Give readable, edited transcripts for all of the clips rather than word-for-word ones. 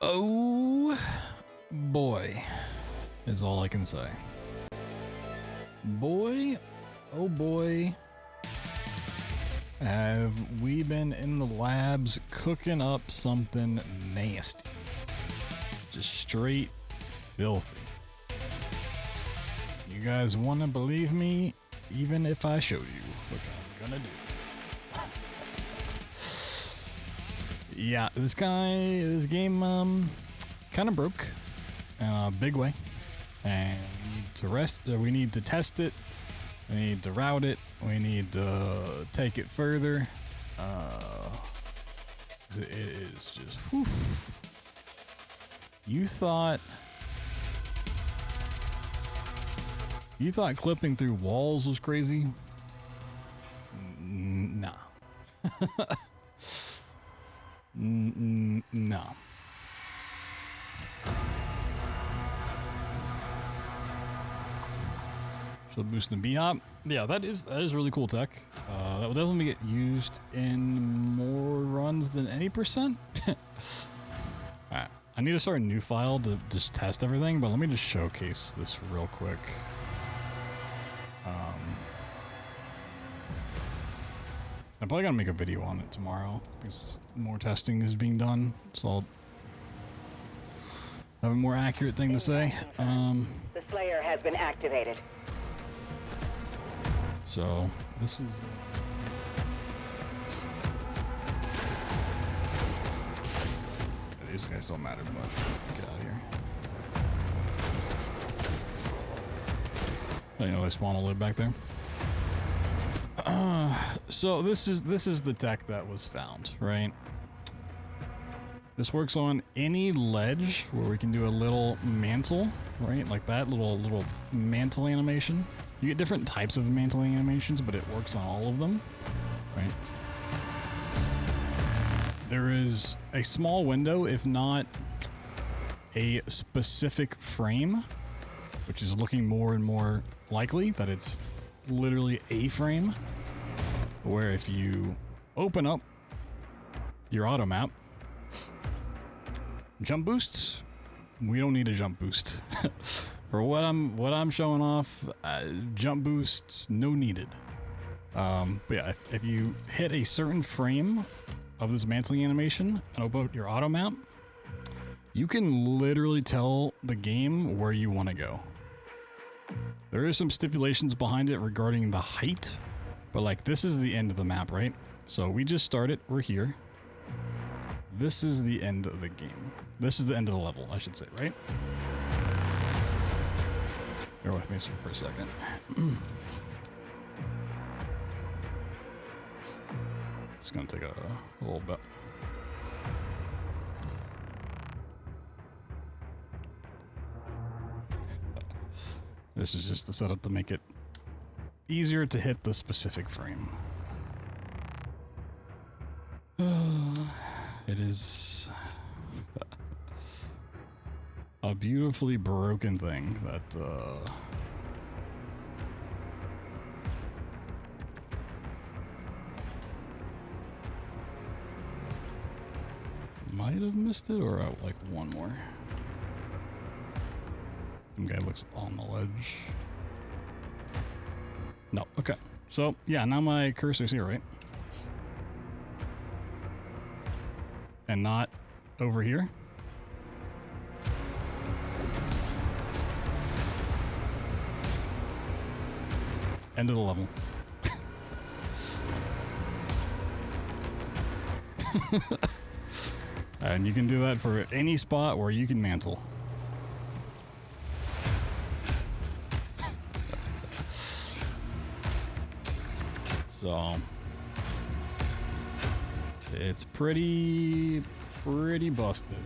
Oh boy, is all I can say. Boy, oh boy, have we been in the labs cooking up something nasty. Just straight filthy. You guys want to believe me, even if I show you, which I'm gonna do. Yeah, this game, kind of broke in a big way, and we need to test it, we need to route it, we need to take it further. It is just, whew. You thought clipping through walls was crazy? Nah. No. So boosting B-hop. Yeah, that is really cool tech. That will definitely get used in more runs than any percent. Alright, I need to start a new file to just test everything, but let me just showcase this real quick. I'm probably gonna make a video on it tomorrow because more testing is being done, so I'll have a more accurate thing to say. The Slayer has been activated. So this is. These guys don't matter much. Get out of here. I know they spawn a little back there. So this is the tech that was found, right? This works on any ledge where we can do a little mantle, right? Like that little mantle animation. You get different types of mantling animations, but it works on all of them, right? There is a small window, if not a specific frame, which is looking more and more likely that it's literally a frame, where if you open up your auto map, jump boosts, we don't need a jump boost. For what I'm showing off, jump boosts, no needed. But yeah, if you hit a certain frame of this mantling animation and open up your auto map, you can literally tell the game where you want to go. There is some stipulations behind it regarding the height, but like this is the end of the map, right? So we just started, we're here. This is the end of the game. This is the end of the level, I should say, right? Bear with me for a second. It's gonna take a little bit. This is just the setup to make it easier to hit the specific frame. It is a beautifully broken thing that might have missed it, or out like one more. Some guy looks on the ledge. No, okay. So yeah, now my cursor's here, right? And not over here. End of the level. And you can do that for any spot where you can mantle. So it's pretty busted.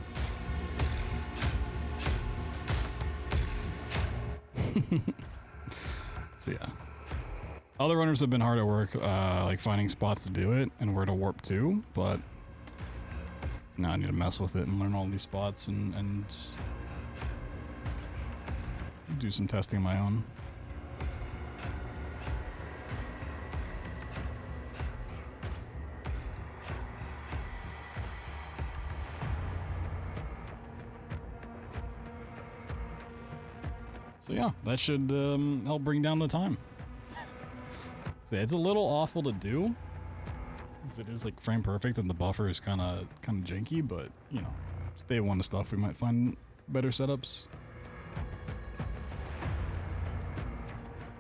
So yeah, other runners have been hard at work, like finding spots to do it and where to warp to, but now I need to mess with it and learn all these spots and do some testing of my own. So yeah, that should help bring down the time. It's a little awful to do. It is like frame perfect and the buffer is kind of janky, but you know, day one of stuff we might find better setups.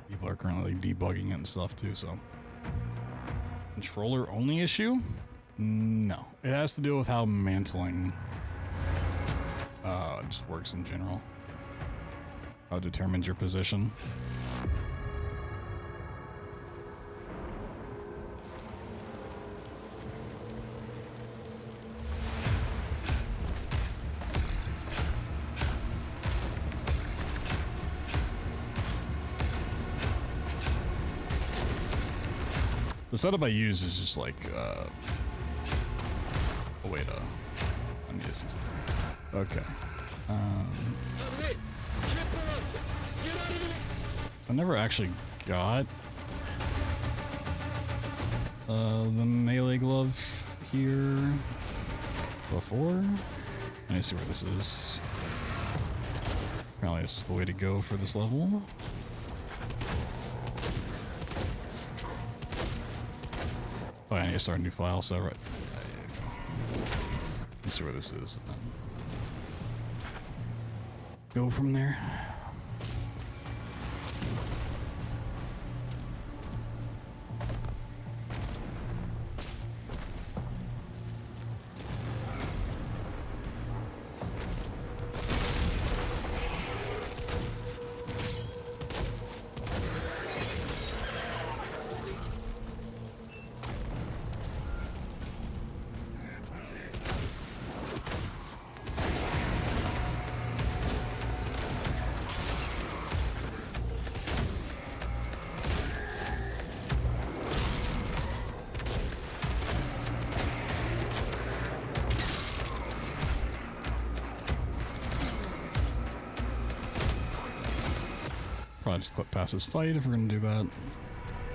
People are currently like, debugging it and stuff too, so. Controller only issue? No. It has to do with how mantling just works in general. How it determines your position. The setup I use is just like, oh wait, I need to see something. Okay. I never actually got the melee glove here before. I need to see where this is. Apparently this is the way to go for this level. Oh, I need to start a new file, so right. Let's see where this is, and then go from there. Probably just clip past this fight if we're gonna do that.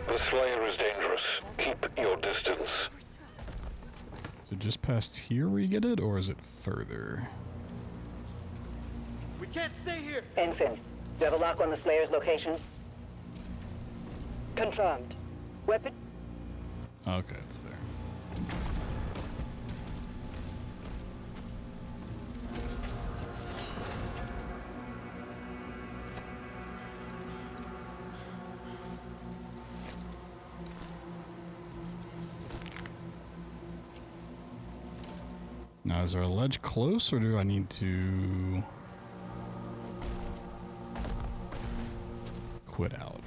The Slayer is dangerous. Keep your distance. Is it just past here where you get it, or is it further? We can't stay here! Ensign, do you have a lock on the Slayer's location? Confirmed. Weapon? Okay, it's there. Now, is our ledge close, or do I need to quit out?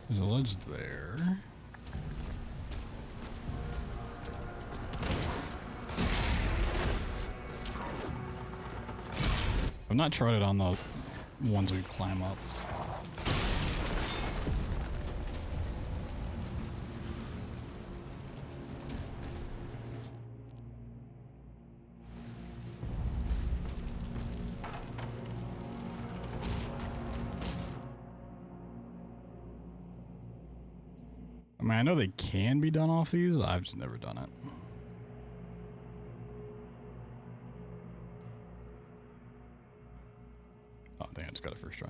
There's a ledge there. I've not tried it on the ones we climb up. I mean, I know they can be done off these, but I've just never done it. Oh, I think I just got it first try.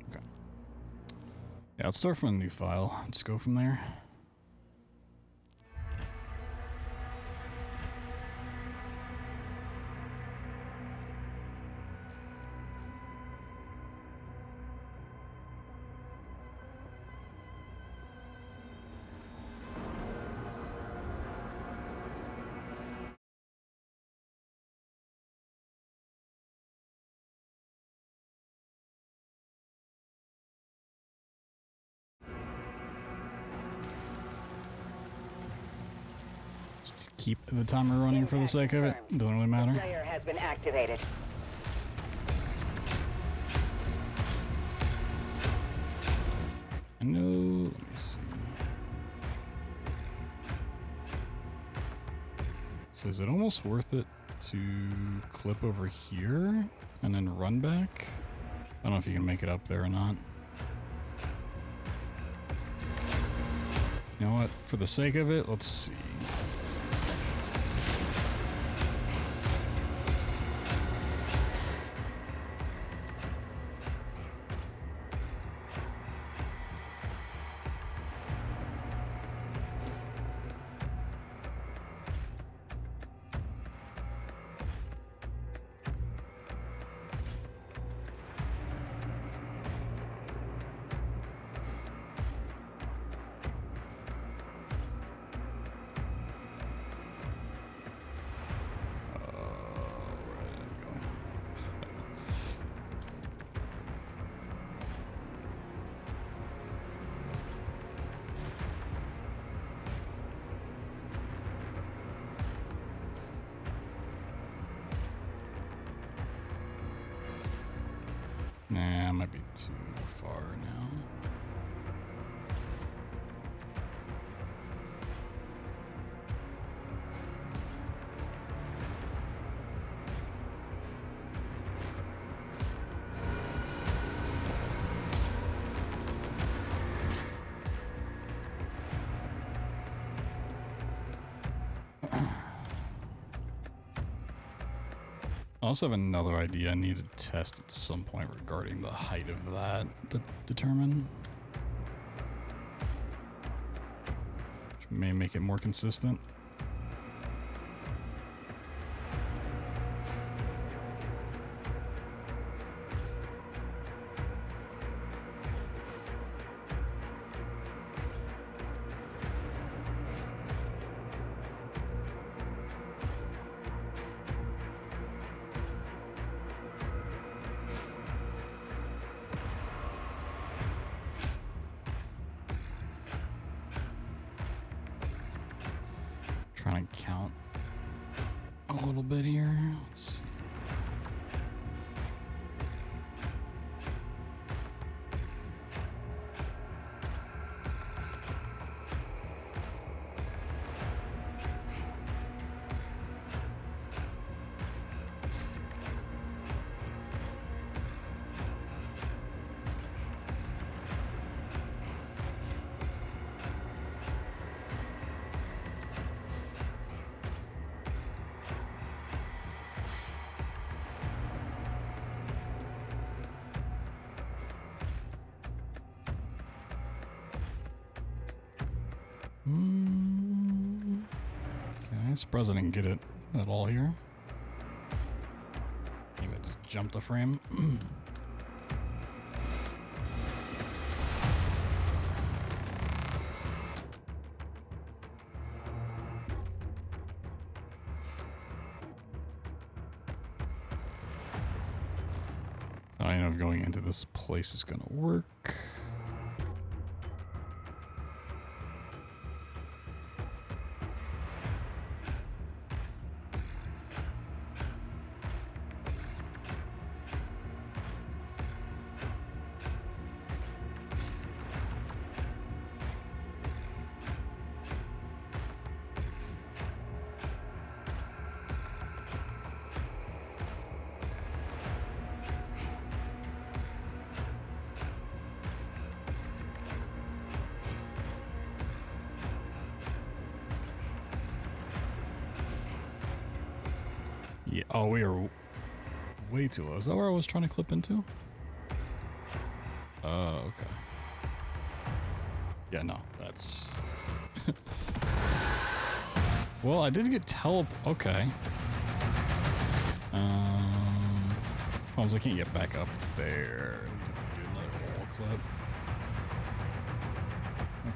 Okay. Yeah, let's start from a new file. Let's go from there. Keep the timer running for the sake of it. Doesn't really matter. The Slayer has been activated. I know. Let me see. So is it almost worth it to clip over here and then run back. I don't know if you can make it up there or not. You know what? For the sake of it, let's see. Nah, I might be too far now. I also have another idea I need to test at some point regarding the height of that to determine. Which may make it more consistent. Trying to count a little bit here. Let's see. Okay, surprised I didn't get it at all here. Maybe I just jumped the frame. I don't know if going into this place is gonna work. Yeah, oh, we are way too low. Is that where I was trying to clip into? Oh, okay. Yeah, no, that's... Well, I did get okay. Problems, I can't get back up there. I need to do another wall clip.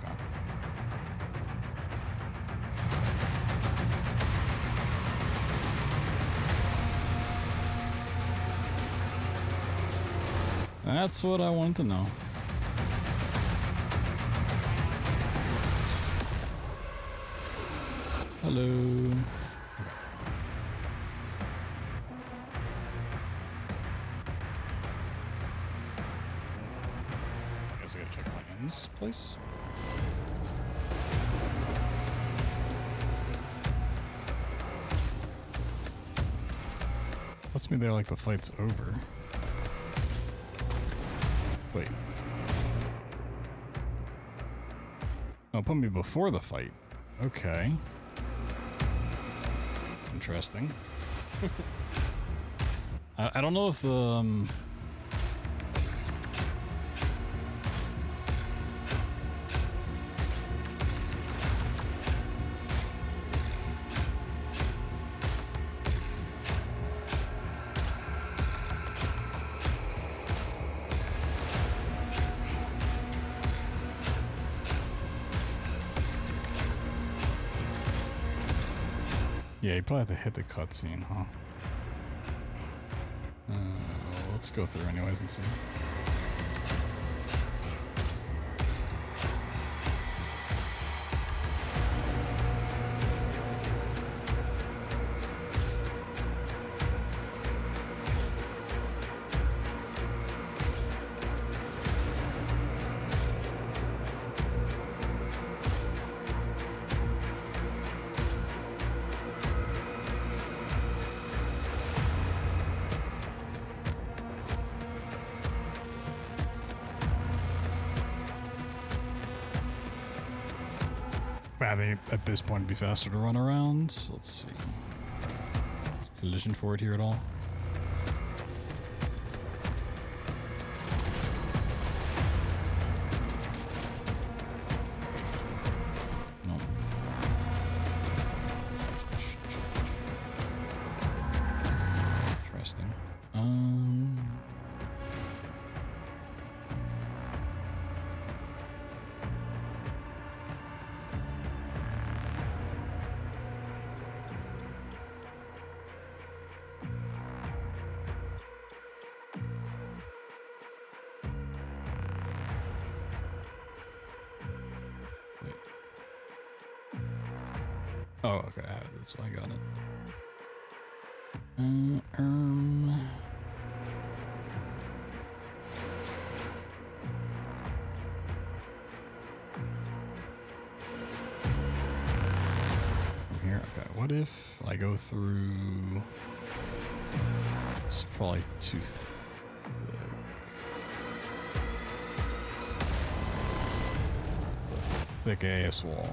Okay. That's what I wanted to know. Hello. Okay. I guess I gotta check my ends place. Puts me there like the fight's over. Wait. Oh, put me before the fight. Okay. Interesting. I don't know if the yeah, you probably have to hit the cutscene, huh? Let's go through anyways and see. I think at this point it'd be faster to run around. So let's see. Collision for it here at all? No. Interesting. Oh, okay, that's why I got it. From here, okay, what if I go through... It's probably too thick. The thick AS wall.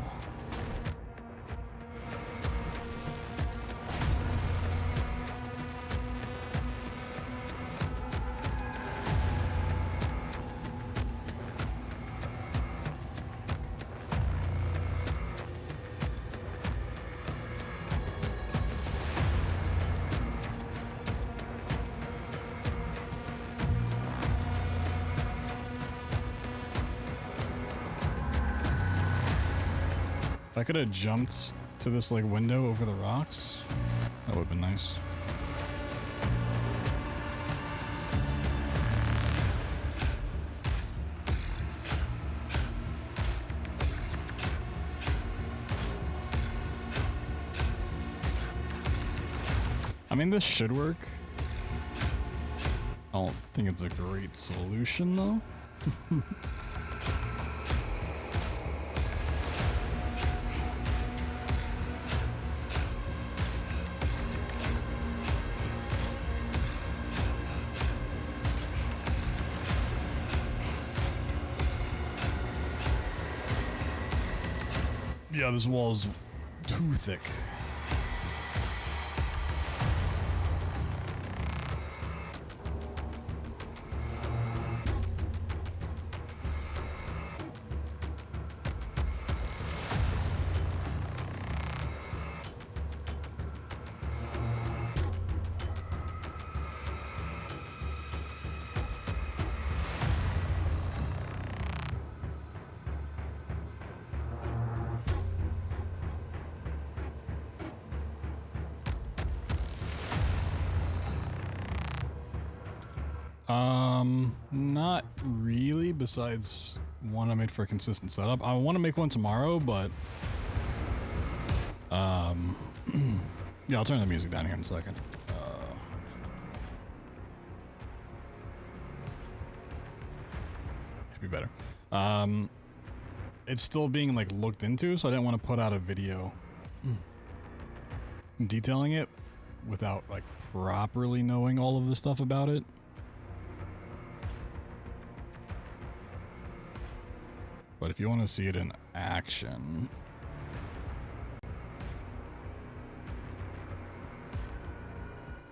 If I could have jumped to this like window over the rocks, that would have been nice. I mean, this should work. I don't think it's a great solution though. Yeah, this wall is too thick. Not really, besides one I made for a consistent setup. I want to make one tomorrow, but yeah, I'll turn the music down here in a second. Should be better. It's still being like looked into, so I didn't want to put out a video detailing it without like properly knowing all of the stuff about it. But if you want to see it in action,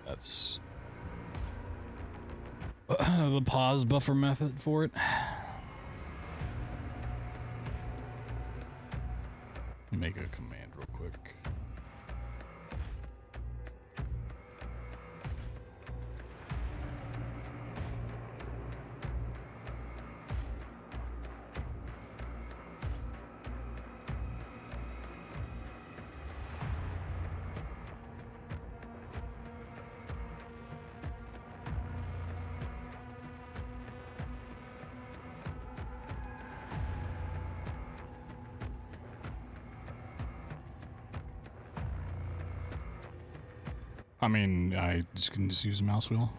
that's the pause buffer method for it. Let me make a command real quick. I mean, I just can just use a mouse wheel.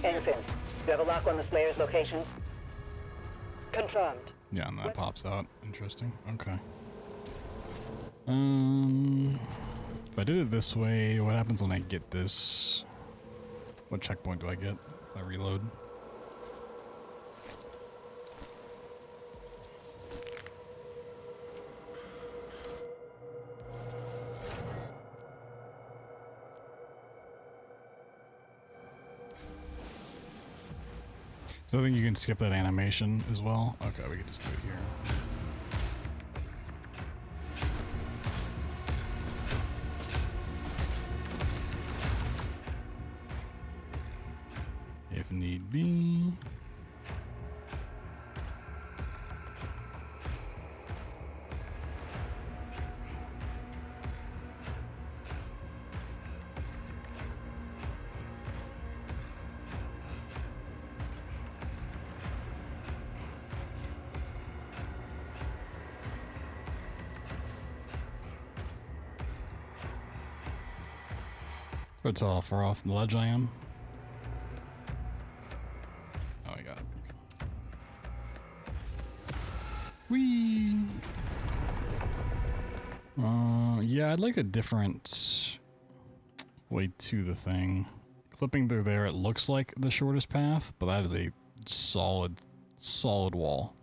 Ensign, do you have a lock on the Slayer's location? Confirmed. Yeah, and that pops out. Interesting. Okay. If I did it this way, what happens when I get this? What checkpoint do I get if I reload? So I think you can skip that animation as well. Okay, we can just do it here. If need be. That's how far off the ledge I am. Oh, I got it. Whee! Yeah, I'd like a different way to the thing. Clipping through there, it looks like the shortest path, but that is a solid wall.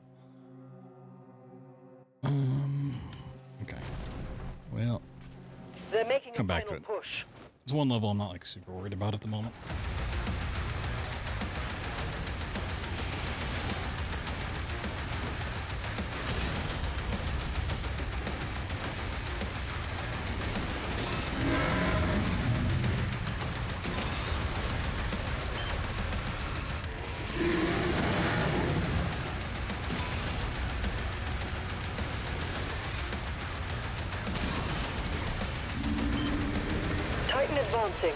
Okay. Well, They're making come a back to final it. push. There's one level I'm not like super worried about at the moment. Titan advancing.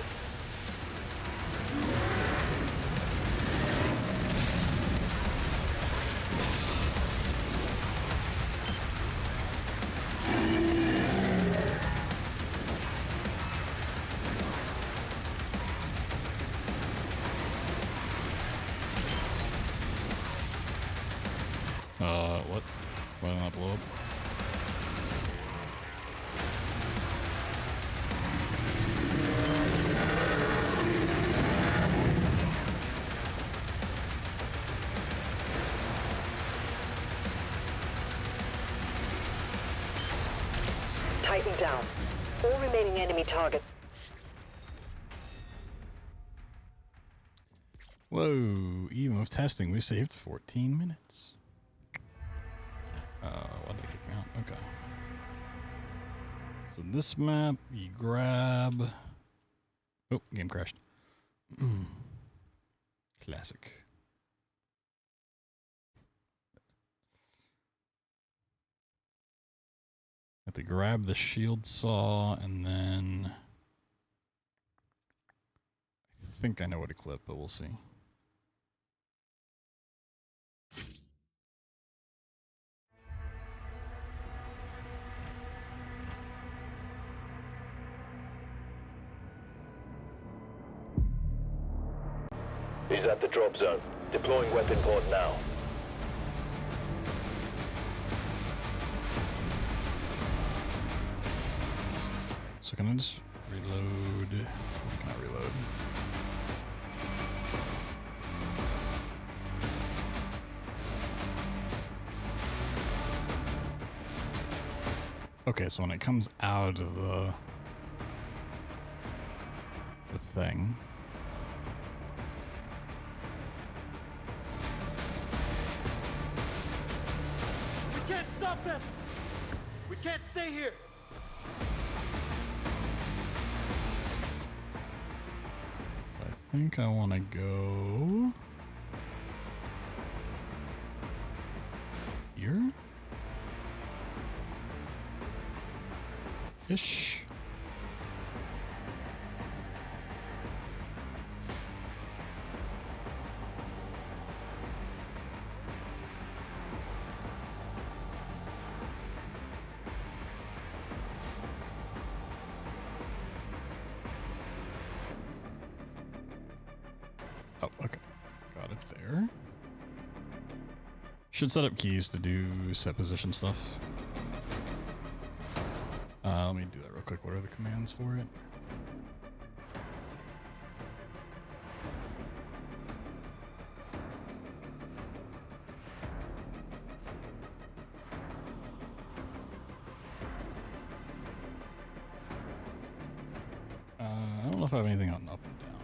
What? Why did I not blow up? Tighten down. All remaining enemy targets. Whoa, even with testing, we saved 14 minutes. Why'd they kick me out? Okay. So this map, you grab... Oh, game crashed. Classic. Have to grab the shield saw, and then... I think I know what to clip, but we'll see. He's at the drop zone. Deploying weapon pod now. So can I just reload? Can I reload? Okay, so when it comes out of the thing. We can't stop them! We can't stay here! I think I want to go here? Ish. Oh, okay. Got it there. Should set up keys to do set position stuff. Let me do that real quick. What are the commands for it? I don't know if I have anything on up and down.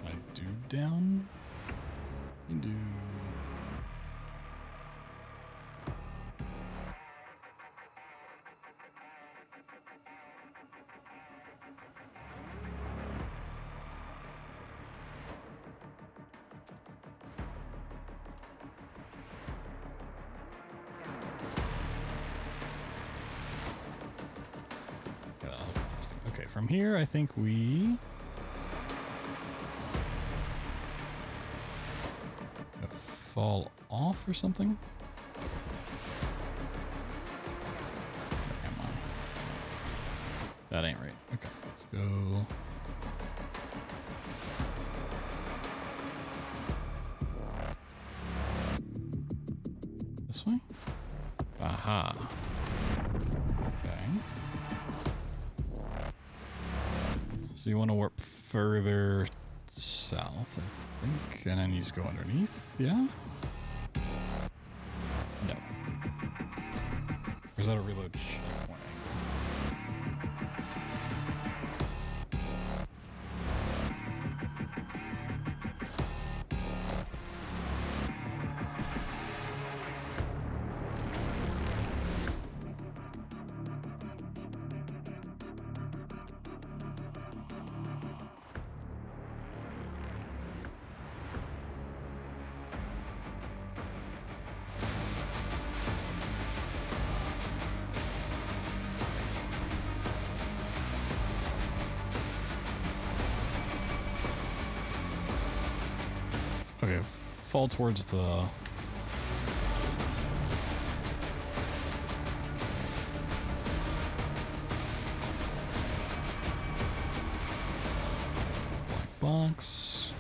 Can I do down? I can do... Okay, from here, I think we... fall off or something? Where am I? That ain't right. Okay, let's go... this way? Aha. Okay. So you want to warp further south, I think, and then you just go underneath, yeah? No. Or is that a reload checkpoint Okay, fall towards the... black box.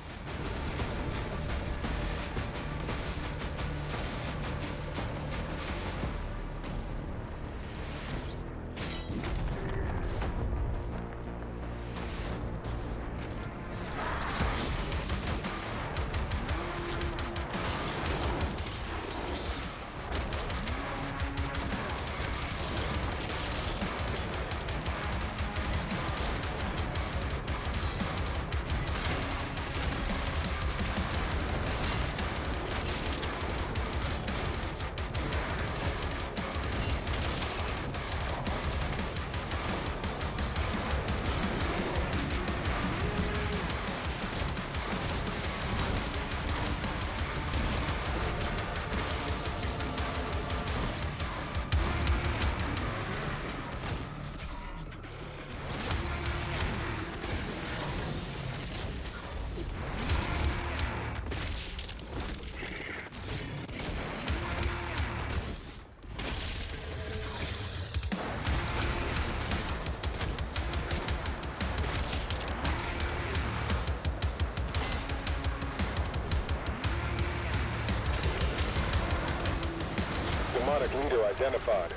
demonic leader identified.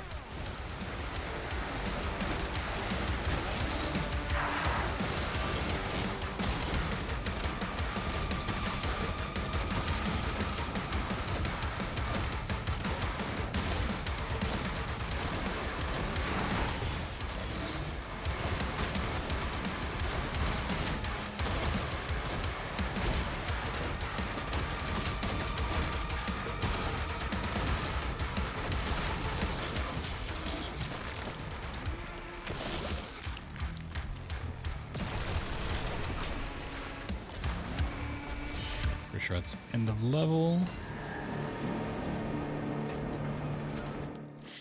Pretty sure it's end of level.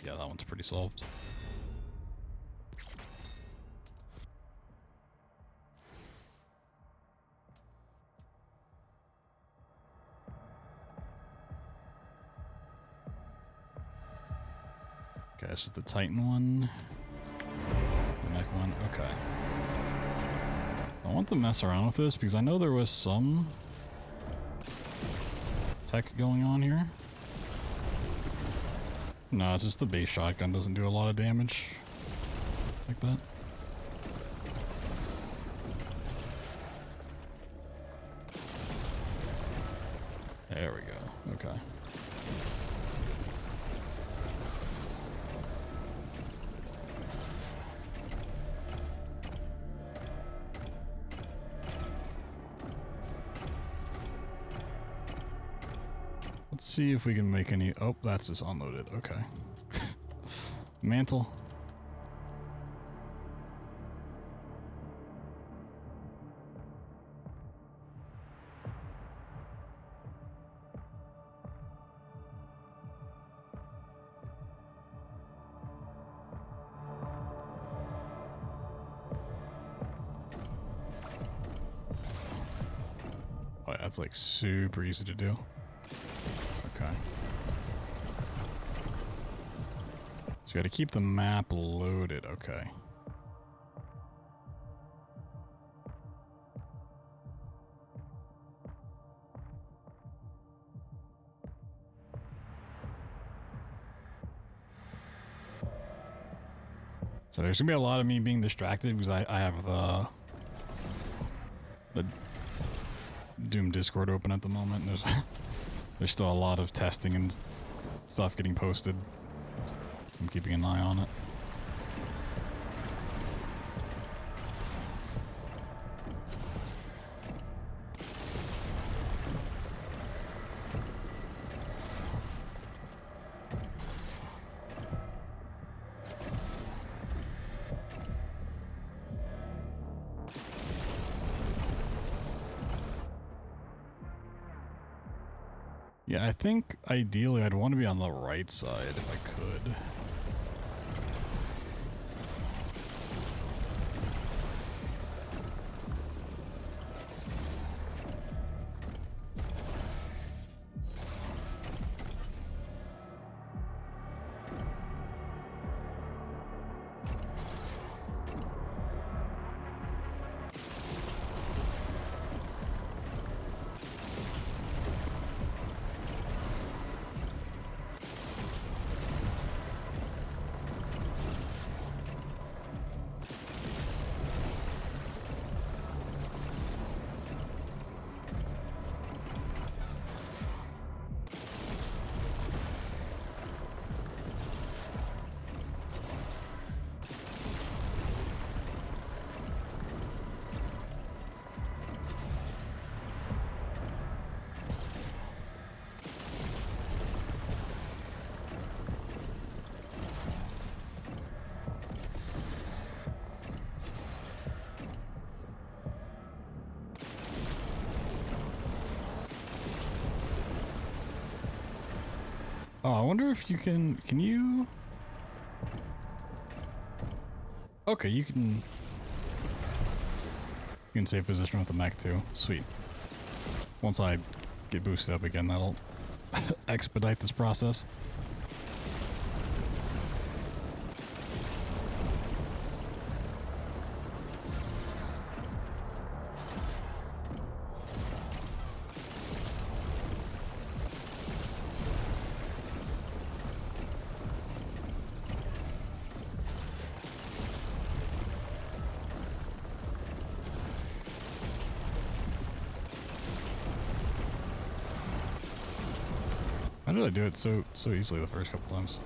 Yeah, that one's pretty solved. Okay, this is the Titan one. The mech one, okay. I want to mess around with this because I know there was some tech going on here. No, it's just the base shotgun doesn't do a lot of damage like that. There we go, okay. Let's see if we can make any. Oh, that's just unloaded. Okay. Mantle. Oh, yeah, that's like super easy to do. Okay. So you gotta keep the map loaded, okay. So there's gonna be a lot of me being distracted because I have the Doom Discord open at the moment. There's still a lot of testing and stuff getting posted. I'm keeping an eye on it. Yeah, I think ideally I'd want to be on the right side if I could. Oh, I wonder if you can you? Okay, you can save position with the mech too. Sweet. Once I get boosted up again, that'll expedite this process. How did I do it so easily the first couple times?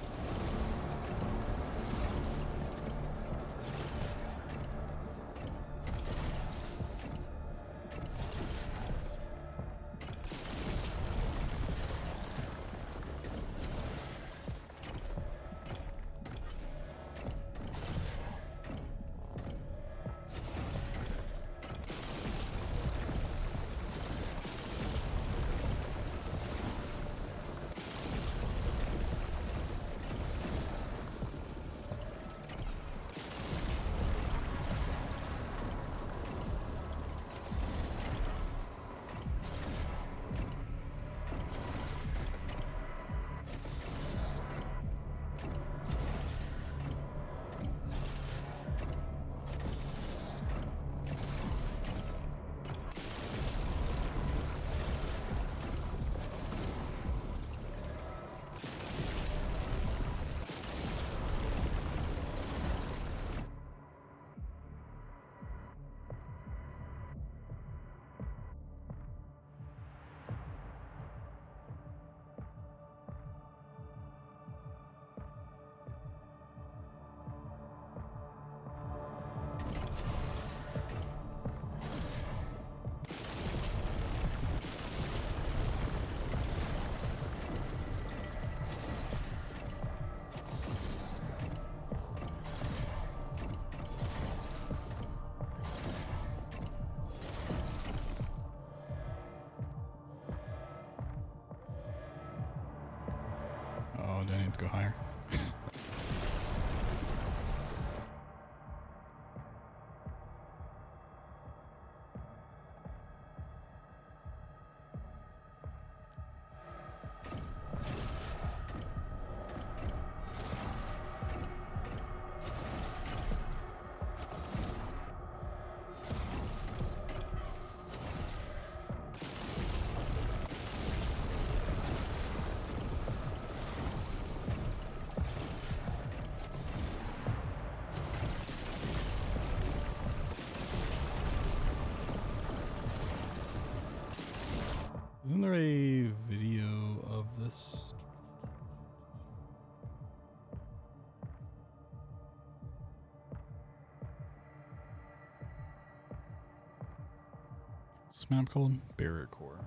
Oh, do I need to go higher? Isn't there a video of this? What's this map called? Barrier Core.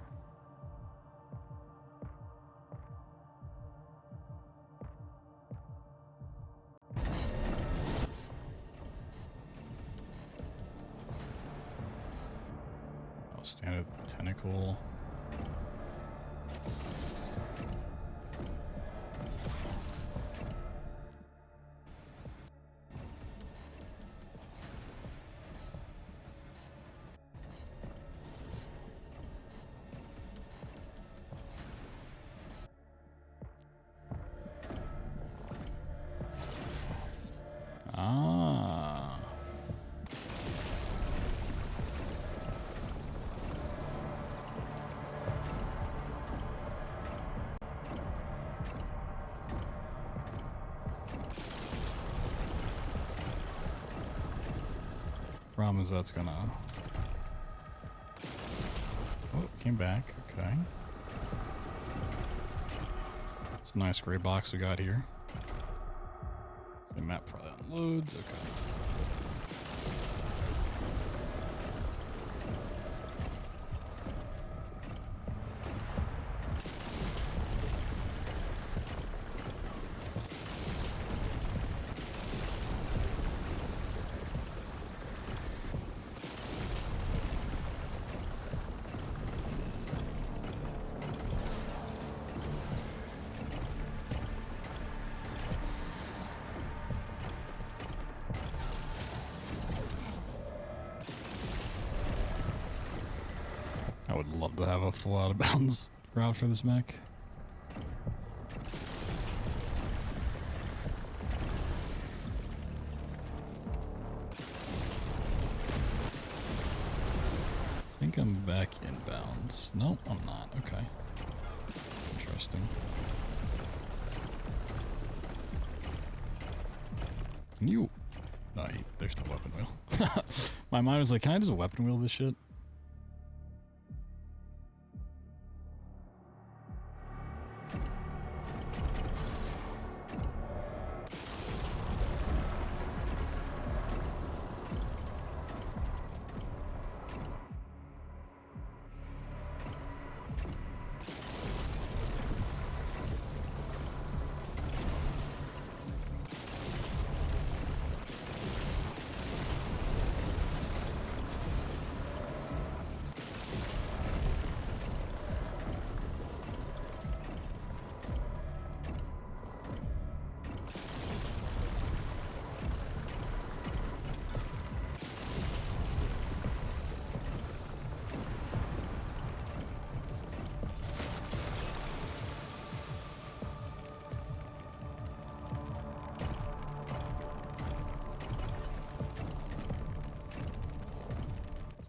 Oh, standard tentacle. Ah. Problem is that's gonna... Oh, came back. Okay. It's a nice gray box we got here. The map probably unloads. Okay. I would love to have a full out of bounds route for this mech. I think I'm back inbounds. Nope, I'm not. Okay. Interesting. Can you... No, there's no weapon wheel. My mind was like, can I just weapon wheel this shit?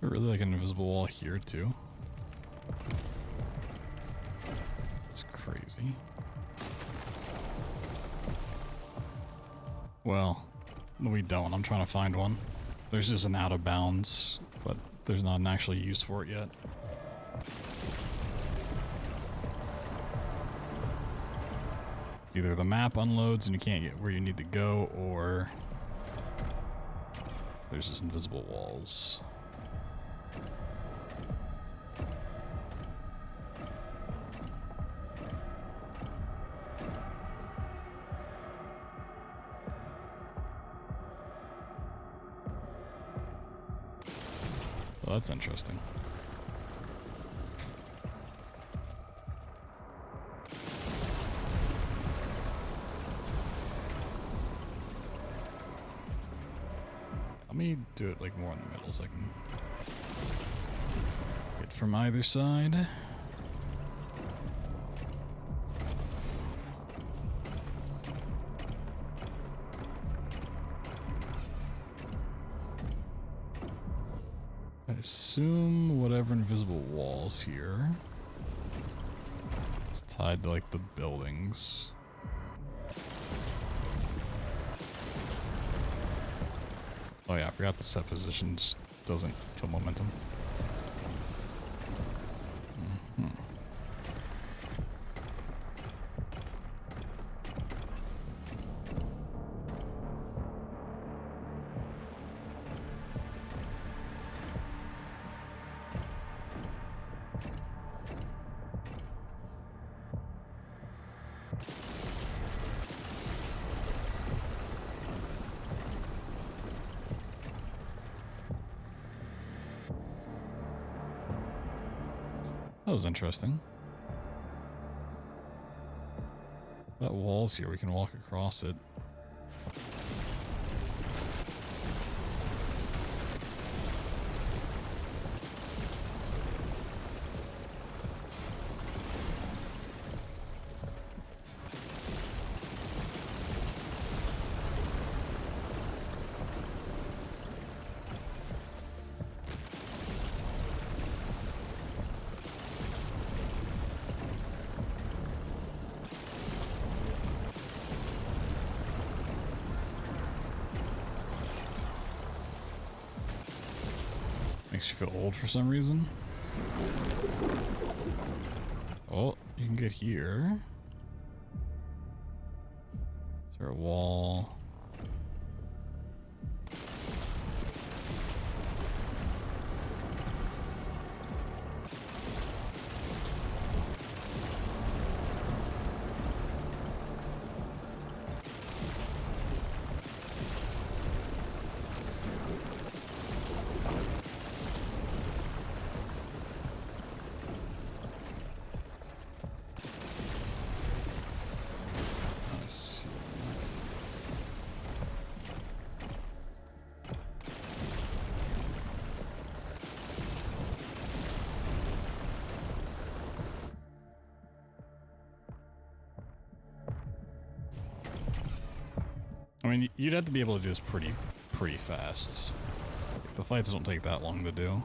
I really like an invisible wall here too. That's crazy. Well, we don't. I'm trying to find one. There's just an out of bounds, but there's not an actual use for it yet. Either the map unloads and you can't get where you need to go, or there's just invisible walls. Well, that's interesting. Let me do it like more in the middle so I can get from either side. I assume whatever invisible walls here is tied to like the buildings. Oh yeah, I forgot the set position just doesn't kill momentum. That was interesting. That wall's here, we can walk across it. Makes you feel old for some reason. Oh, you can get here. Is there a wall? I mean, you'd have to be able to do this pretty fast. The fights don't take that long to do.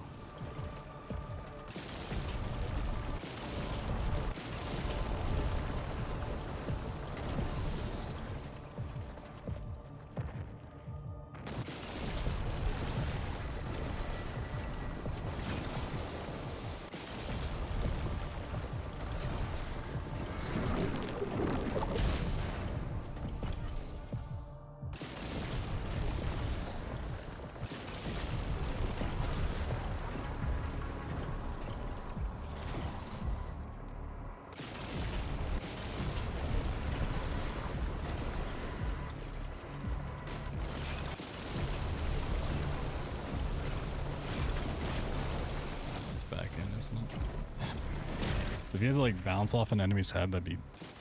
If you had to like bounce off an enemy's head, that'd be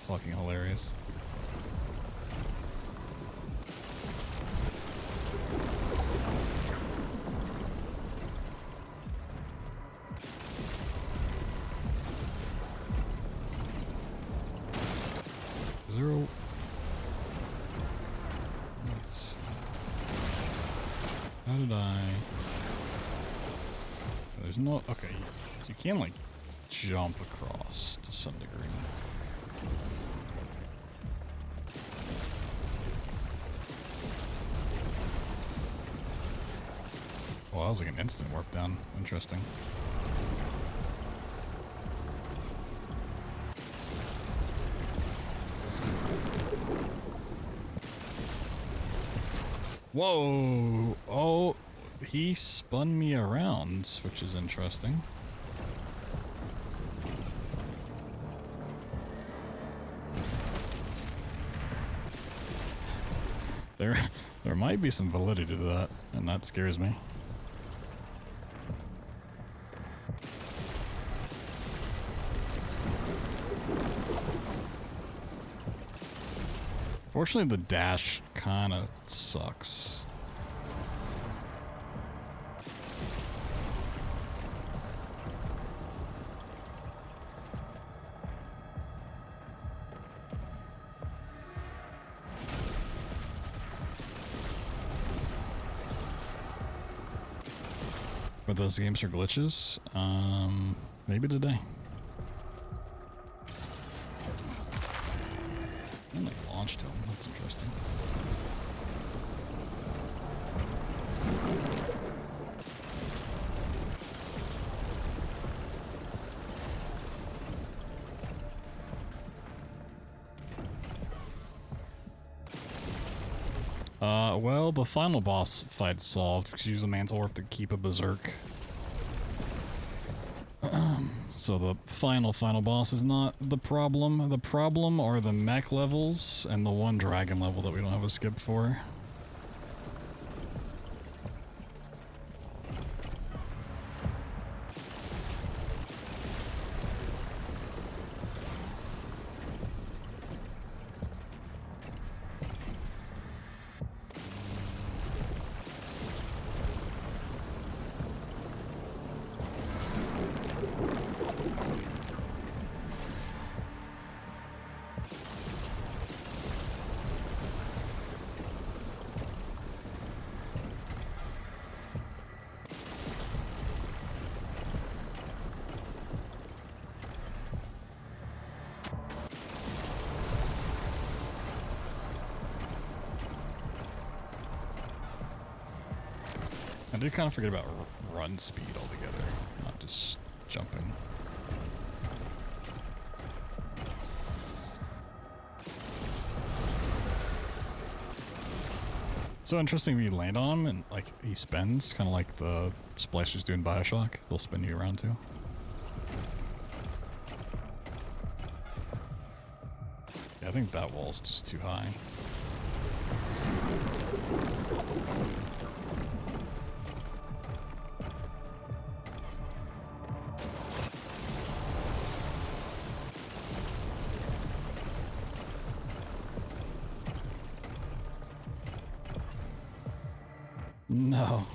fucking hilarious. Zero. Let's see. How did I? there's no... Okay, so you can, like, jump across to some degree. Well, that was like an instant warp down. Interesting. Whoa! Oh, he spun me around, which is interesting. There might be some validity to that, and that scares me. Fortunately, the dash kind of sucks. But those games are glitches. Maybe today. And like launched him. That's interesting. Well, the final boss fight solved because you use a mantle warp to keep a berserk. So the final boss is not the problem. The problem are the mech levels and the one dragon level that we don't have a skip for. I did kind of forget about run speed altogether, not just jumping. It's so interesting when you land on him and like he spins, kind of like the splashers do in Bioshock. They'll spin you around too. Yeah, I think that wall's just too high. No.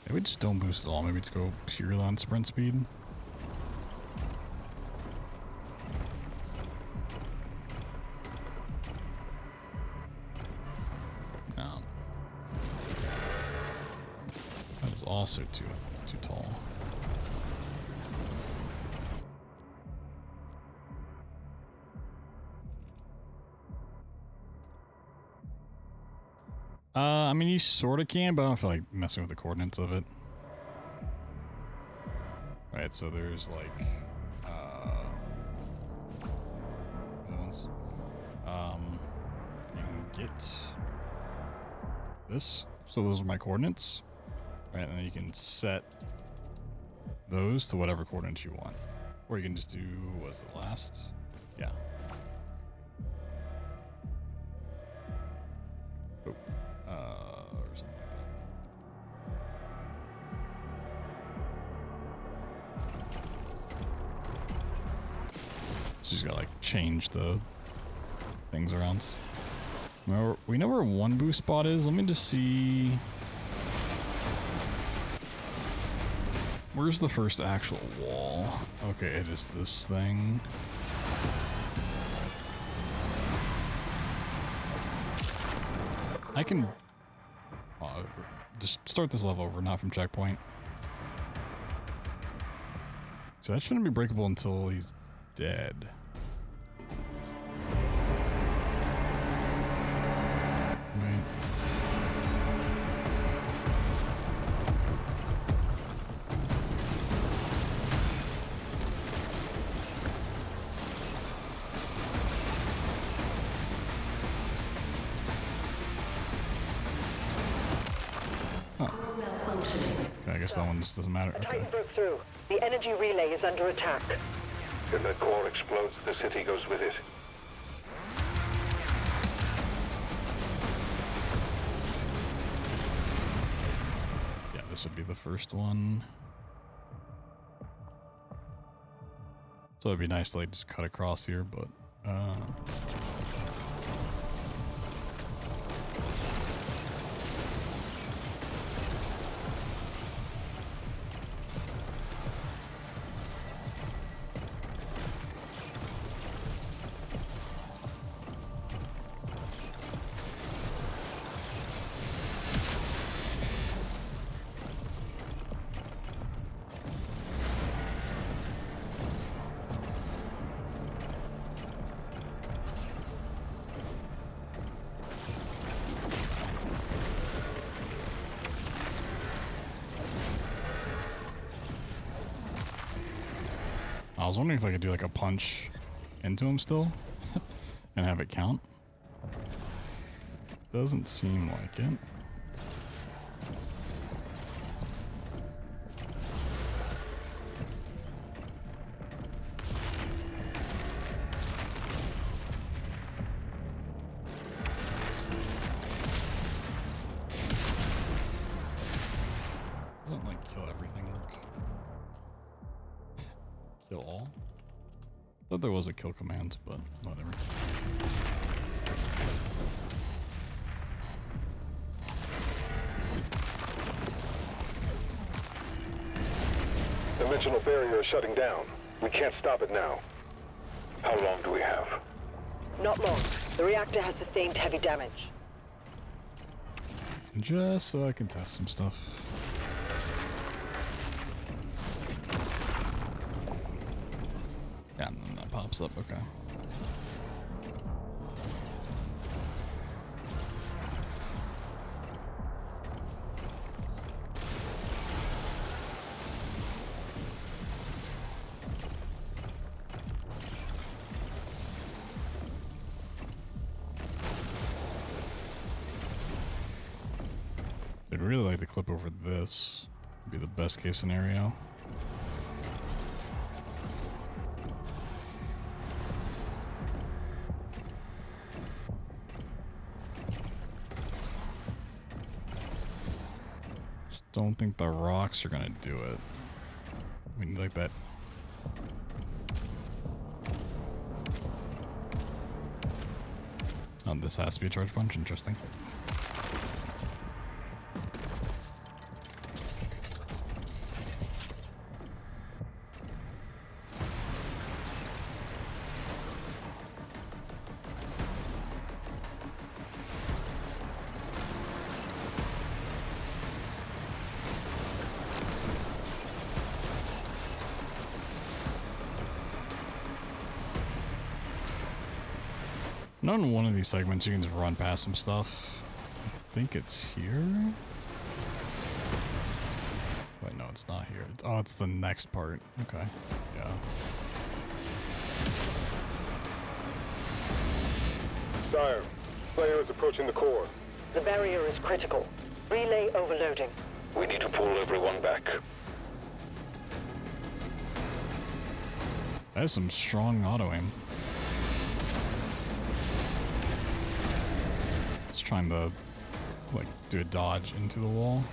Maybe just don't boost at all. Maybe just go purely on sprint speed. No. That is also too tall. I mean, you sort of can, but I don't feel like messing with the coordinates of it. Right, so there's like, you can get this. So those are my coordinates. Right, and then you can set those to whatever coordinates you want. Or you can just do, what is it, last? Yeah. Oh. Or something like that. So you just gotta like change the things around. Now, we know where one boost spot is. Let me just see. Where's the first actual wall? Okay, it is this thing. I can just start this level over, not from checkpoint. So that shouldn't be breakable until he's dead. Right. Okay, I guess that one just doesn't matter. Okay. Titan broke through. The energy relay is under attack. If that core explodes, the city goes with it. Yeah, this would be the first one. So it'd be nice to like just cut across here, but I was wondering if I could do like a punch into him still and have it count. Doesn't seem like it. Doesn't like kill everything, look. Kill all? Thought there was a kill command, but whatever. Dimensional barrier is shutting down. We can't stop it now. How long do we have? Not long. The reactor has sustained heavy damage. Just so I can test some stuff. Yeah, and then that pops up, okay. I'd really like to clip over this. Would be the best case scenario. Don't think the rocks are gonna do it. We need like that. Oh, this has to be a charge punch. Interesting. Not in one of these segments, you can just run past some stuff. I think it's here. Wait, no, it's not here. Oh, it's the next part. Okay, yeah. Sire, Slayer is approaching the core. The barrier is critical. Relay overloading. We need to pull everyone back. That is some strong auto aim. It's trying to, like, do a dodge into the wall.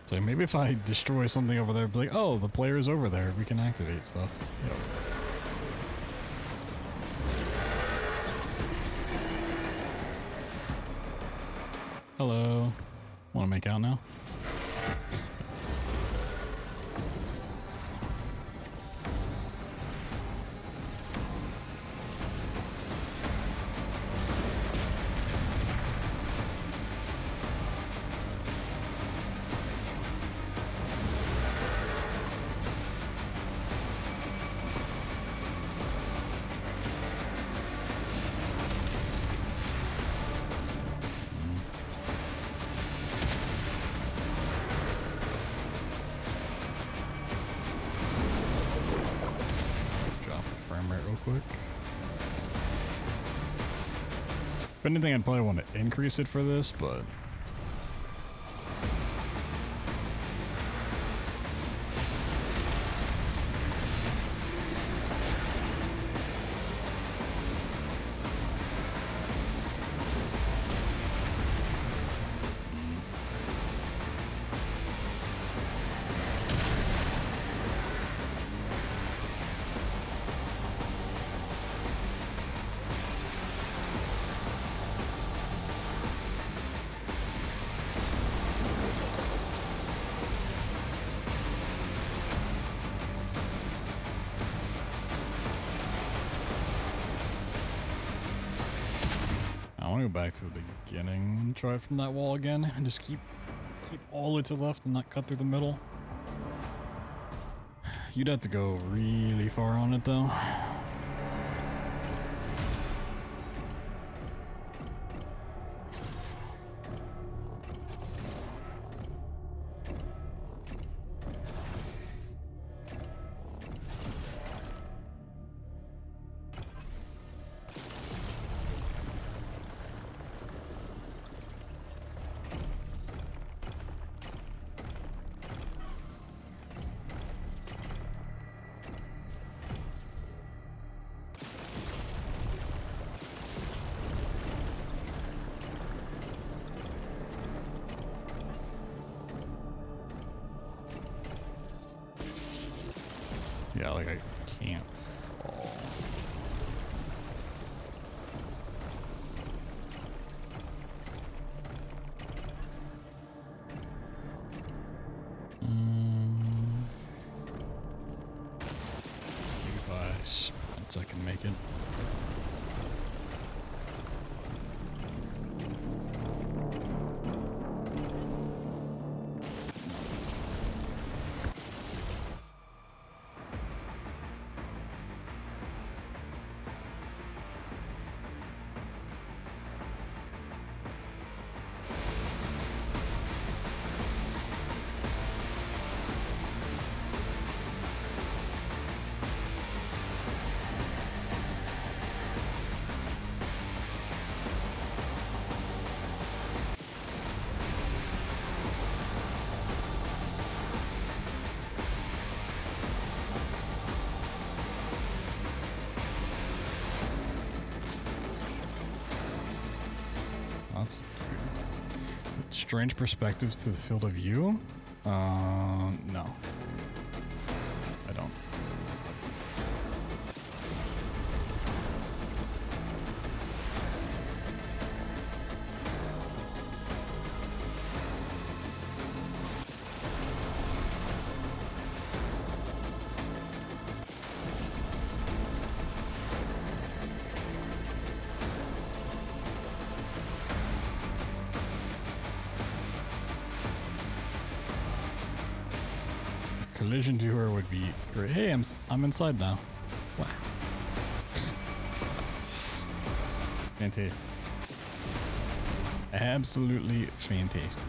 So maybe if I destroy something over there, be like, oh, the player's over there. We can activate stuff. Yep. Hello. Want to make out now? Quick. If anything, I'd probably want to increase it for this, but I want to go back to the beginning and try it from that wall again and just keep all the way to the left and not cut through the middle. You'd have to go really far on it though. Yeah, like I can't fall. Maybe if I sprint, I can make it. That's strange perspectives to the field of view. No. I don't. Collision to her would be great. Hey, I'm inside now. Wow. Fantastic. Absolutely fantastic.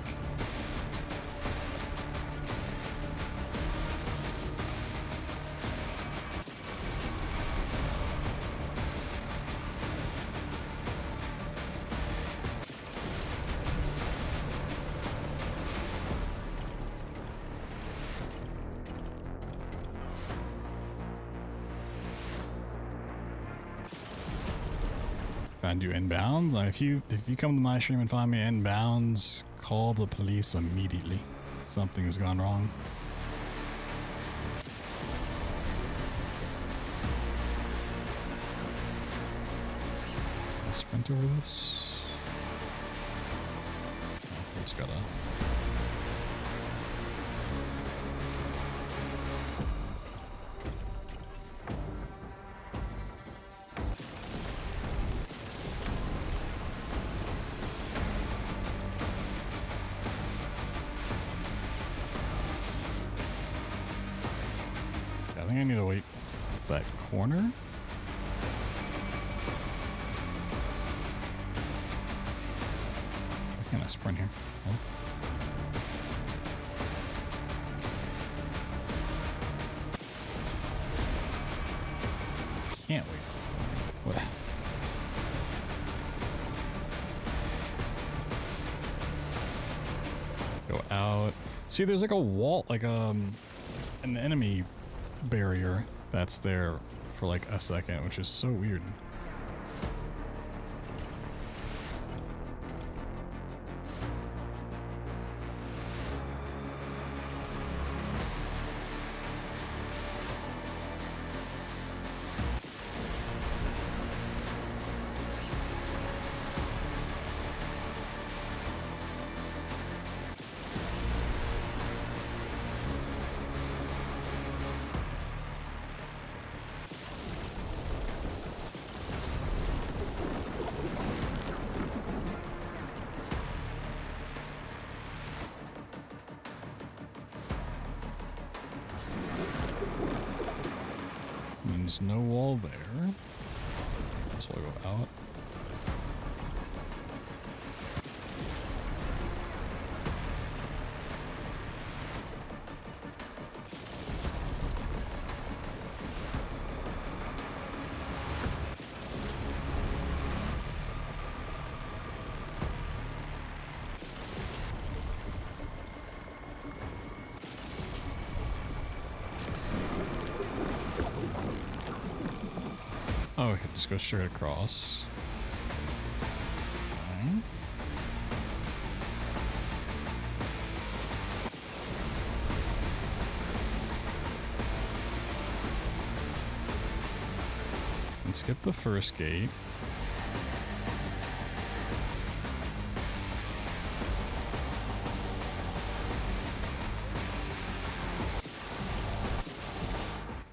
Find you inbounds. If you come to my stream and find me inbounds, call the police immediately. Something has gone wrong. I'll sprint over this. Oh, it's gotta. I think I need to wait that corner. Why can't I sprint here? Oh. Can't wait. What? Go out. See, there's like a wall, like an enemy barrier that's there for like a second, which is so weird. There's no wall there. So I'll go out. Oh, okay, just go straight across. Okay. And skip the first gate.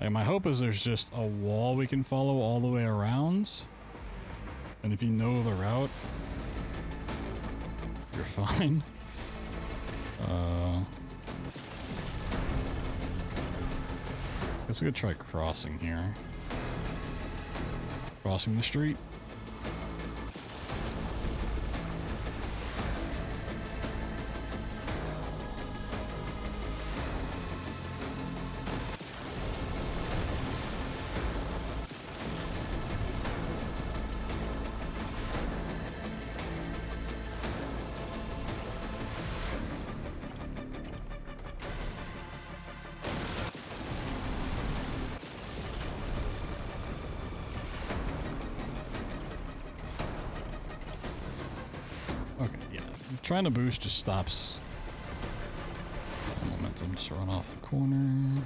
Like, my hope is there's just a wall we can follow all the way around. And if you know the route, you're fine. Guess we could try crossing here. Crossing the street. Trying to boost just stops momentum. Just run off the corner.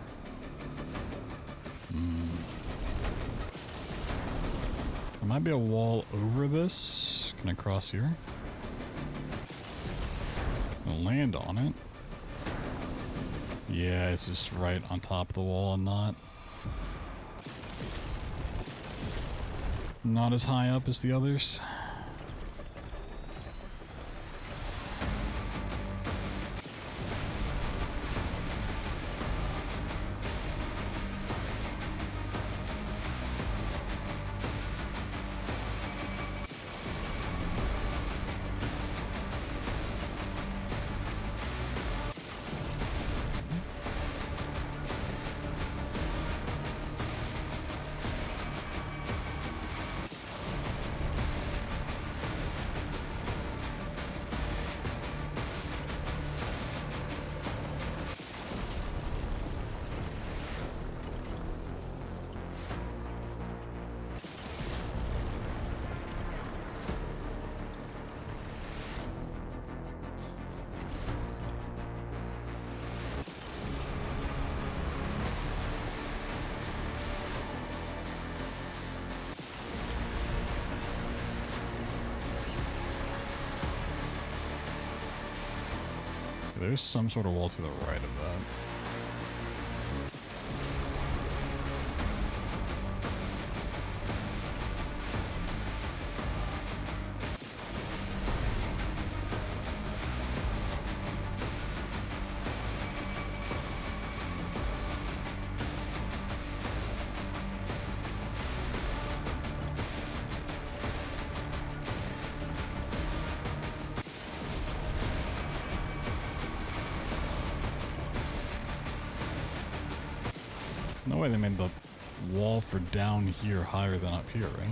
There might be a wall over this. Can I cross here? I'll land on it. Yeah, it's just right on top of the wall and not as high up as the others. There's some sort of wall to the right of that. No way they made the wall for down here higher than up here, right?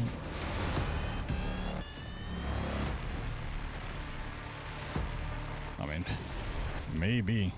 I mean, maybe.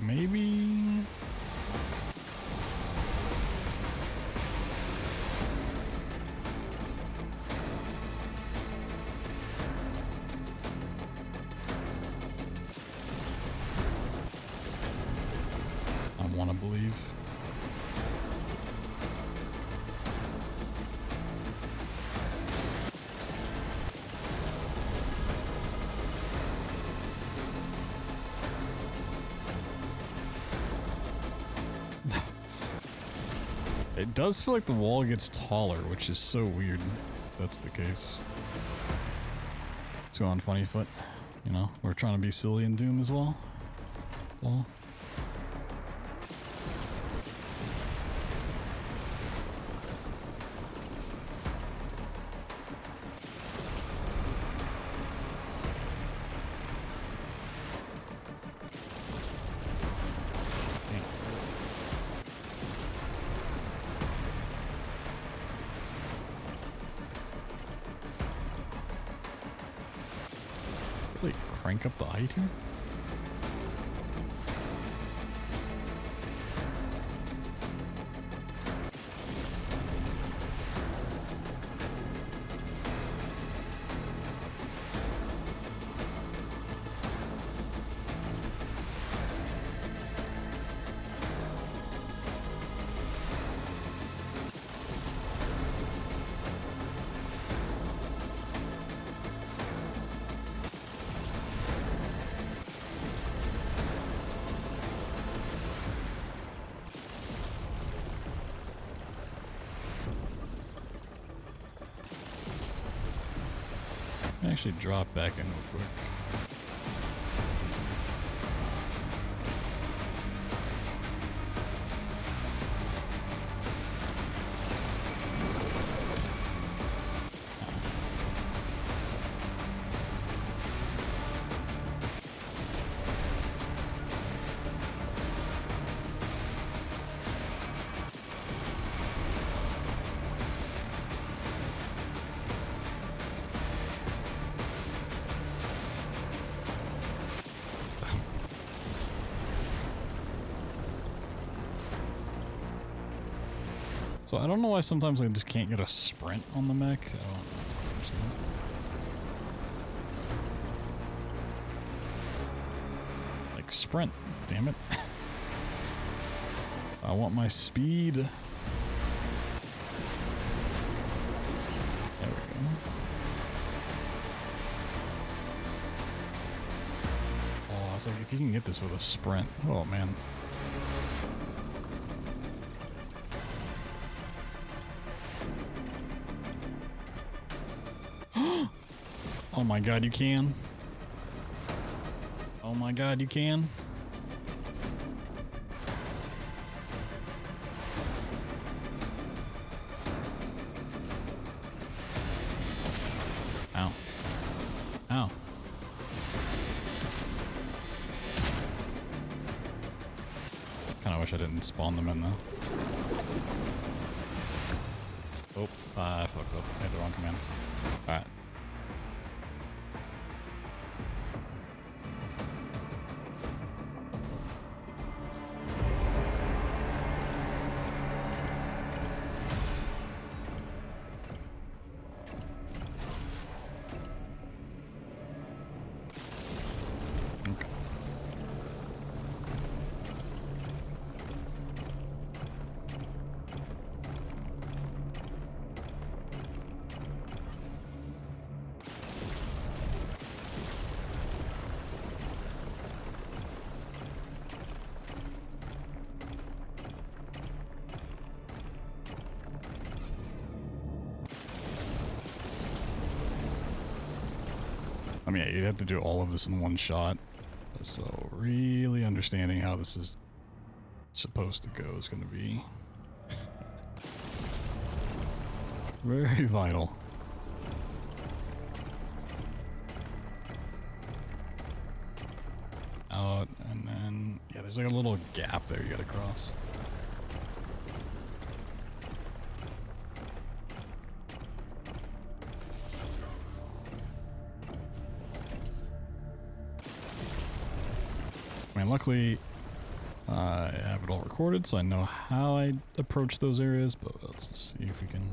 Maybe. I want to believe. It does feel like the wall gets taller, which is so weird if that's the case. Let's go on funny foot. You know, we're trying to be silly in Doom as well. Well. Really crank up the height here? Actually drop back in real quick. So I don't know why sometimes I just can't get a sprint on the mech. I don't understand. Like sprint, damn it. I want my speed. There we go. Oh, I was like, if you can get this with a sprint. Oh man. Oh my god, you can. Oh my god, you can. Ow. Ow. Kinda wish I didn't spawn them in though. Oh, I fucked up. I hit the wrong commands. Alright. mean, yeah, you'd have to do all of this in one shot. So really understanding how this is supposed to go is going to be very vital. Out, and then, yeah, there's like a little gap there you gotta cross. I mean, luckily, I have it all recorded, so I know how I approach those areas, but let's just see if we can...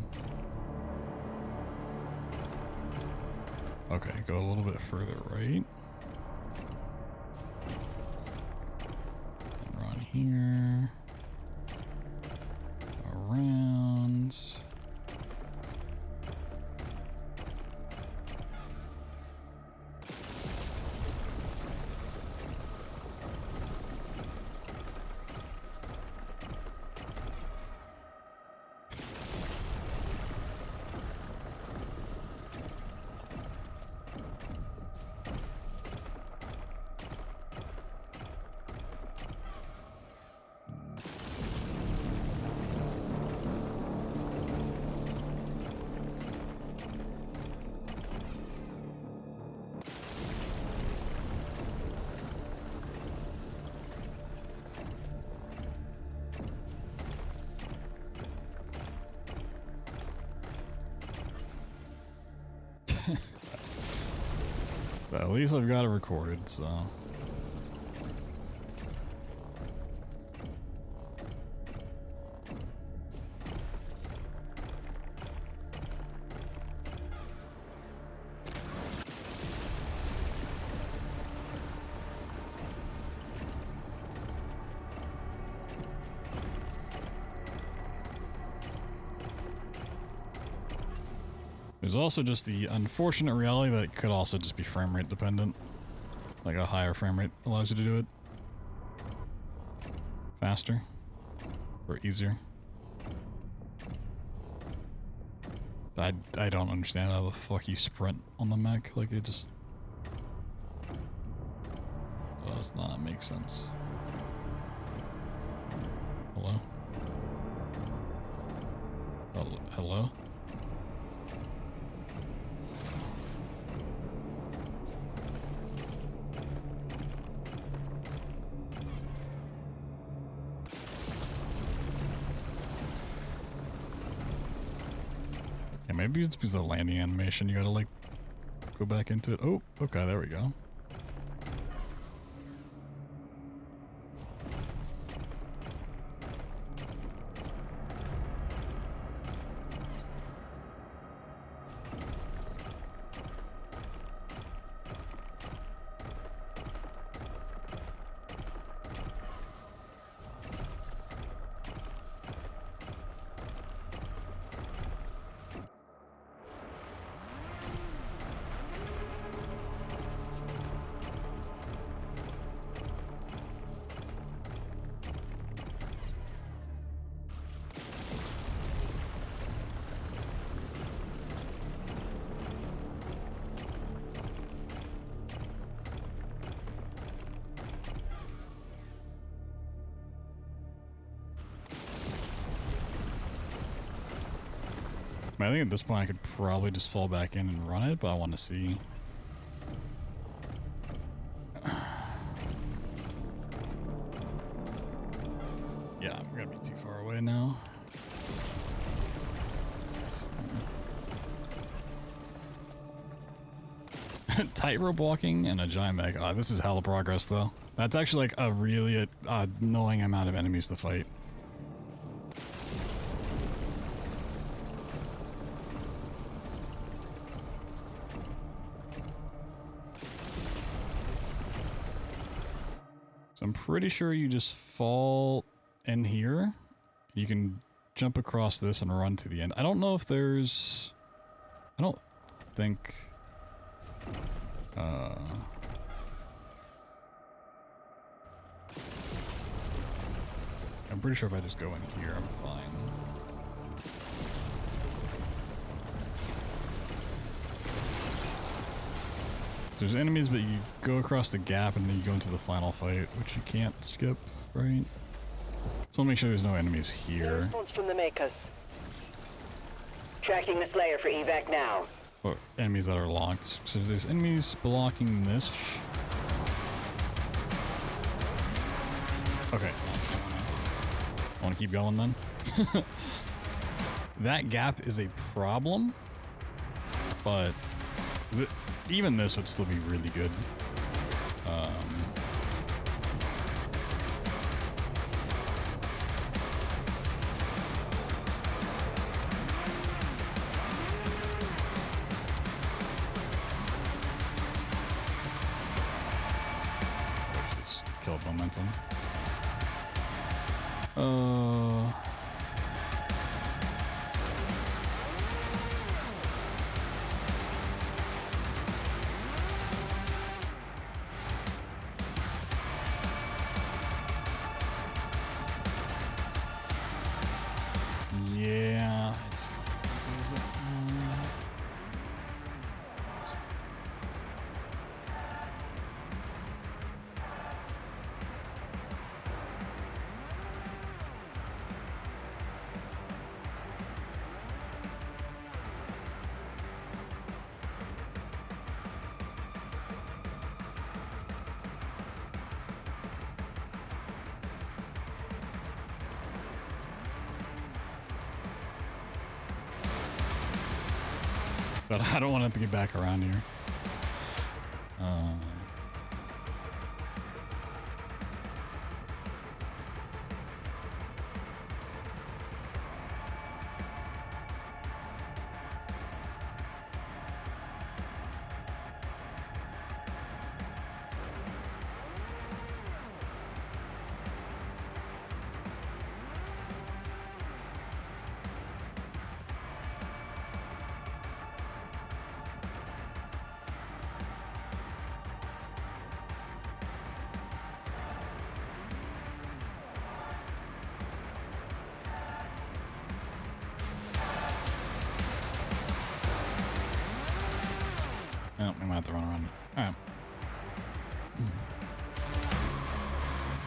Okay, go a little bit further right. And run here. Around. But at least I've got it recorded, so... There's also just the unfortunate reality that it could also just be frame rate dependent. Like a higher frame rate allows you to do it faster or easier. I don't understand how the fuck you sprint on the mech. Like it just does not make sense. Hello? Hello? Maybe it's because of the landing animation, you gotta like go back into it. Oh, okay, there we go. I think at this point I could probably just fall back in and run it, but I want to see. Yeah, I'm gonna be too far away now. Tightrope walking and a giant mech. Oh, this is hella progress though. That's actually like a really annoying amount of enemies to fight. I'm pretty sure you just fall in here. You can jump across this and run to the end. I don't know if there's... I don't think... I'm pretty sure if I just go in here, I'm fine. There's enemies, but you go across the gap and then you go into the final fight, which you can't skip, right? So I'll make sure there's no enemies No here. response from the makers. Tracking the Slayer for evac now. Or enemies that are locked. So if there's enemies blocking this. Okay. I want to keep going then. That gap is a problem, but even this would still be really good. Just kill momentum. Yeah. But I don't want to have to get back around here. Oh, we might have to run around. Alright.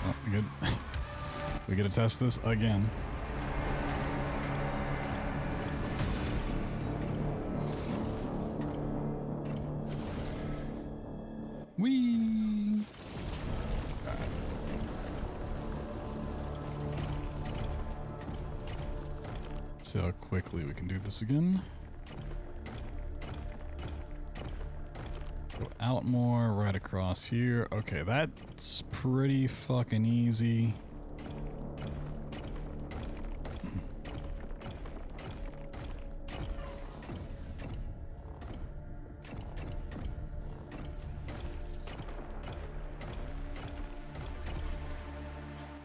Well, we good. We gotta test this again. Whee! Alright. Let's see how quickly we can do this again. Go out more, right across here. Okay, that's pretty fucking easy.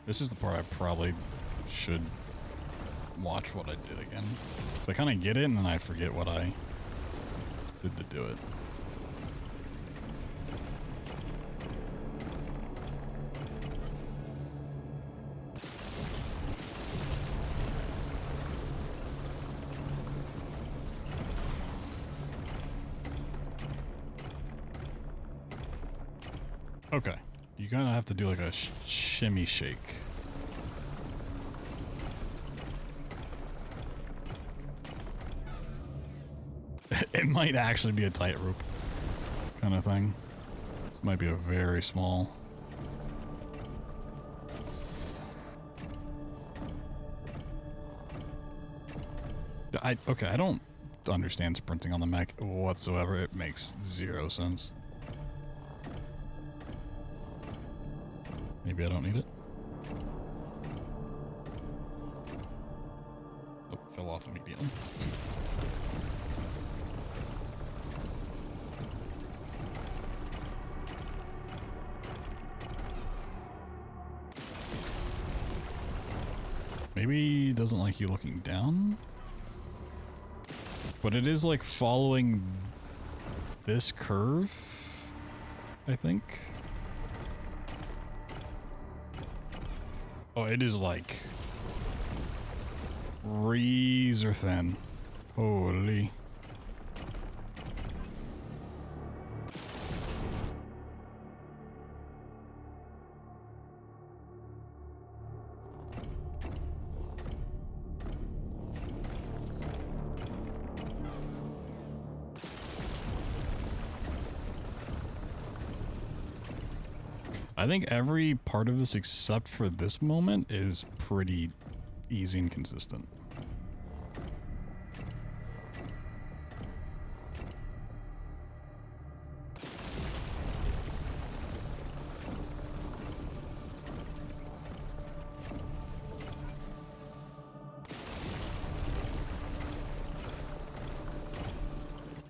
This is the part I probably should watch what I did again. So I kind of get it and then I forget what I did to do it. Okay, you kind of have to do like a shimmy shake. It might actually be a tightrope kind of thing. Might be a very small. Okay, I don't understand sprinting on the mech whatsoever. It makes zero sense. Maybe I don't need it. Oh, fell off immediately. Maybe he doesn't like you looking down? But it is like following this curve, I think. Oh, it is like razor thin. Holy. I think every part of this except for this moment is pretty easy and consistent.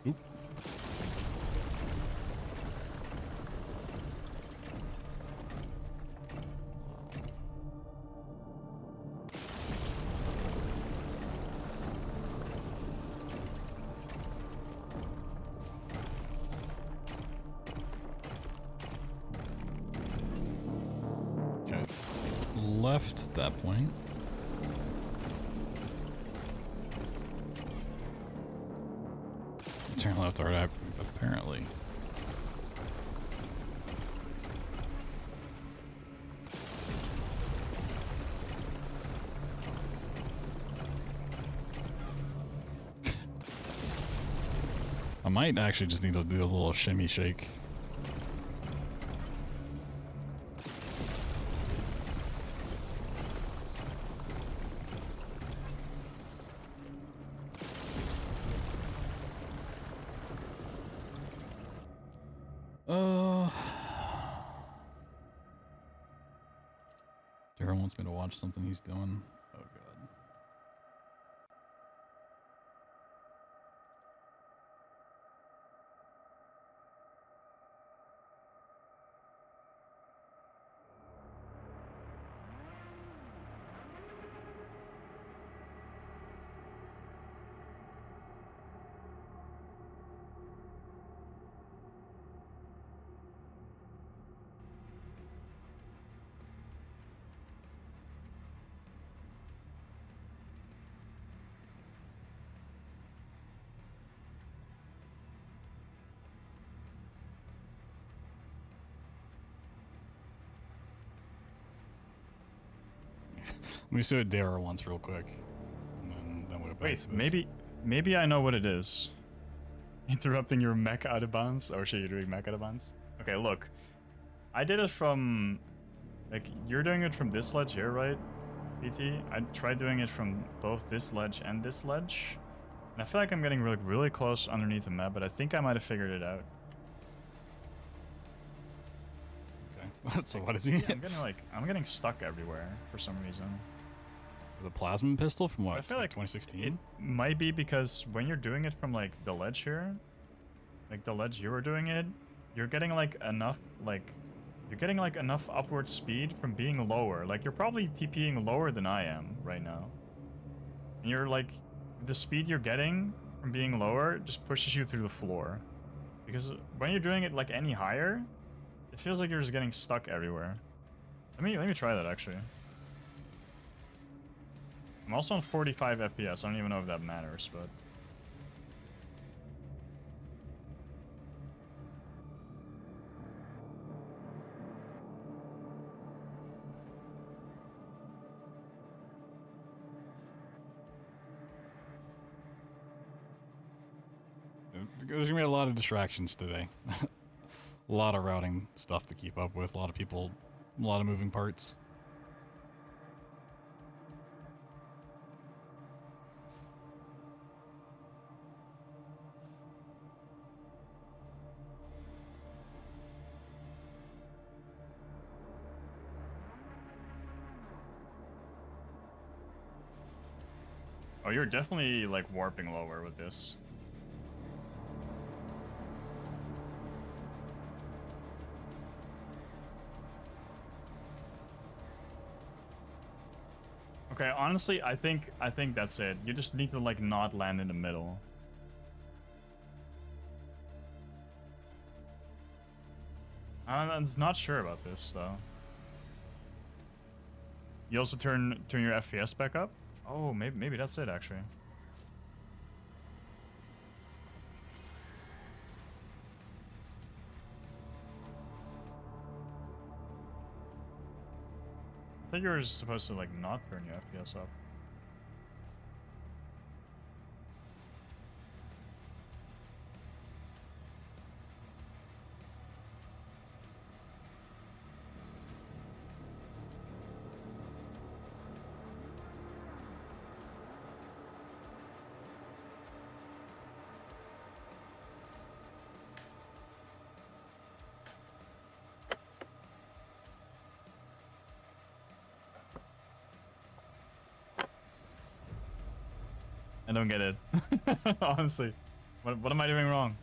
Oop. Okay. Left at that point. Turn left, right, apparently. I might actually just need to do a little shimmy shake. Darren wants me to watch something he's doing. Oh god. Let me see what Dara wants real quick. And then we'll go back Wait, to this. maybe I know what it is. Interrupting your mech out of bounds? Oh shit, you're doing mech out of bounds? Okay, look. I did it from... Like, you're doing it from this ledge here, right, PT? I tried doing it from both this ledge and this ledge. And I feel like I'm getting really close underneath the map, but I think I might have figured it out. Okay. So what is he? I'm getting stuck everywhere for some reason. The plasma pistol from what? I feel like 2016? it might be because when you're doing it from like the ledge here, like the ledge you were doing it, you're getting like enough upward speed from being lower. Like you're probably TPing lower than I am right now. And you're like, the speed you're getting from being lower just pushes you through the floor. Because when you're doing it like any higher, it feels like you're just getting stuck everywhere. Let me try that actually. I'm also on 45 FPS. I don't even know if that matters, but... There's gonna be a lot of distractions today. A lot of routing stuff to keep up with, a lot of people, a lot of moving parts. Oh, you're definitely like warping lower with this. Okay, honestly, I think that's it. You just need to like not land in the middle. I'm not sure about this though. You also turn your FPS back up? Oh, maybe that's it actually. I think you were supposed to like not turn your FPS up. I don't get it. Honestly. What am I doing wrong?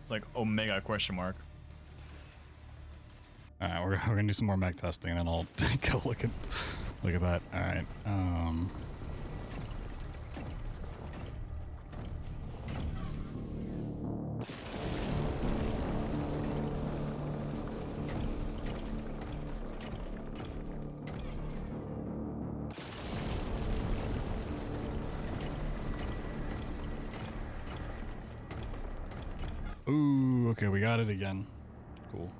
It's like Omega question mark. Alright, we're gonna do some more mech testing and I'll go look at that. Alright, ooh, okay, we got it again. Cool.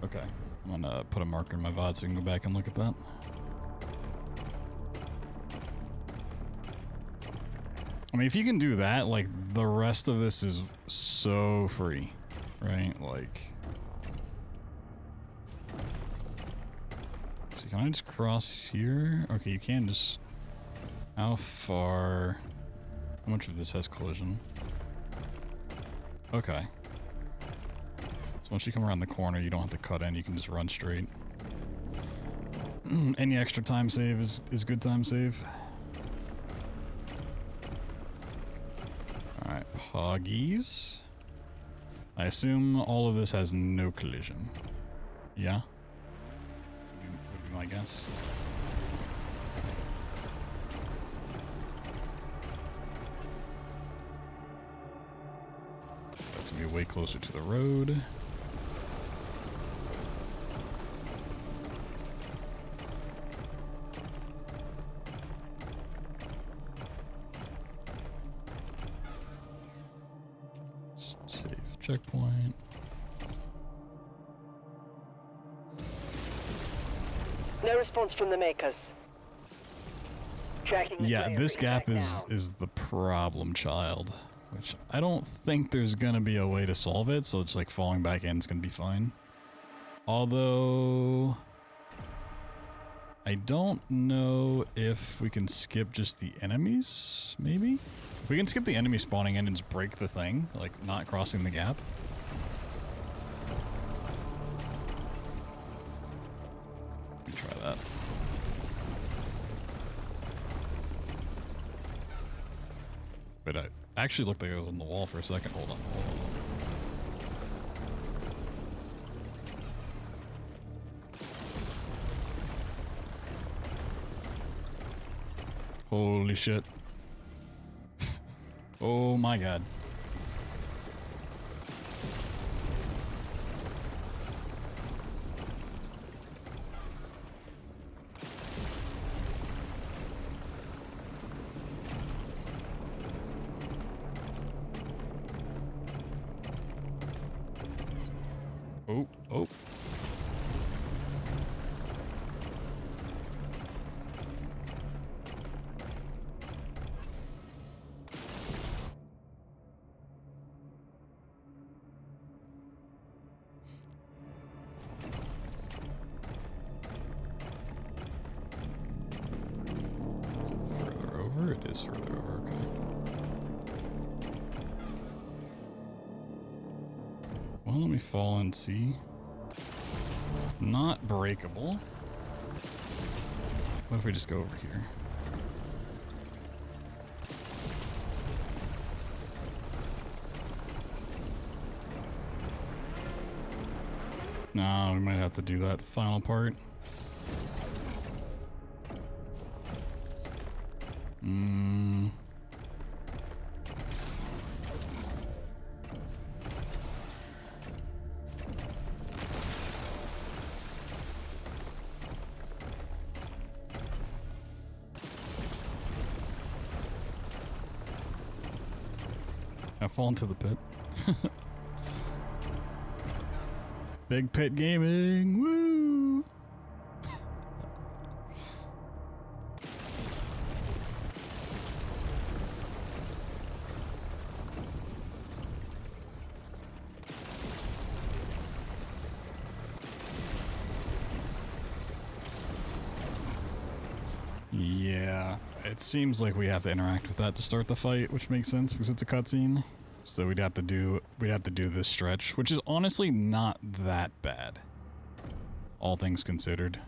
Okay, I'm gonna put a marker in my VOD so we can go back and look at that. I mean, if you can do that, like, the rest of this is so free, right? Like... So can I just cross here? Okay, you can just... How far... How much of this has collision? Okay. So once you come around the corner, you don't have to cut in, you can just run straight. Any extra time save is good time save. Alright, Poggies. I assume all of this has no collision. Yeah? Would be my guess. That's gonna be way closer to the road. Safe checkpoint. No response from the makers. Tracking the Yeah, player this feedback gap is the problem child, which I don't think there's gonna be a way to solve it, so it's like falling back in is gonna be fine. Although I don't know if we can skip just the enemies, maybe? If we can skip the enemy spawning in and just break the thing, like not crossing the gap. Let me try that. But I actually looked like I was on the wall for a second. Hold on, hold on. Holy shit. Oh my god. Oh, oh. It is further over, okay. Well, let me fall and see. Not breakable. What if we just go over here? No, we might have to do that final part. I fall into the pit. Big Pit Gaming, woo! Yeah, it seems like we have to interact with that to start the fight, which makes sense because it's a cutscene. So we'd have to do this stretch, which is honestly not that bad, all things considered.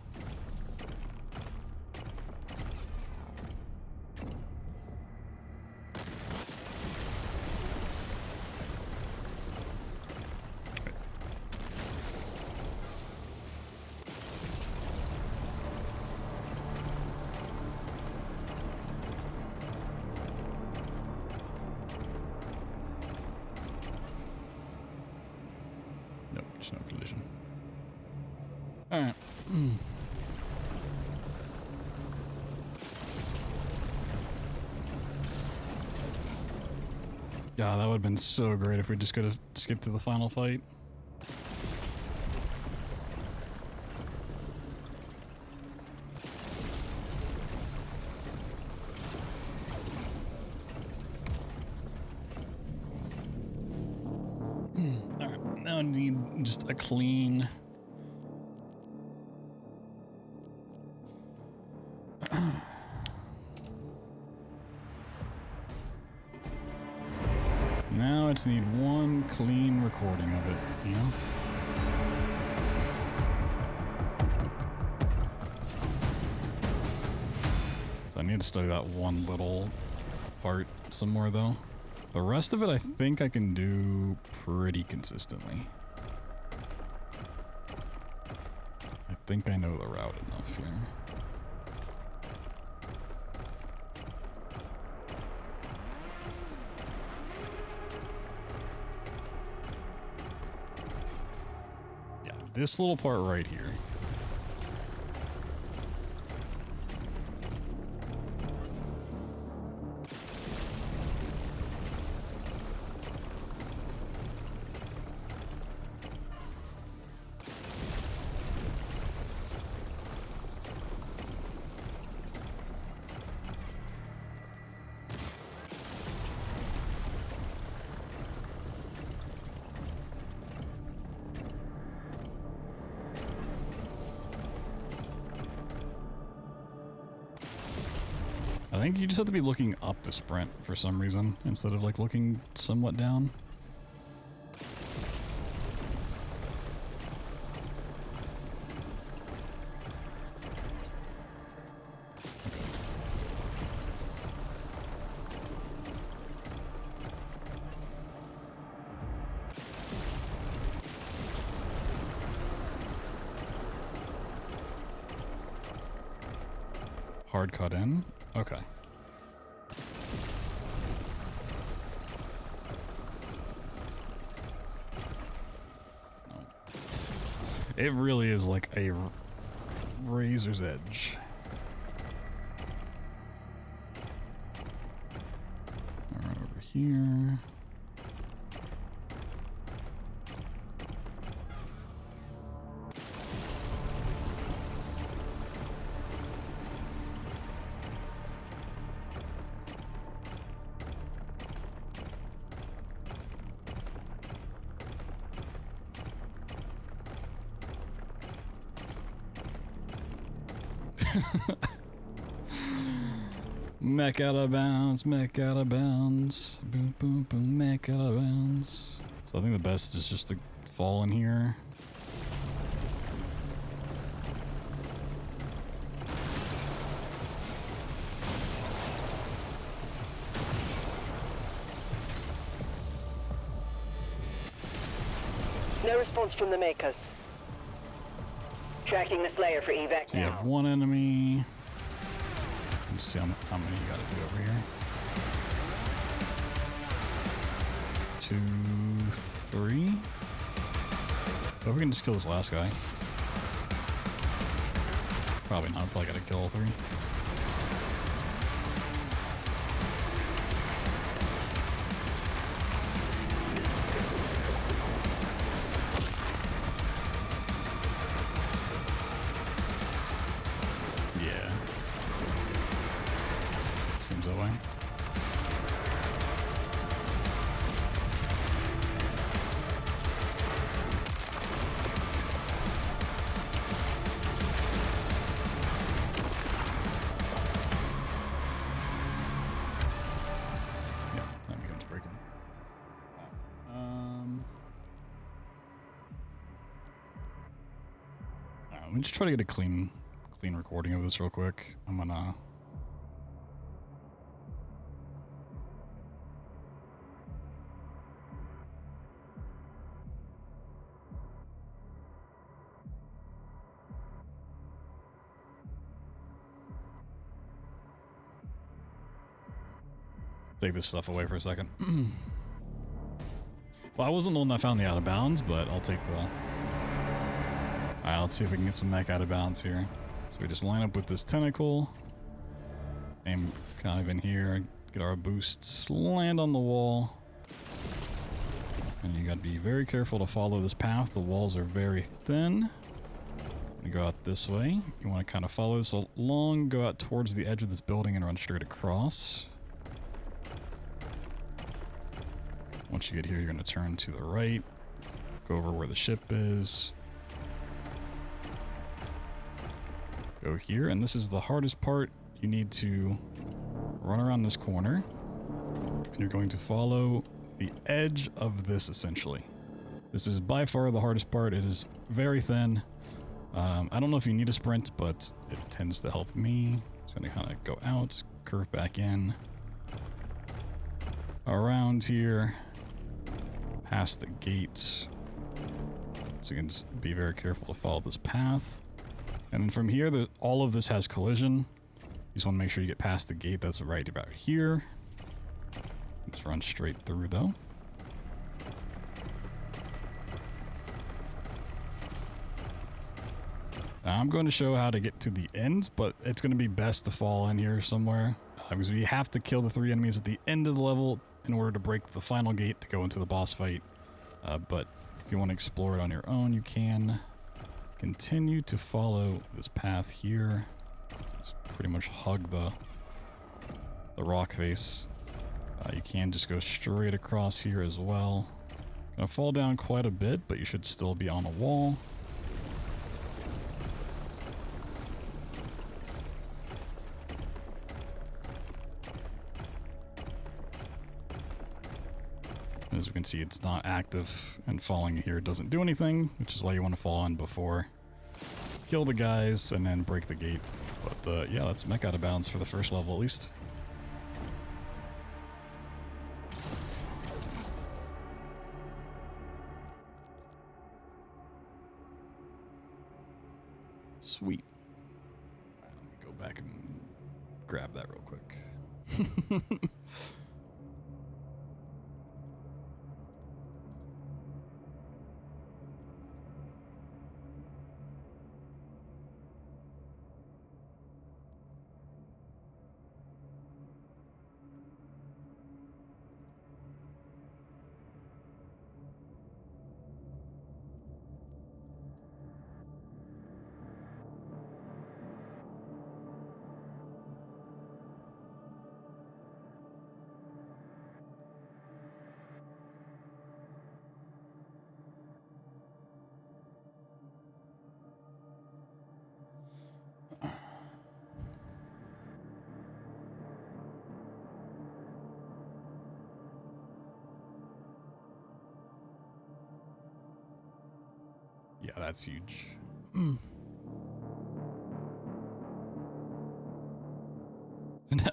Nope, just no collision. Alright. God, that would have been so great if we just could have skipped to the final fight. Alright, now I need just a clean... Now I just need one clean recording of it, you know? So I need to study that one little part some more though. The rest of it I think I can do pretty consistently. I think I know the route enough here. This little part right here. I think you just have to be looking up to sprint for some reason, instead of like looking somewhat down. Hard cut in? Okay. No. It really is like a razor's edge. Right over here. Mech out of bounds, mech out of bounds. Boom, boom, boom, mech out of bounds. So I think the best is just to fall in here. No response from the makers. Tracking the Slayer for evac So you now. have one enemy. Let's see how many you gotta do over here. 2, 3. But we can just kill this last guy. Probably not. Probably gotta kill all 3. Seems that way. let me just try to get a clean recording of this real quick. I'm gonna... take this stuff away for a second. Well, I wasn't the one that found the out of bounds, but I'll take the... Alright, let's see if we can get some mech out of bounds here. So we just line up with this tentacle. Aim kind of in here. Get our boosts. Land on the wall. And you gotta be very careful to follow this path. The walls are very thin. You go out this way. You want to kind of follow this along, go out towards the edge of this building and run straight across. Once you get here, you're going to turn to the right, go over where the ship is, go here, and this is the hardest part. You need to run around this corner, and you're going to follow the edge of this, essentially. This is by far the hardest part. It is very thin. I don't know if you need a sprint, but it tends to help me. Just going to kind of go out, curve back in, around here, past the gate. So you can just be very careful to follow this path. And then from here, all of this has collision. You just want to make sure you get past the gate that's right about here. Just run straight through though. I'm going to show how to get to the end, but it's going to be best to fall in here somewhere. Because we have to kill the 3 enemies at the end of the level in order to break the final gate to go into the boss fight. But if you want to explore it on your own, you can continue to follow this path here. Just pretty much hug the rock face. You can just go straight across here as well. Gonna fall down quite a bit, but you should still be on a wall. As you can see, it's not active, and falling here doesn't do anything, which is why you want to fall in before. Kill the guys, and then break the gate. But yeah, that's mech out of bounds for the first level at least. Sweet. Alright, let me go back and grab that real quick. Yeah, that's huge.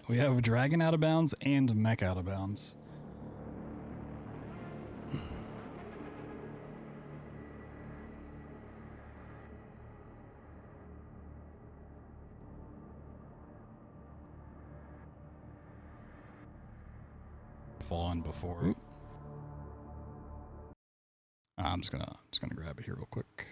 We have a dragon out of bounds and mech out of bounds. Fallen before. I'm just gonna grab it here real quick.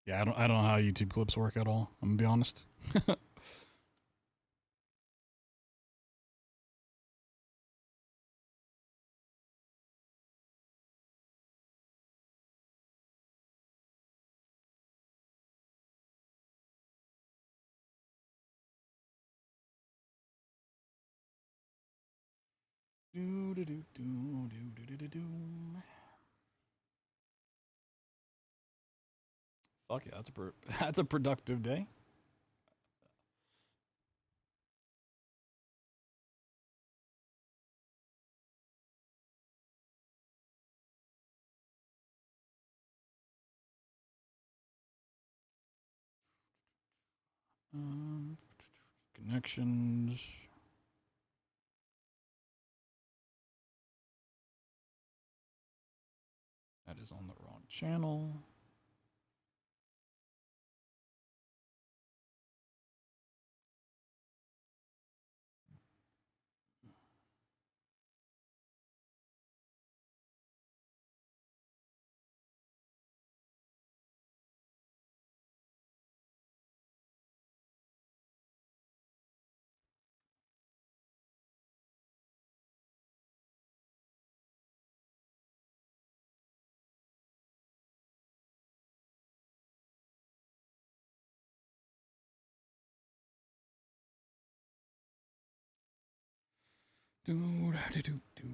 Yeah, I don't know how YouTube clips work at all. I'm gonna be honest. Do do do do do do do do. Fuck yeah, that's a productive day. Connections. That is on the wrong channel. Do do do do.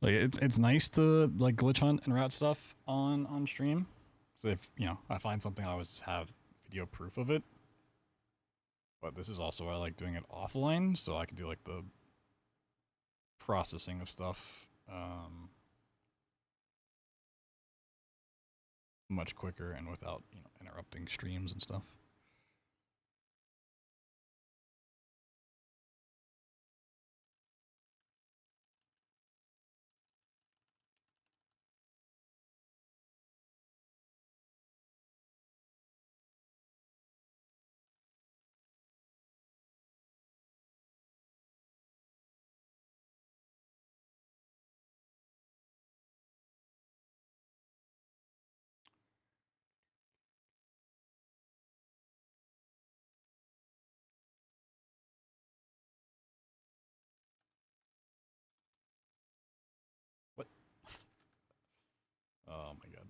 Like it's nice to like glitch hunt and route stuff on stream. So if I find something, I always have video proof of it. But this is also why I like doing it offline, so I can do like the processing of stuff much quicker and without interrupting streams and stuff. What? Oh my god,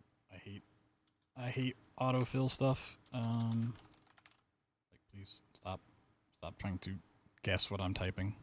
I hate autofill stuff. Like please stop trying to guess what I'm typing.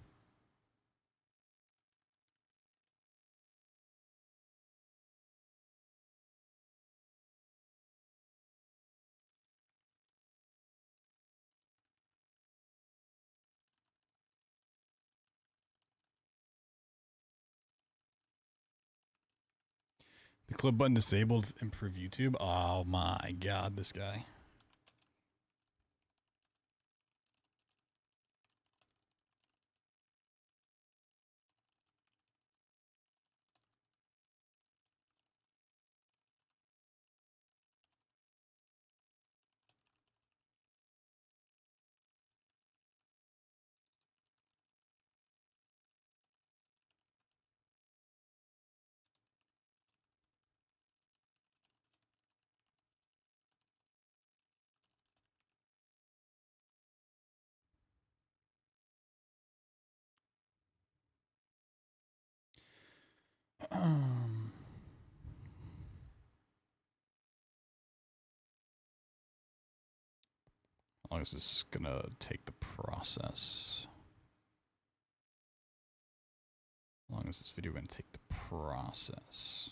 The clip button disabled to improve YouTube. Oh my god, this guy. How long is this gonna take the process? How long is this video gonna take the process?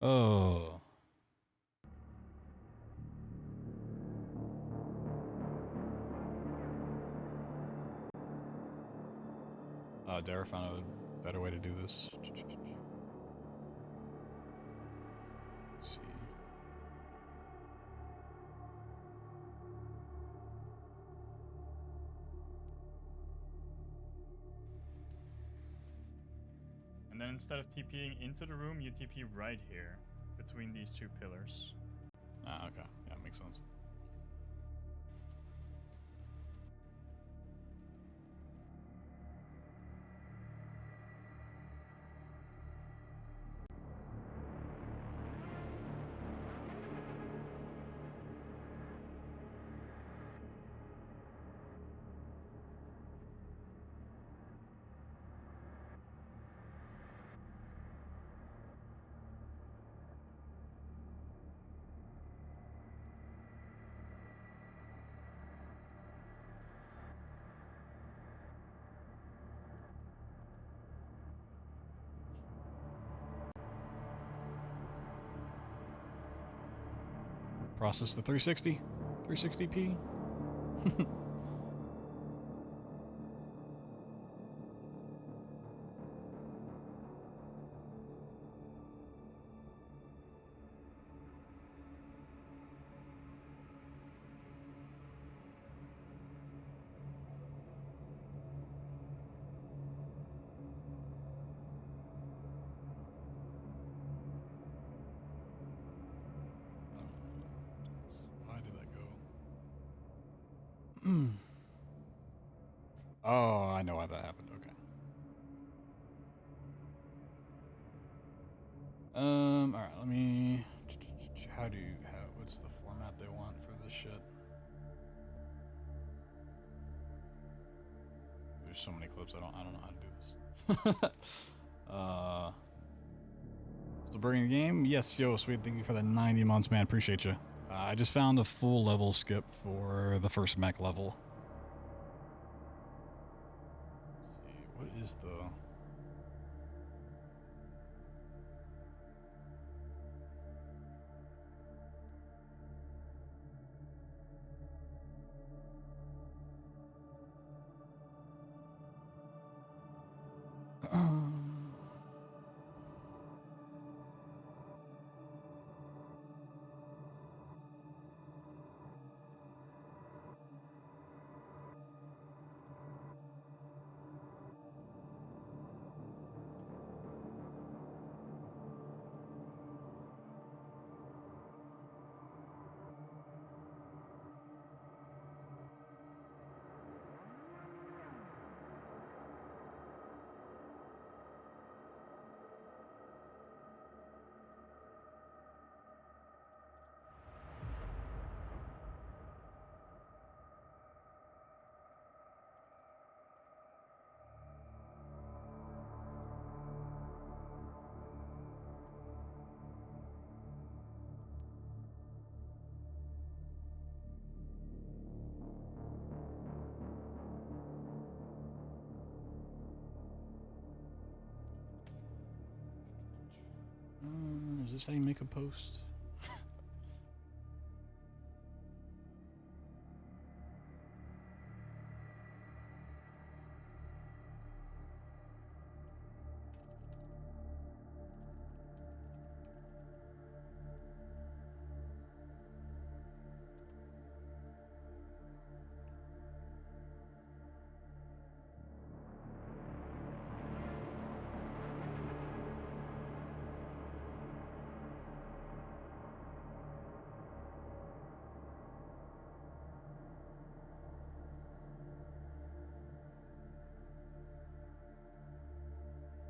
Oh. Dara found a better way to do this. Let's see. And then instead of TPing into the room, you TP right here, between these two pillars. Ah, okay. Yeah, makes sense. Process the 360. 360p. Why did that go? Oh, I know why that happened. Okay. All right. Let me. What's the format they want for this shit? There's so many clips. I don't know how to do this. Still bringing the game? Yes, yo, sweet. Thank you for the 90 months, man. Appreciate you. I just found a full level skip for the first mech level. Let's see, what is the... Is this how you make a post?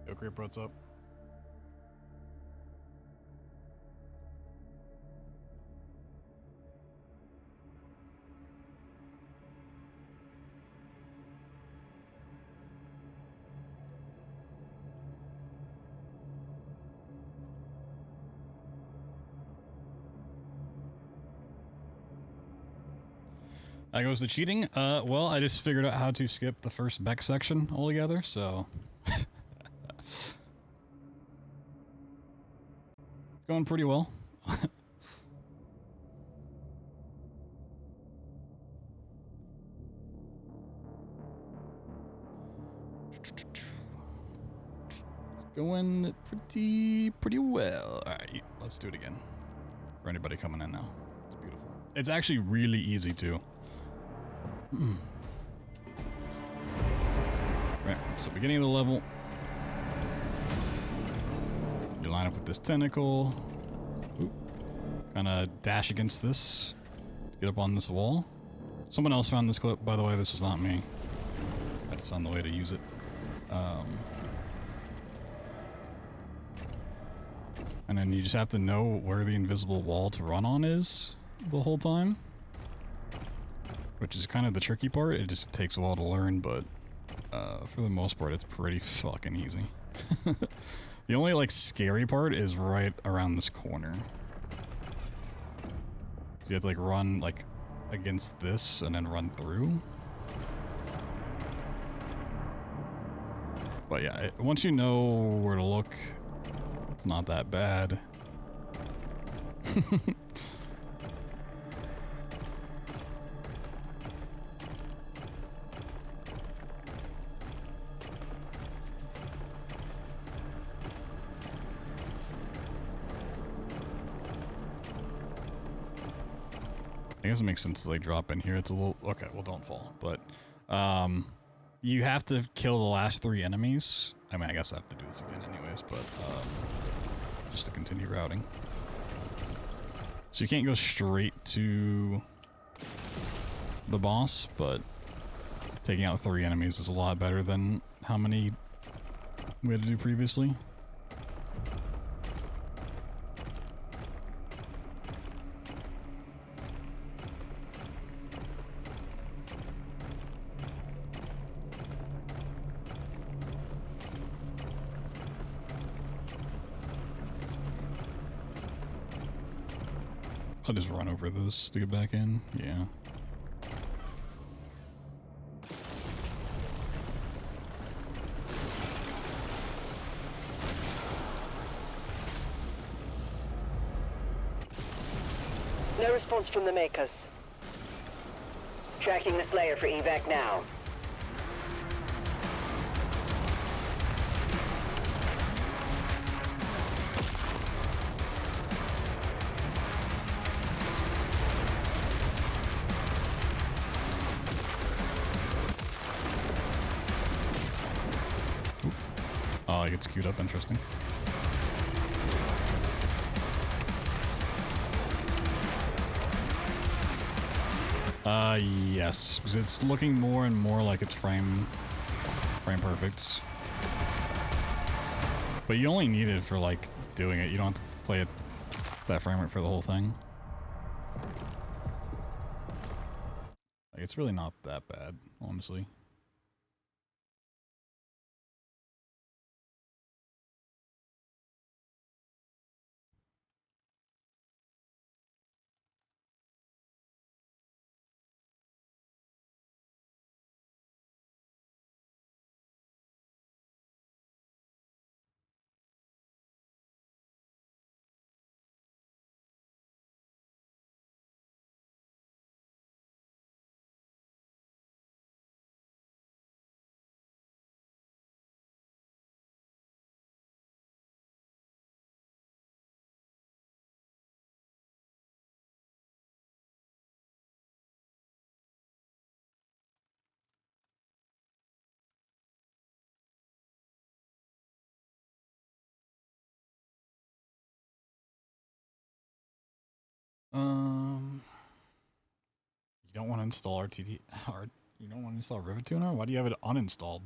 Yo, Grip, what's up? That goes to cheating. Well, I just figured out how to skip the first Beck section altogether, so... It's going pretty well. It's going pretty well. Alright, let's do it again. For anybody coming in now. It's beautiful. It's actually really easy too. Right, so beginning of the level. You line up with this tentacle. Kind of dash against this. Get up on this wall. Someone else found this clip, by the way. This was not me. I just found the way to use it. And then you just have to know where the invisible wall to run on is the whole time. Which is kind of the tricky part. It just takes a while to learn, but for the most part, it's pretty fucking easy. The only, like, scary part is right around this corner. You have to, like, run, like, against this and then run through. But yeah, once you know where to look, it's not that bad. I guess it makes sense to like drop in here. It's a little okay. Well, don't fall, but you have to kill the last 3 enemies. I mean, I guess I have to do this again anyways, but just to continue routing. So you can't go straight to the boss, but taking out 3 enemies is a lot better than how many we had to do previously. I'll just run over this to get back in. Yeah. No response from the makers. Tracking the Slayer for evac now. Oh, it gets queued up. Interesting. Yes, because it's looking more and more like it's frame perfect. But you only need it for like doing it. You don't have to play it that frame rate for the whole thing. Like, it's really not that bad, honestly. You don't want to install RTT. You don't want to install Rivet Tuner? Why do you have it uninstalled?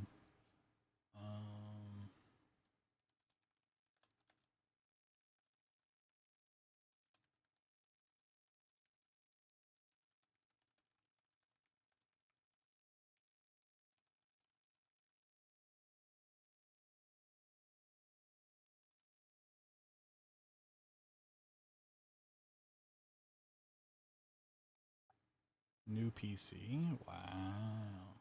New PC? Wow.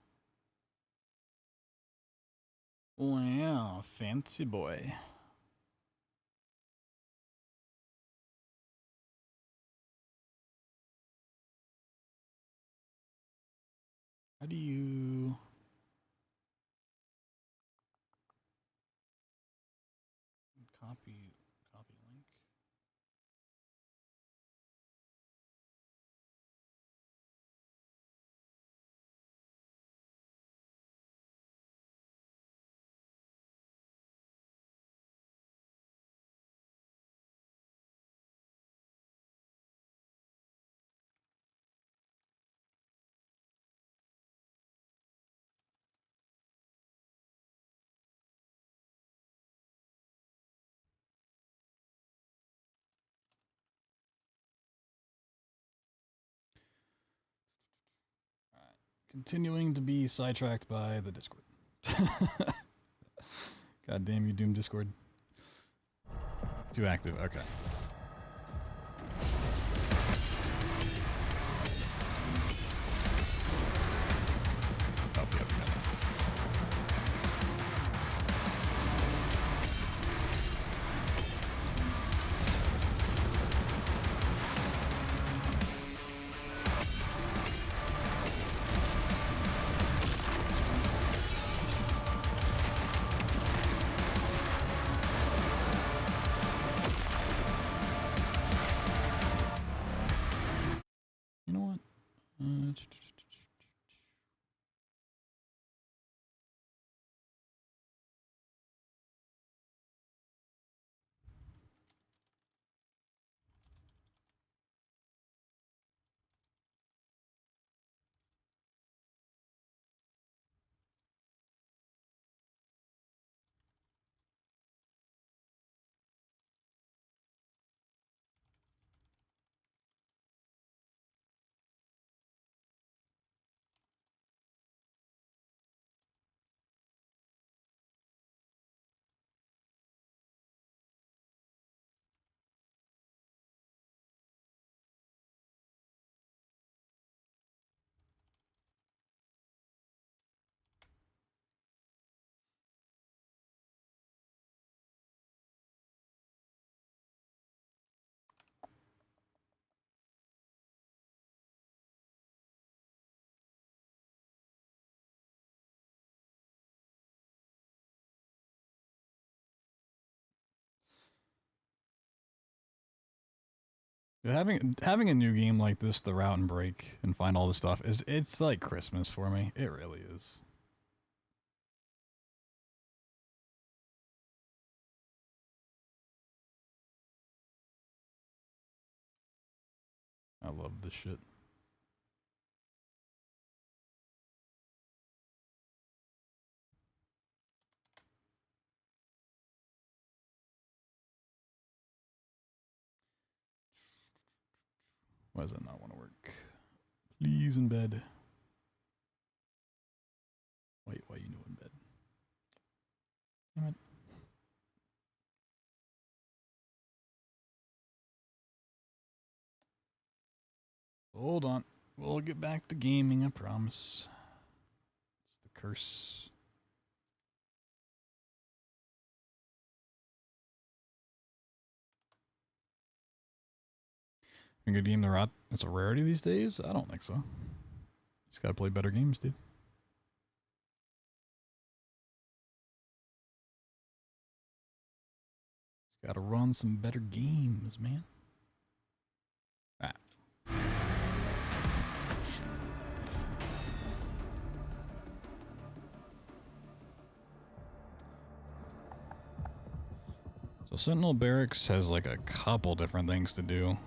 Wow, fancy boy. How do you... Copy link? Continuing to be sidetracked by the Discord. God damn you, Doom Discord. Too active, okay. Oh, yep, yep. Having a new game like this, the route and break, and find all the stuff it's like Christmas for me. It really is. I love this shit. Why does that not want to work? Please in bed. Why you know in bed? Damn it. Hold on. We'll get back to gaming, I promise. It's the curse. A good game, it's a rarity these days? I don't think so. Just gotta play better games, dude. Just gotta run some better games, man. Ah. So Sentinel Barracks has like a couple different things to do.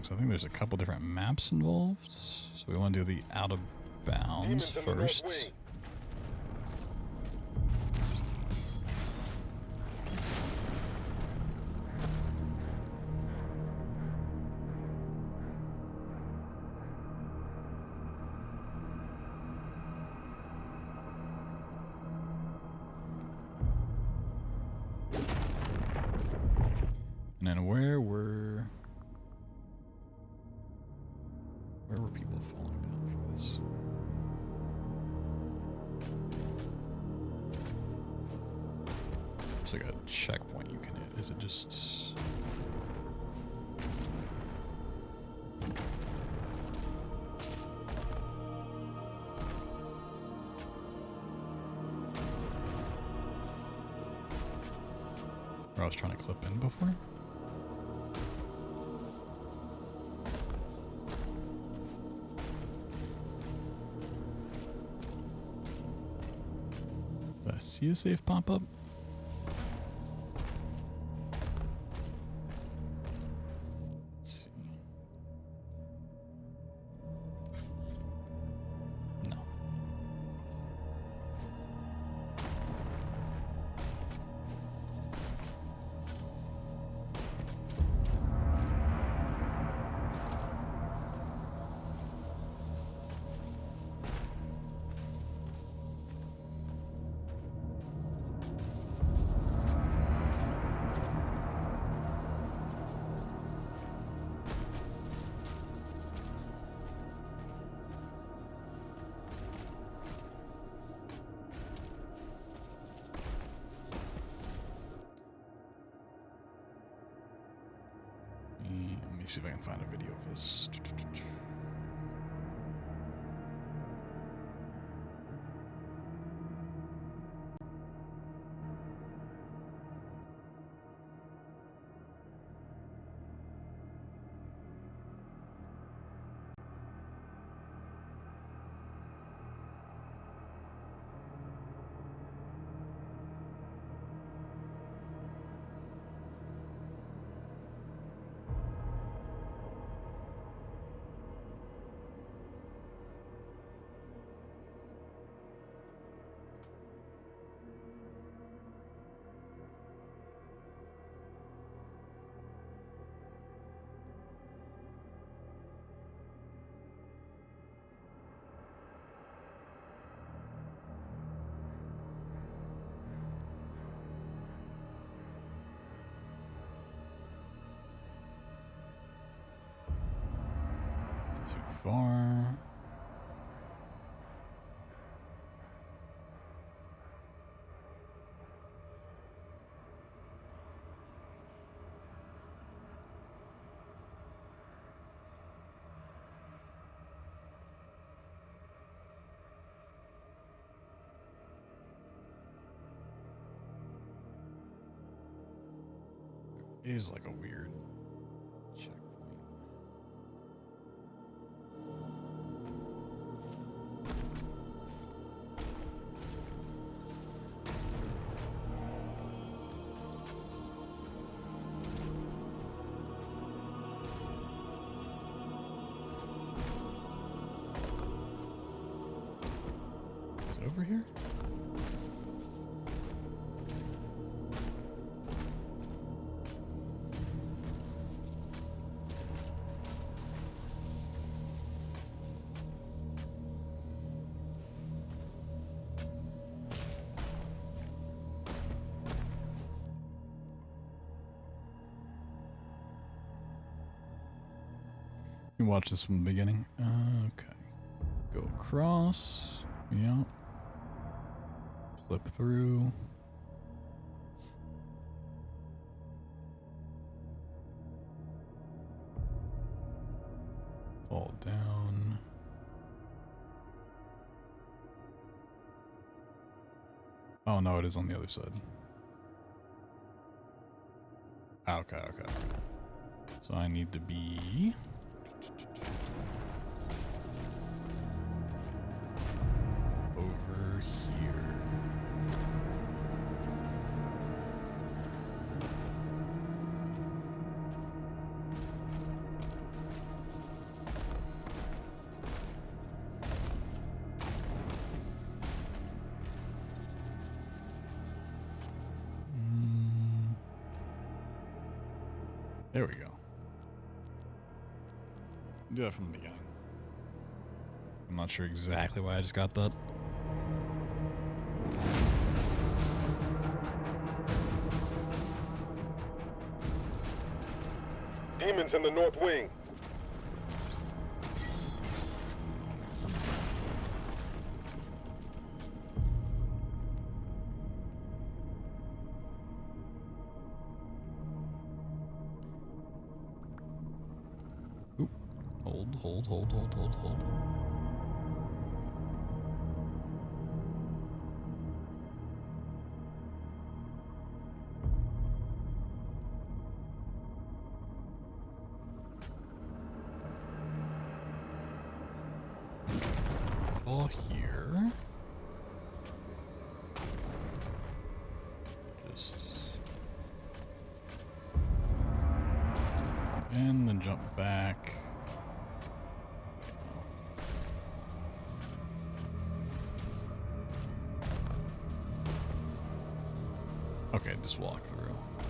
So I think there's a couple different maps involved. So we want to do the out of bounds first. And then where were people falling down for this? There's like a checkpoint you can hit. Is it just... I was trying to clip in before? Did I see a save pop up? Let's see. No. Let me see if I can find a video of this. Too far. Is like a weird checkpoint. Is it over here? You watch this from the beginning. Okay. Go across. Yeah. Flip through. Fall down. Oh no, it is on the other side. Okay, okay. So I need to be over here. There we go. Do that from the beginning. I'm not sure exactly why I just got that. Demons in the north wing. Oop. Hold. Fall here. Just... and then jump back. Okay, just walk through. Okay.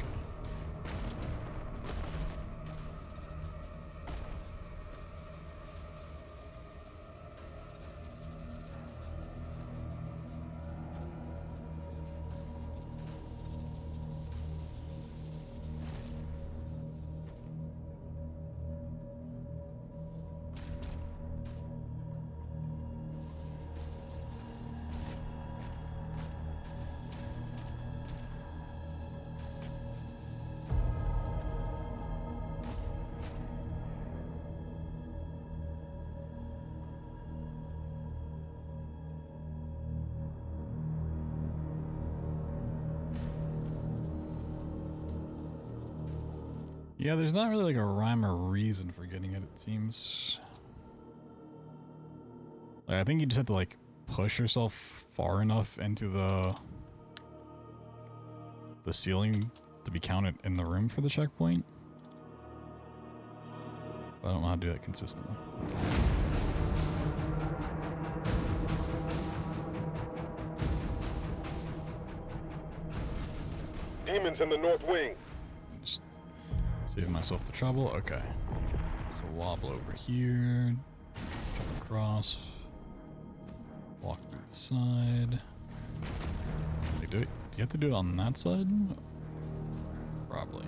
Yeah, there's not really like a rhyme or reason for getting it seems. Like, I think you just have to like push yourself far enough into the ceiling to be counted in the room for the checkpoint. But I don't know how to do that consistently. Demons in the north wing. Just save myself the trouble. Okay. So wobble over here. Jump across. Walk through the side. Wait, do you have to do it on that side? Probably.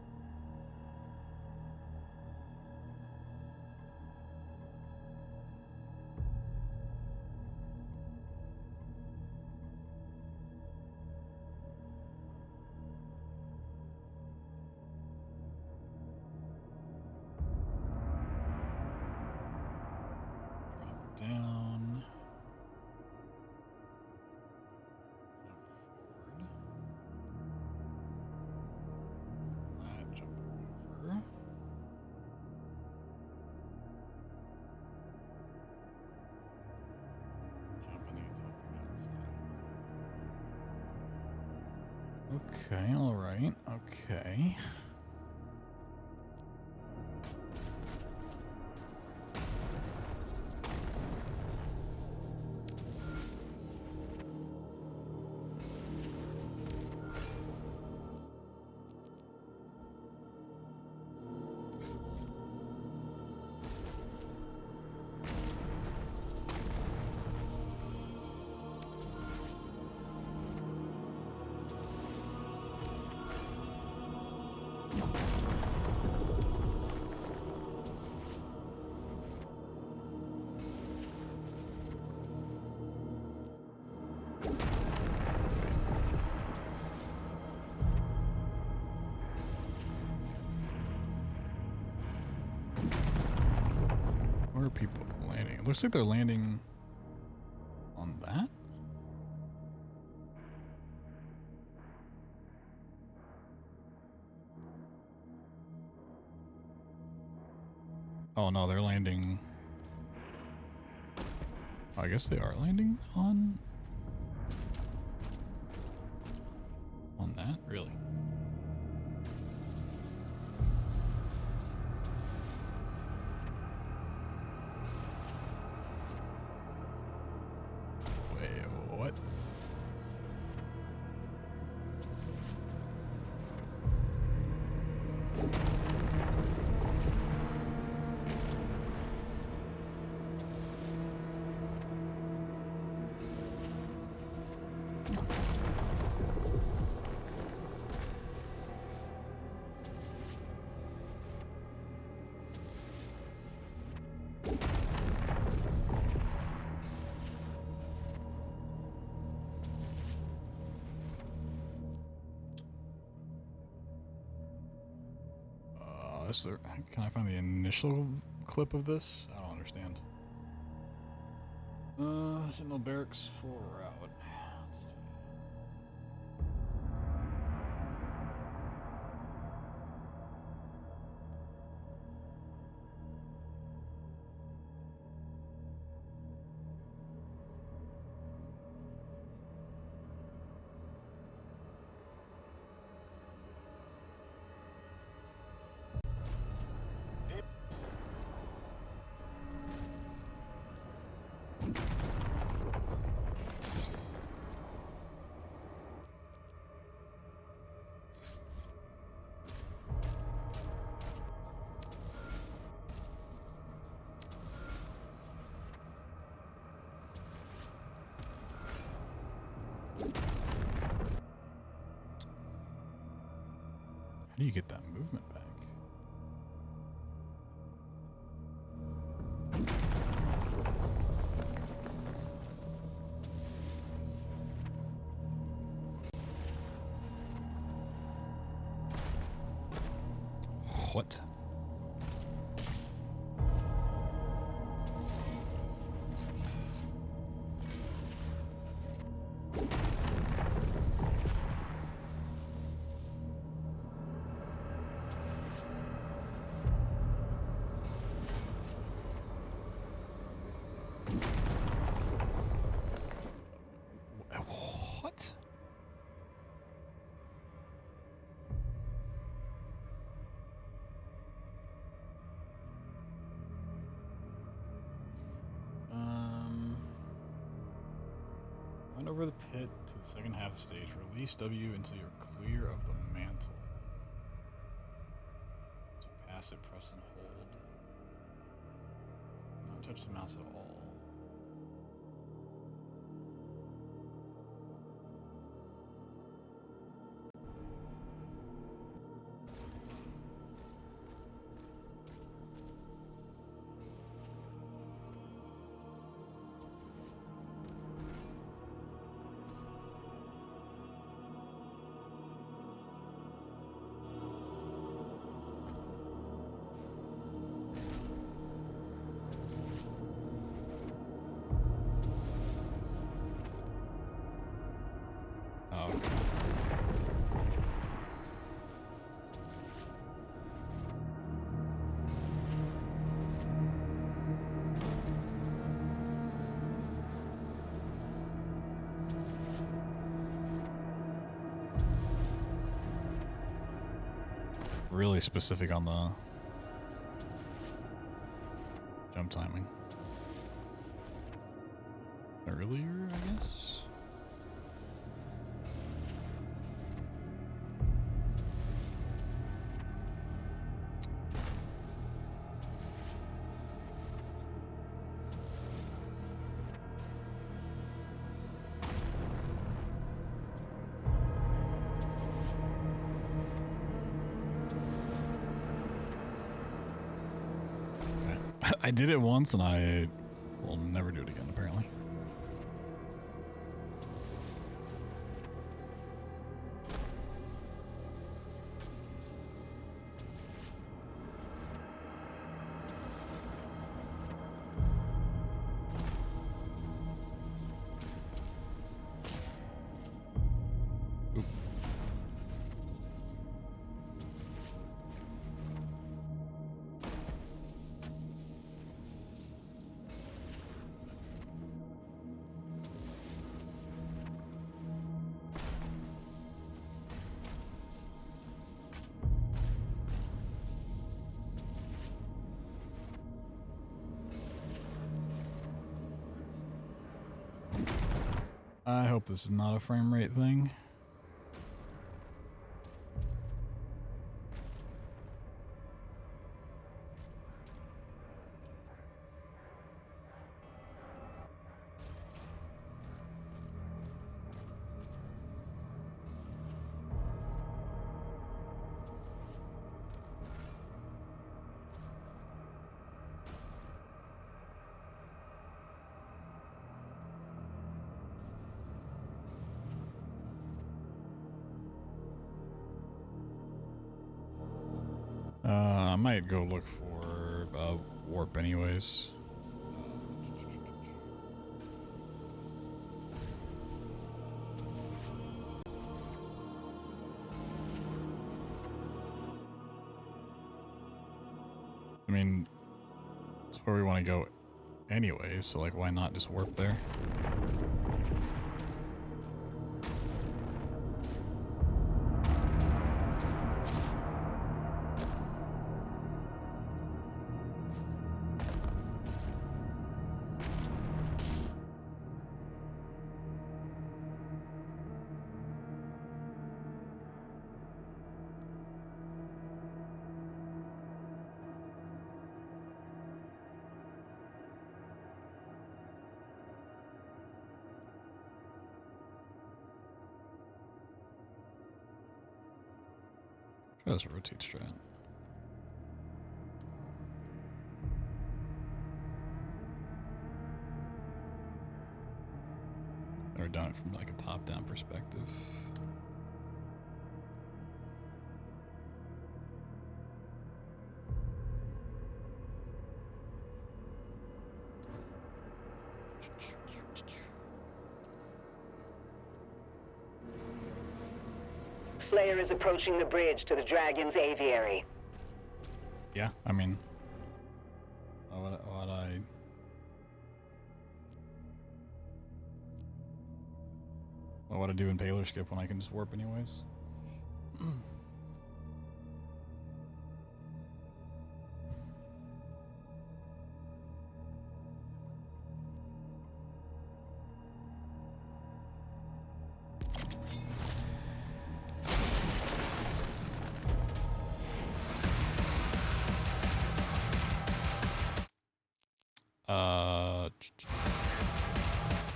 Okay, alright, okay. Where are people landing? It looks like they're landing on that? Oh no, they're landing. I guess they are landing on that? Really? Wait, what? Is there, can I find the initial clip of this? I don't understand. Sentinel Barracks full route. Let's see. How do you get that movement back? What? What? Run over the pit to the second half of the stage. Release W until you're clear of the mantle. To pass it, press and hold. Don't touch the mouse at all. Oh. really specific on the jump timing. Earlier, I guess? I did it once and I will never do it again, apparently. Oop. I hope this is not a frame rate thing. I might go look for warp anyways. I mean, that's where we want to go anyway, so like why not just warp there? Try this rotate strat. Never done it from like a top-down perspective. Slayer is approaching the bridge to the Dragon's aviary. Yeah, I mean, what would I do in Paler Skip when I can just warp anyways?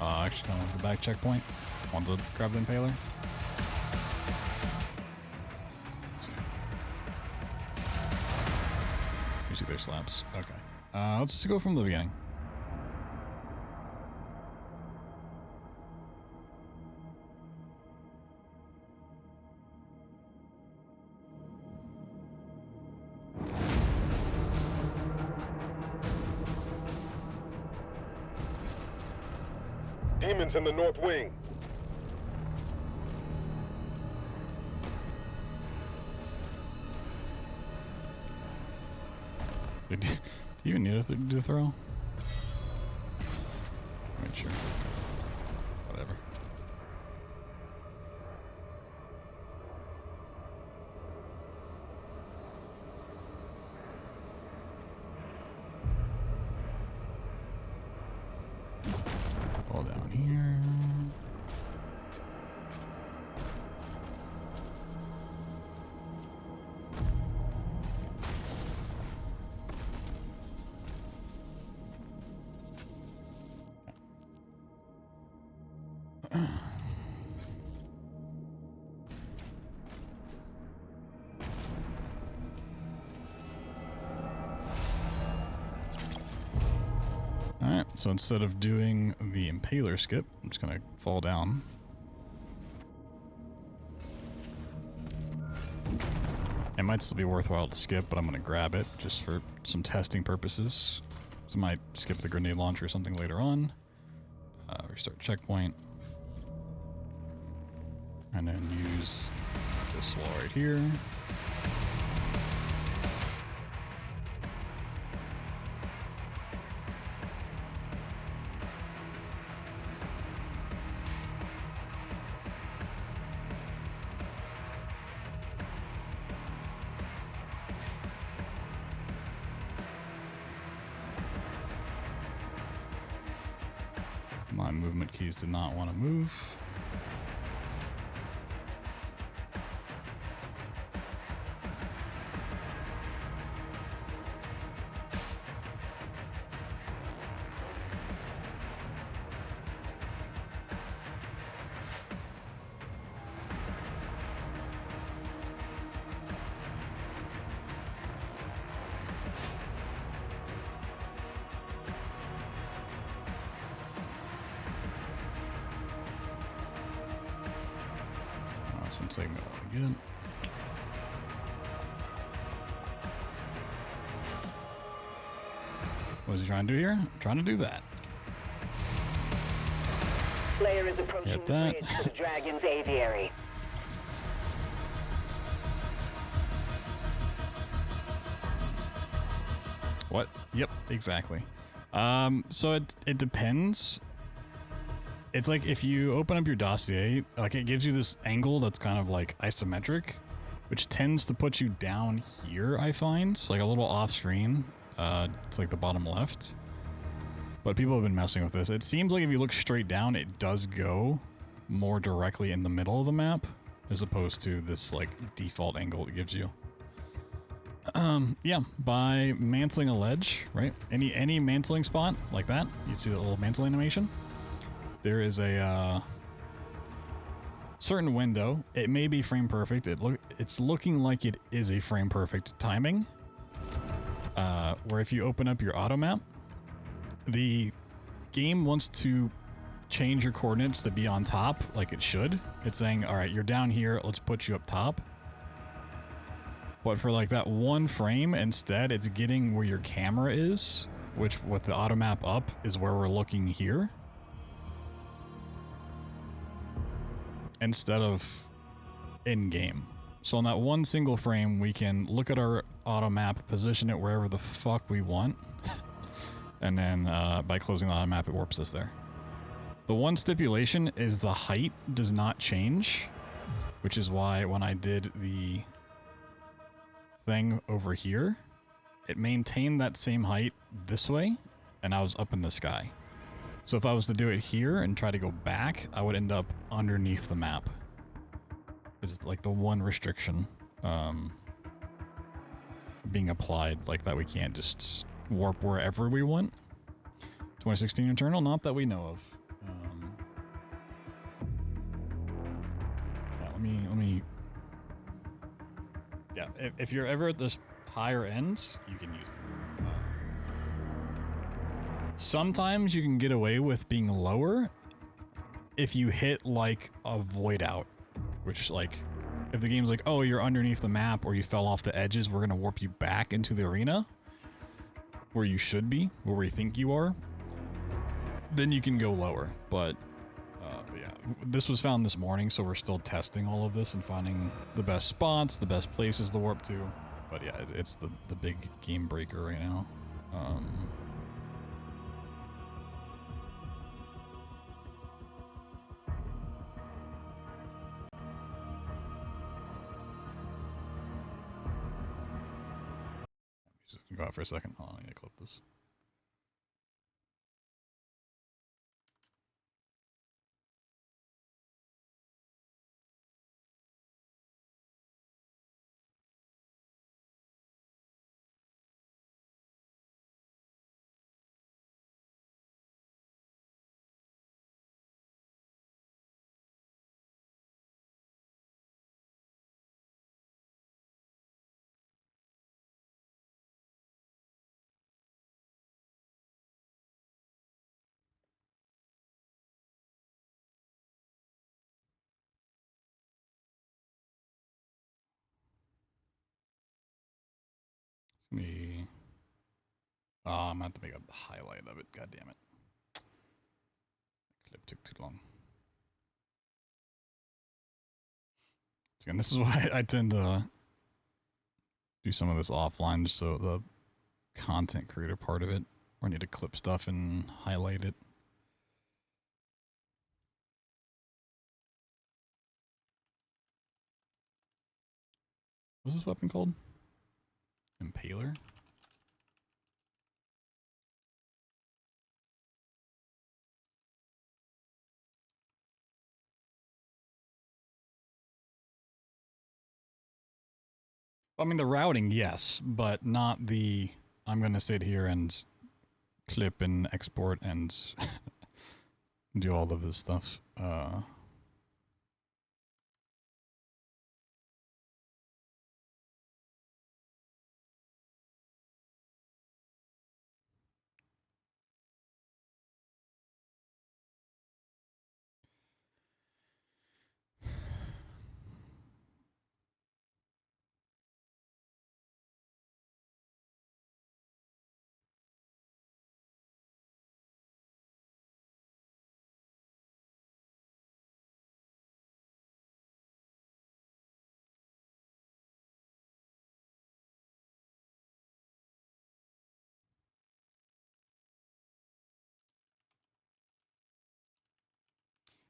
Actually, I want the back checkpoint. I want to grab the impaler. Let's see. You see their slabs. Okay. Let's just go from the beginning. Demons in the north wing. Did you even need to do throw? I mean, sure. Whatever. down here. Alright, so instead of doing the impaler skip, I'm just gonna fall down. It might still be worthwhile to skip, but I'm gonna grab it just for some testing purposes. So I might skip the grenade launcher or something later on. Restart checkpoint. And then use this wall right here. My movement keys did not want to move. This one's taking me a while again. What is he trying to do here? Trying to do that. Slayer is approaching Get the that. bridge to the Dragon's aviary. What? Yep, exactly. So it depends. It's like if you open up your dossier, like it gives you this angle that's kind of like isometric, which tends to put you down here, I find. So like a little off screen. It's like the bottom left. But people have been messing with this. It seems like if you look straight down, it does go more directly in the middle of the map, as opposed to this like default angle it gives you. Yeah, by mantling a ledge, right? Any mantling spot like that, you see the little mantle animation? There is a certain window. It may be frame perfect. It's looking like it is a frame perfect timing. Where if you open up your auto map, the game wants to change your coordinates to be on top like it should. It's saying, all right, you're down here, let's put you up top. But for like that one frame, instead it's getting where your camera is, which with the auto map up is where we're looking here. Instead of in-game. So on that one single frame, we can look at our auto map, position it wherever the fuck we want. And then by closing the auto map, it warps us there. The one stipulation is the height does not change, which is why when I did the thing over here, it maintained that same height this way, and I was up in the sky. So if I was to do it here and try to go back, I would end up underneath the map. It's like the one restriction being applied like that. We can't just warp wherever we want. 2016 internal, not that we know of. Yeah, let me. Yeah, if you're ever at this higher ends, you can use it. Sometimes you can get away with being lower if you hit like a void out, which like if the game's like, oh, you're underneath the map or you fell off the edges, we're gonna warp you back into the arena where you should be, where we think you are, then you can go lower. But yeah, this was found this morning, so we're still testing all of this and finding the best spots, the best places to warp to. But yeah, it's the big game breaker right now. Just go out for a second. Hold on, I need to clip this. Me. Oh, I'm gonna have to make a highlight of it. God damn it. Clip took too long. And this is why I tend to do some of this offline, just so the content creator part of it, or I need to clip stuff and highlight it. What's this weapon called? Impaler? I mean, the routing, yes, but not the, I'm going to sit here and clip and export and do all of this stuff.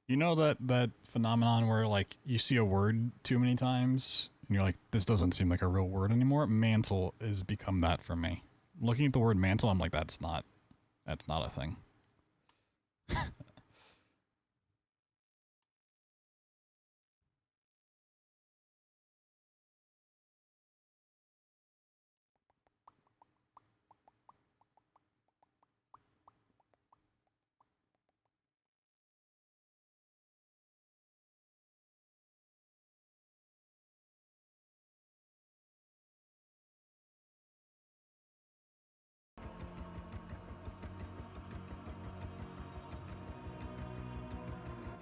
You know that phenomenon where, like, you see a word too many times and you're like, this doesn't seem like a real word anymore? Mantle has become that for me. Looking at the word mantle, I'm like, that's not a thing.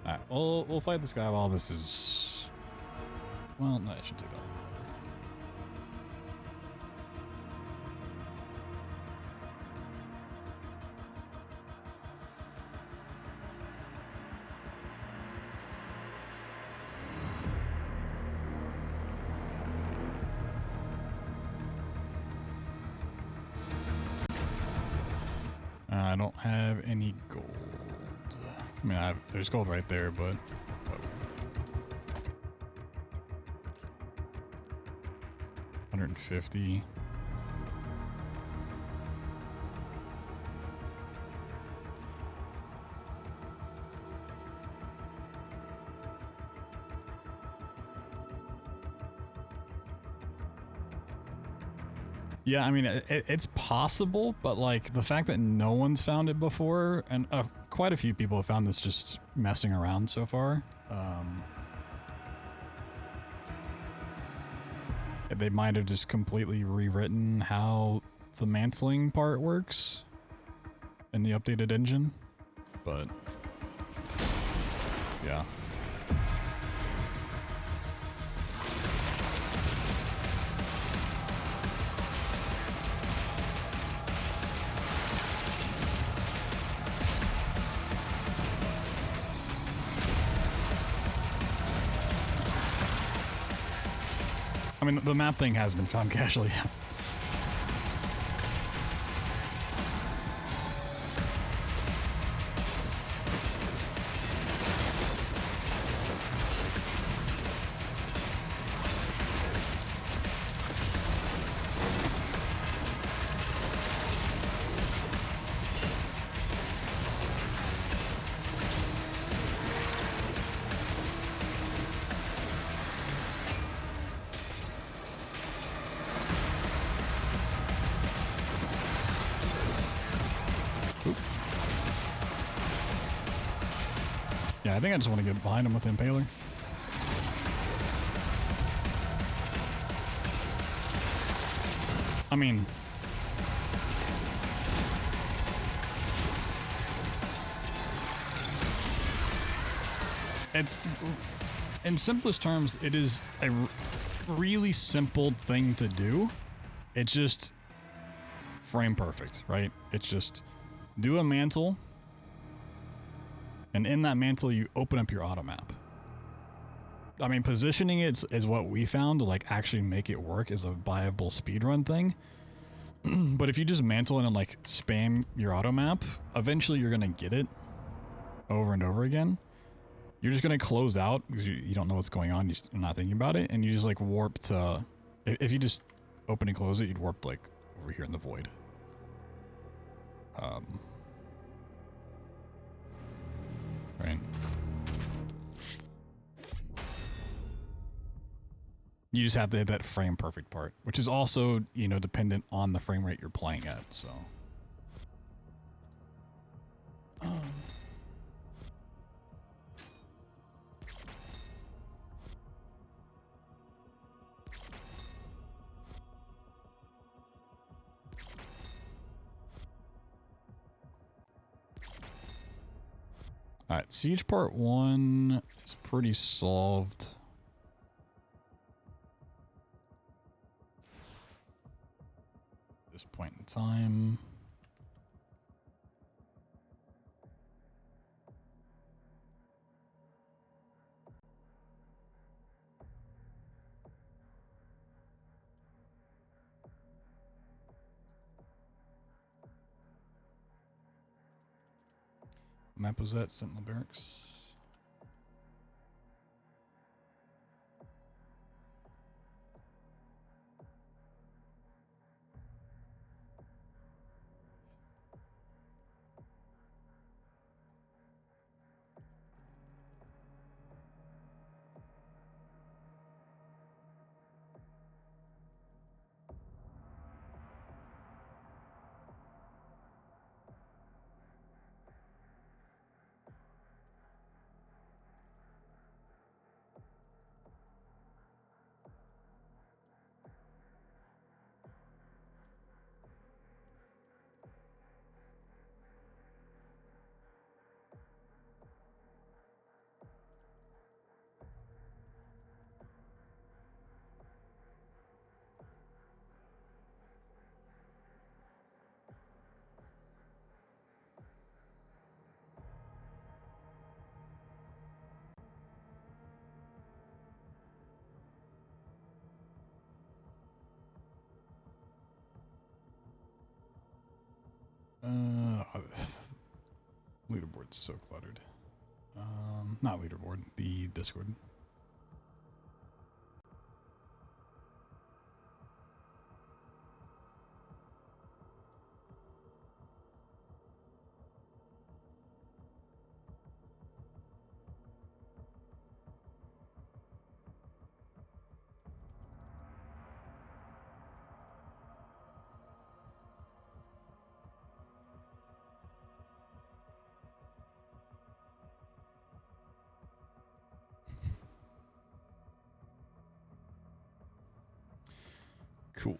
Alright, we'll fight this guy while this is... Well, no, I should take that one. I don't have any gold. I mean, there's gold right there, but... Oh. 150. Yeah, I mean, it's possible, but like the fact that no one's found it before, and quite a few people have found this just messing around so far. They might have just completely rewritten how the mantling part works in the updated engine, but yeah. I mean, the map thing has been found casually. Yeah, I think I just want to get behind him with the Impaler. I mean... It's... In simplest terms, it is a really simple thing to do. It's just frame perfect, right? It's just do a mantle, and in that mantle you open up your auto map. I mean, positioning it is what we found to like actually make it work is a viable speedrun thing. But if you just mantle it and like spam your auto map, eventually you're gonna get it over and over again. You're just gonna close out because you don't know what's going on. You're not thinking about it, and you just like warp to. If you just open and close it, you'd warp like over here in the void. Right. You just have to hit that frame perfect part, which is also, you know, dependent on the frame rate you're playing at, so. Alright, Siege Part 1 is pretty solved. At this point in time. Map was that? Sentinel Barracks. Leaderboard's so cluttered. Not leaderboard, the Discord. Cool.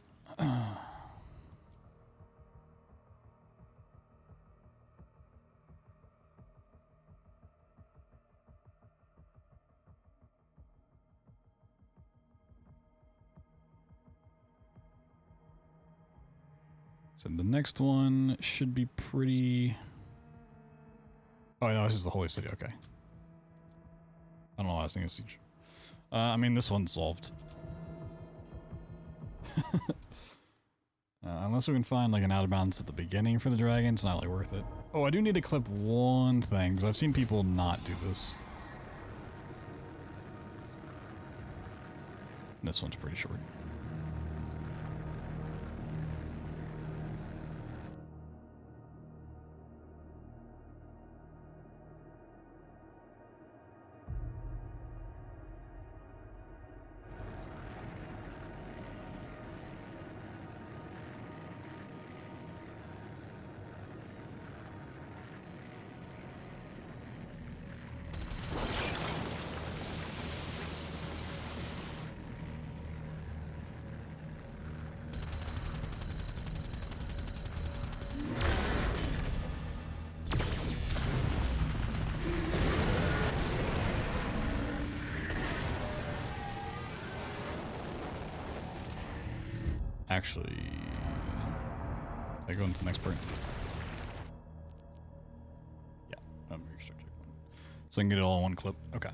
So the next one should be pretty... Oh, no, this is the Holy City, okay. I don't know why I was thinking of Siege. I mean, this one's solved. Unless we can find like an out of bounds at the beginning for the dragon, it's not really worth it. Oh, I do need to clip one thing, because I've seen people not do this. This one's pretty short. Actually, I go into the next part. Yeah, I'm extra checkpoint. So I can get it all in one clip. Okay.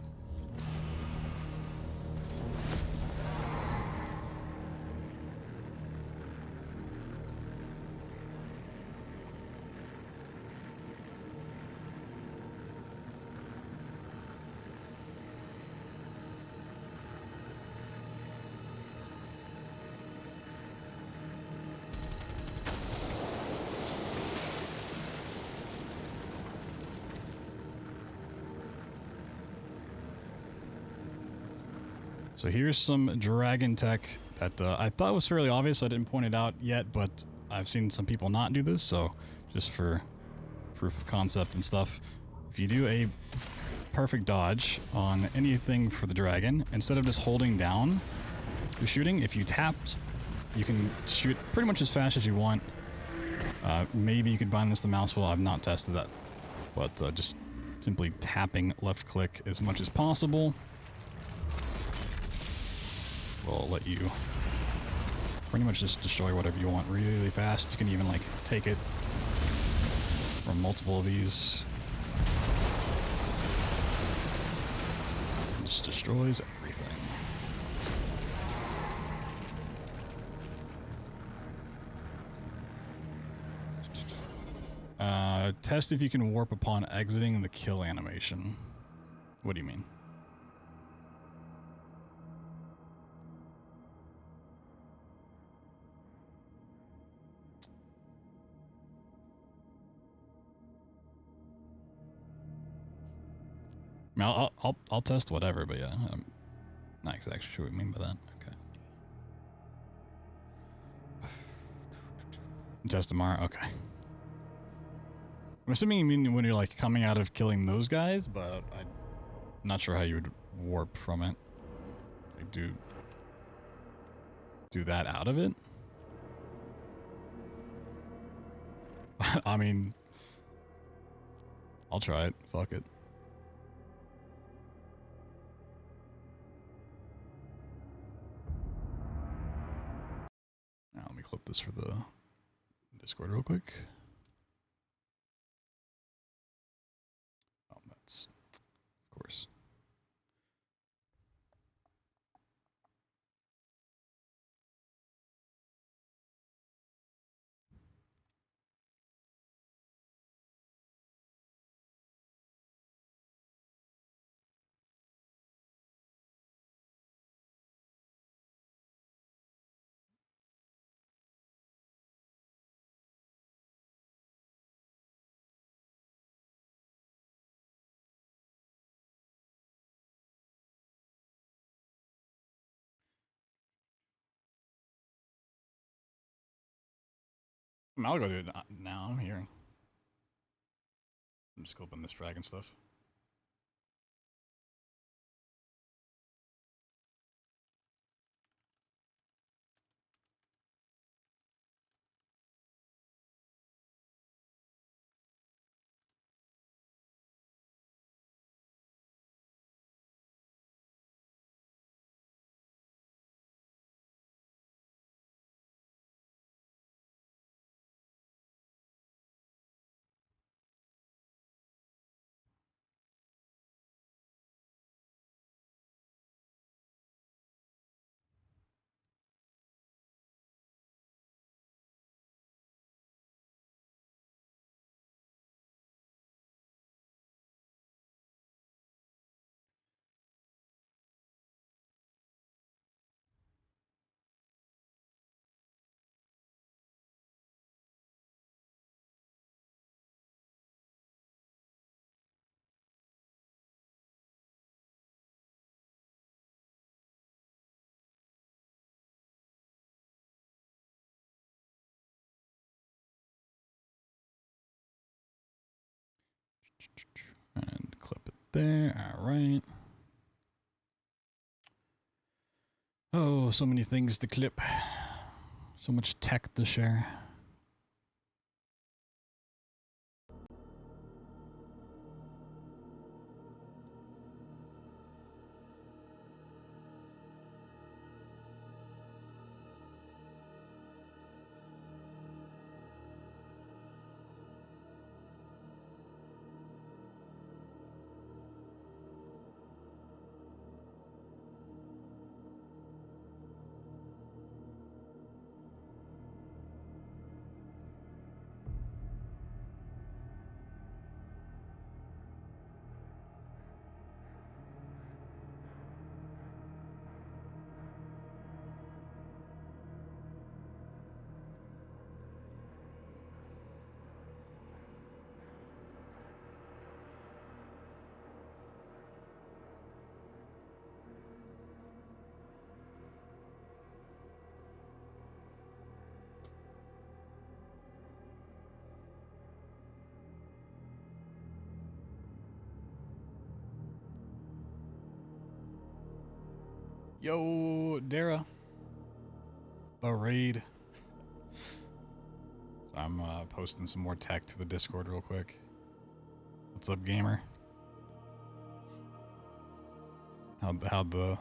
So here's some dragon tech that I thought was fairly obvious. I didn't point it out yet, but I've seen some people not do this, so just for proof of concept and stuff. If you do a perfect dodge on anything for the dragon, instead of just holding down the shooting, if you tap, you can shoot pretty much as fast as you want. Maybe you could bind this to the mouse wheel. I've not tested that, but just simply tapping left click as much as possible will let you pretty much just destroy whatever you want really fast. You can even like take it from multiple of these. It just destroys everything. Test if you can warp upon exiting the kill animation. What do you mean? I mean, I'll test whatever, but yeah, I'm not exactly sure what you mean by that. Okay. Test tomorrow. Okay. I'm assuming you mean when you're like coming out of killing those guys, but I'm not sure how you would warp from it. Like do that out of it? I mean, I'll try it. Fuck it. Now let me clip this for the Discord real quick. Oh, that's of course. I mean, I'll go do it now here. I'm just clipping this dragon stuff. And clip it there. All right. Oh, so many things to clip. So much tech to share. Yo, Dara. The raid. So I'm posting some more tech to the Discord real quick. What's up, gamer? How'd the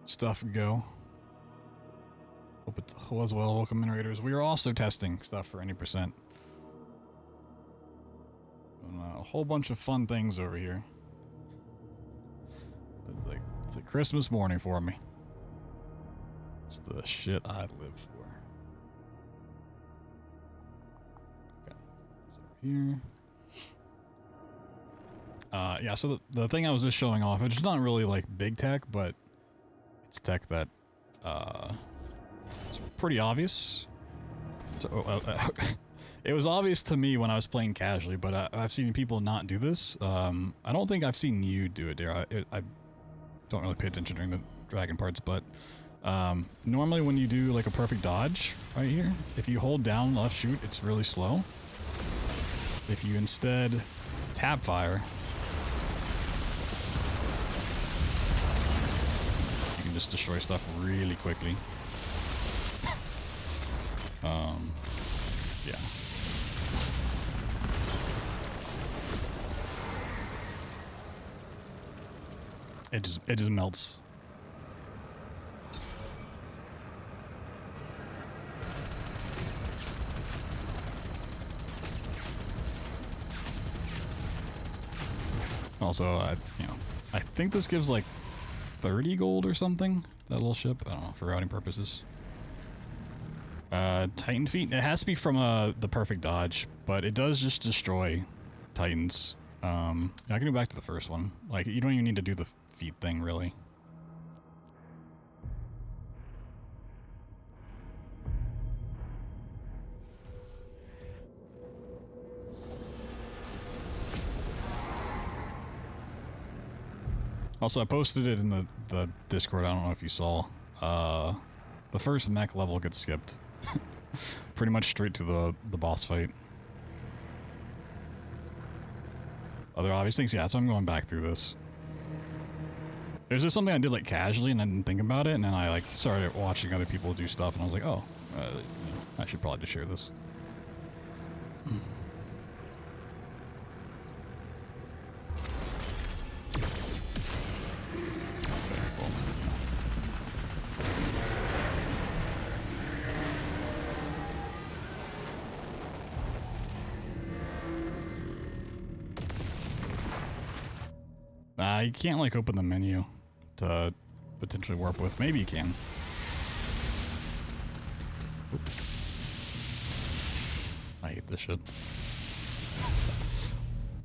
stuff go? Hope it was well. Welcome in, raiders. We are also testing stuff for any percent. A whole bunch of fun things over here. It's a Christmas morning for me. It's the shit I live for. Okay, it's over here. Yeah, so the thing I was just showing off, it's not really like big tech, but it's tech that it's pretty obvious. So, it was obvious to me when I was playing casually, but I've seen people not do this. I don't think I've seen you do it, Dara. I don't really pay attention during the dragon parts, but normally when you do like a perfect dodge right here, if you hold down left shoot, it's really slow. If you instead tap fire, you can just destroy stuff really quickly. Yeah. It just melts. Also, I think this gives like 30 gold or something. That little ship. I don't know, for routing purposes. Titan feet. It has to be from the perfect dodge, but it does just destroy Titans. I can go back to the first one. Like, you don't even need to do the feet thing, really. Also, I posted it in the Discord. I don't know if you saw. The first mech level gets skipped. Pretty much straight to the boss fight. Other obvious things, yeah, so I'm going back through this. There's just something I did like casually and I didn't think about it, and then I like started watching other people do stuff and I was like, oh, I should probably just share this. You can't like open the menu to potentially warp with. Maybe you can. Oop. I hate this shit.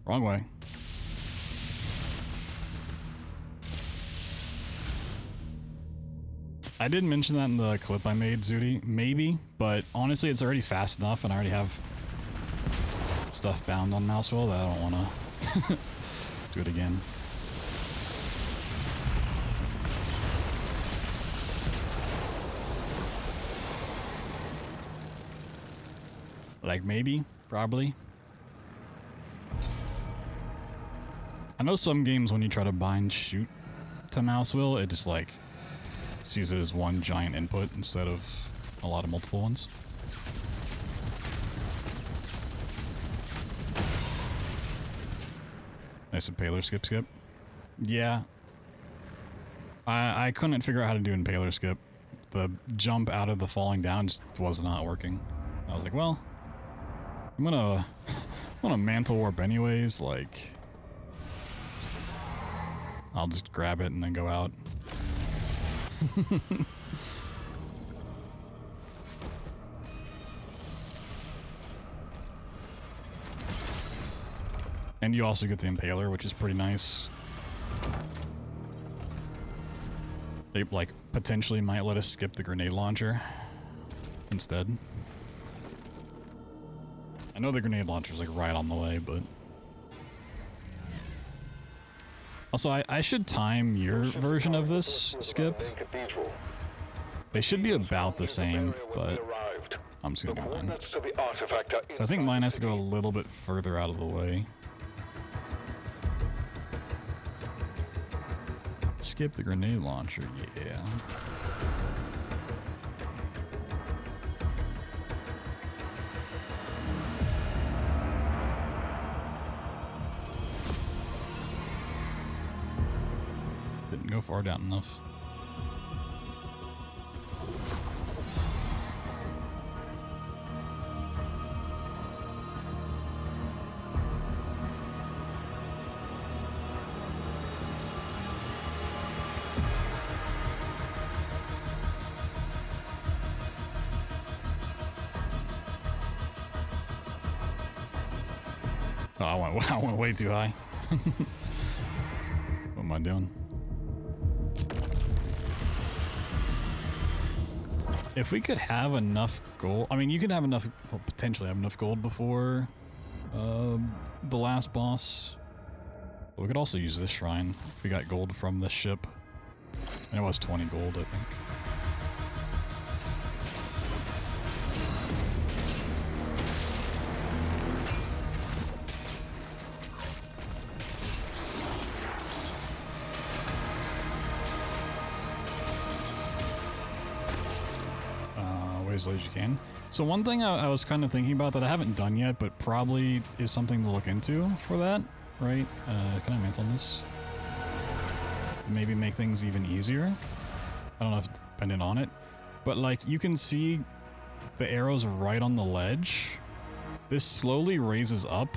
Wrong way. I did mention that in the clip I made, Zudi. Maybe, but honestly it's already fast enough and I already have stuff bound on Mousewell that I don't want to do it again. Like maybe, probably. I know some games when you try to bind shoot to mouse wheel, it just like sees it as one giant input instead of a lot of multiple ones. Nice impaler skip. Yeah. I couldn't figure out how to do impaler skip. The jump out of the falling down just was not working. I was like, well, I'm gonna mantle warp anyways, like I'll just grab it and then go out. And you also get the impaler, which is pretty nice. They like potentially might let us skip the grenade launcher instead. I know the grenade launcher's like right on the way, but also I should time your version of this skip. They should be about the same, but I'm just gonna do mine. So I think mine has to go a little bit further out of the way. skip the grenade launcher? Yeah. Didn't go far down enough. Oh, I went way too high. What am I doing? If we could have enough gold, I mean, you can have enough, well, potentially have enough gold before the last boss. But we could also use this shrine if we got gold from this ship. And it was 20 gold, I think. As late as you can. So one thing I was kind of thinking about that I haven't done yet, but probably is something to look into for that, right? Can I mantle this? Maybe make things even easier. I don't know if it's dependent on it, but like you can see the arrows right on the ledge. This slowly raises up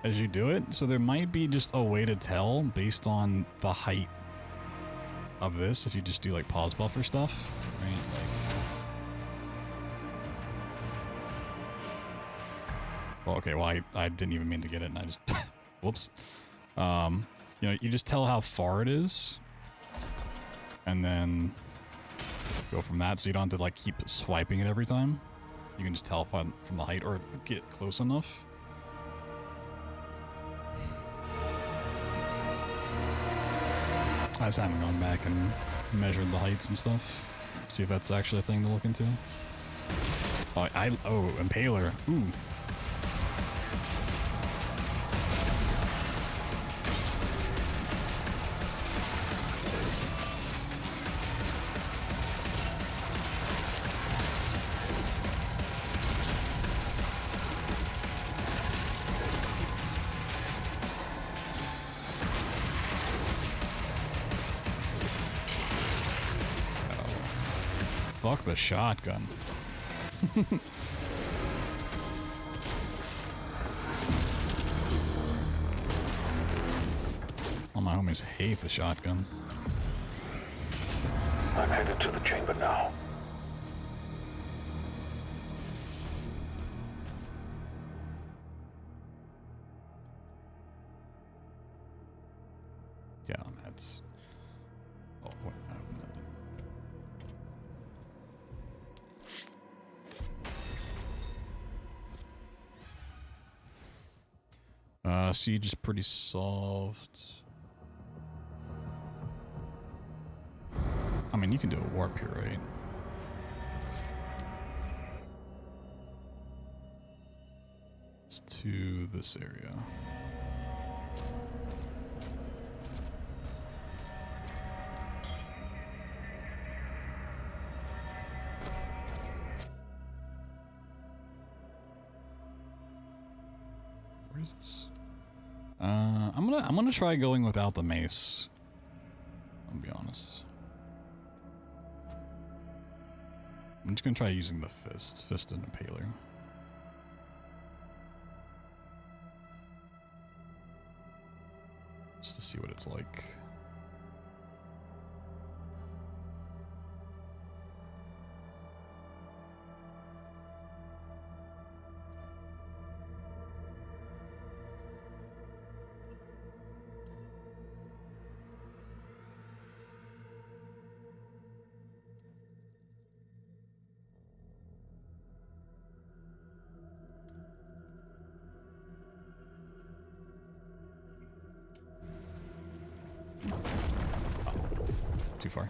as you do it, so there might be just a way to tell based on the height of this if you just do like pause buffer stuff, right? Like, okay, well, I didn't even mean to get it, and I just... whoops. You know, you just tell how far it is, and then go from that, so you don't have to, like, keep swiping it every time. You can just tell from the height, or get close enough. I just haven't gone back and measured the heights and stuff. See if that's actually a thing to look into. Oh, oh, Impaler. Ooh. Fuck the shotgun. All my homies hate the shotgun. I'm headed to the chamber now. Yeah, that's... Oh, what happened? Siege is pretty soft. I mean, you can do a warp here, right? It's to this area. Where is this? I'm gonna try going without the mace. I'll be honest. I'm just gonna try using the fist and impaler. Just to see what it's like. Too far.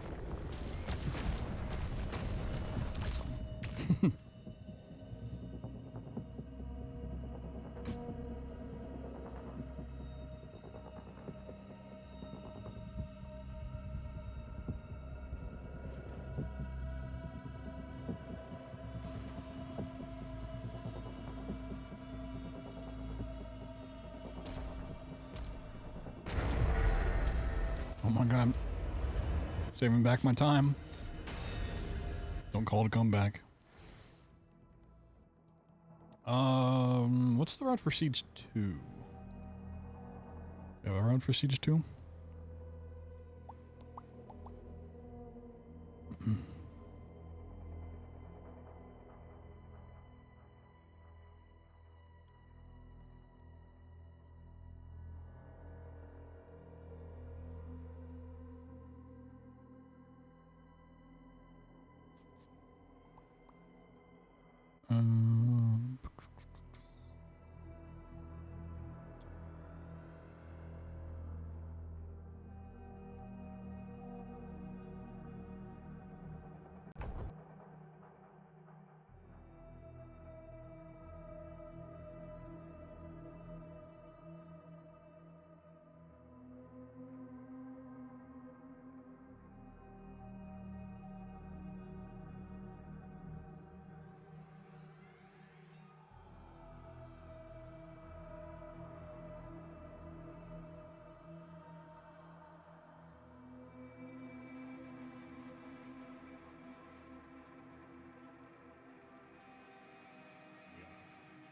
That's fine. my god. Saving back my time. Don't call to come back. What's the route for Siege 2? You have a route for Siege 2?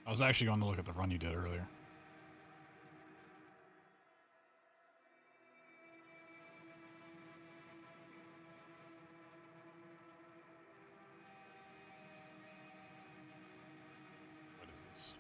I was actually going to look at the run you did earlier. What is this?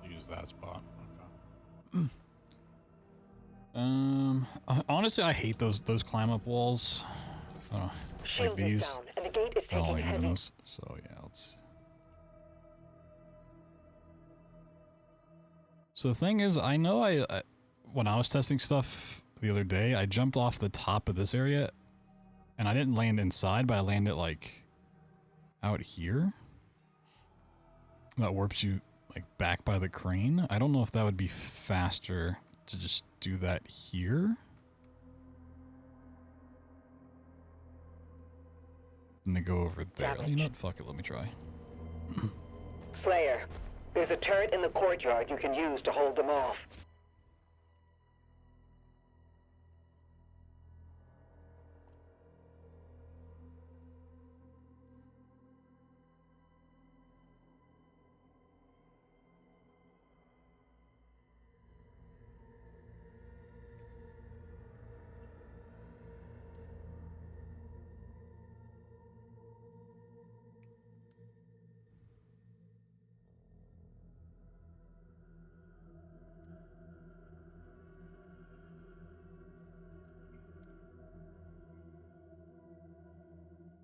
Use that spot. Okay. Honestly, I hate those climb up walls. Like Shield is these. down, and the gate is I don't taking like heavy. using those. So yeah, let's. So the thing is, I know I when I was testing stuff the other day, I jumped off the top of this area, and I didn't land inside, but I landed like out here. That warps you like back by the crane. I don't know if that would be faster to just do that here. And to go over there. You know what? Fuck it, let me try. Slayer, there's a turret in the courtyard you can use to hold them off.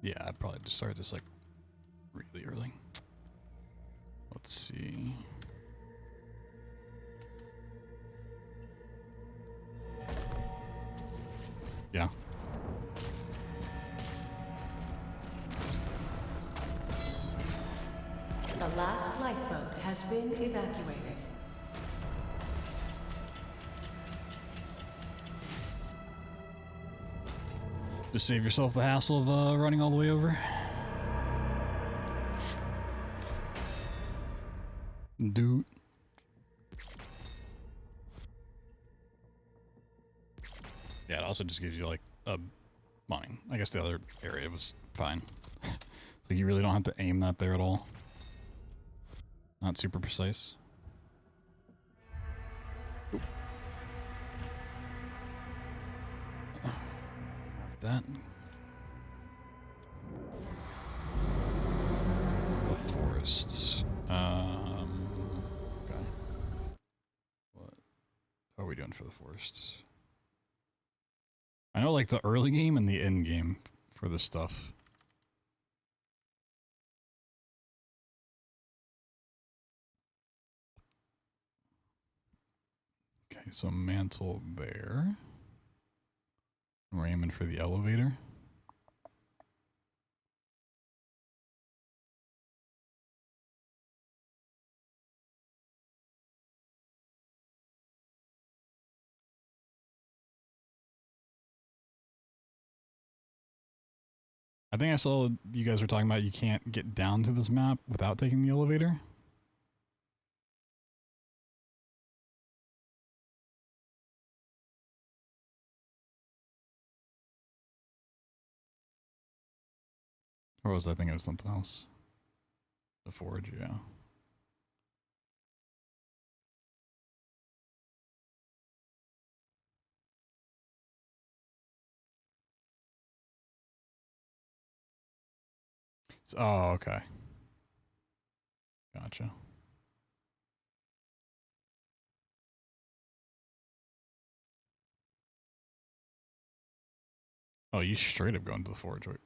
Yeah, I'd probably just start this like really early. Let's see. Yeah. The last lifeboat has been evacuated. Just save yourself the hassle of running all the way over. Dude. Yeah, it also just gives you like a mine. I guess the other area was fine. So you really don't have to aim that there at all. Not super precise. Oop. Mark that. The forests. Okay. What? Rainforest. I know like the early game and the end game for this stuff. Okay, so mantle there. We're aiming for the elevator. I think I saw you guys were talking about you can't get down to this map without taking the elevator. Or was I thinking of something else? The forge, yeah. Oh, okay. Gotcha. Oh, you straight up going to the forge. Wait.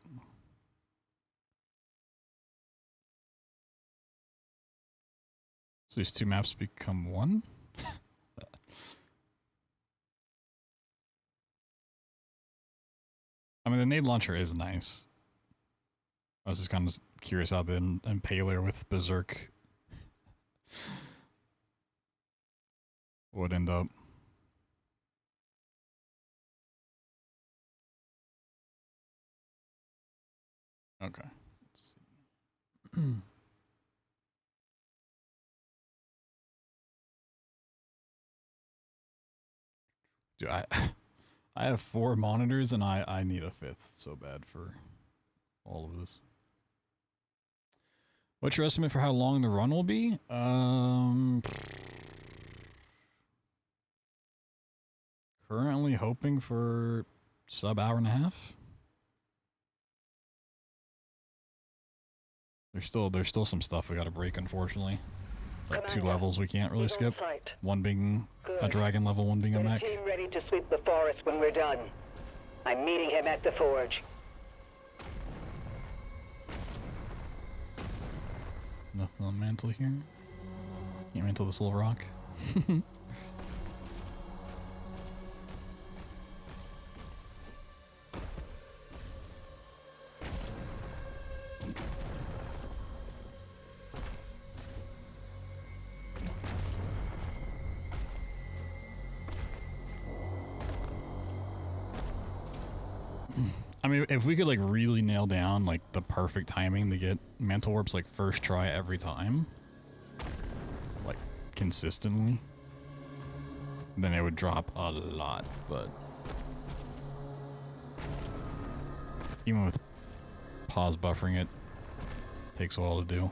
So these two maps become one? I mean, the nade launcher is nice. I was just kind of curious how the impaler with Berserk would end up. Okay. Let's see. Dude, I have 4 monitors and I need a 5th so bad for all of this. What's your estimate for how long the run will be? Currently hoping for sub hour and a half. There's still some stuff we got to break, unfortunately. Like 2 levels we can't really skip. One being a dragon level, one being a mech. Team ready to sweep the forest when we're done. I'm meeting him at the forge. Nothing on mantle here. Can't mantle this little rock. I mean, if we could like really nail down like the perfect timing to get mantle warps like first try every time, like consistently, then it would drop a lot. But even with pause buffering, it takes a while to do.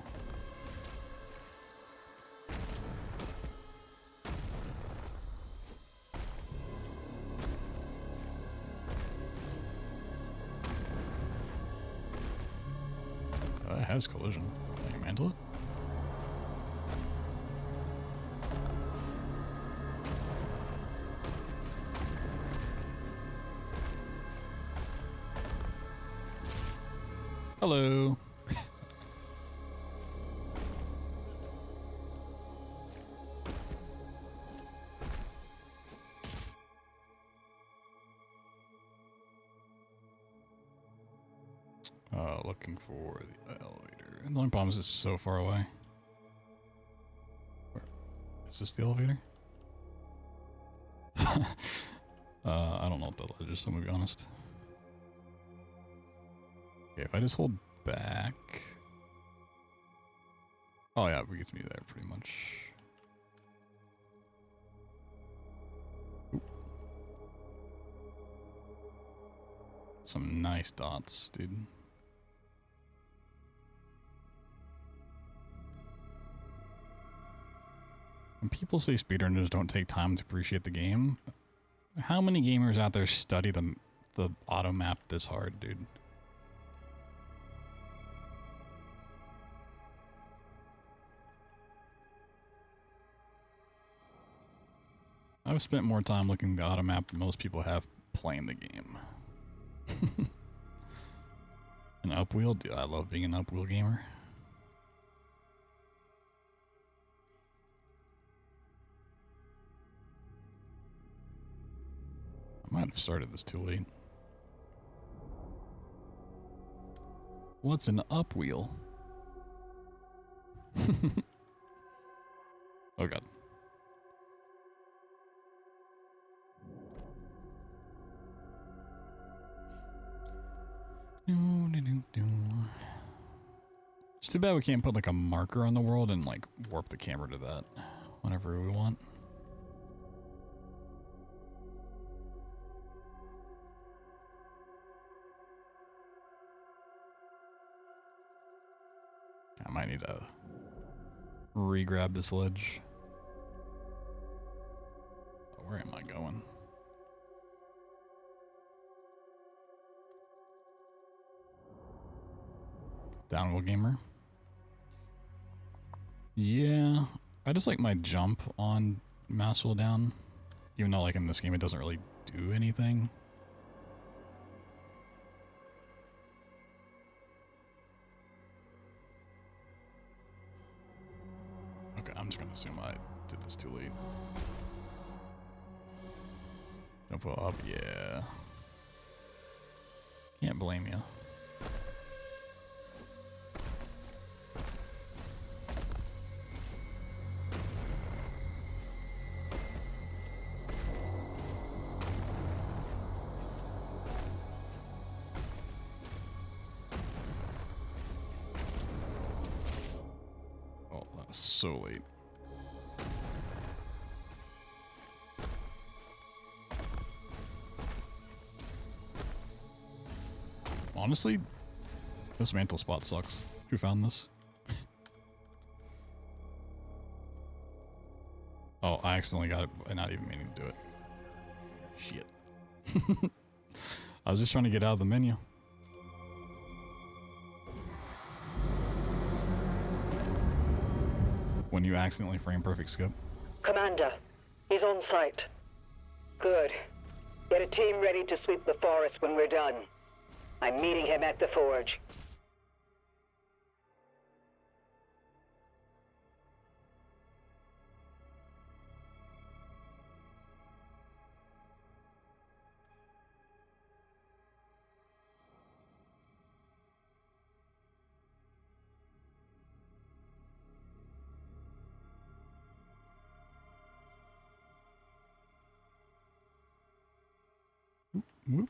It has collision. Can you mantle it? Hello. Looking for the elevator. The only problem is it's so far away. Where, is this the elevator? I don't know what that ledge is, I'm gonna be honest. Okay, if I just hold back. Oh yeah, we get to be there pretty much. Oop. Some nice dots, dude. When people say speedrunners don't take time to appreciate the game, how many gamers out there study the auto map this hard, dude? I've spent more time looking at the auto map than most people have playing the game. An upwheel? Dude, I love being an upwheel gamer. I might have started this too late. What's an upwheel? Oh god. It's too bad we can't put like a marker on the world and like warp the camera to that whenever we want. I might need to re-grab this ledge. Oh, where am I going? Downwheel gamer. Yeah, I just like my jump on mouse wheel down, even though like in this game it doesn't really do anything. Okay, I'm just gonna assume I did this too late. Jump wheel up, yeah. Can't blame you. So late. Honestly, this mantle spot sucks. Who found this? Oh, I accidentally got it by not even meaning to do it. Shit. I was just trying to get out of the menu. When you accidentally frame perfect skip. Commander, he's on site. Good. Get a team ready to sweep the forest when we're done. I'm meeting him at the forge. Whoop.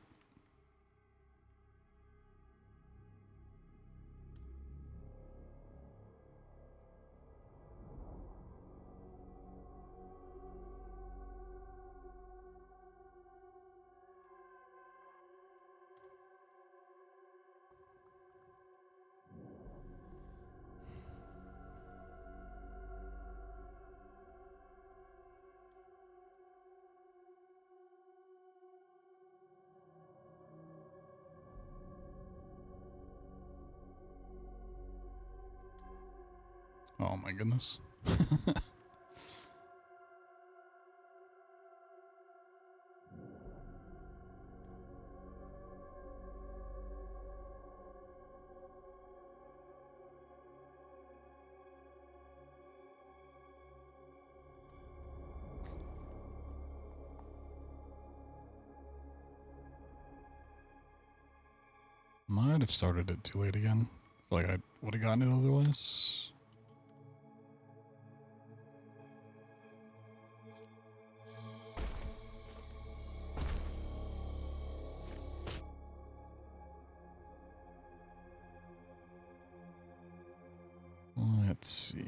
Oh my goodness. Might have started it too late again. I feel like I would have gotten it otherwise. Let's see.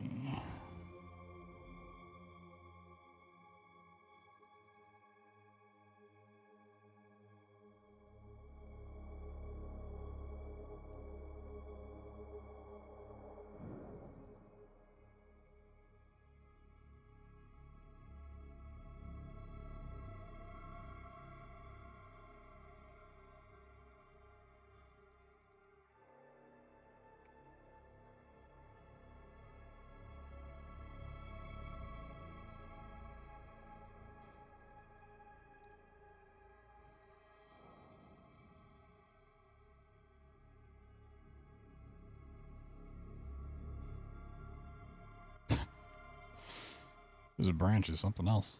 There's a branch or something else.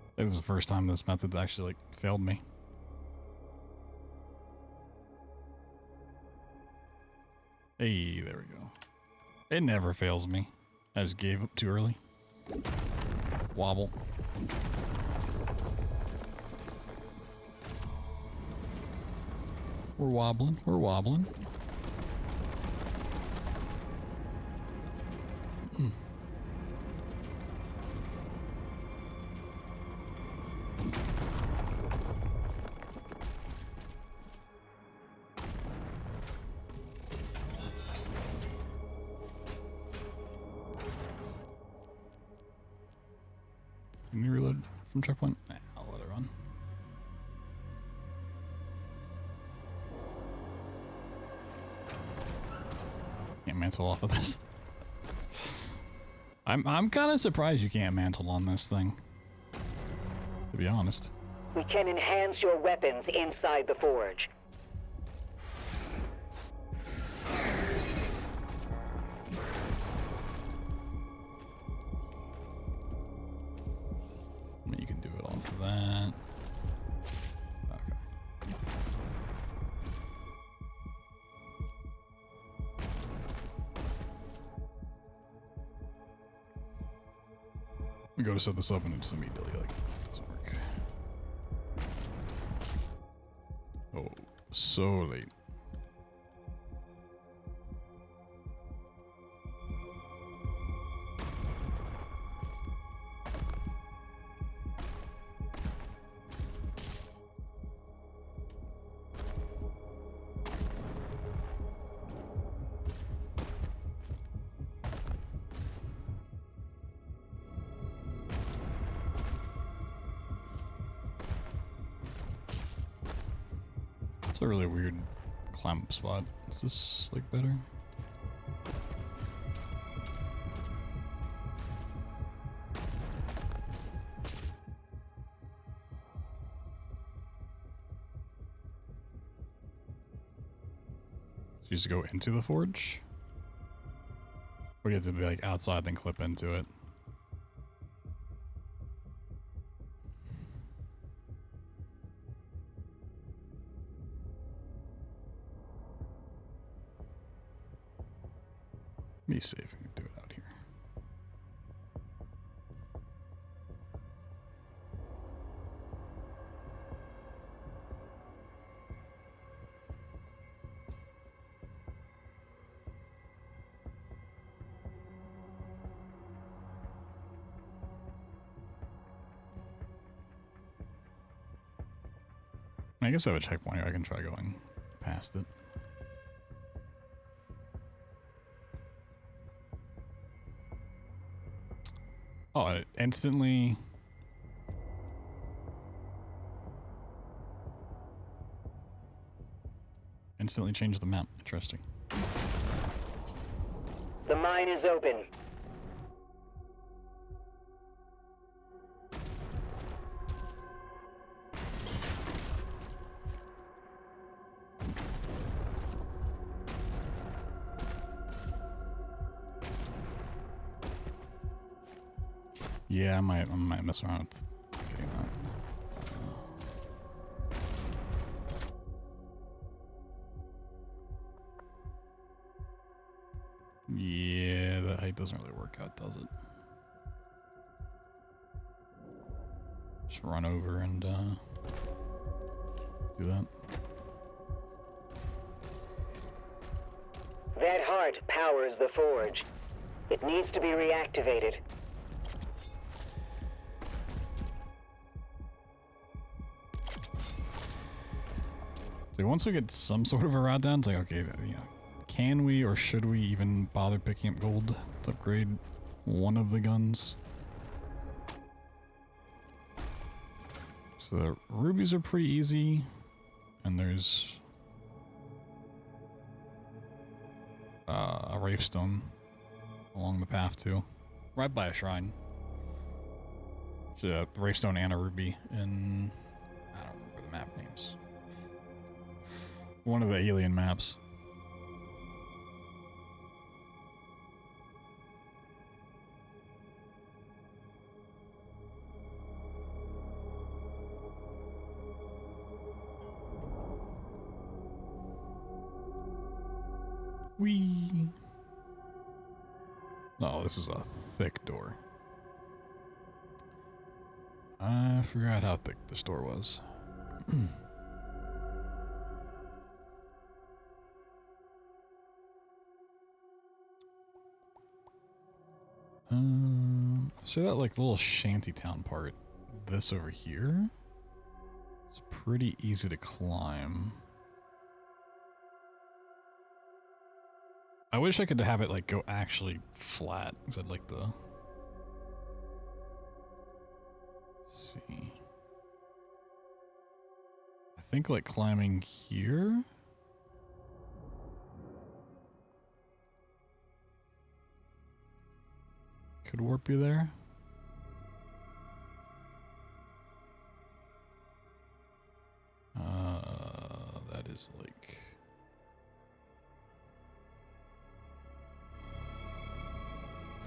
I think this is the first time this method's actually like failed me. Hey, there we go. It never fails me. I just gave up too early. Wobble. We're wobbling. We're wobbling. Can you reload from checkpoint? Nah, I'll let it run. Can't mantle off of this. I'm kind of surprised you can't mantle on this thing, to be honest. We can enhance your weapons inside the forge. You can do it off of that. Okay. We go to set this up and it's immediately like it doesn't work. Oh, so late. It's a really weird climb up spot. Is this like better? So you just go into the forge? Or do you have to be like outside then clip into it? Let me see if I can do it out here. I guess I have a checkpoint here. I can try going past it. Oh, it instantly... Instantly changed the map. Interesting. The mine is open. Yeah, I might mess around with getting that. Yeah, that height doesn't really work out, does it? Just run over and do that. That heart powers the forge. It needs to be reactivated. So once we get some sort of a route down, it's like, okay, you know, can we or should we even bother picking up gold to upgrade one of the guns? So the rubies are pretty easy, and there's a Wraithstone along the path too, right by a shrine. So a Wraithstone and a ruby, and I don't remember the map names. One of the alien maps. Whee! No, this is a thick door. I forgot how thick this door was. So that like little shantytown part, this over here, it's pretty easy to climb. I wish I could have it like go actually flat, because I'd like to see. I think like climbing here. Could warp you there. That is like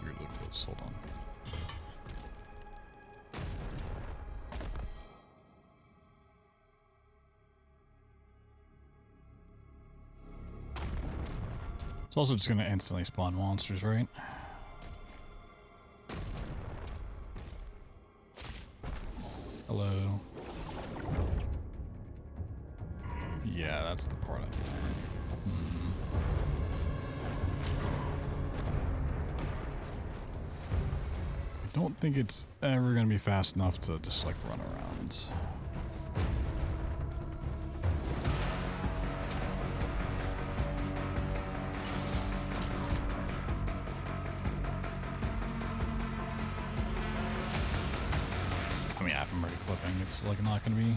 weirdly close. Hold on. It's also just gonna instantly spawn monsters, right? Hello. Yeah, that's the part I don't think it's ever gonna be fast enough to just like run around. I mean, I'm already clipping. It's like not gonna be.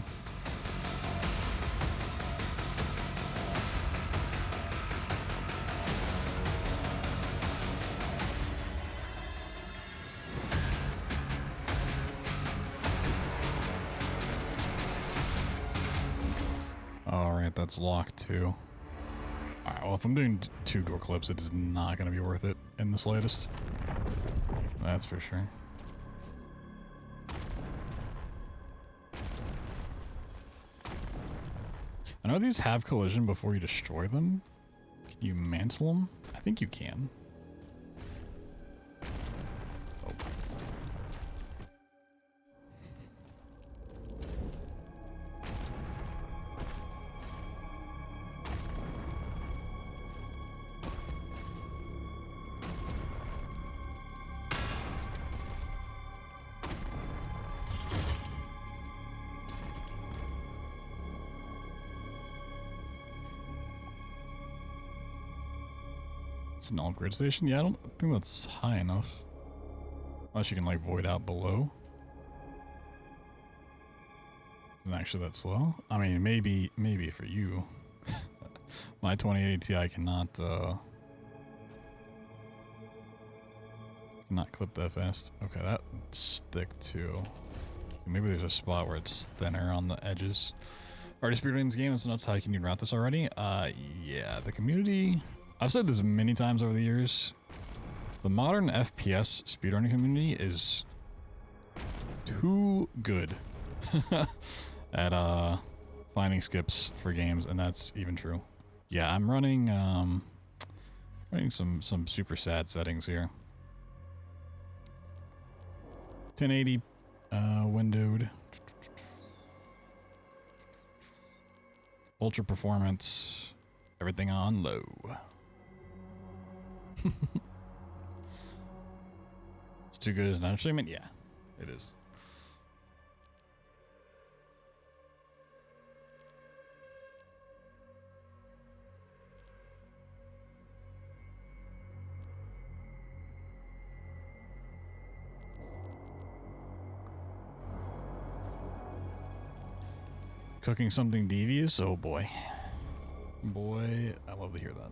Alright, that's locked too. Alright, well if I'm doing 2 door clips, it is not going to be worth it in the slightest. That's for sure. I know these have collision before you destroy them. Can you mantle them? I think you can. Oh. It's an upgrade station? Yeah, I don't think that's high enough. Unless you can like void out below. Isn't actually that slow? I mean, maybe for you. My 2080 Ti cannot clip that fast. Okay, that's thick too. Maybe there's a spot where it's thinner on the edges. Already Speedruns game, that's not how you can route this already. Yeah, the community. I've said this many times over the years. The modern FPS speedrunning community is too good at finding skips for games, and that's even true. Yeah, I'm running some super sad settings here. 1080 windowed. Ultra performance. Everything on low. It's too good as an entertainment? Yeah, it is. Cooking something devious? Oh boy. Boy, I love to hear that.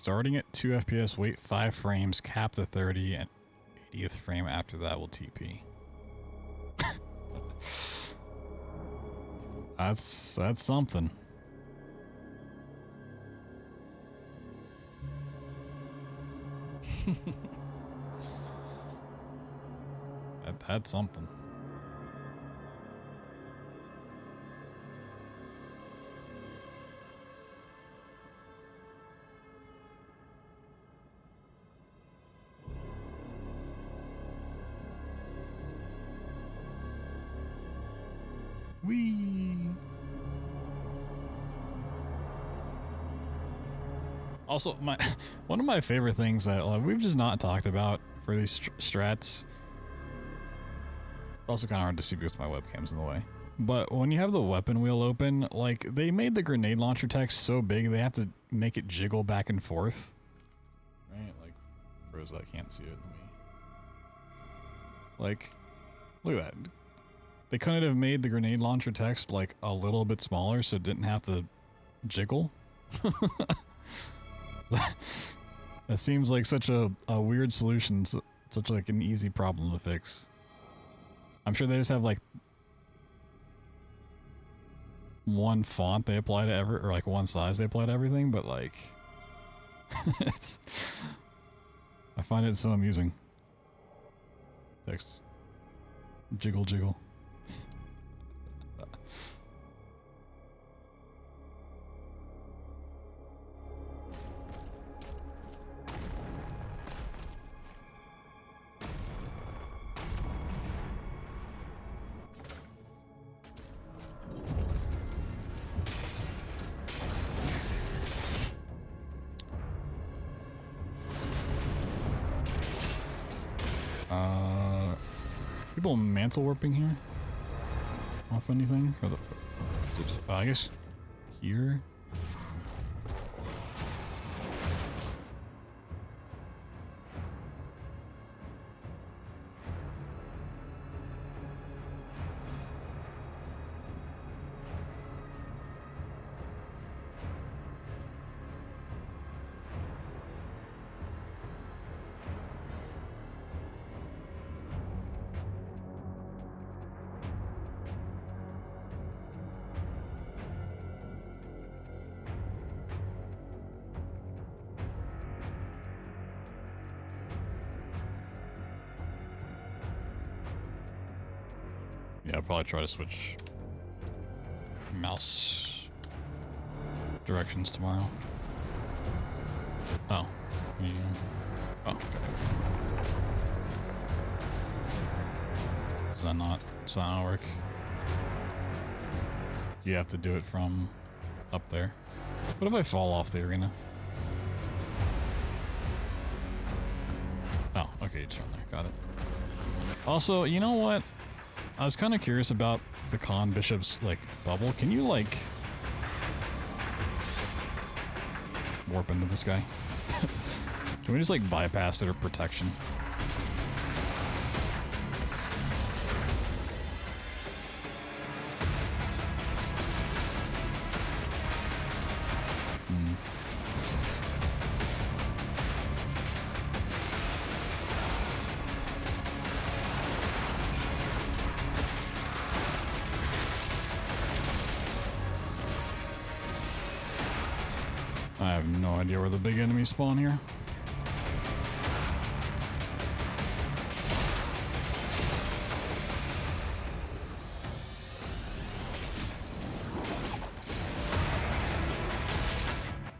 Starting at 2 FPS, wait 5 frames, cap the 30, and 80th frame after that will TP. That's something. That's something. Whee! Also, one of my favorite things that we've just not talked about for these strats. It's also kind of hard to see because my webcam's in the way. But when you have the weapon wheel open, like, they made the grenade launcher text so big they have to make it jiggle back and forth. Right? Like, for those that can't see it. Like, look at that. They couldn't have made the grenade launcher text like a little bit smaller so it didn't have to jiggle. That seems like such a weird solution, such like an easy problem to fix. I'm sure they just have like one font they apply to or like one size they apply to everything, but like I find it so amusing. Text jiggle jiggle. People mantle warping here? Off anything? Or is it just, I guess here? Yeah, I'll probably try to switch mouse directions tomorrow. Oh. Yeah. Oh, okay. Does that not work? You have to do it from up there. What if I fall off the arena? Oh, okay, it's from there. Got it. Also, you know what? I was kind of curious about the Khan Bishop's, like, bubble. Can you, like, warp into this guy? Can we just, like, bypass their protection? I have no idea where the big enemies spawn here.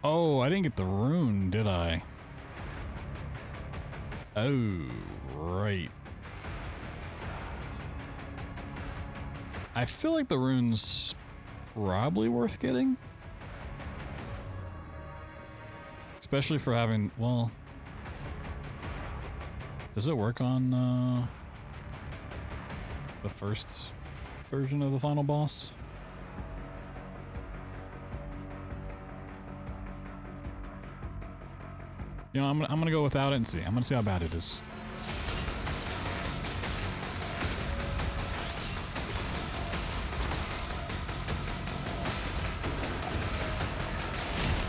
Oh, I didn't get the rune, did I? Oh, right. I feel like the rune's probably worth getting. Especially for having, well, does it work on the first version of the final boss? You know, I'm gonna go without it and see. I'm gonna see how bad it is.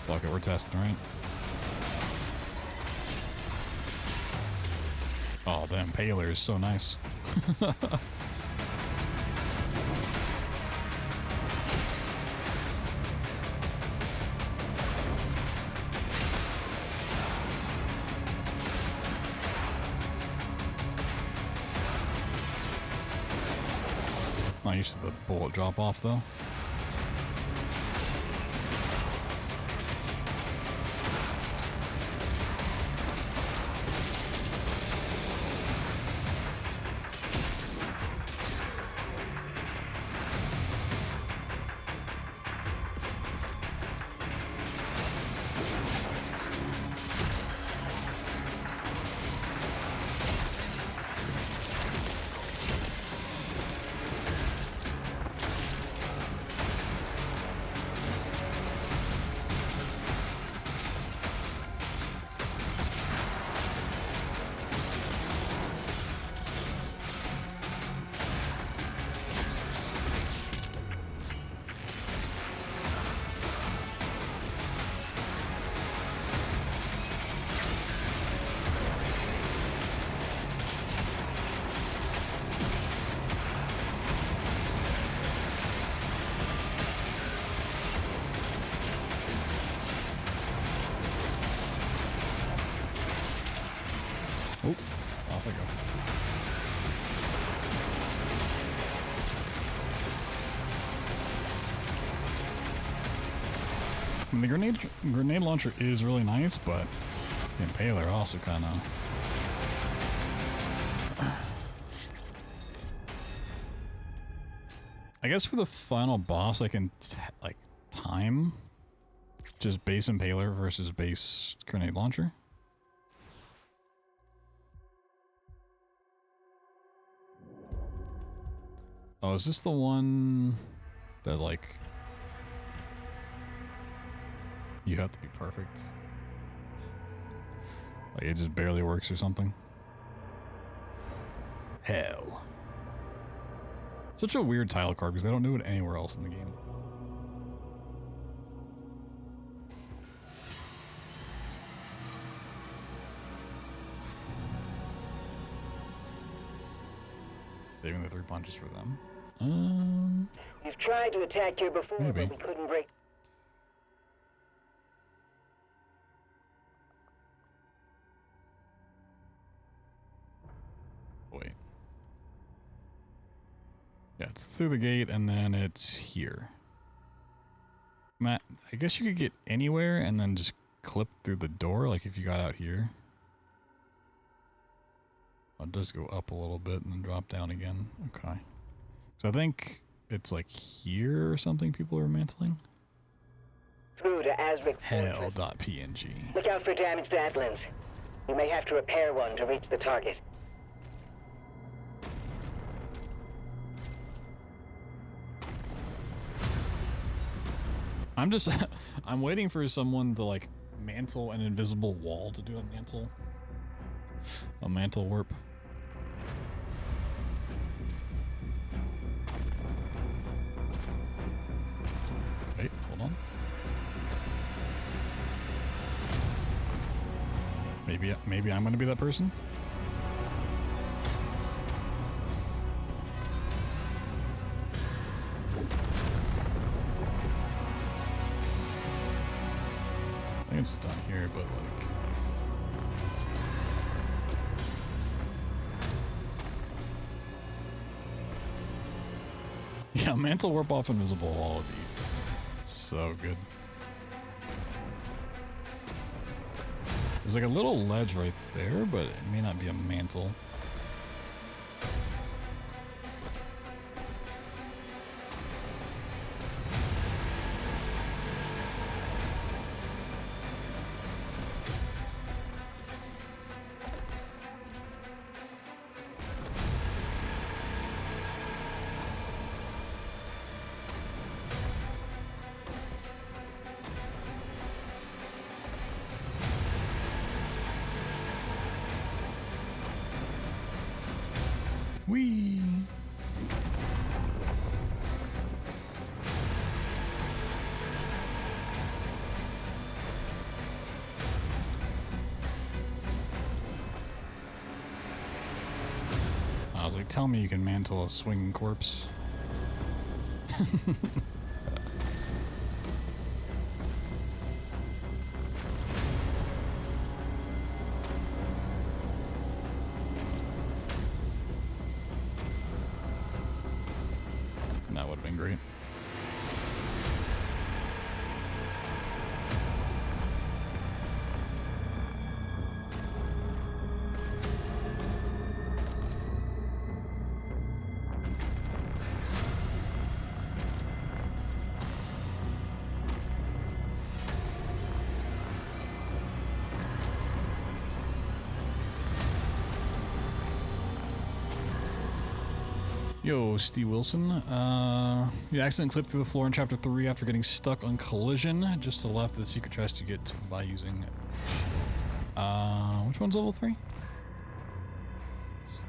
Fuck it, we're testing, right? Oh, the impaler is so nice. Not used to the bullet drop off though. Oh, off I go. I mean, the grenade launcher is really nice, but the impaler also kind of. I guess for the final boss, I can like time just base impaler versus base grenade launcher. Oh, is this the one that, like, you have to be perfect? Like, it just barely works or something? Hell. Such a weird title card because they don't do it anywhere else in the game. Saving the 3 punches for them. We've tried to attack here before, maybe. but we couldn't break. Wait. Yeah, it's through the gate and then it's here. Matt, I guess you could get anywhere and then just clip through the door, like if you got out here. Oh, it does go up a little bit and then drop down again. Okay. So I think it's like here or something people are mantling. Through to Azric. Hell.png. Look out for damaged Atlans. You may have to repair one to reach the target. I'm just, I'm waiting for someone to like mantle an invisible wall to do a mantle warp. Wait, hold on. Maybe I'm gonna be that person. I think it's down here, but like. Yeah, mantle warp off invisible wall would be so good. There's like a little ledge right there, but it may not be a mantle. Whee! Like, tell me you can mantle a swinging corpse. That would have been great. Yo, Steve Wilson. You accidentally slipped through the floor in Chapter 3 after getting stuck on collision. Just to the left of the secret chest you get by using... which one's level 3?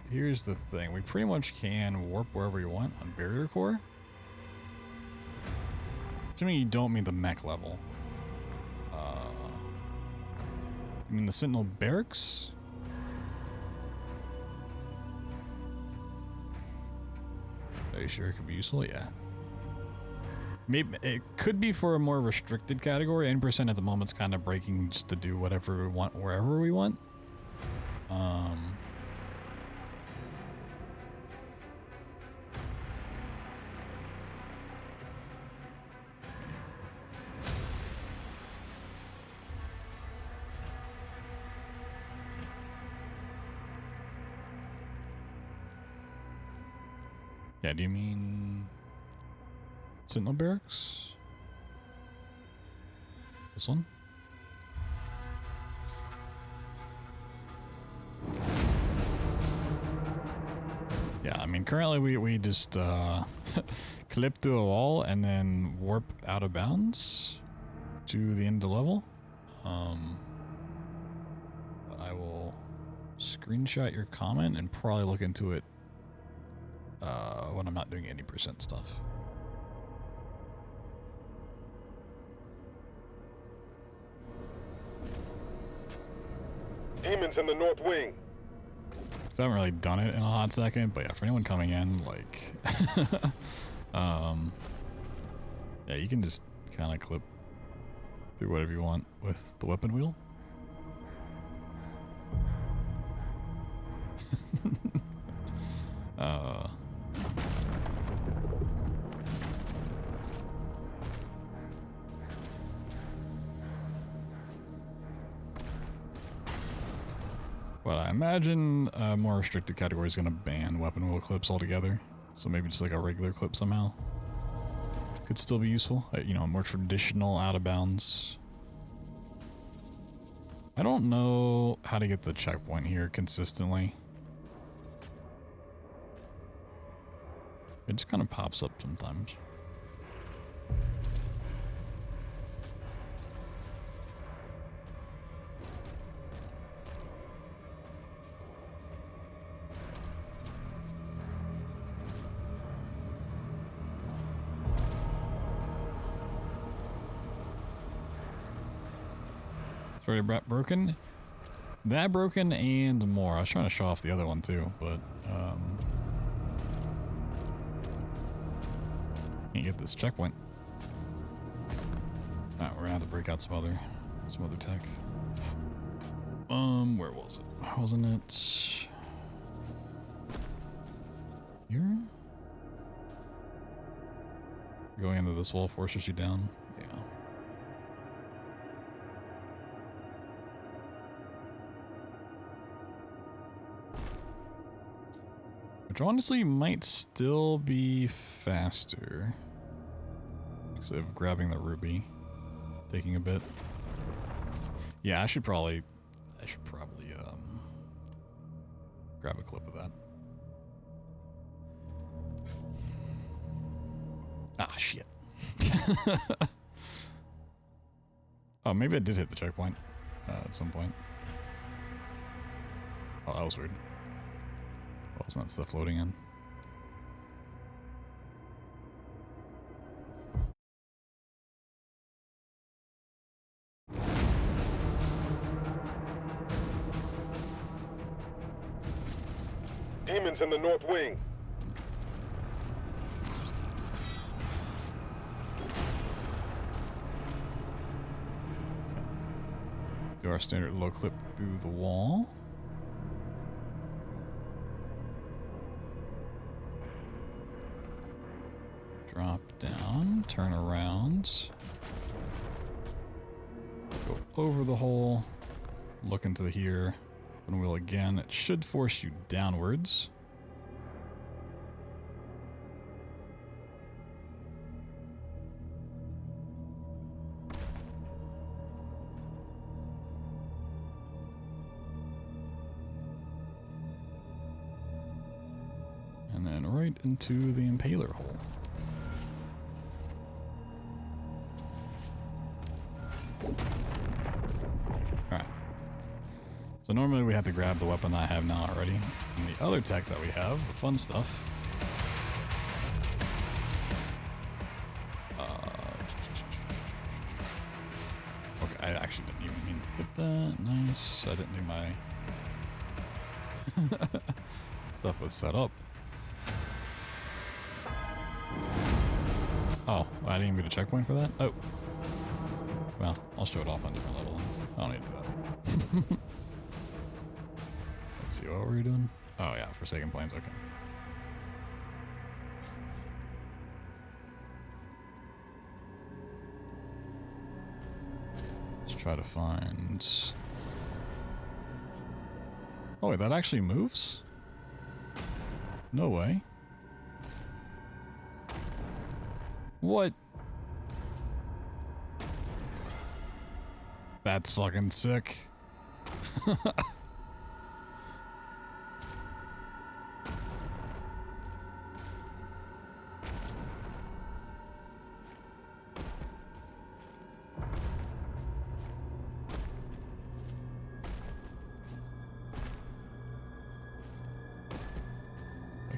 Here's the thing. We pretty much can warp wherever you want on Barrier Core. Assuming you don't mean the mech level. You mean the Sentinel Barracks? Are you sure it could be useful? Yeah. Maybe it could be for a more restricted category. N% at the moment's kind of breaking just to do whatever we want, wherever we want. Yeah, do you mean Sentinel Barracks? This one? Yeah, I mean currently we just clip through a wall and then warp out of bounds to the end of the level. But I will screenshot your comment and probably look into it when I'm not doing 80% stuff. Demons in the north wing. I haven't really done it in a hot second, but yeah, for anyone coming in, like, yeah, you can just kind of clip through whatever you want with the weapon wheel. But I imagine a more restricted category is going to ban weapon wheel clips altogether. So maybe just like a regular clip somehow could still be useful. You know, more traditional out of bounds. I don't know how to get the checkpoint here consistently. It just kind of pops up sometimes. Sorry, broken. That broken and more. I was trying to show off the other one too, but can't get this checkpoint. Alright, we're gonna have to break out some other tech. Where was it? Wasn't it here? Going into this wall forces you down. Yeah. Which honestly might still be faster. Instead of grabbing the ruby, taking a bit. Yeah, I should probably grab a clip of that. Ah, shit. Oh, maybe I did hit the checkpoint at some point. Oh, that was weird. What was that stuff floating in? demons in the north wing. Do our standard low clip through the wall. Drop down, turn around. Go over the hole. Look into the here. Open wheel again. It should force you downwards. And then right into the impaler hole. Alright. So normally we have to grab the weapon that I have now already. And the other tech that we have, the fun stuff. Okay, I actually didn't even mean to hit that. Nice. I didn't think my stuff was set up. Oh, I didn't even get a checkpoint for that? Oh. Well, I'll show it off on a different level. I don't need to do that. Let's see, what were we doing? Oh yeah, Forsaken Plains, okay. Let's try to find... Oh wait, that actually moves? No way. What? That's fucking sick. Why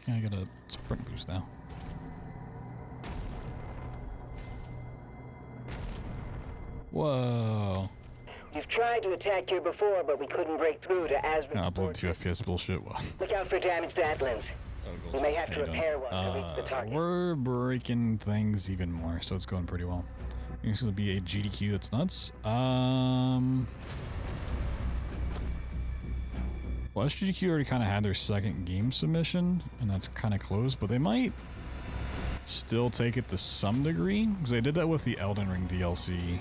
can't I get a sprint boost now? Whoa. We've tried to attack here before, but we couldn't break through to Azra's Upload 2 FPS bullshit. Well, Look out for damaged Atlands. We may have to repair one to reach the target. we're breaking things even more, so it's going pretty well. This will be a GDQ that's nuts. Well, SGDQ already kind of had their second game submission, and that's kind of close, but they might still take it to some degree, because they did that with the Elden Ring DLC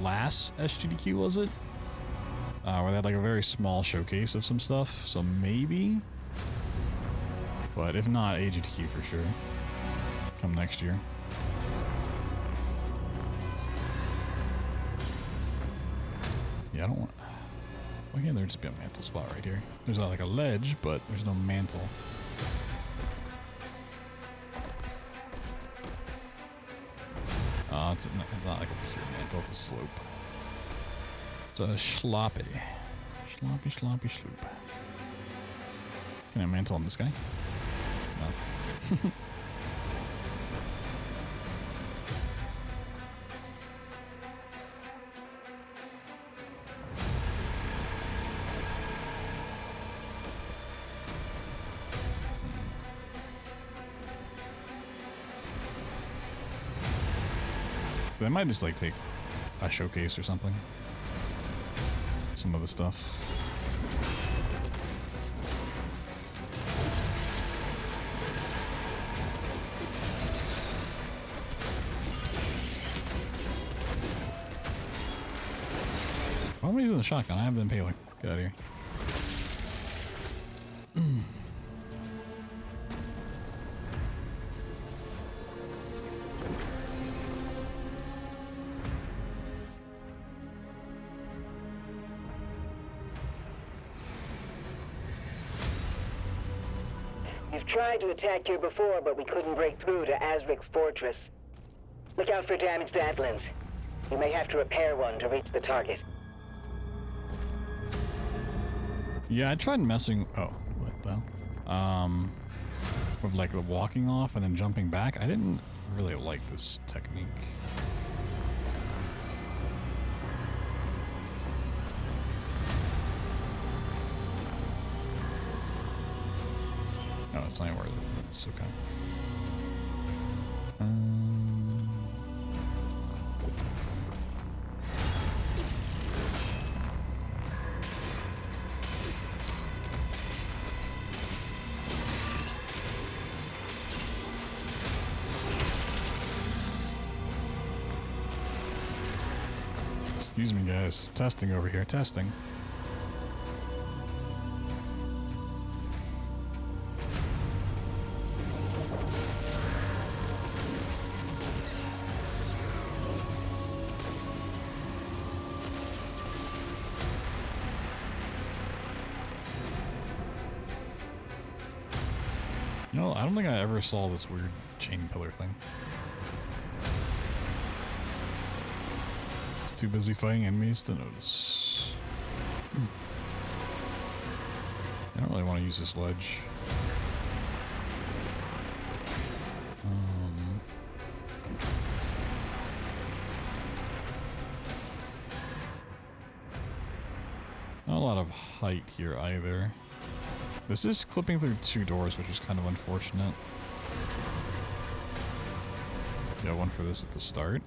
last SGDQ, was it? Where they had like a very small showcase of some stuff, so maybe. But if not, AGDQ for sure. Come next year. Yeah, I don't want... Why can't there just be a mantle spot right here? There's like a ledge, but there's no mantle. It's not like a pure mantle, it's a slope. It's a sloppy. Sloppy sloop. Can I mantle on this guy? No. They might just like take a showcase or something. Some of the stuff. Why am I using the shotgun? I have the impaler. Get out of here. We've tried to attack here before, but we couldn't break through to Azric's fortress. Look out for damaged Atlands. You may have to repair one to reach the target. Yeah, I tried messing... Oh, what the hell? With like the walking off and then jumping back. I didn't really like this technique. it's not where it's okay. Excuse me, guys. Testing over here. Testing. You know, I don't think I ever saw this weird chain pillar thing. Too busy fighting enemies to notice. I don't really want to use this ledge. Not a lot of height here either. This is clipping through 2 doors, which is kind of unfortunate. Got one for this at the start.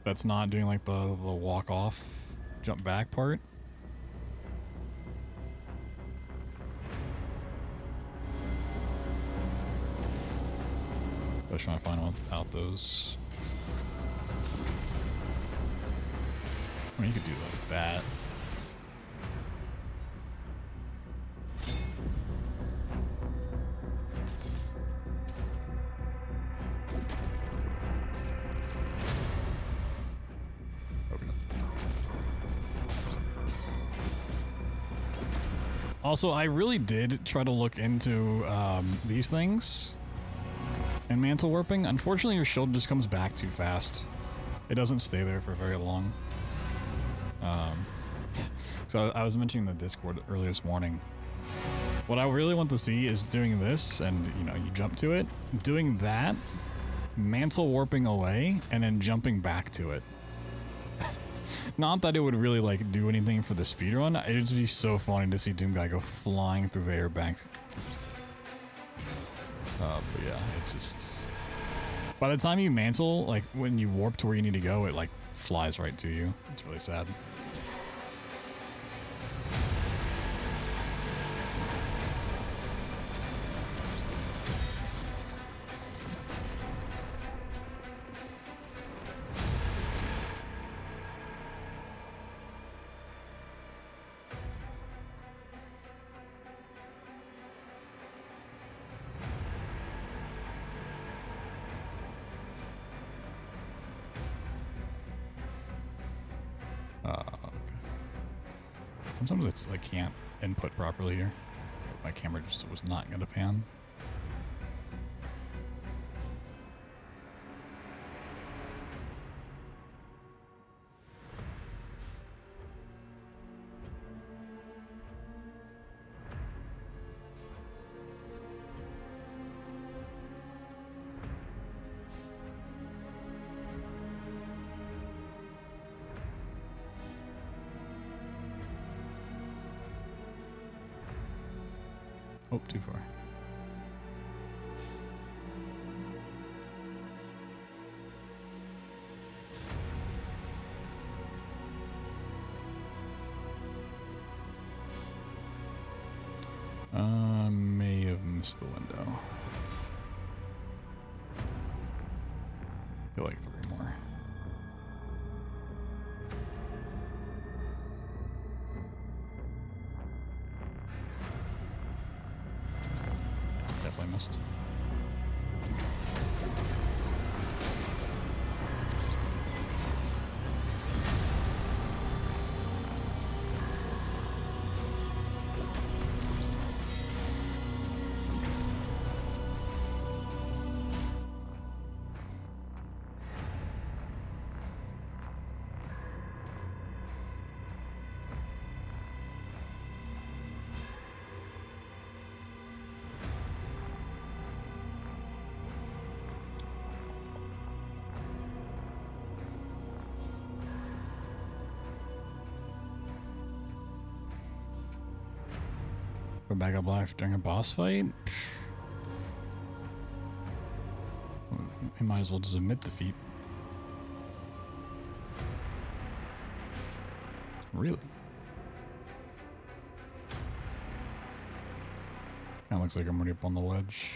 That's not doing like the walk off, jump back part. I was trying to find one without those. I mean, you could do like that. Also, I really did try to look into these things and mantle warping. Unfortunately, your shield just comes back too fast. It doesn't stay there for very long. So I was mentioning in the Discord earlier this morning. What I really want to see is doing this, and you know, you jump to it, doing that, mantle warping away, and then jumping back to it. Not that it would really like do anything for the speedrun. It'd just be so funny to see Doomguy go flying through the air back. But yeah, it's just... By the time you mantle, like when you warp to where you need to go, it like flies right to you. It's really sad. Okay. Sometimes it's I can't input properly here. My camera just was not going to pan. Oh, too far. May have missed the window. Feel like 3 more. Definitely missed. backup life during a boss fight? We might as well just admit defeat. Really? Kinda looks like I'm already up on the ledge.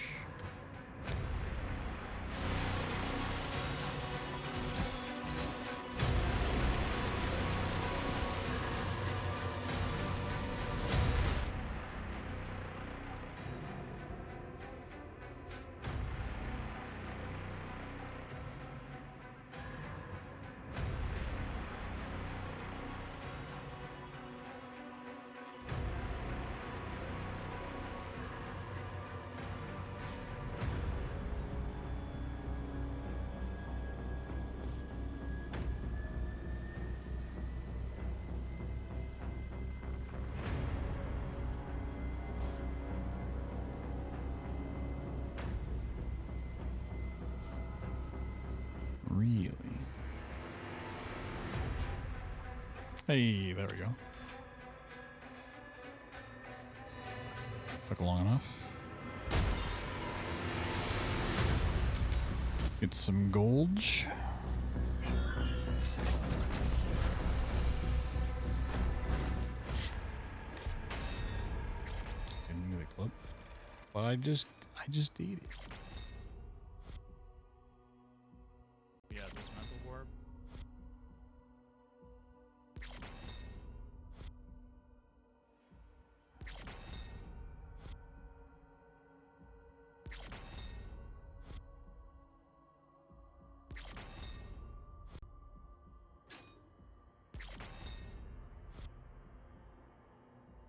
Really? Hey, there we go. Took long enough. Get some Golge. Didn't do the clip, but I just ate it. Yeah, this mental warp.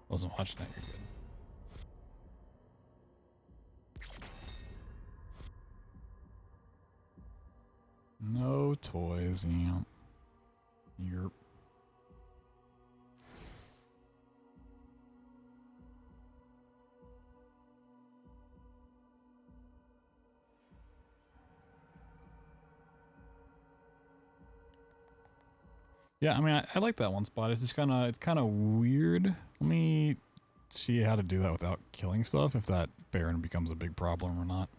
Wasn't watching that, you're good. No toys, yeah. Yerp. Yeah, I mean, I like that one spot. It's just it's kind of weird. Let me see how to do that without killing stuff, if that Baron becomes a big problem or not.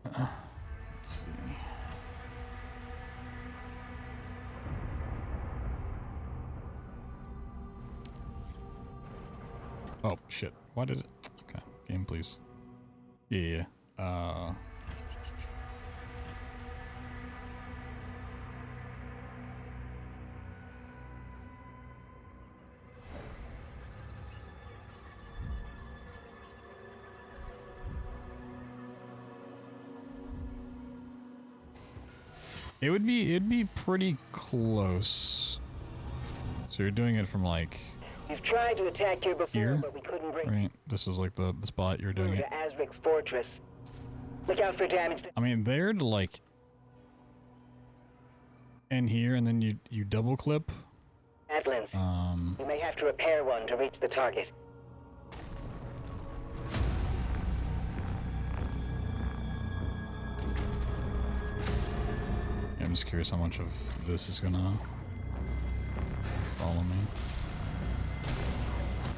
Let's see. Oh, shit. Why did it? Okay. Game, please. Yeah. It'd be pretty close. So you're doing it from like You've tried to attack here before, here, but we couldn't break right? This is like the spot you're doing through it. to Azric's fortress. Look out for damage to I mean, they're to like in here, and then you double clip. Atlas. You may have to repair one to reach the target. Yeah, I'm just curious how much of this is gonna follow me.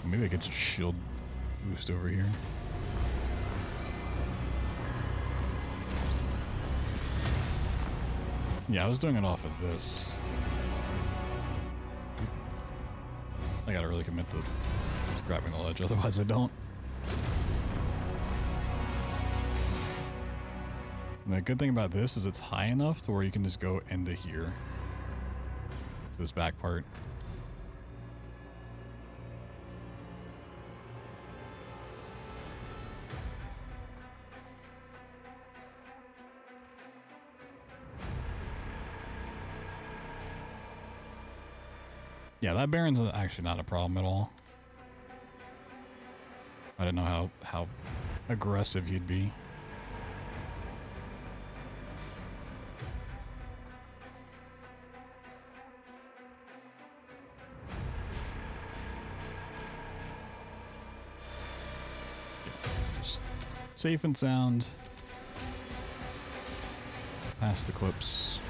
Maybe I could just shield boost over here. Yeah, I was doing it off of this. I gotta really commit to grabbing the ledge, otherwise I don't. And the good thing about this is it's high enough to where you can just go into here. To this back part. Yeah, that Baron's actually not a problem at all. I didn't know how aggressive you'd be. Yeah, just safe and sound. Past the clips.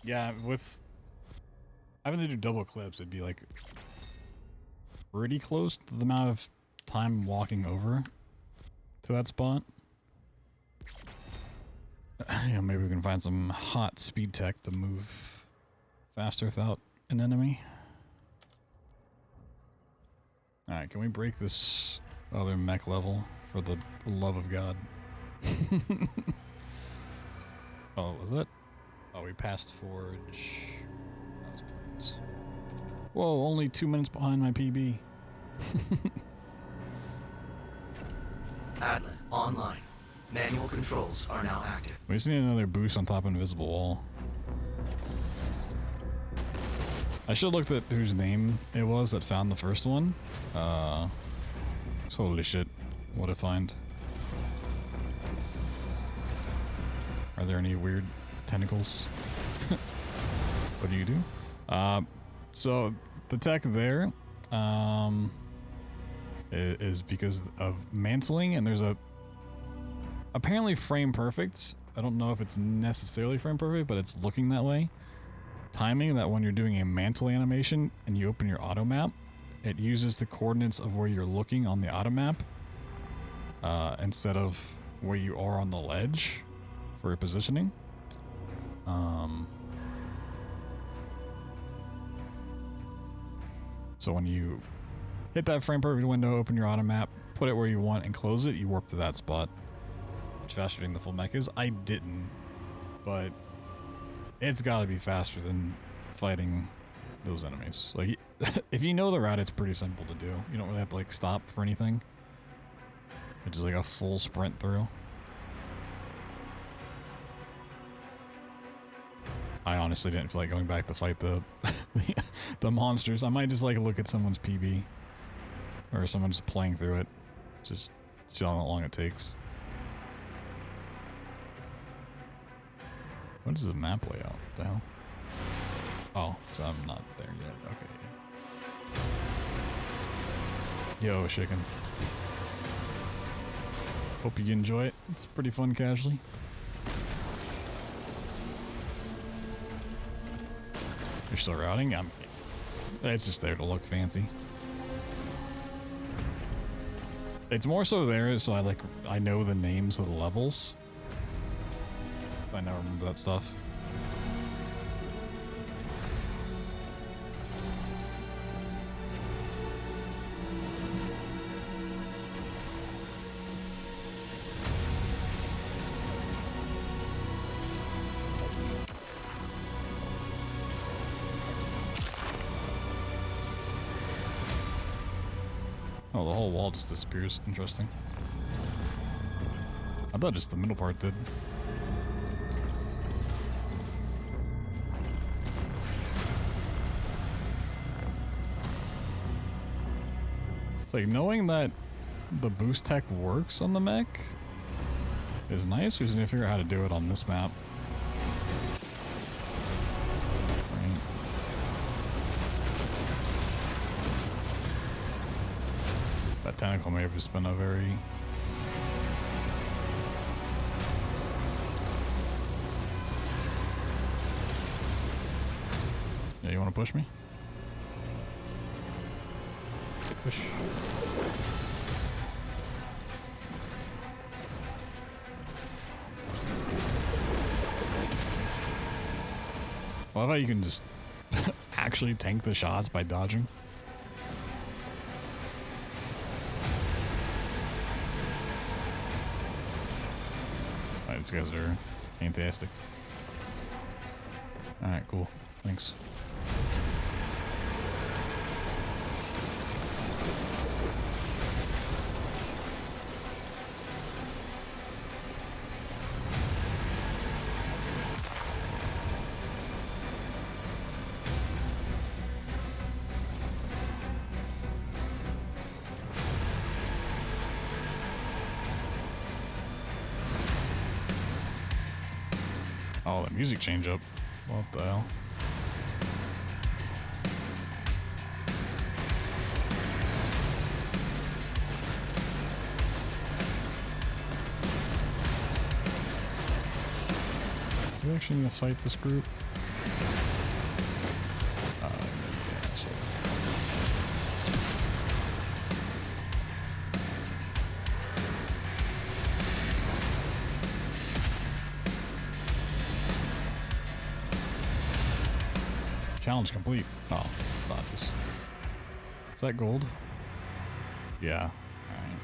Yeah, with having to do double clips, it'd be like pretty close to the amount of time walking over to that spot. Yeah, maybe we can find some hot speed tech to move faster without an enemy. Alright, can we break this other mech level for the love of God? Oh, was that? Oh, we passed Forge. That was plans. Whoa, only 2 minutes behind my PB. Adlin, online. Manual controls are now active. We just need another boost on top of invisible wall. I should have looked at whose name it was that found the first one. Holy shit. What a find. Are there any weird tentacles? What do you do? So the tech there is because of mantling, and there's a apparently frame perfect. I don't know if it's necessarily frame perfect, but it's looking that way. Timing that when you're doing a mantle animation and you open your auto map, it uses the coordinates of where you're looking on the auto map instead of where you are on the ledge for your positioning. So when you hit that frame perfect window, open your auto map, put it where you want, and close it, you warp to that spot. Which faster than the full mech is. I didn't, but it's got to be faster than fighting those enemies. Like, if you know the route, it's pretty simple to do. You don't really have to like stop for anything. It's just like a full sprint through. I honestly didn't feel like going back to fight the the monsters. I might just like look at someone's PB or someone just playing through it. Just see how long it takes. What is the map layout? What the hell? Oh, so I'm not there yet. Okay. Yo, chicken. Hope you enjoy it. It's pretty fun casually. You're still routing? It's just there to look fancy. It's more so there so I know the names of the levels. I never remember that stuff. Oh, the whole wall just disappears. Interesting. I thought just the middle part did. It's like knowing that the boost tech works on the mech is nice. We just need to figure out how to do it on this map. Right. That tentacle may have just been a very... Yeah, you want to push me? Push. Well, how about you can just actually tank the shots by dodging? Alright, these guys are fantastic. Alright, cool. Thanks. Oh, the music change up. What the hell? Do we actually need to fight this group? challenge complete. Oh, dodges. Is that gold? Yeah. Alright.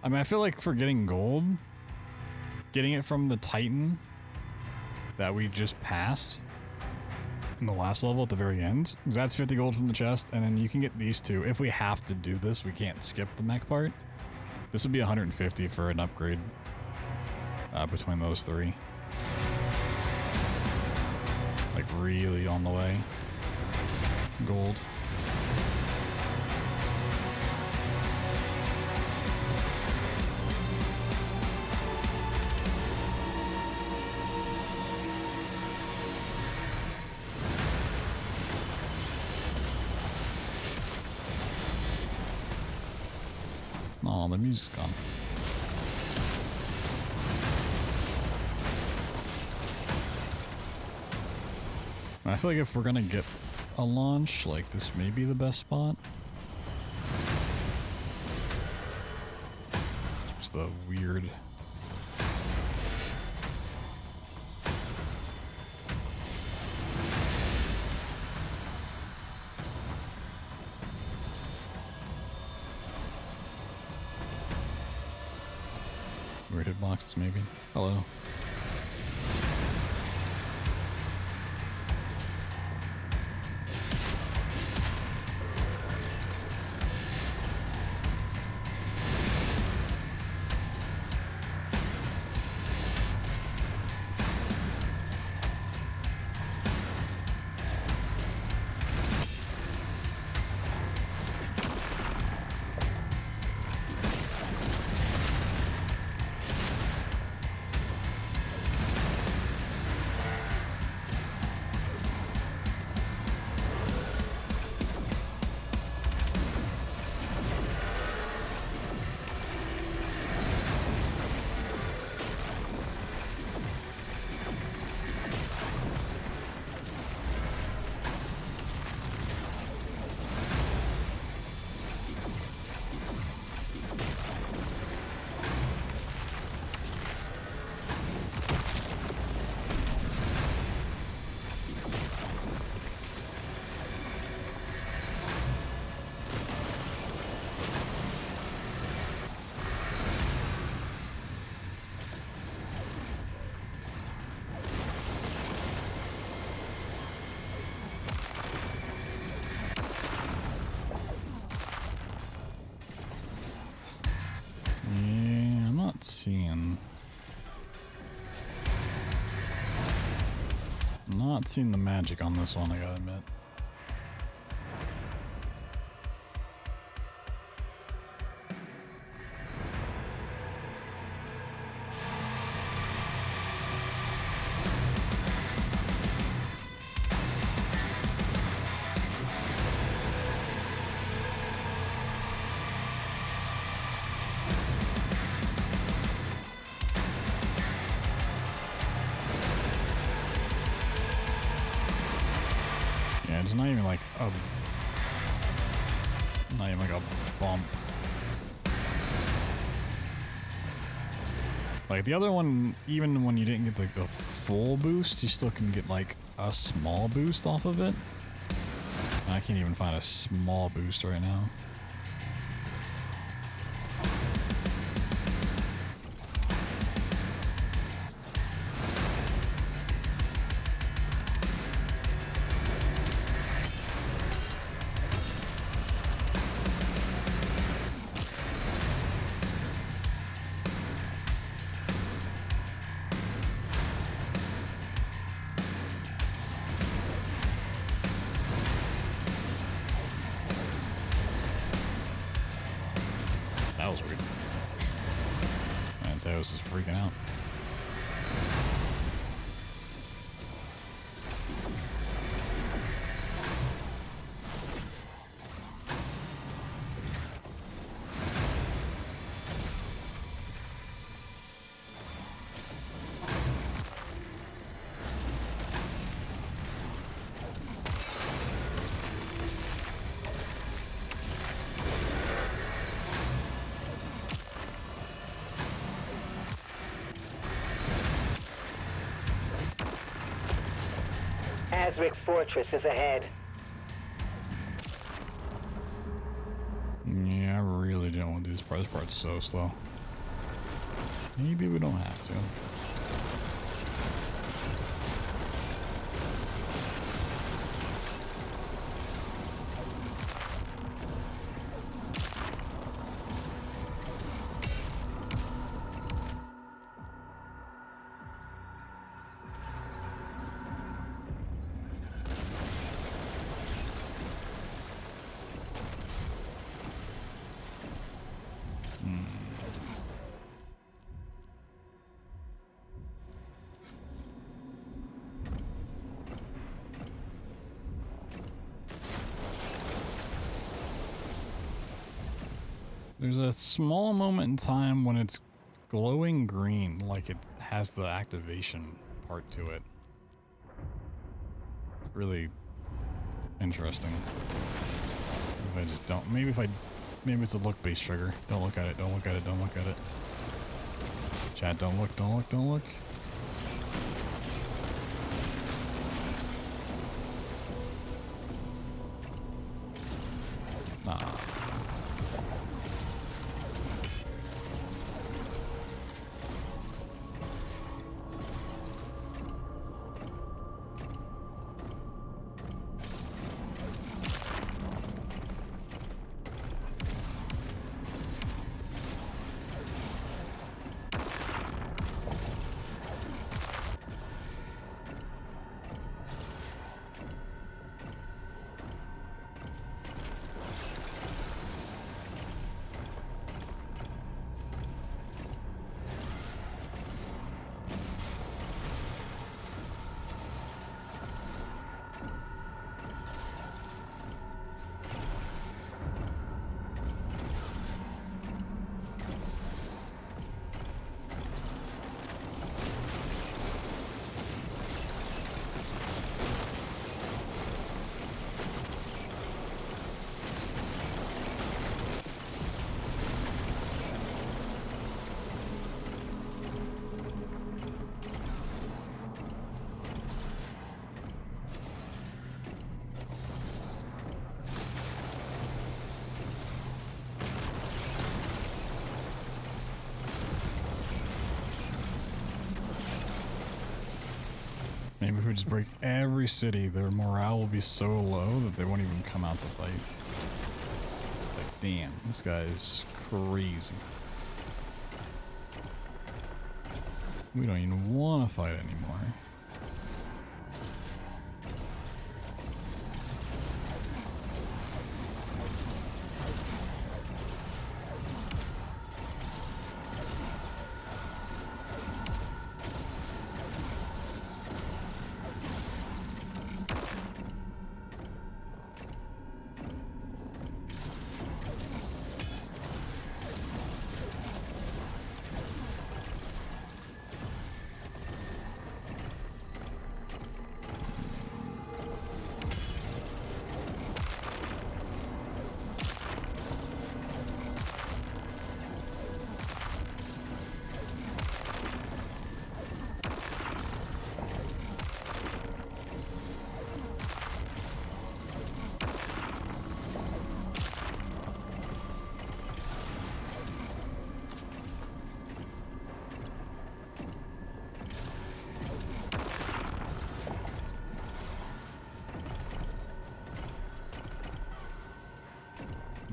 I mean, I feel like for getting gold, getting it from the Titan that we just passed in the last level at the very end, because that's 50 gold from the chest, and then you can get these two. If we have to do this, we can't skip the mech part. This would be 150 for an upgrade between those three. Like really on the way. Gold. Oh, the music's gone. I feel like if we're gonna get a launch, like this may be the best spot. Just the weird. Weird hitboxes, maybe. Hello. Not seeing the magic on this one, I gotta admit. It's not even like a bump. Like the other one, even when you didn't get like the full boost, you still can get like a small boost off of it. I can't even find a small boost right now. That was weird. Man, Zeus is freaking out. Azric's fortress is ahead. Yeah, I really don't want to do this part. This part's so slow. Maybe we don't have to. There's a small moment in time when it's glowing green, like it has the activation part to it. Really interesting. If I just don't, maybe it's a look-based trigger. Don't look at it, don't look at it, don't look at it. Chat, don't look, don't look, don't look. Nah. Maybe if we just break every city, their morale will be so low that they won't even come out to fight. Like, damn, this guy is crazy. We don't even want to fight anymore.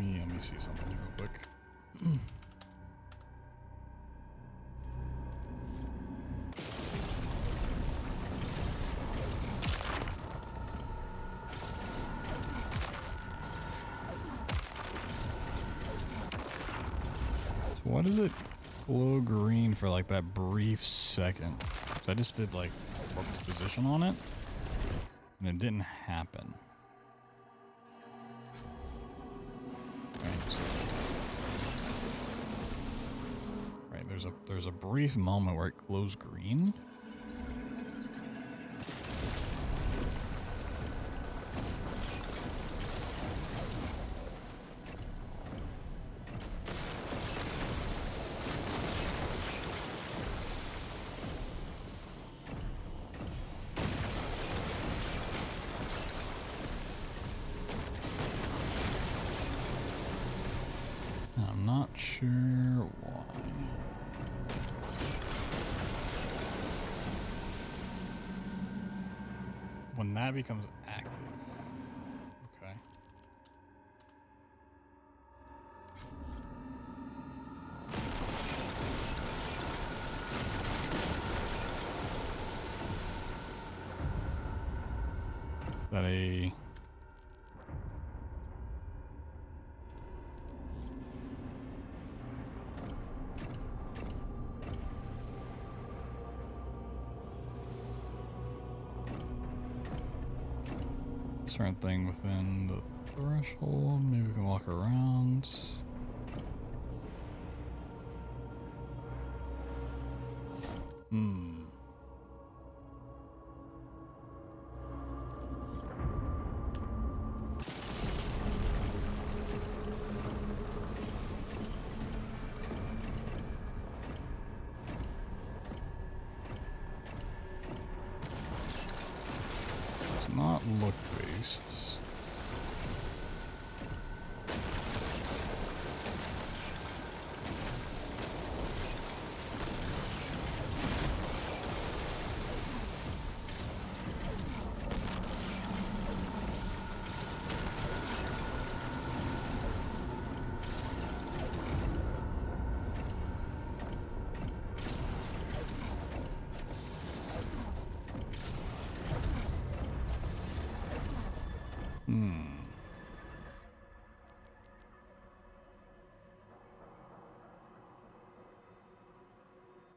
Let me see something real quick. So why does it glow green for like that brief second? So I just did like warped position on it, and it didn't happen. Right, there's a brief moment where it glows green. when that becomes active. Okay. Is that a... certain thing within the threshold? Maybe we can walk around. It's not look based.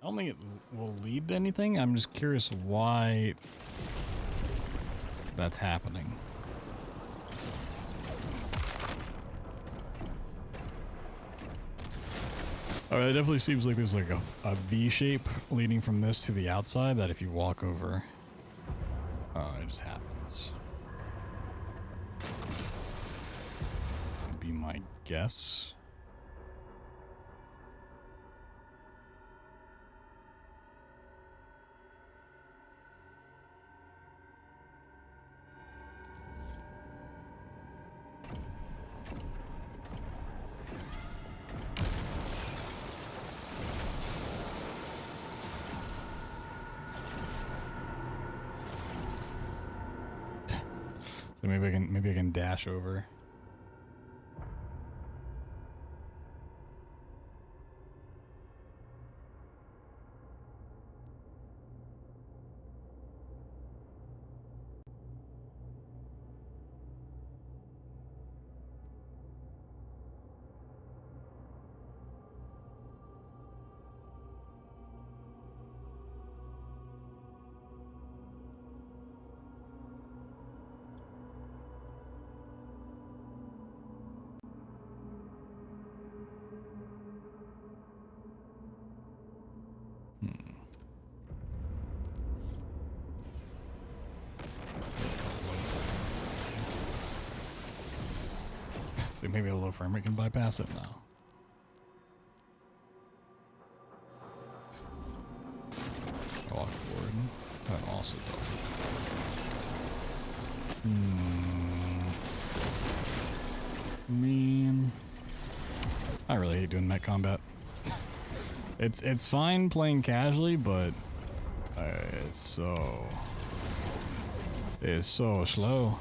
I don't think it will lead to anything. I'm just curious why that's happening. Alright, it definitely seems like there's like a V shape leading from this to the outside that if you walk over, it just happens. Would be my guess. So maybe I can dash over. Maybe a low frame rate can bypass it now. I walk forward. That also does it. Man, I really hate doing mech combat. It's fine playing casually, but it's so slow.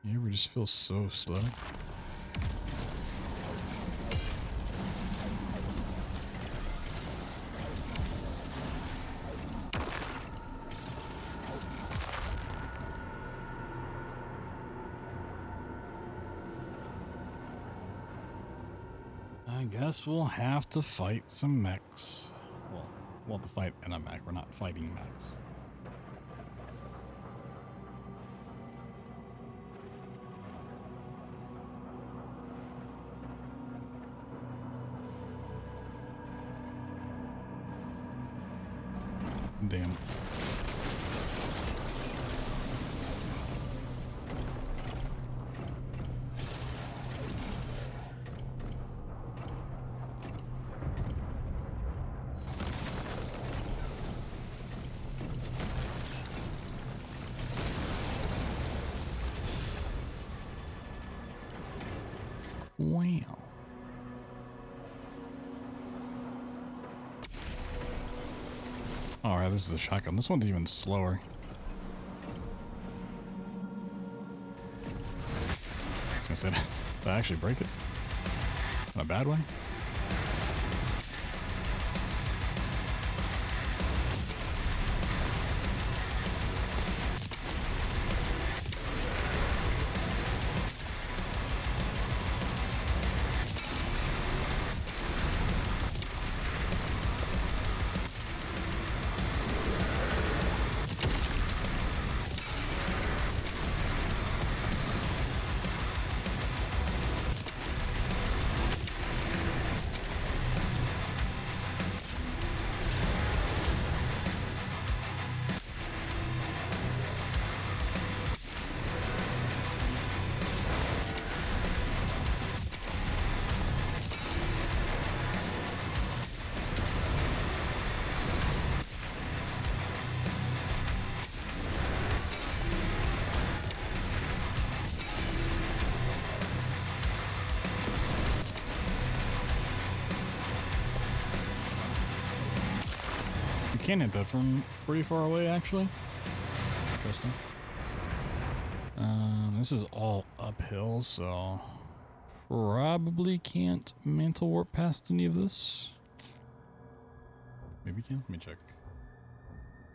You ever just feel so slow? I guess we'll have to fight some mechs. Well, we'll have to fight in a mech. We're not fighting mechs. Damn. Wow. Alright, this is the shotgun. This one's even slower. I said, did I actually break it? In a bad way? You can hit that from pretty far away, actually. Interesting. This is all uphill, so probably can't mantle warp past any of this. Maybe you can. Let me check.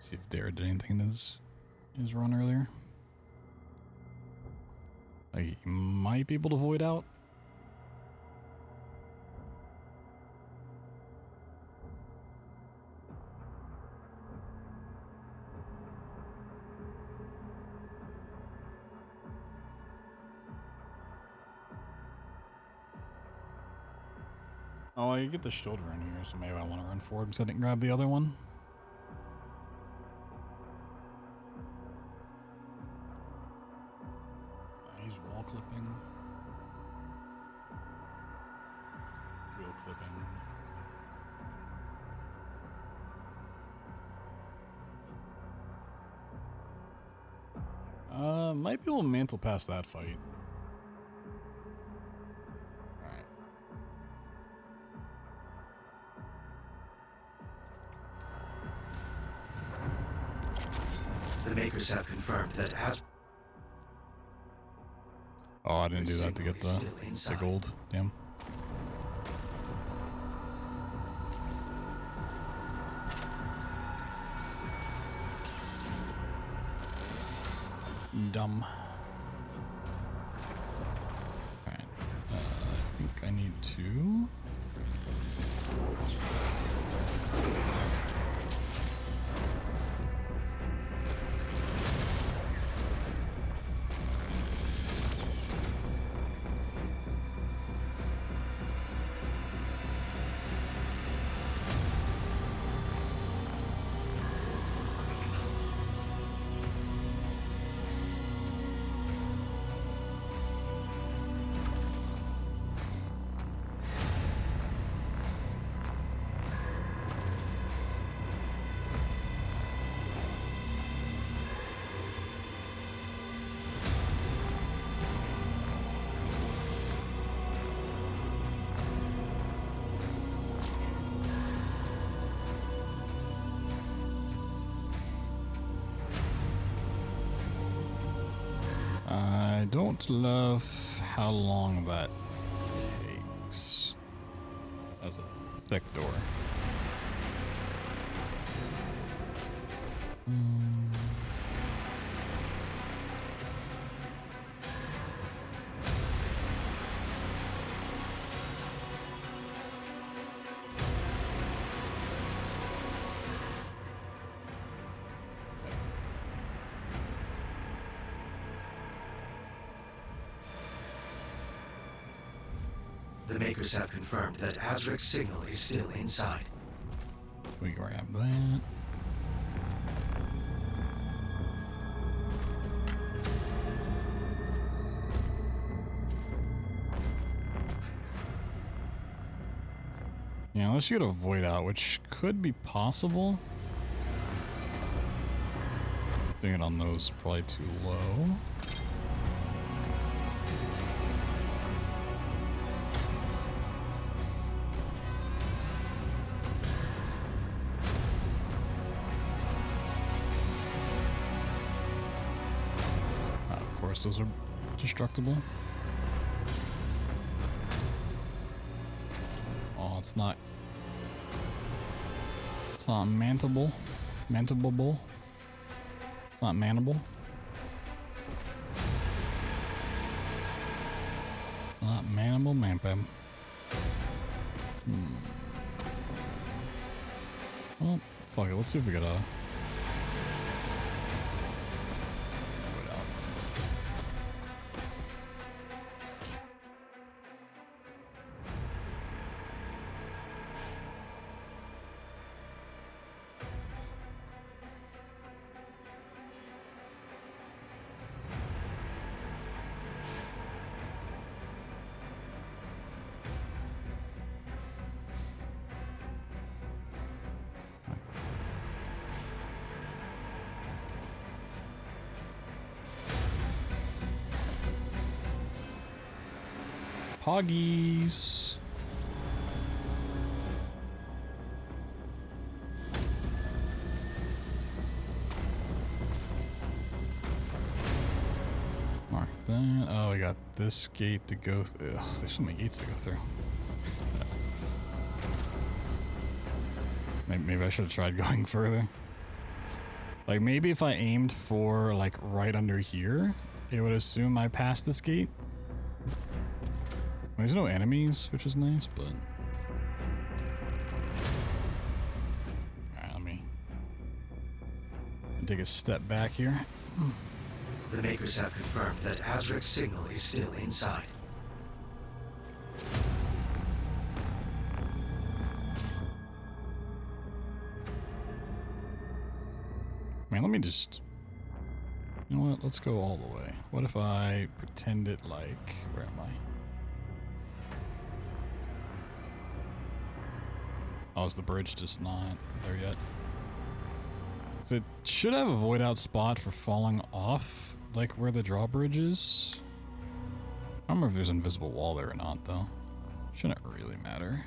See if Dara did anything in his run earlier. Like, he might be able to void out. Oh, I get the shield run here, so maybe I want to run forward because I didn't grab the other one. He's wall clipping. Wheel clipping. Might be able to mantle past that fight. The makers have confirmed that as Oh, I didn't do that to get the gold. Damn. Dumb. Alright. I think I need to... I don't love how long that takes. That's a thick door. the makers have confirmed that Azric's signal is still inside. We grab that. Yeah, let's get a void out, which could be possible. Doing it on those is probably too low. guess those are destructible. Oh, it's not. It's not mantable. Mantable. It's not manable. It's not manable, manpam. Well, fuck it. Let's see if we got a. Poggies. Mark that. Oh, we got this gate to go through. There's so many gates to go through. Maybe I should have tried going further. Like, maybe if I aimed for, like, right under here, it would assume I passed this gate. There's no enemies, which is nice, but... Alright, let me take a step back here. The makers have confirmed that Azric's signal is still inside. Man, let me just... You know what? Let's go all the way. What if I pretend it like... Where am I? Oh, is the bridge just not there yet? So it should have a void out spot for falling off, like where the drawbridge is. I don't remember if there's an invisible wall there or not, though. Shouldn't really matter.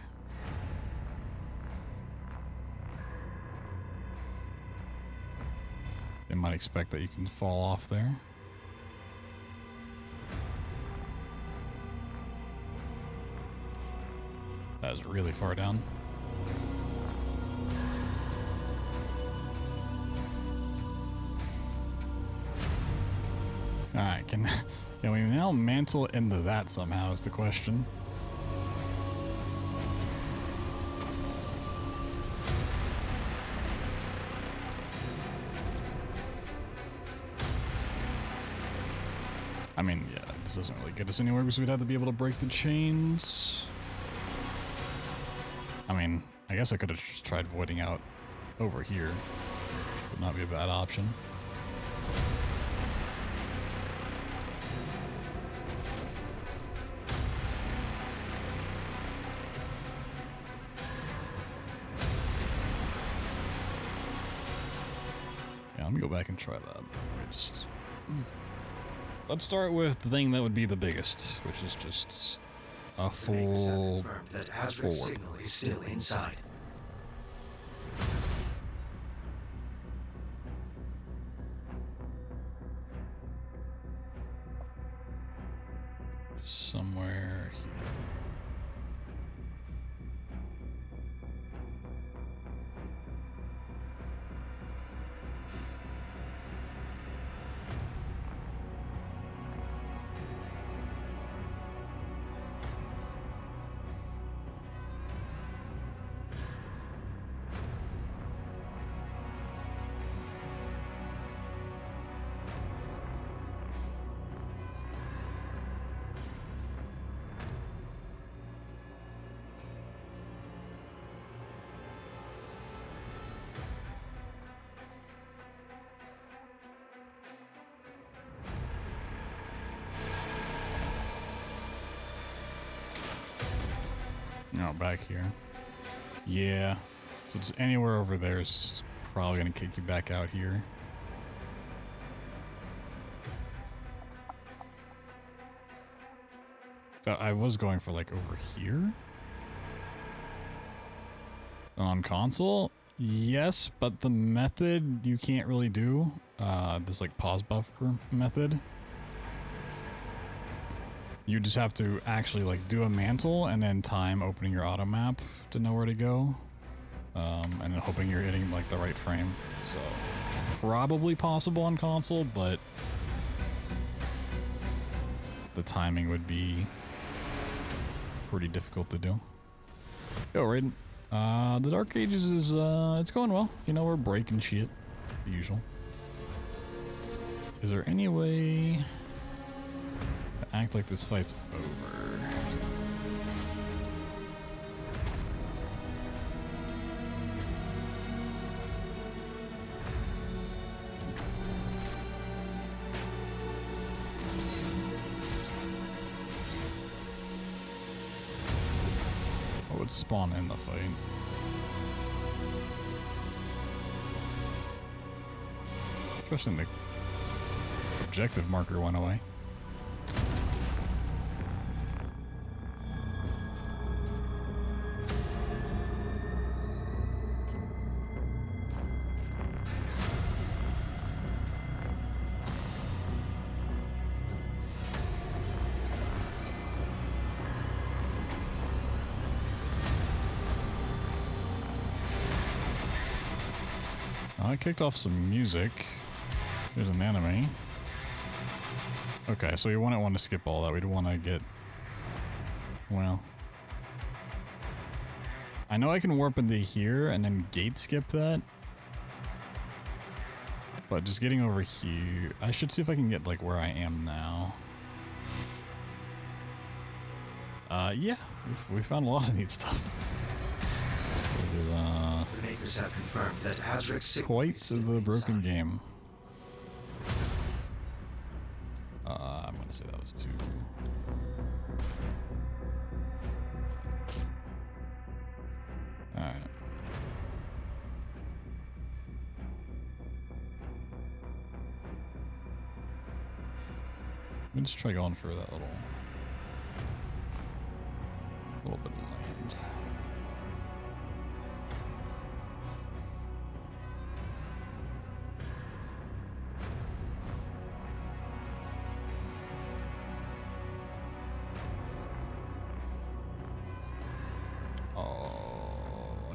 They might expect that you can fall off there. That is really far down. Alright, can we now mantle into that somehow is the question. I mean, yeah, this doesn't really get us anywhere because we'd have to be able to break the chains. I mean, I guess I could have just tried voiding out over here. Would not be a bad option. Let me go back and try that. Let me just... Let's start with the thing that would be the biggest, which is just a full... that Azric's signal is still inside. Somewhere here. No, back here. Yeah. So just anywhere over there is probably going to kick you back out here. So I was going for like over here. On console? Yes, but the method you can't really do. This like pause buffer method. You just have to actually like do a mantle and then time opening your auto map to know where to go. And then hoping you're hitting like the right frame. So probably possible on console, but the timing would be pretty difficult to do. Yo, Raiden. The Dark Ages is, it's going well. You know, we're breaking shit. The usual. Is there any way to act like this fight's over? What would spawn in the fight? Interesting, the objective marker went away. I kicked off some music. There's an enemy. Okay, so we wouldn't want to skip all that. We'd want to get... Well... I know I can warp into here and then gate skip that. But just getting over here... I should see if I can get, like, where I am now. Yeah. We found a lot of neat stuff. The makers have confirmed that Azric's Quite the broken game. I'm gonna say that was 2. Alright. Let me just try going for that little bit of land.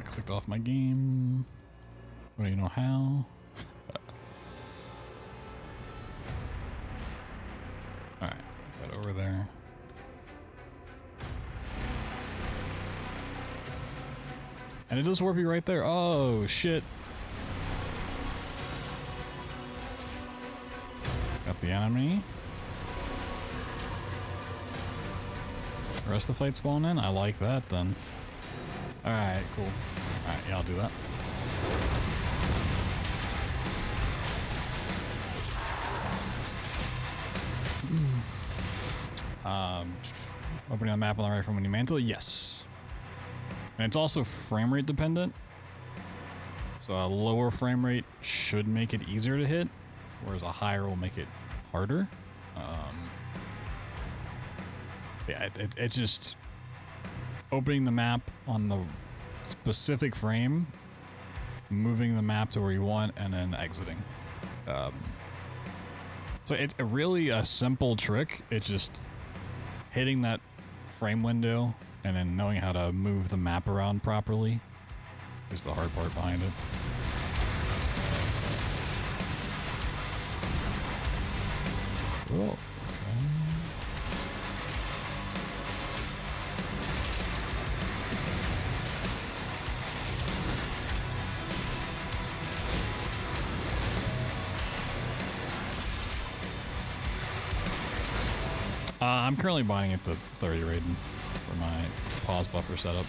Clicked off my game. What do you know how? Alright, got over there. And it does warp you right there. Oh, shit. Got the enemy. The rest of the fight spawn in? I like that then. Alright, cool. Alright, yeah, I'll do that. Opening the map on the right from when you mantle? Yes. And it's also frame rate dependent. So a lower frame rate should make it easier to hit, whereas a higher will make it harder. Yeah, it's just opening the map on the specific frame, moving the map to where you want, and then exiting. So it's really a simple trick. It's just hitting that frame window and then knowing how to move the map around properly is the hard part behind it. Oh, I'm currently buying at the 30 Raiden for my pause buffer setup.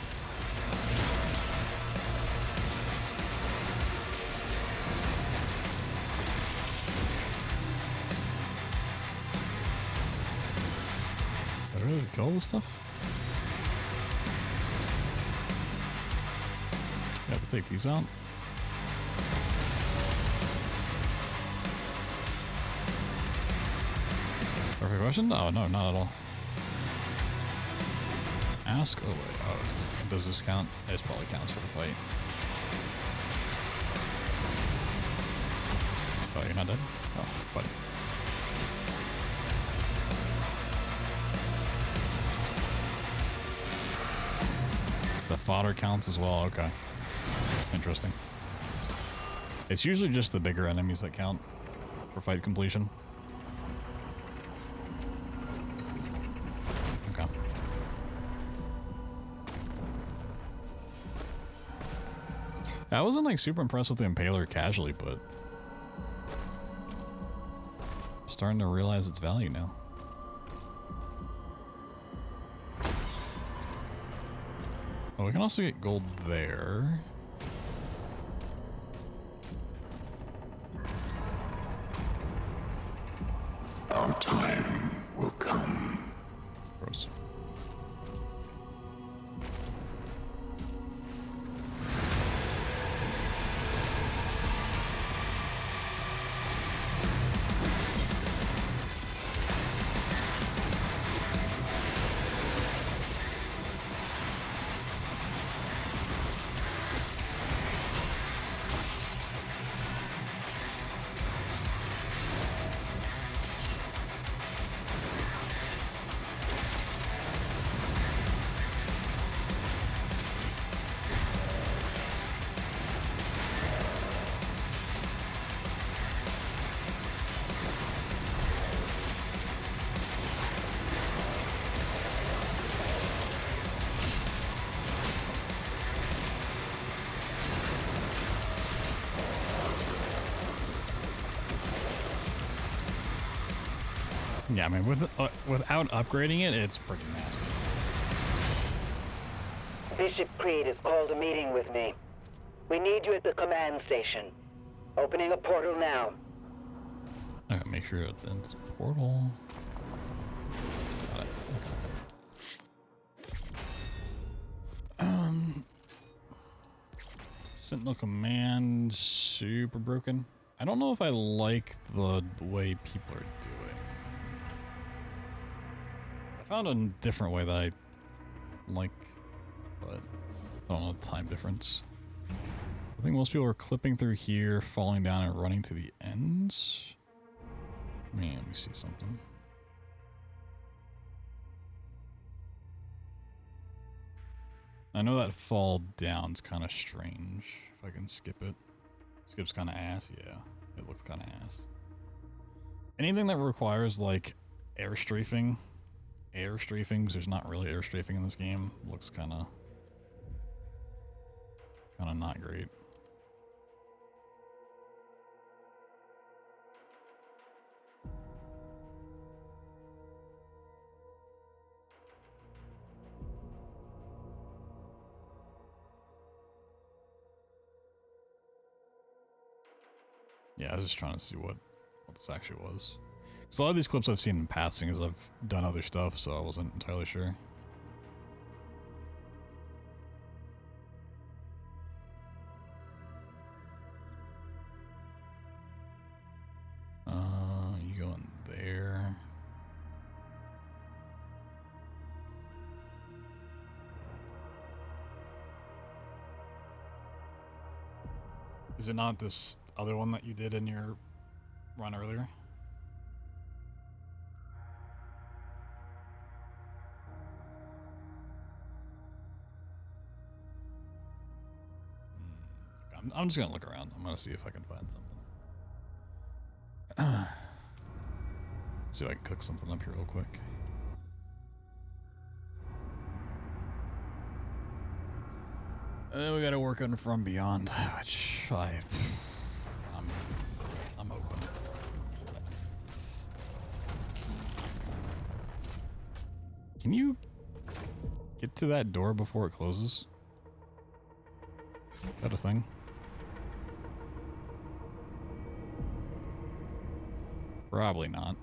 Did I really kill all this stuff? I have to take these out. Perfect question? Oh, no, not at all. Ask? Oh, wait. Oh, does this count? This probably counts for the fight. Oh, you're not dead? Oh, buddy. The fodder counts as well. Okay. Interesting. It's usually just the bigger enemies that count for fight completion. Okay. I wasn't like super impressed with the Impaler casually, but I'm starting to realize its value now. Oh, we can also get gold there. Our time will come. Gross. Yeah, I mean, without upgrading it, it's pretty nasty. Bishop Creed has called a meeting with me. We need you at the command station. Opening a portal now. I gotta make sure that's portal. Got it. Okay. Sentinel command, super broken. I don't know if I like the way people are doing. I found a different way that I like, but I don't know the time difference. I think most people are clipping through here, falling down, and running to the ends. Let me see something. I know that fall down's kind of strange. If I can skip it. Skip's kind of ass. Yeah, it looks kind of ass. Anything that requires like air strafing, because there's not really air strafing in this game, looks kind of not great. Yeah, I was just trying to see what this actually was. Because a lot of these clips I've seen in passing as I've done other stuff, so I wasn't entirely sure. You go in there. Is it not this other one that you did in your run earlier? I'm just gonna look around. I'm gonna see if I can find something. See if I can cook something up here real quick. And then we gotta work on From Beyond, which I'm open. Can you get to that door before it closes? Is that a thing? Probably not.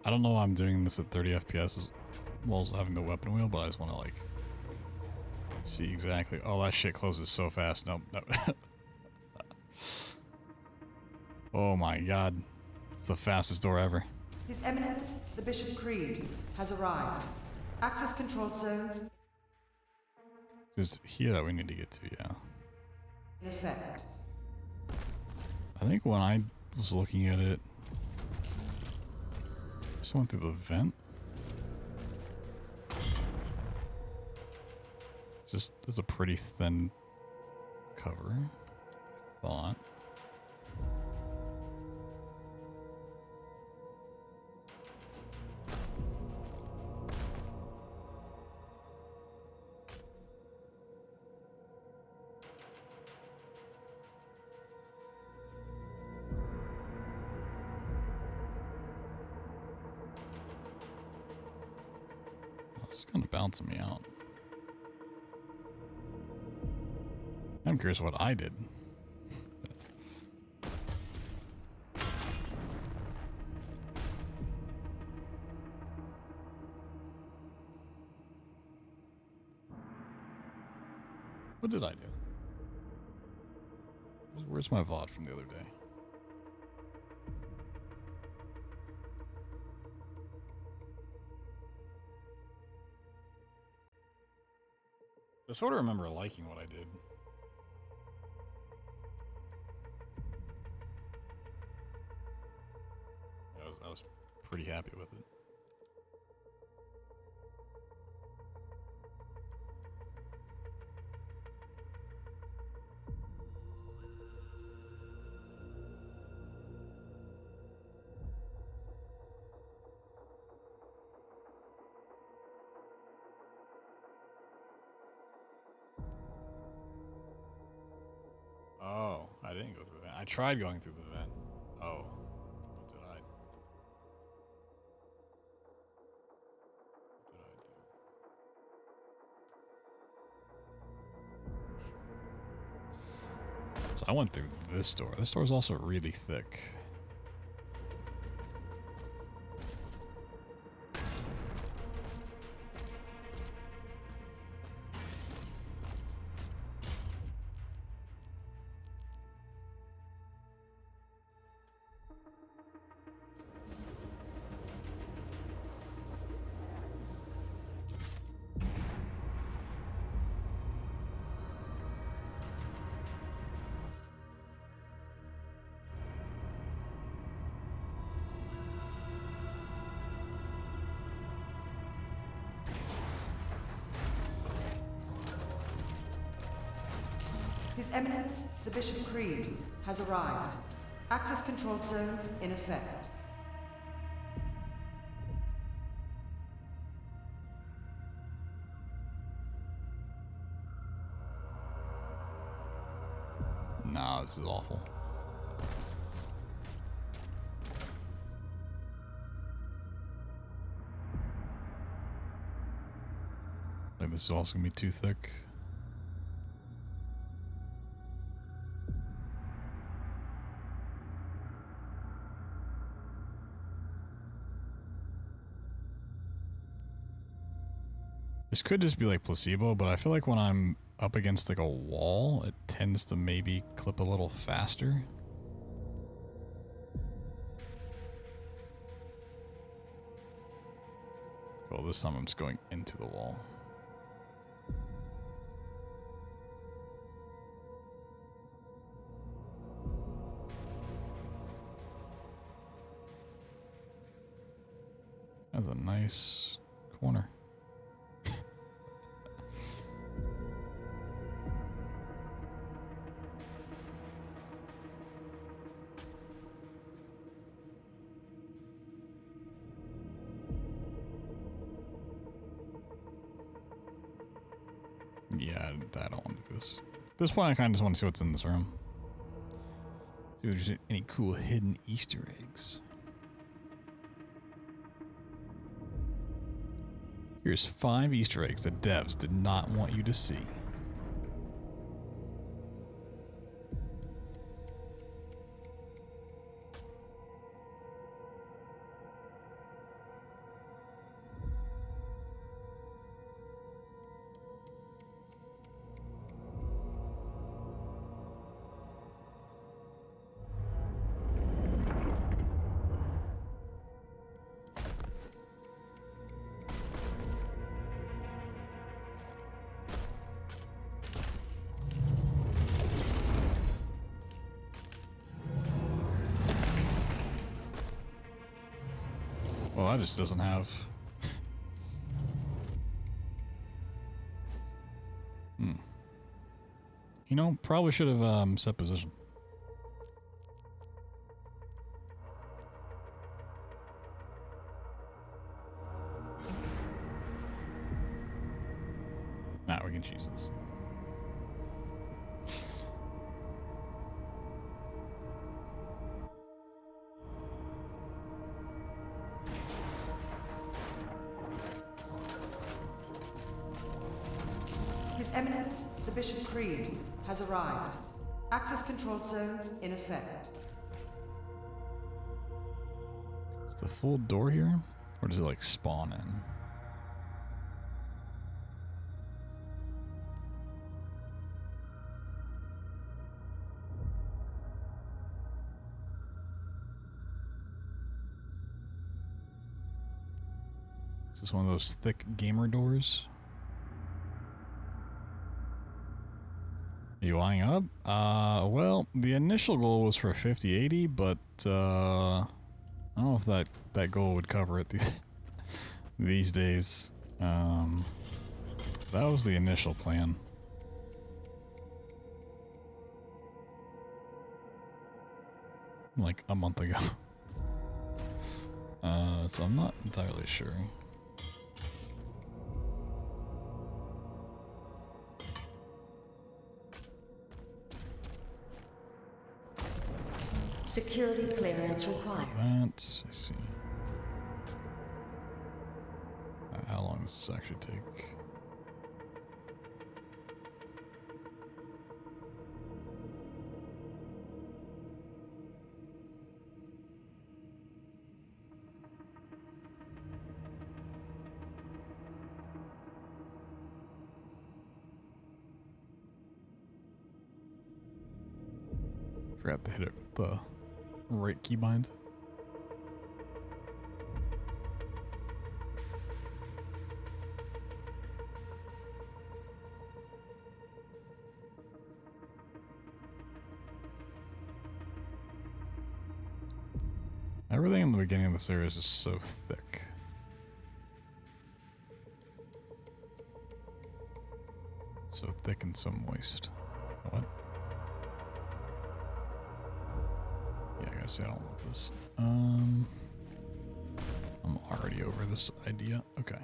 I don't know why I'm doing this at 30 FPS as well as having the weapon wheel, but I just want to like see exactly. Oh, that shit closes so fast. Nope. Oh my god. It's the fastest door ever. His Eminence, the Bishop Creed, has arrived. Access controlled zones. There's here that we need to get to, yeah. In effect. I think when I was looking at it, just went through the vent. Just, it's a pretty thin cover, I thought. It's kind of bouncing me out. I'm curious what I did. What did I do? Where's my VOD from the other day? I sort of remember liking what I did. I was pretty happy with it. Oh, I didn't go through the vent. I tried going through the vent. Oh, what did I do? So I went through this door. This door is also really thick. His Eminence, the Bishop Creed, has arrived. Access control zones in effect. Nah, this is awful. Like, this is also gonna be too thick. This could just be like placebo, but I feel like when I'm up against like a wall, it tends to maybe clip a little faster. Well, this time I'm just going into the wall. That's a nice corner. Yeah, I don't want to do this. At this point, I kind of just want to see what's in this room. See if there's any cool hidden Easter eggs. Here's 5 Easter eggs that devs did not want you to see. that just doesn't have. You know, probably should have set position. Nah, we can choose this. His Eminence, the Bishop Creed, has arrived. Access control zones in effect. Is the full door here? Or does it like spawn in? Is this one of those thick gamer doors? Are you lining up? Well, the initial goal was for 50-80, but I don't know if that goal would cover it these days. That was the initial plan. Like a month ago. So I'm not entirely sure. Security clearance required. That, I see. How long does this actually take? Forgot to hit it with the right keybind. Everything in the beginning of this area is just so thick. So thick and so moist. What? Yeah, I gotta say I don't love this. I'm already over this idea. Okay.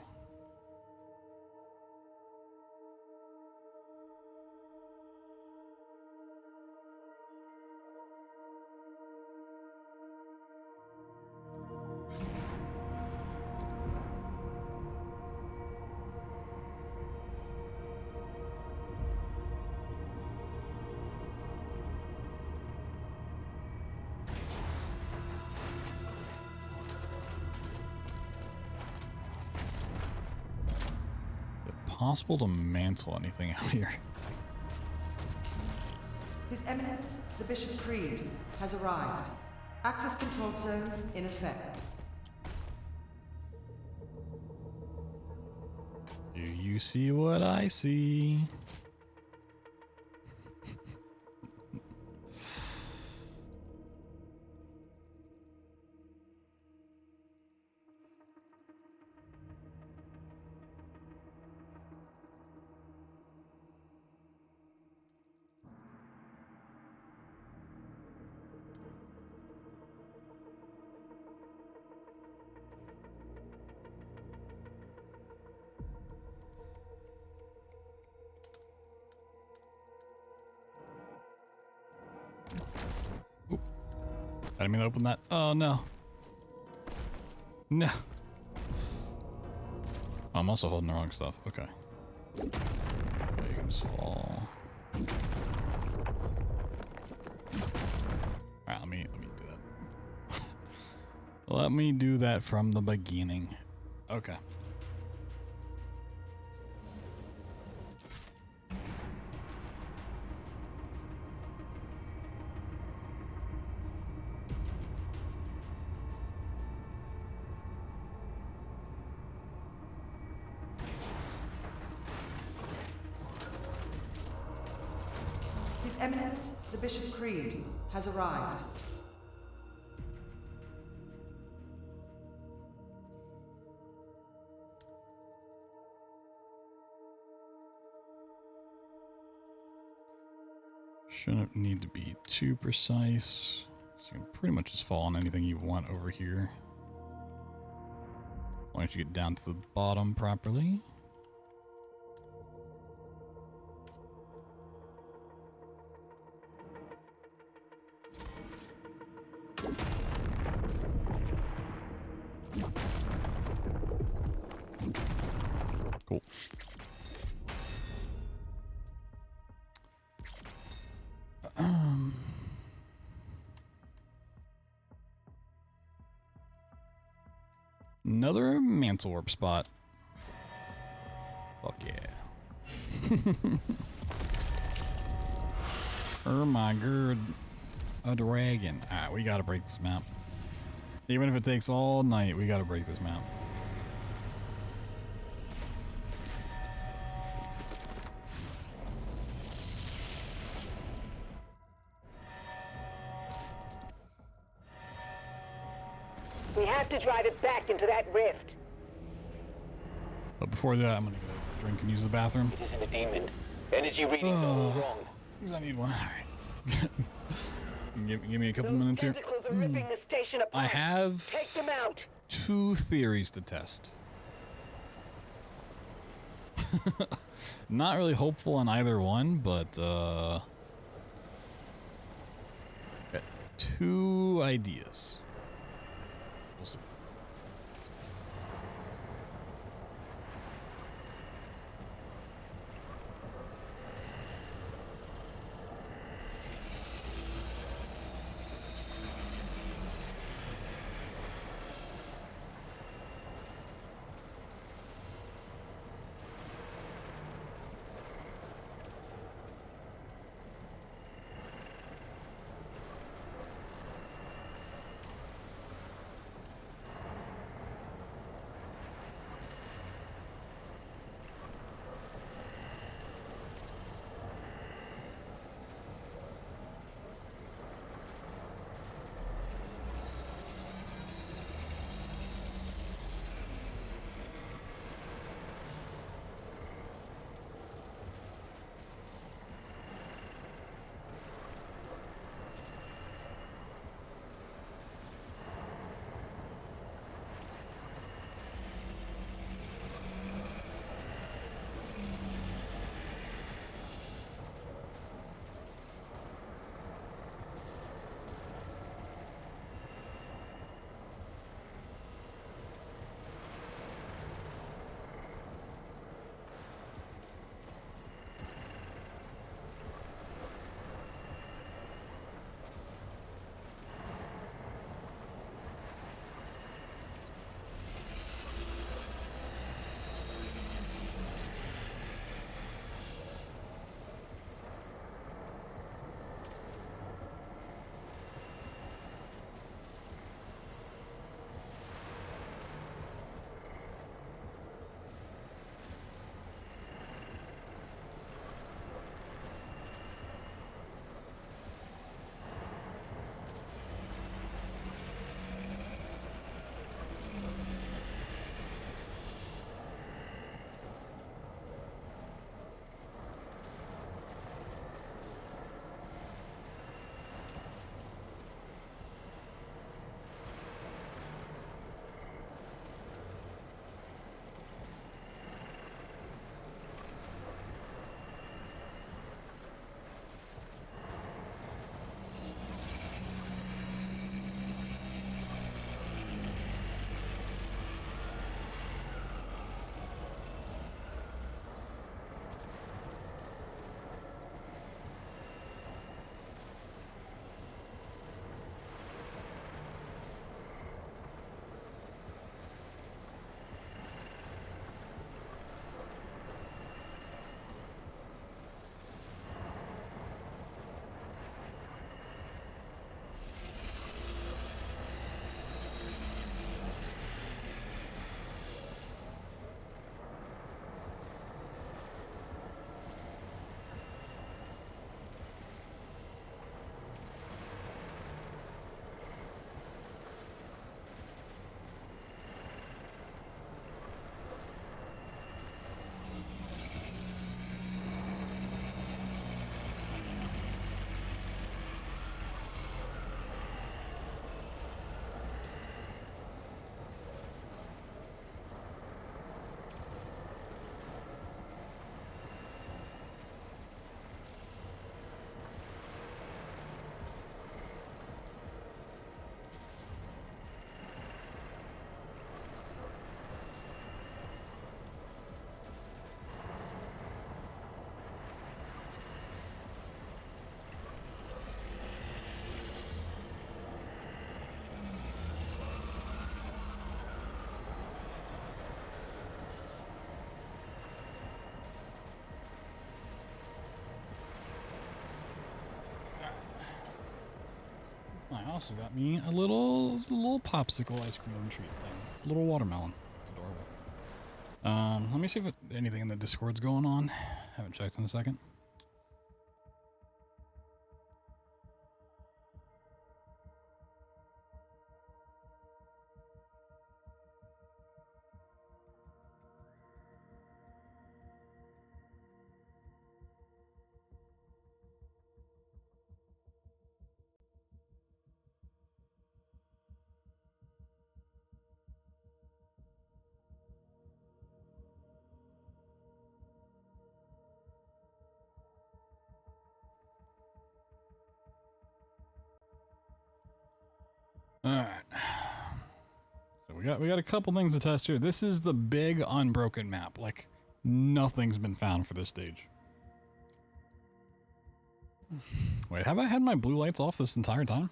Possible to mantle anything out here? His Eminence, the Bishop Creed, has arrived. Access control zones in effect. Do you see what I see? I didn't mean to open that. Oh no. No. Oh, I'm also holding the wrong stuff. Okay. Okay, you can just fall. Alright, let me do that. Let me do that from the beginning. Okay. His Eminence, the Bishop Creed, has arrived. Shouldn't need to be too precise. So you can pretty much just fall on anything you want over here. As long as you get down to the bottom properly. Cool. Another mantle warp spot. Fuck yeah. Oh my god. A dragon. Alright, we gotta break this map. Even if it takes all night, we gotta break this map. We have to drive it back into that rift. But before that, I'm gonna go drink and use the bathroom. It isn't a demon. Energy readings are all wrong. Because I need one. Alright. give me a couple minutes here. Tentacles are ripping the station apart. I have Take them out. 2 theories to test. Not really hopeful on either one, but got 2 ideas. We'll see. also got me a little popsicle ice cream treat thing. It's a little watermelon. It's adorable. Let me see if anything in the Discord's going on. Haven't checked in a second. Alright. So we got a couple things to test here. This is the big unbroken map. Like, nothing's been found for this stage. Wait, have I had my blue lights off this entire time?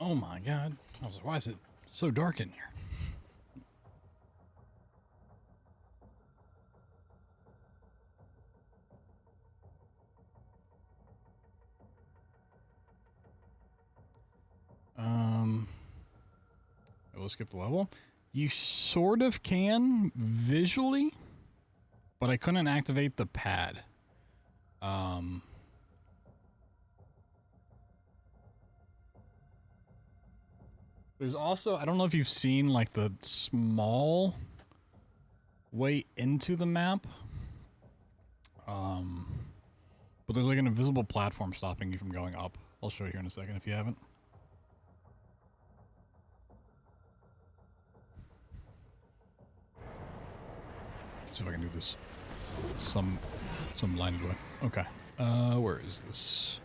Oh my god. I was like, why is it so dark in here? We'll skip the level. You sort of can visually, but I couldn't activate the pad. There's also, I don't know if you've seen like the small way into the map. But there's like an invisible platform stopping you from going up. I'll show you here in a second if you haven't. Let's see if I can do this some blinded way. Okay. Where is this?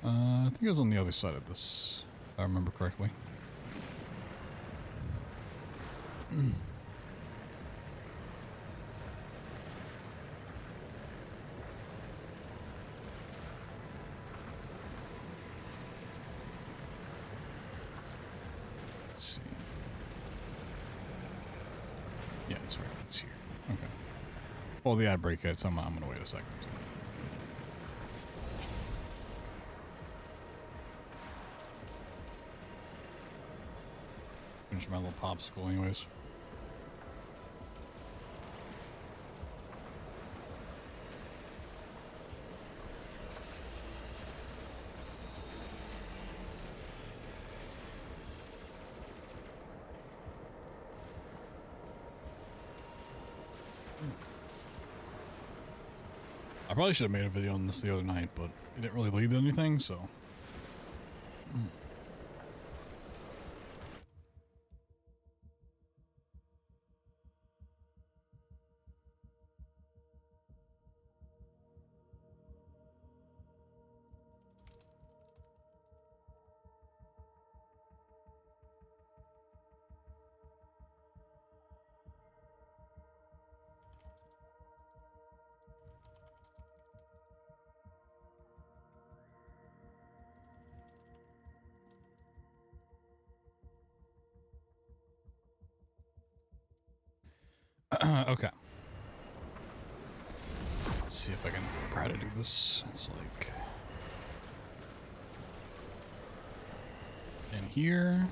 I think it was on the other side of this, if I remember correctly. Let's see. Yeah, it's right. It's here. Okay. Well, the ad break hits. I'm gonna wait a second. Finish my little popsicle anyways. I probably should have made a video on this the other night, but it didn't really lead to anything, so. Okay. Let's see if I can try to do this. It's like in here.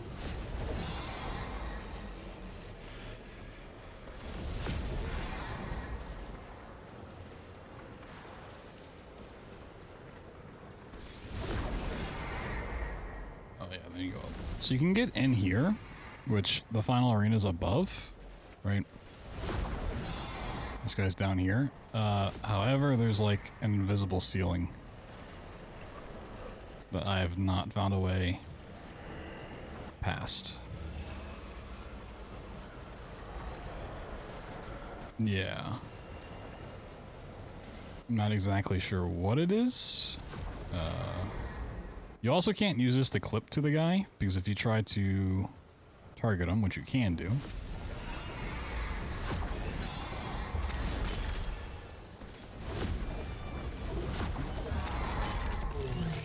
Oh yeah, then you go up. So you can get in here, which the final arena is above, right? This guy's down here. However, there's like an invisible ceiling that I have not found a way past. Yeah. I'm not exactly sure what it is. You also can't use this to clip to the guy, because if you try to target him, which you can do,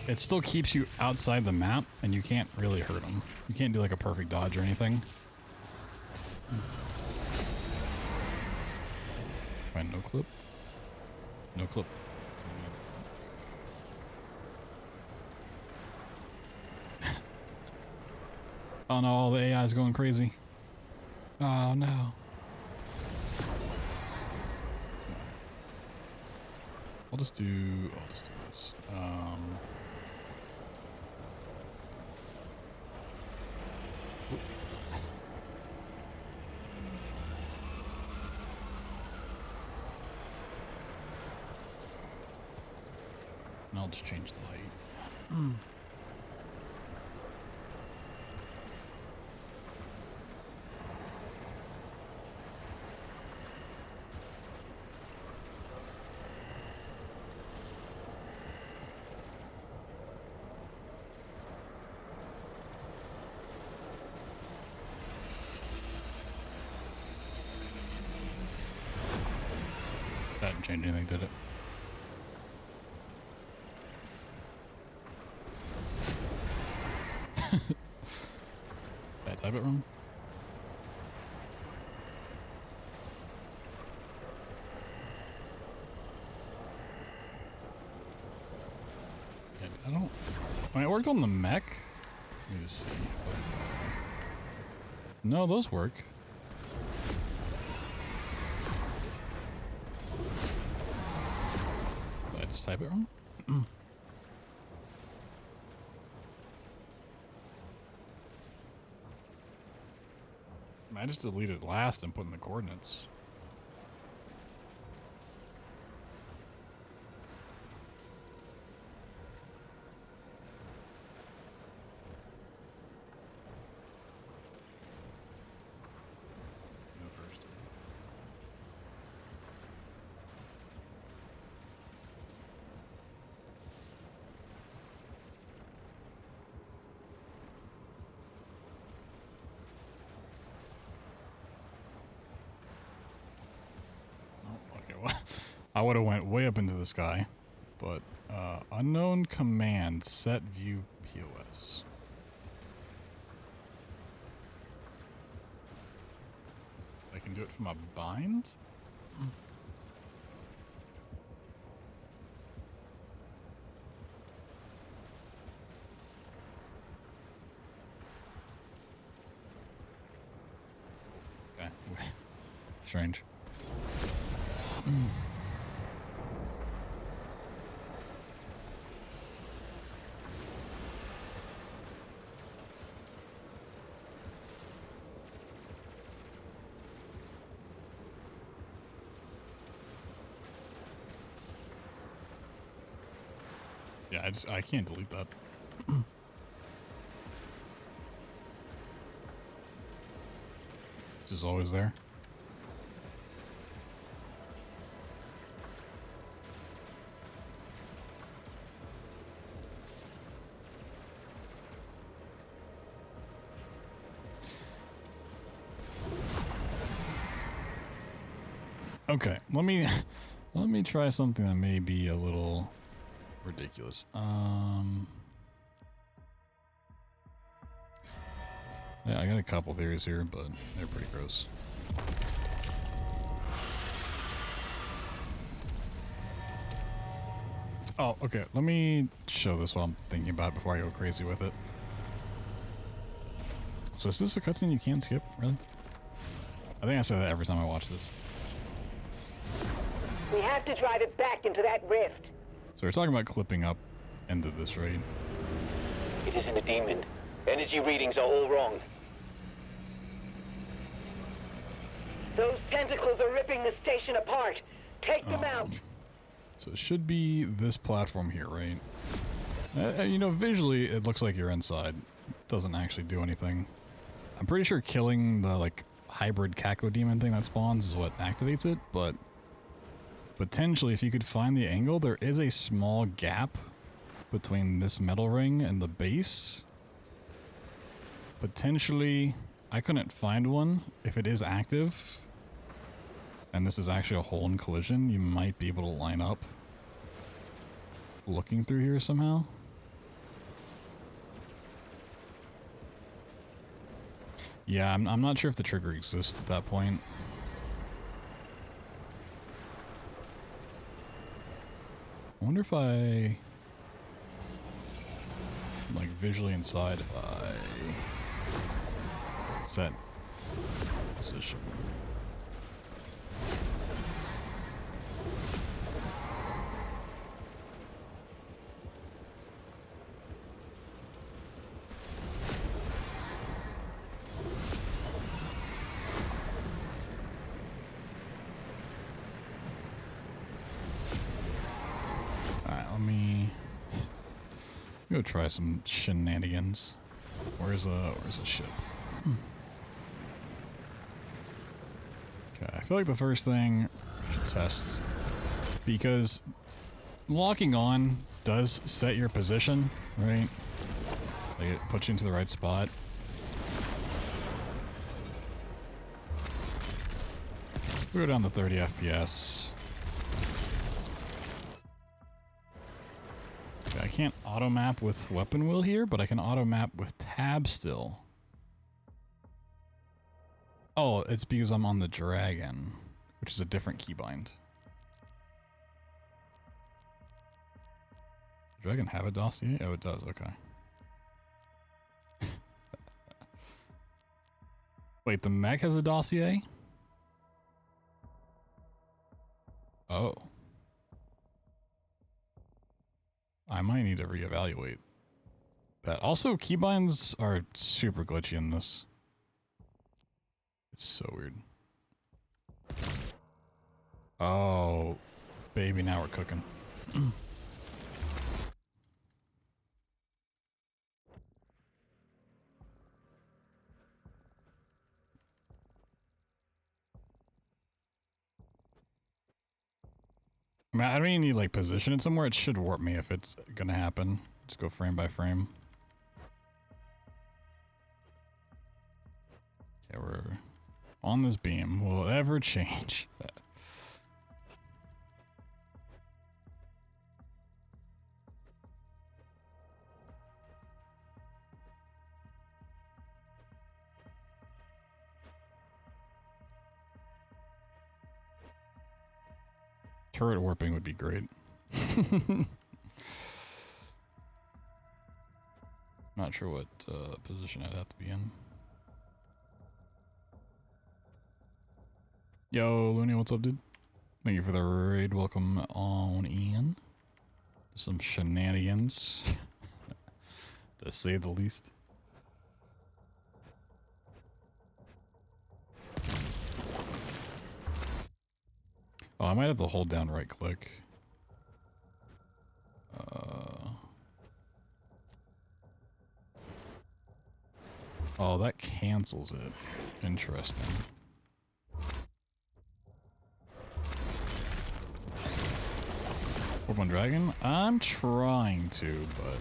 it still keeps you outside the map, and you can't really hurt them. You can't do like a perfect dodge or anything. Fine, no clip. No clip. Oh no, all the AI is going crazy. Oh no. I'll just do this. And I'll just change the height. That didn't change anything, did it? Did I type it wrong? I don't... I mean, it worked on the mech. Let me just see. No, those work. Did I just type it wrong? I just deleted last and put in the coordinates. I would have went way up into the sky, but unknown command set view POS. I can do it from a bind? Okay. Strange. Yeah, I can't delete that. It's just always there. Okay, let me try something that may be a little ridiculous. Yeah, I got a couple theories here, but they're pretty gross. Oh, okay. Let me show this while I'm thinking about it before I go crazy with it. So is this a cutscene you can't skip? Really? I think I say that every time I watch this. We have to drive it back into that rift. So we're talking about clipping up into this, right? It isn't a demon. Energy readings are all wrong. Those tentacles are ripping the station apart. Take them out. So it should be this platform here, right? You know, visually it looks like you're inside. It doesn't actually do anything. I'm pretty sure killing the like hybrid Kako demon thing that spawns is what activates it, but potentially if you could find the angle, there is a small gap between this metal ring and the base. Potentially, I couldn't find one. If it is active, and this is actually a hole in collision, you might be able to line up looking through here somehow. Yeah, I'm not sure if the trigger exists at that point. I wonder if I, like, visually inside, if I set position. Go try some shenanigans. Where's a ship? Okay, I feel like the first thing I should test, because locking on does set your position, right? Like it puts you into the right spot. We go down to 30 FPS. I can't auto map with weapon wheel here, but I can auto map with tab still. Oh, it's because I'm on the dragon, which is a different keybind. Does dragon have a dossier? Oh, it does. Okay. Wait, the mech has a dossier? Oh. I might need to reevaluate that. Also, keybinds are super glitchy in this. It's so weird. Oh, baby, now we're cooking. I mean, I don't even need, like, position it somewhere. It should warp me if it's gonna happen. Just go frame by frame. Okay, we're on this beam. Will it ever change? Turret warping would be great. Not sure what position I'd have to be in. Yo, Looney, what's up, dude? Thank you for the raid. Welcome on in. Some shenanigans, to say the least. Oh, I might have to hold down right click. Oh, that cancels it. Interesting. Pokemon Dragon? I'm trying to, but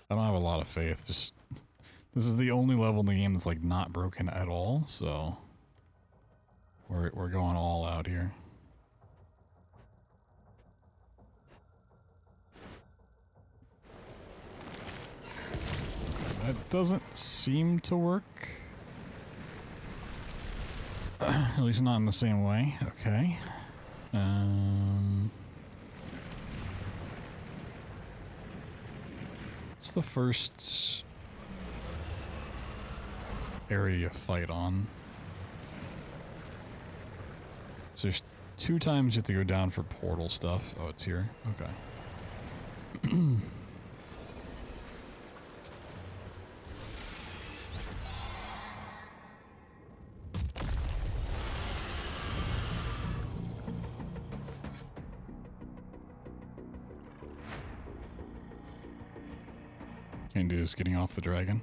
I don't have a lot of faith. Just this is the only level in the game that's like not broken at all, so we're going all out here. That doesn't seem to work. At least not in the same way. Okay. It's the first area you fight on. So there's 2 times you have to go down for portal stuff. Oh, it's here. Okay. Can't do this getting off the dragon.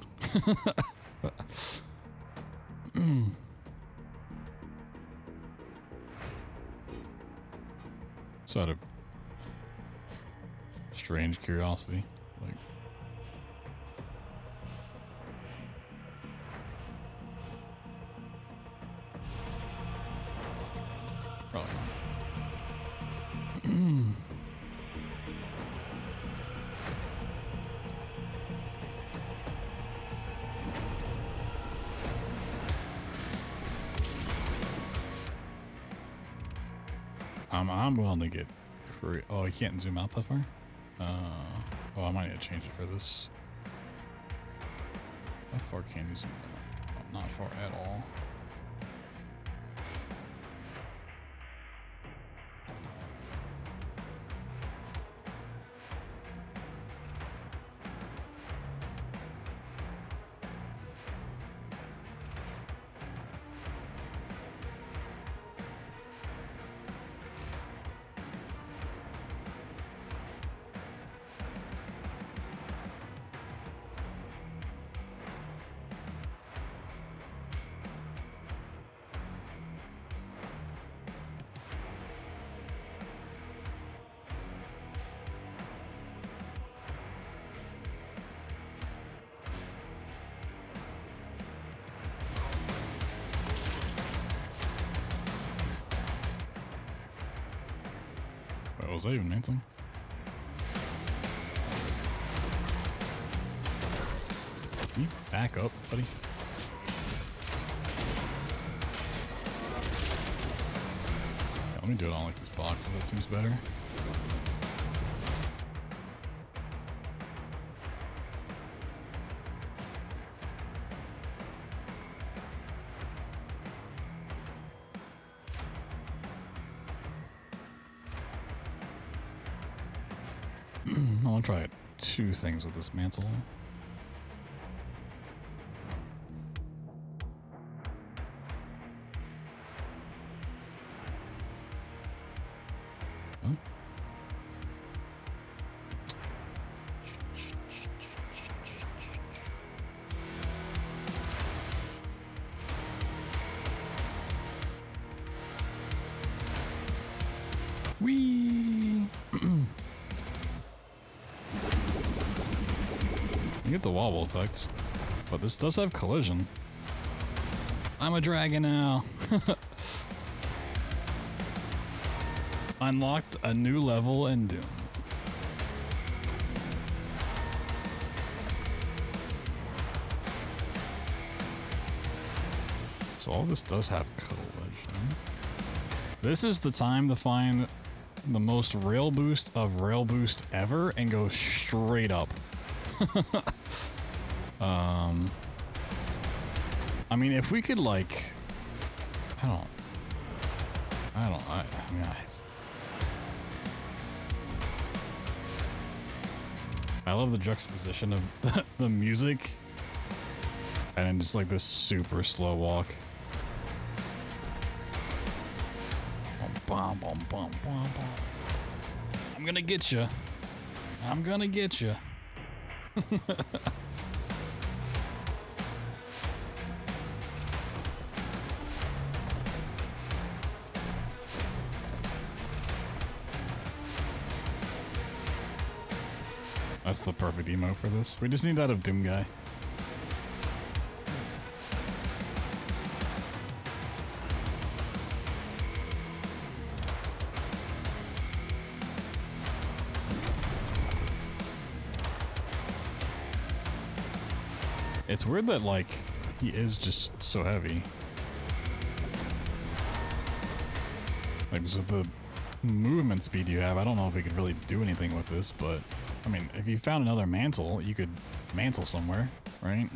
So out of strange curiosity, like probably not. I'm willing to get. Oh, you can't zoom out that far. Oh, I might need to change it for this. How far can you zoom out? Oh, not far at all. Was that even Mantle? Can you back up, buddy? Yeah, let me do it on like this box. That seems better. I want to try two things with this mantle. Huh? Whee! You get the wobble effects, but this does have collision. I'm a dragon now. Unlocked a new level in Doom. So all this does have collision. This is the time to find the most rail boost of rail boost ever and go straight up. I mean, if we could like, I mean, I love the juxtaposition of the music and then just like this super slow walk. Bum, bum, bum, bum, bum. I'm gonna get you. I'm gonna get you. That's the perfect emo for this. We just need that of Doom Guy. It's weird that, like, he is just so heavy. Like, so the movement speed you have, I don't know if we could really do anything with this, but, I mean, if you found another mantle, you could mantle somewhere, right?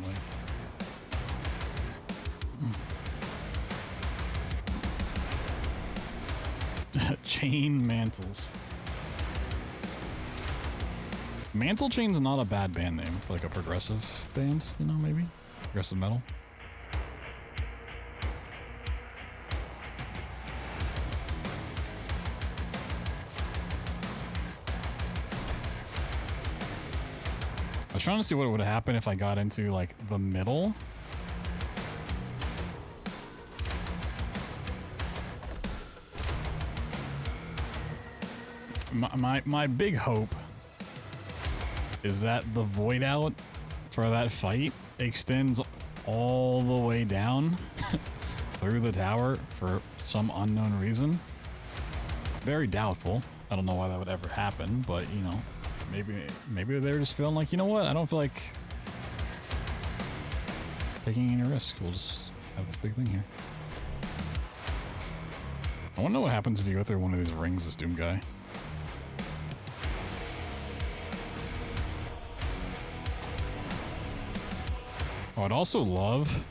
Like... Chain mantles. Mantle Chain's not a bad band name for like a progressive band, you know, maybe? Progressive metal. I was trying to see what would happen if I got into like the middle. My big hope is that the void out for that fight extends all the way down through the tower for some unknown reason. Very doubtful. I don't know why that would ever happen, but you know, maybe they're just feeling like, you know what, I don't feel like taking any risk. We'll just have this big thing here. I wonder what happens if you go through one of these rings, this Doom guy. Oh, I'd also love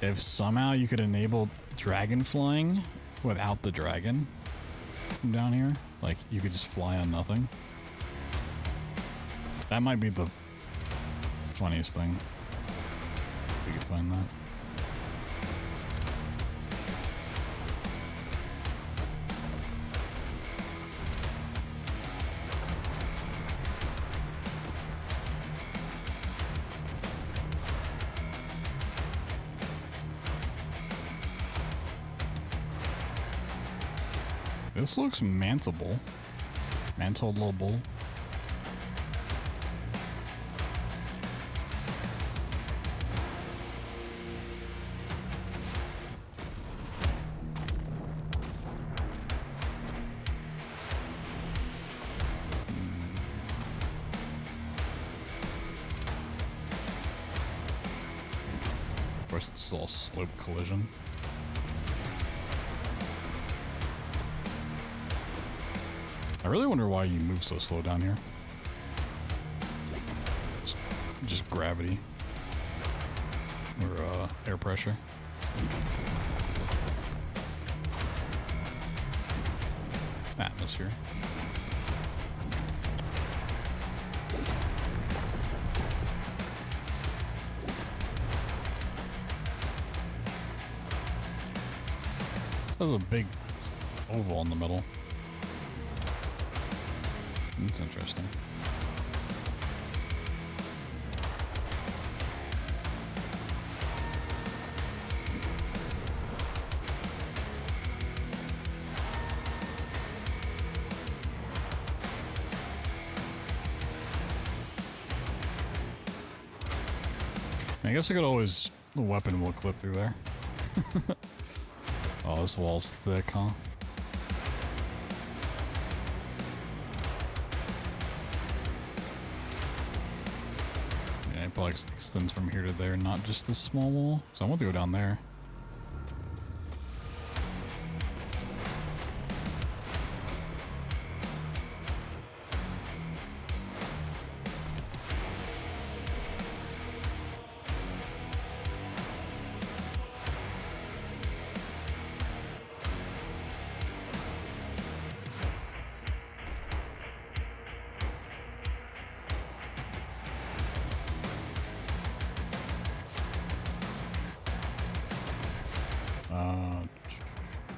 if somehow you could enable dragon flying without the dragon from down here. Like, you could just fly on nothing. That might be the funniest thing. If we could find that. This looks mantleable. Mantleable. Of course, it's all slope collision. I really wonder why you move so slow down here. Just gravity. Or air pressure. Atmosphere. There's a big oval in the middle. That's interesting. I guess I could always, the weapon will clip through there. Oh, this wall's thick, huh? Yeah, it probably extends from here to there, not just this small wall. So I want to go down there.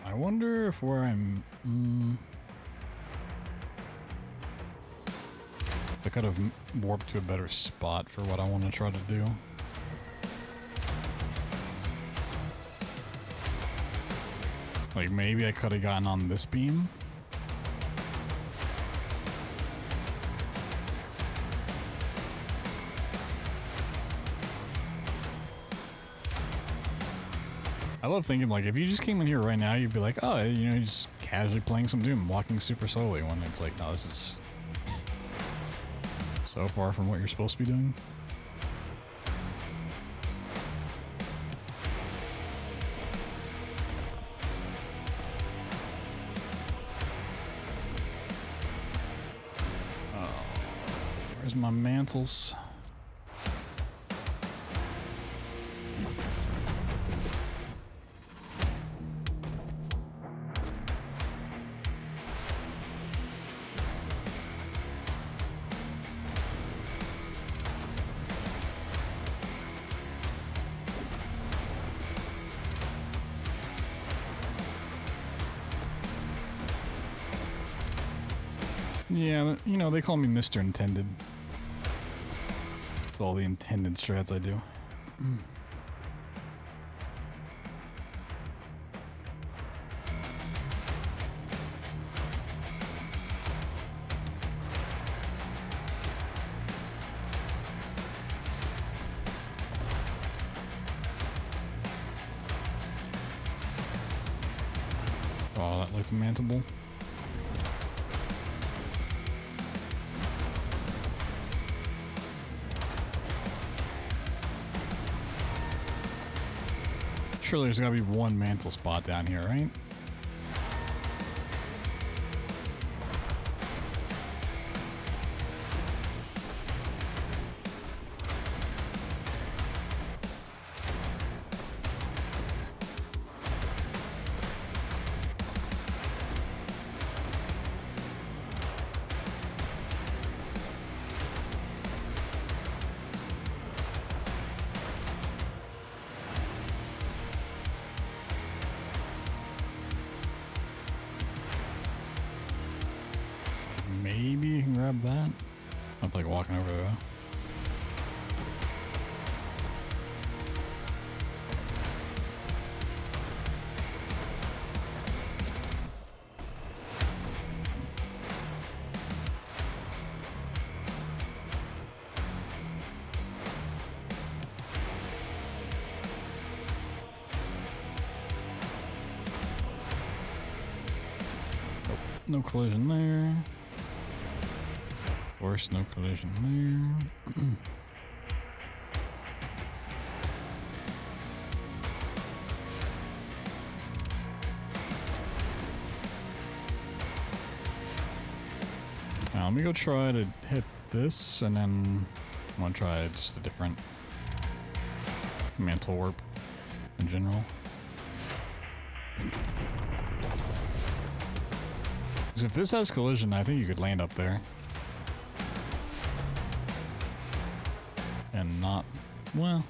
I wonder if where I'm... I could have warped to a better spot for what I want to try to do. Like, maybe I could have gotten on this beam. I love thinking, like, if you just came in here right now, you'd be like, oh, you know, you're just casually playing some Doom, walking super slowly, when it's like, no, this is so far from what you're supposed to be doing. Oh, where's my mantles? Yeah, you know, they call me Mr. Intended. With all the intended strats I do. Oh, that looks mantleable. Surely there's gotta be one mantle spot down here, right? Maybe you can grab that. I feel like walking over there. Nope. No collision there. Of course, no collision there. Now let me go try to hit this, and then I'm gonna try just a different mantle warp in general. Because if this has collision, I think you could land up there. And not, well,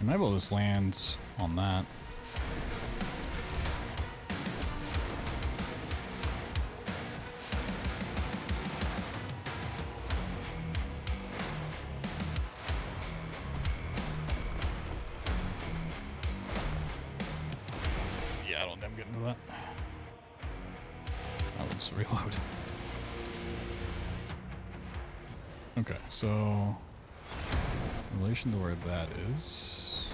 you might be able to just land on that. Yeah, I don't think I'm getting to that. I'll just reload. Okay, so in relation to where that is,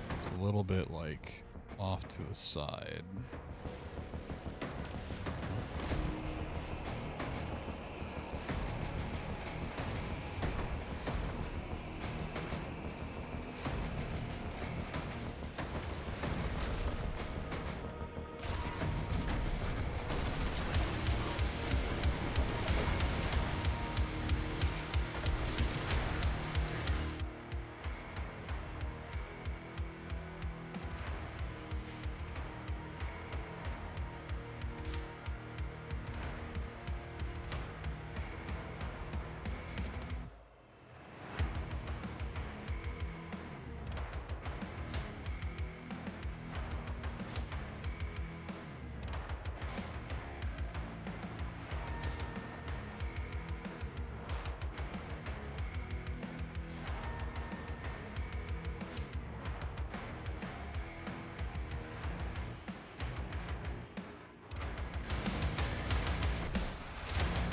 it's a little bit like off to the side.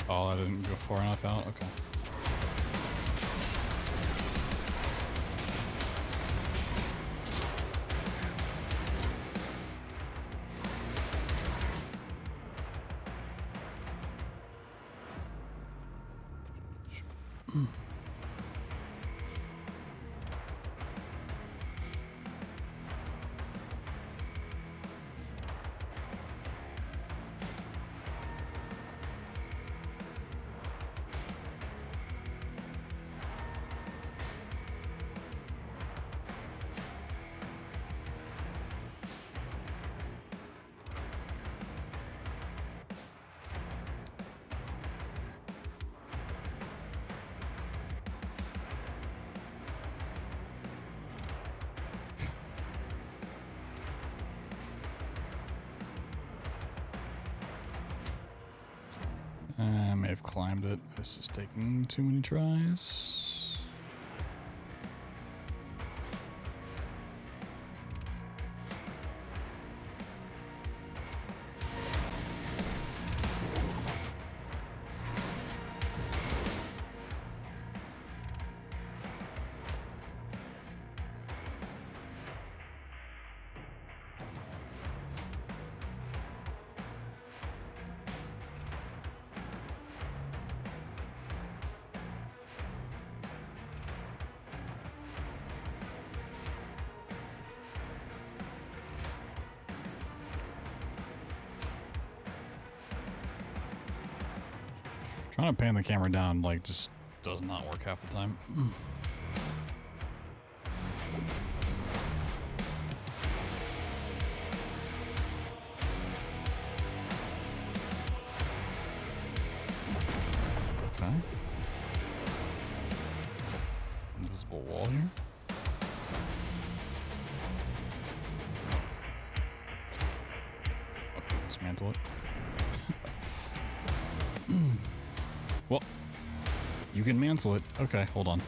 Oh, I didn't go far enough out? Okay. I may have climbed it. This is taking too many tries. Trying to pan the camera down, like, just does not work half the time. Okay. Invisible wall here. Okay, dismantle it. Well, you can mantle it. Okay, hold on.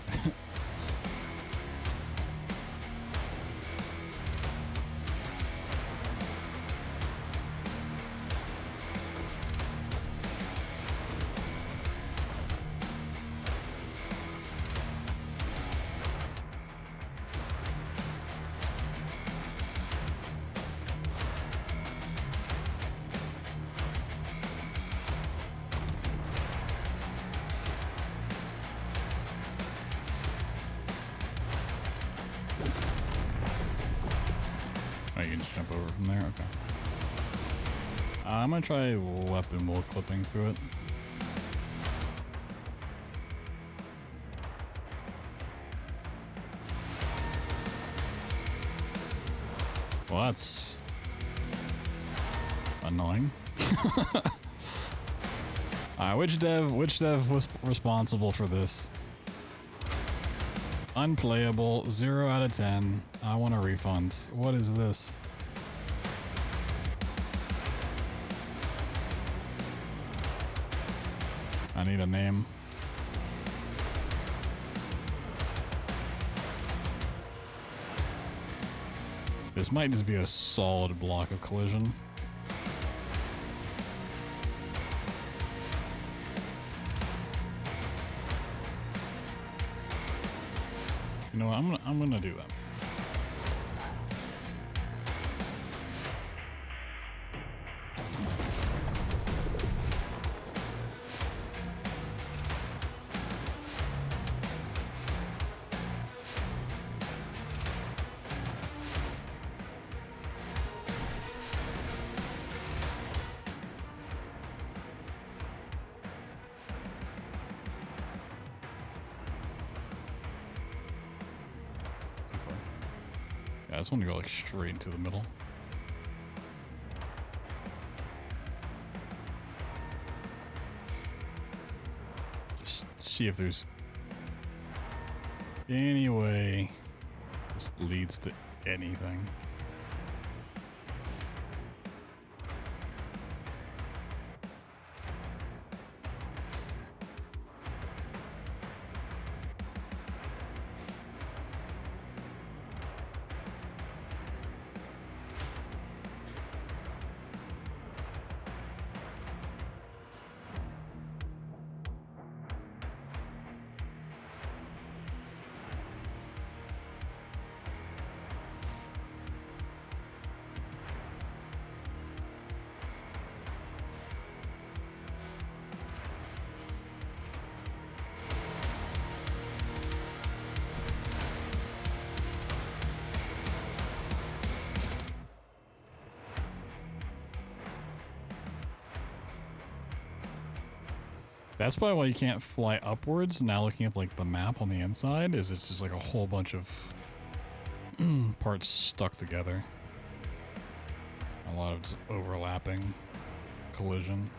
Oh, you can just jump over from there? Okay. I'm gonna try weapon wheel clipping through it. Well, that's annoying. Alright, which dev was responsible for this? Unplayable, 0 out of 10. I want a refund. What is this? I need a name. This might just be a solid block of collision. You know what? I'm gonna do that. I just want to go like straight into the middle. Just see if there's any way this leads to anything. That's probably why you can't fly upwards. Now looking at like the map on the inside, is it's just like a whole bunch of parts stuck together. A lot of just overlapping collision.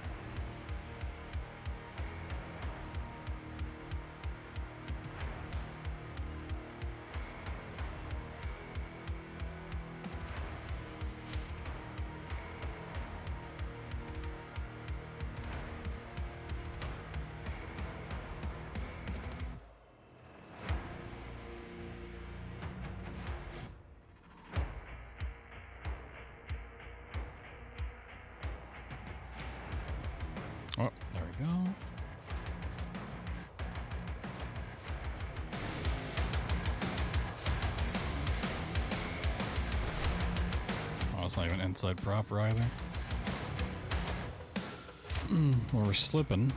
Oh, there we go. Oh, it's not even inside proper either. Well, we're slipping.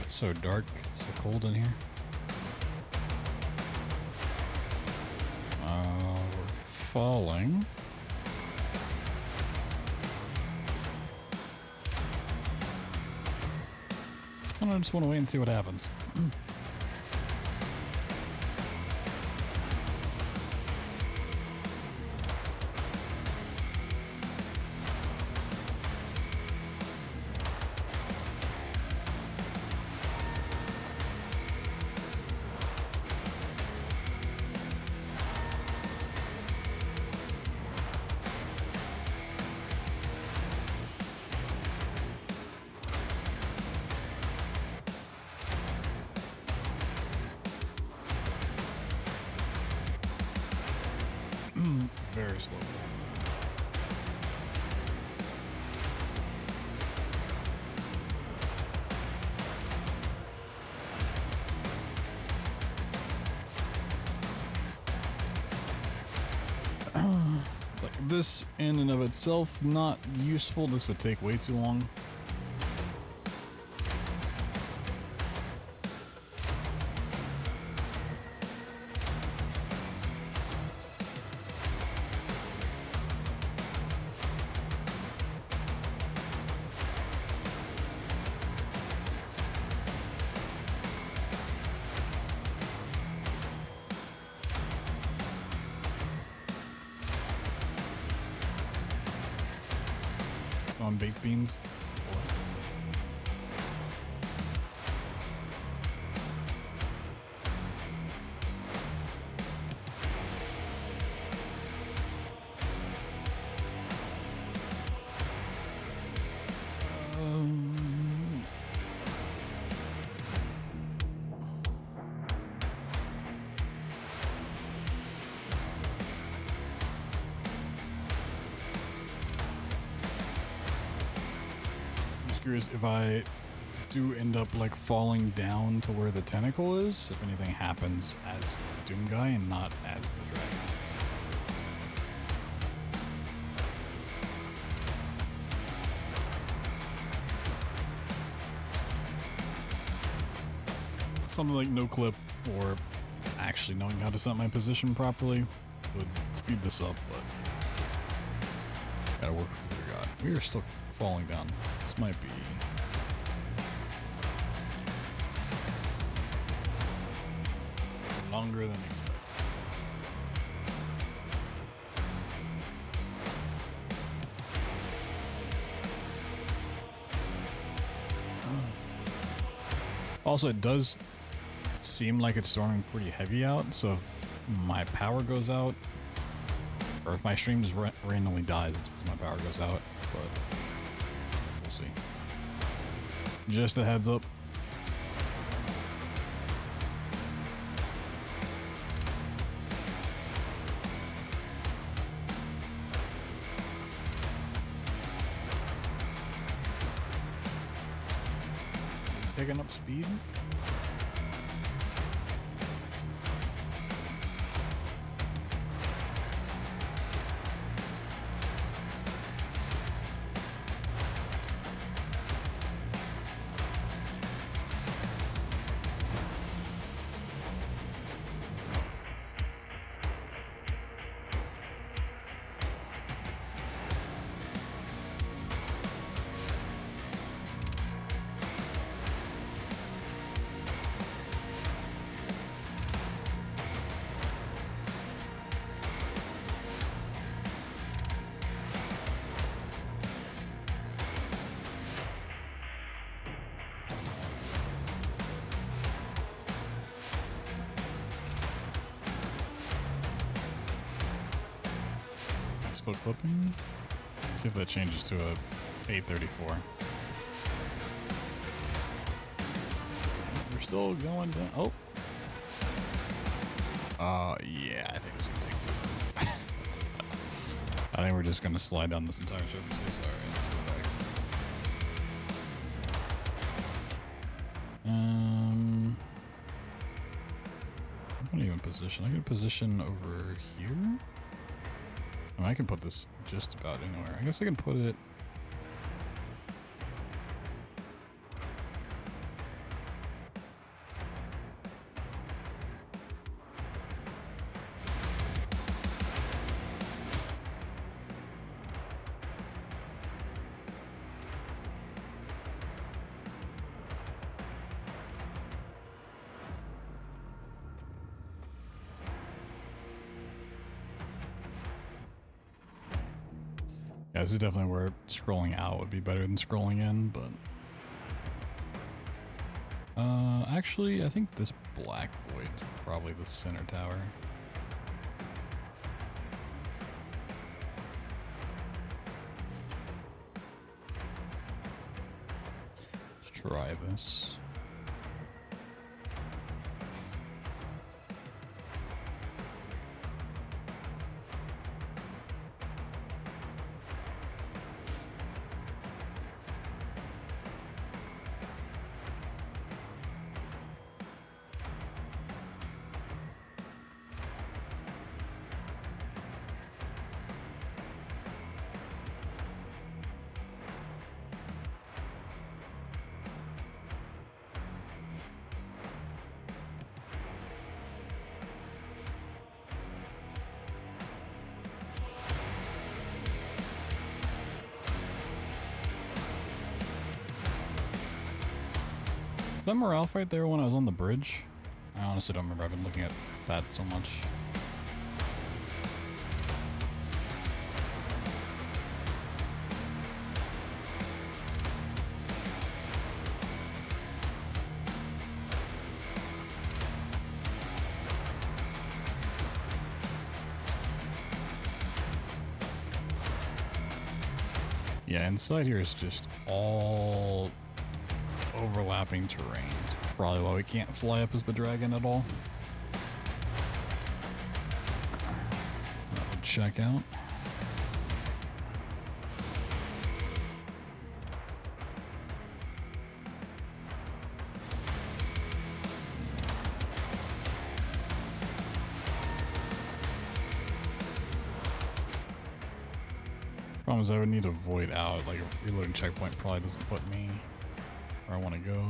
It's so dark, it's so cold in here. We're falling. I don't know, I just want to wait and see what happens. Very slow. Like this in and of itself, not useful. This would take way too long. On baked beans. Curious if I do end up like falling down to where the tentacle is, if anything happens as Doom Guy and not as the dragon. Something like no clip or actually knowing how to set my position properly would speed this up, but gotta work with your god. We are still falling down. This might be longer than expected. Also, it does seem like it's storming pretty heavy out, so if my power goes out, or if my stream just randomly dies, it's because my power goes out, but we'll see. Just a heads up. Picking up speed. Still clipping. Let's see if that changes to a 834. We're still going down. Oh. Yeah, I think it's gonna take two. I think we're just gonna slide down this entire surface. Alright, let's go back. I can't even position. I can position over here. I mean, I can put this just about anywhere. I guess I can put it... Yeah, this is definitely where scrolling out would be better than scrolling in, but... actually, I think this black void's probably the center tower. Let's try this. Was that morale fight there when I was on the bridge? I honestly don't remember. I've been looking at that so much. Yeah, inside here is just all overlapping terrain. It's probably why we can't fly up as the dragon at all. I'll check out. Problem is I would need to void out, like a reloading checkpoint probably doesn't put me where I want to go.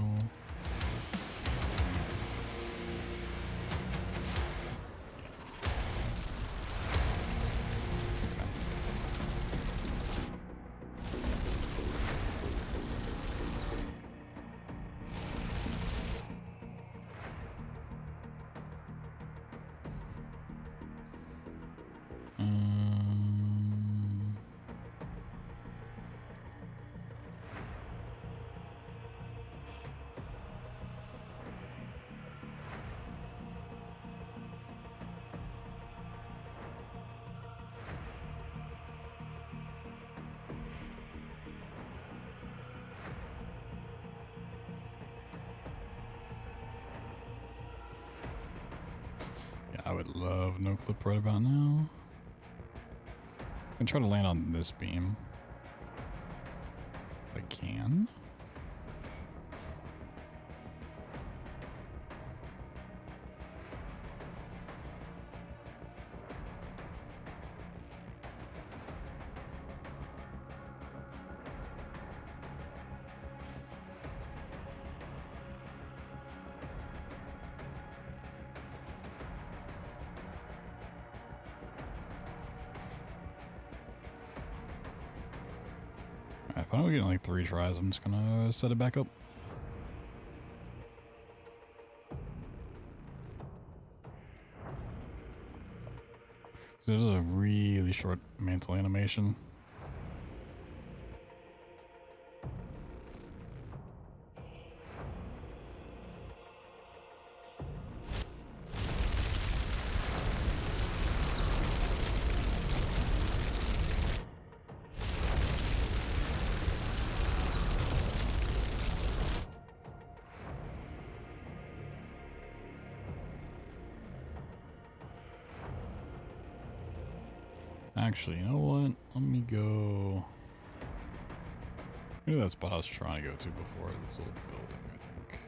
I would love no clip right about now. I'm gonna try to land on this beam. If I can. If I don't get like 3 tries, I'm just gonna set it back up. This is a really short mantle animation. Actually, you know what? Let me go. Maybe that spot I was trying to go to before, this little building, I think.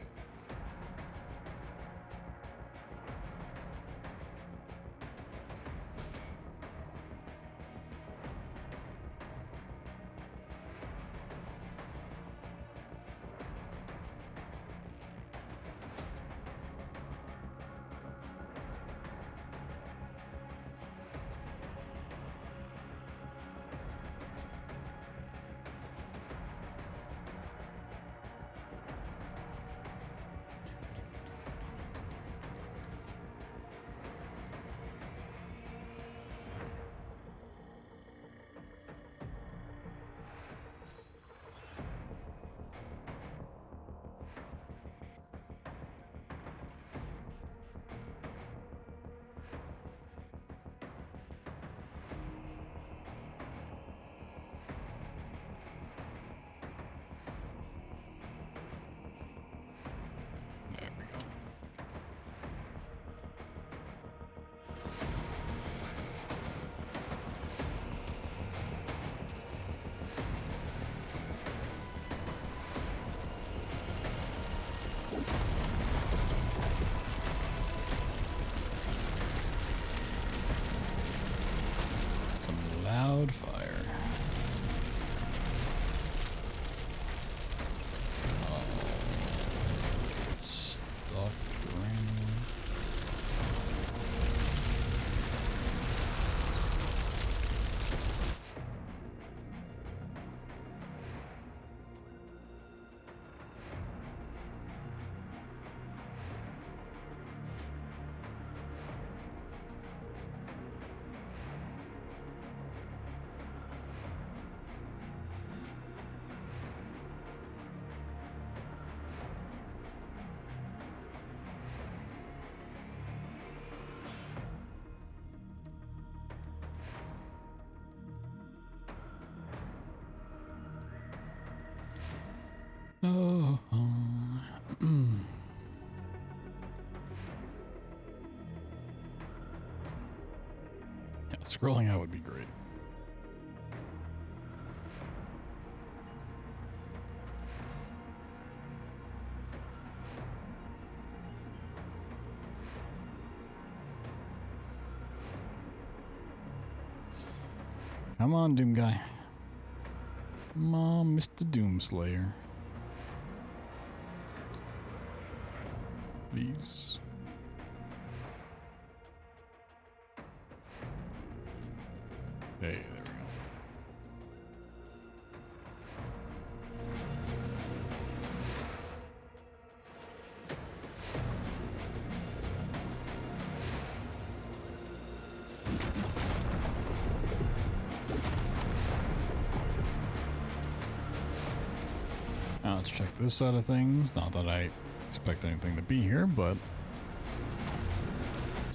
Oh. Yeah, scrolling out would be great. Come on, Doom Guy. Come on, Mr. Doomslayer. Please. Hey, there we go. Now let's check this side of things. Not that I expect anything to be here, but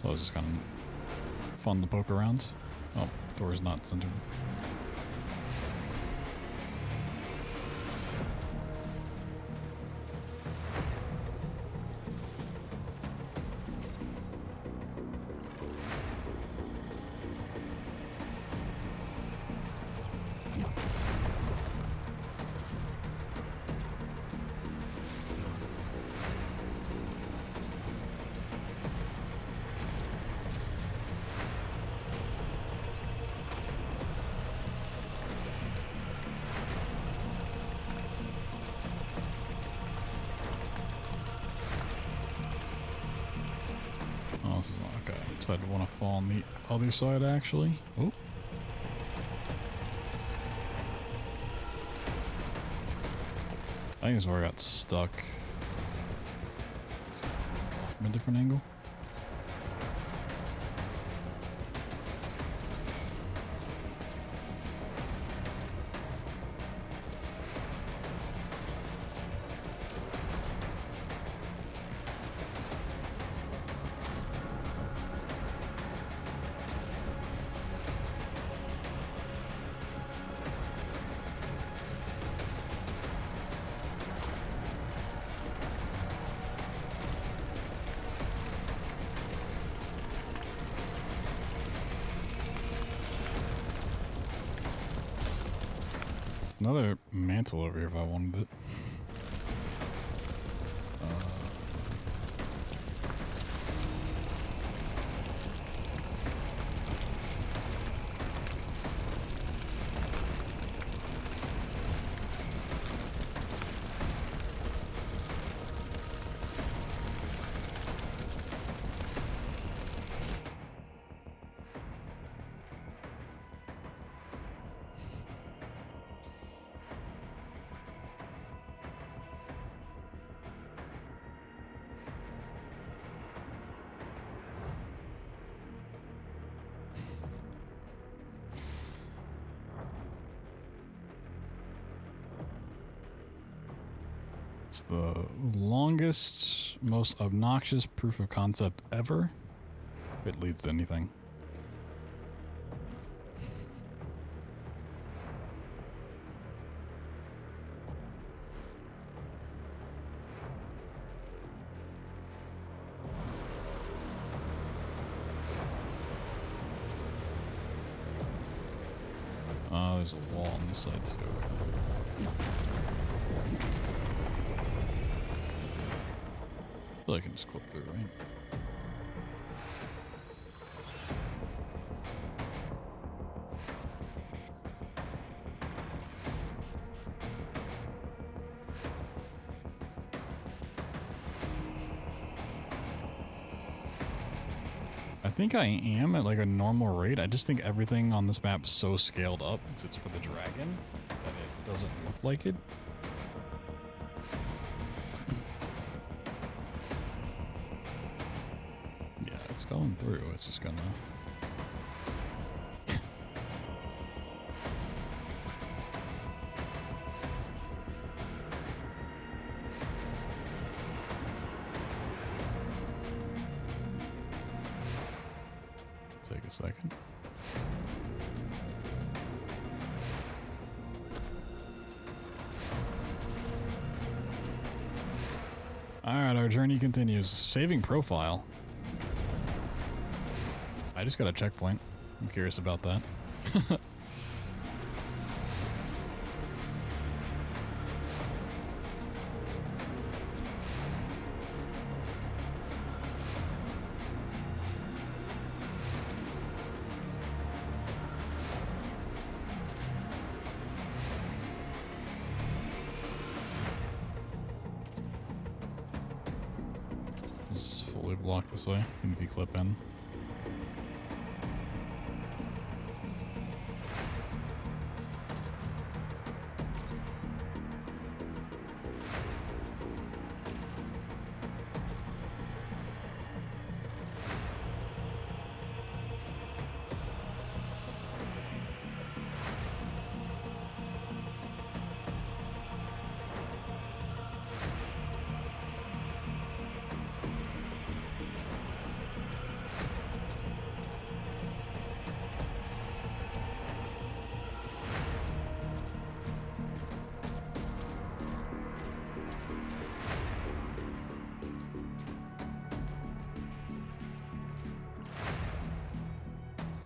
so it's just kind of fun to poke around. Oh, door is not centered. Okay, so I'd want to fall on the other side, actually. Oh. I think it's where I got stuck. From a different angle. Another mantle over here if I wanted it. It's the longest, most obnoxious proof of concept ever, if it leads to anything. There's a wall on this side too. Okay. I feel like I can just clip through, right? I think I am at like a normal rate. I just think everything on this map is so scaled up because it's for the dragon that it doesn't look like it. Yeah, it's going through. It's just gonna... Take a second. Alright, our journey continues. Saving profile. I just got a checkpoint. I'm curious about that. Block this way, even if you clip in.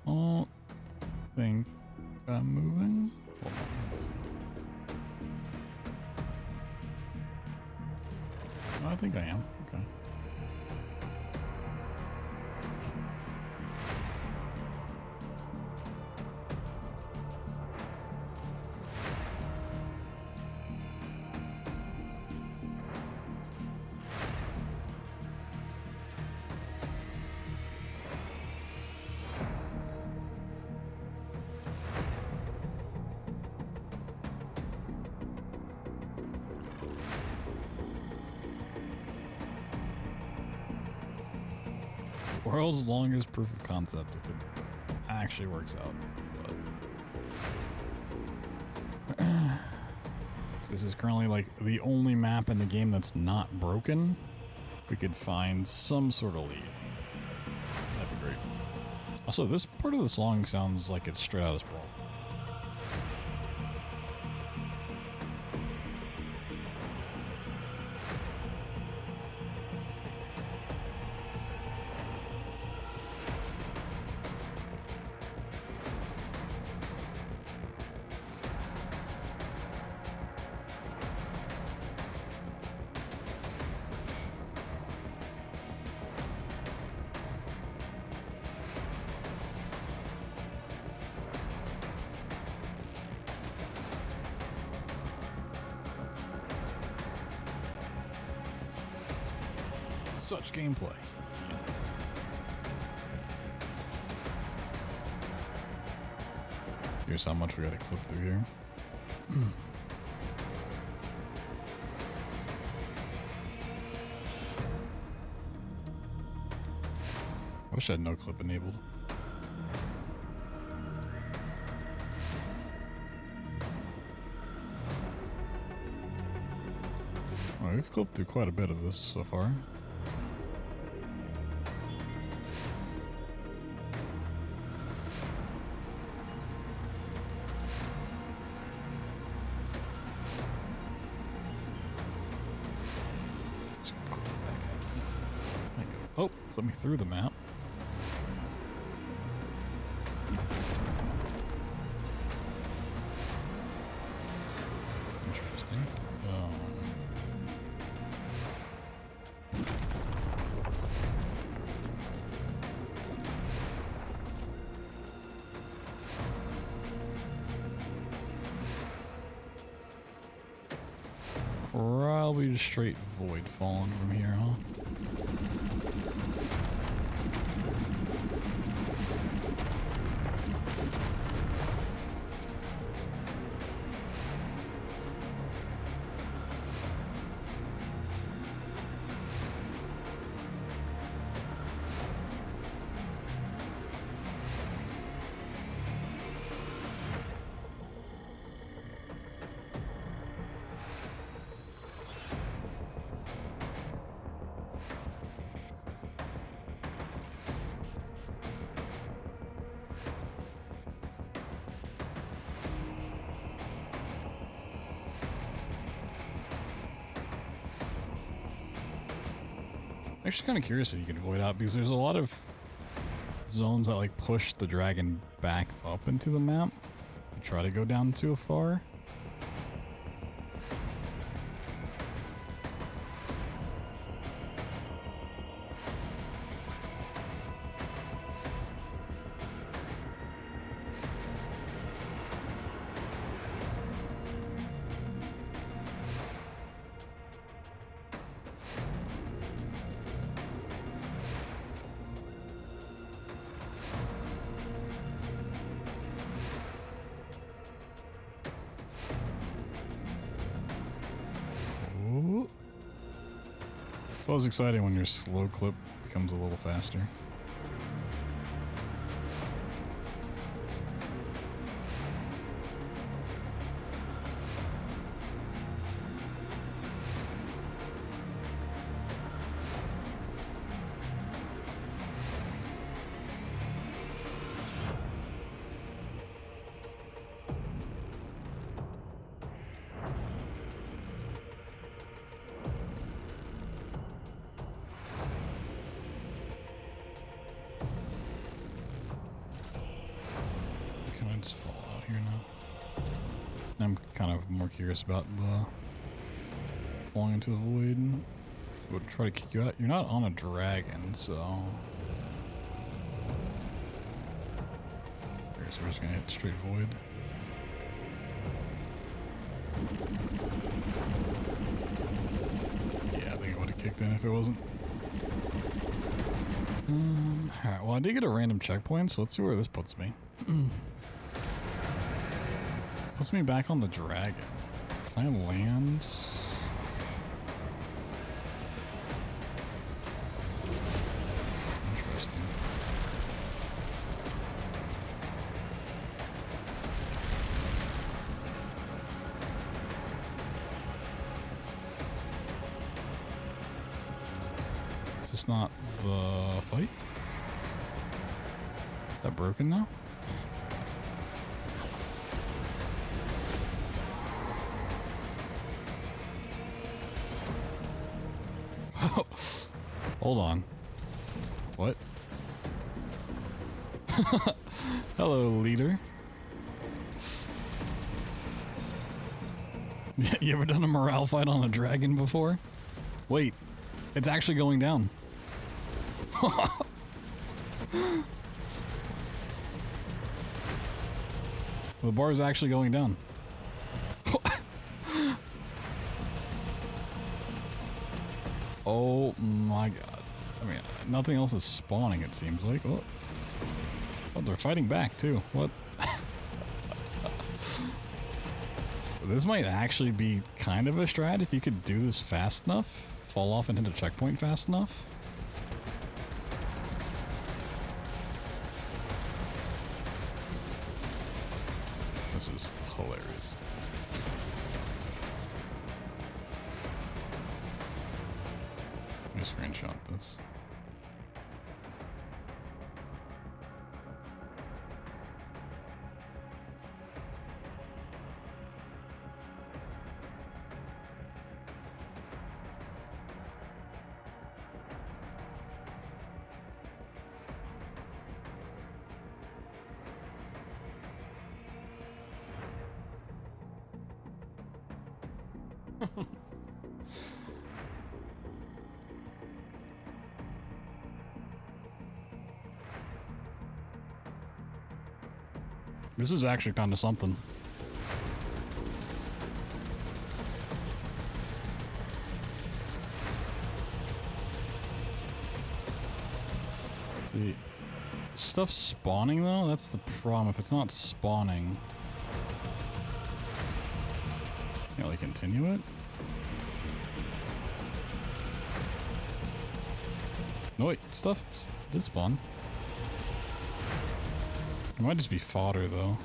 Don't think I'm moving. Hold on, let's see. Oh, I think I am. Okay. World's longest proof of concept if it actually works out. But this is currently like the only map in the game that's not broken. If we could find some sort of lead, that'd be great. Also, this part of the song sounds like it's straight out of Sprawl. Such gameplay. Here's how much we gotta clip through here. I wish I had no clip enabled. Well, we've clipped through quite a bit of this so far. Oh, let me through the map. Interesting. Probably just straight void falling from here, huh? Actually kind of curious if you can void out because there's a lot of zones that like push the dragon back up into the map to try to go down too far. It's always exciting when your slow clip becomes a little faster. Fall out here now. I'm kind of more curious about the falling into the void. Would try to kick you out. You're not on a dragon, so. Okay, so we're just gonna hit straight void. Yeah, I think it would have kicked in if it wasn't. Alright, well I did get a random checkpoint, so let's see where this puts me. Puts me back on the dragon. Can I land? Interesting. Is this not the fight? Is that broken now? Hold on. What? Hello, leader. You ever done a morale fight on a dragon before? Wait, it's actually going down. The bar is actually going down. Oh my god. I mean, nothing else is spawning, it seems like. Oh, they're fighting back too. What? This might actually be kind of a strat if you could do this fast enough. Fall off and hit a checkpoint fast enough. This is hilarious. Let me screenshot this. This is actually kind of something. See, stuff spawning though, that's the problem. If it's not spawning, can't really continue it. No wait, stuff did spawn. It might just be fodder, though.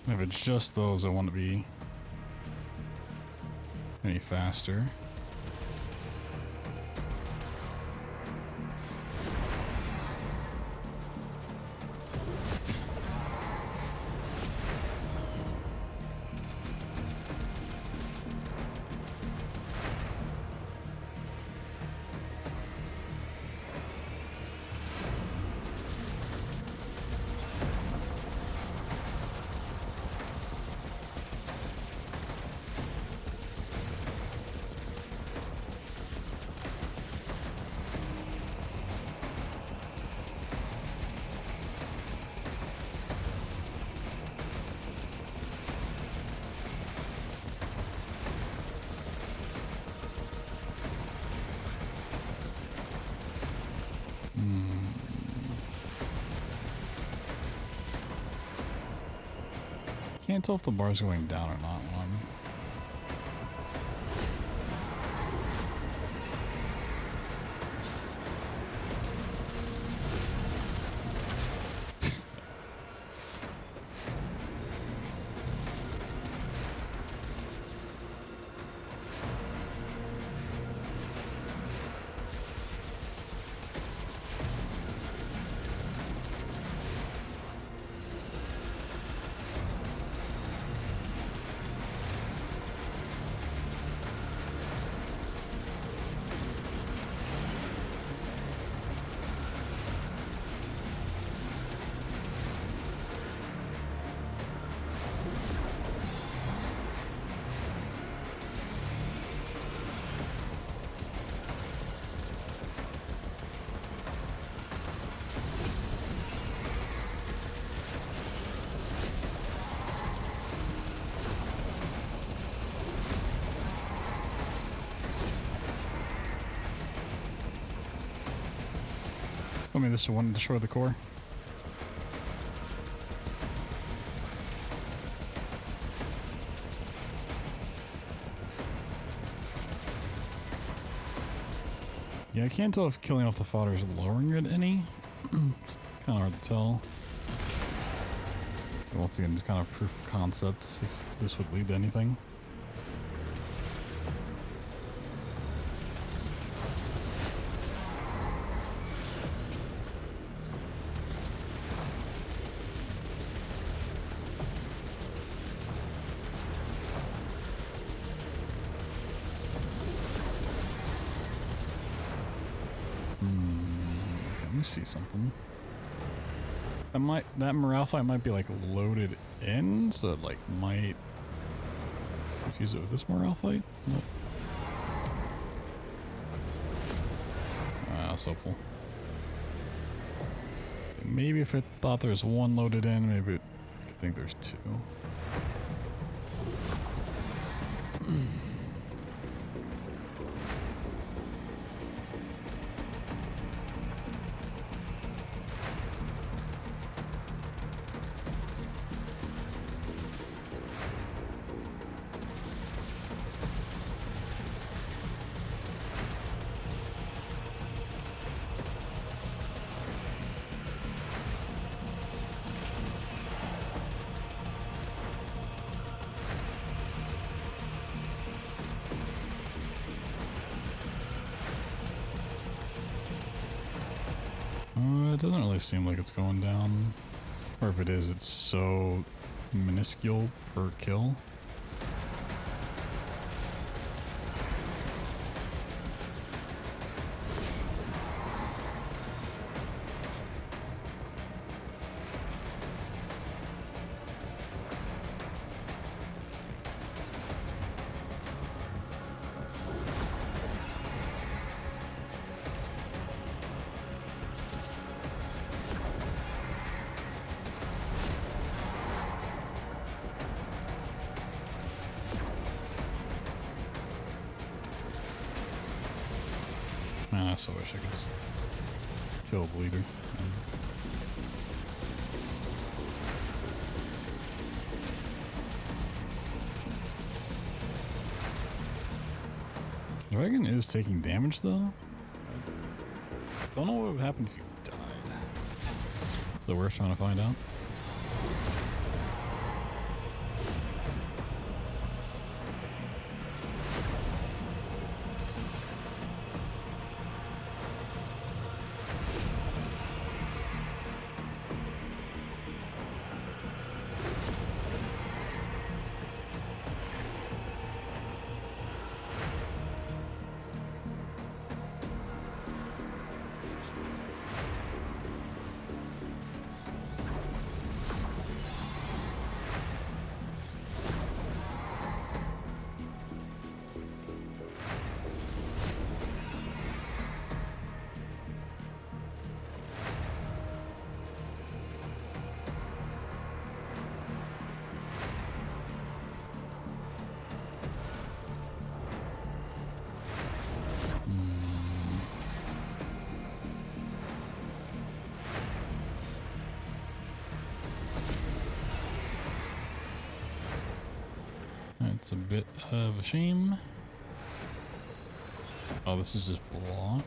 If it's just those, I want to be any faster. Can't tell if the bar's going down or not. I mean, this one destroy the core. Yeah, I can't tell if killing off the fodder is lowering it any. Kind of hard to tell. Once again, it's kind of proof of concept if this would lead to anything. Let me see something. That morale fight might be like loaded in, so it like might confuse it with this morale fight. Nope. That's hopeful. Maybe if it thought there's one loaded in, maybe it could think there's two. It doesn't really seem like it's going down. Or if it is, it's so minuscule per kill. Man, I so wish I could just kill a bleeder. Dragon is taking damage though. Don't know what would happen if you died. So we're trying to find out. That's a bit of a shame. Oh, this is just block.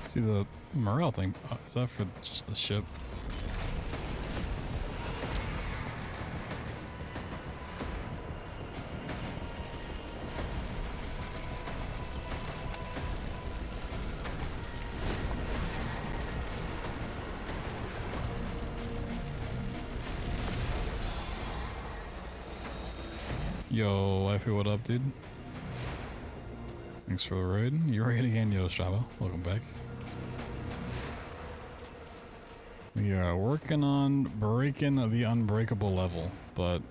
See the morale thing, is that for just the ship? Yo, wifey, what up, dude? Thanks for the raid. You're right again, yo, Strabo. Welcome back. We are working on breaking the unbreakable level, but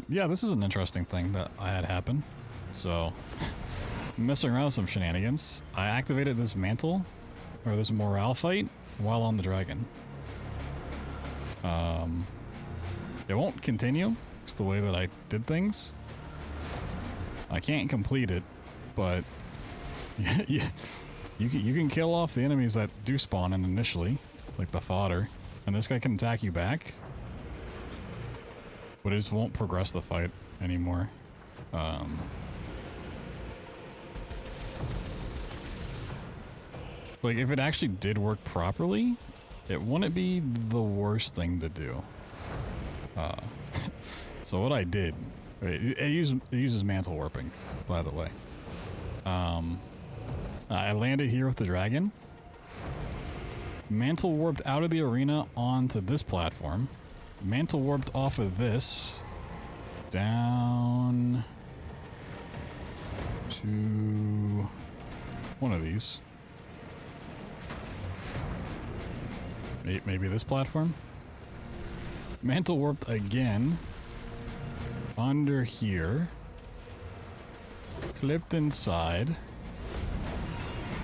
yeah, this is an interesting thing that I had happen. So, messing around with some shenanigans, I activated this mantle, or this morale fight, while on the dragon. It won't continue. It's the way that I did things. I can't complete it, but you can kill off the enemies that do spawn in initially, like the fodder, and this guy can attack you back, but it just won't progress the fight anymore. Like, if it actually did work properly, it wouldn't be the worst thing to do. So what I did, it uses mantle warping, by the way. I landed here with the dragon. Mantle warped out of the arena onto this platform. Mantle warped off of this down to one of these. Maybe this platform. Mantle warped again under here. Clipped inside.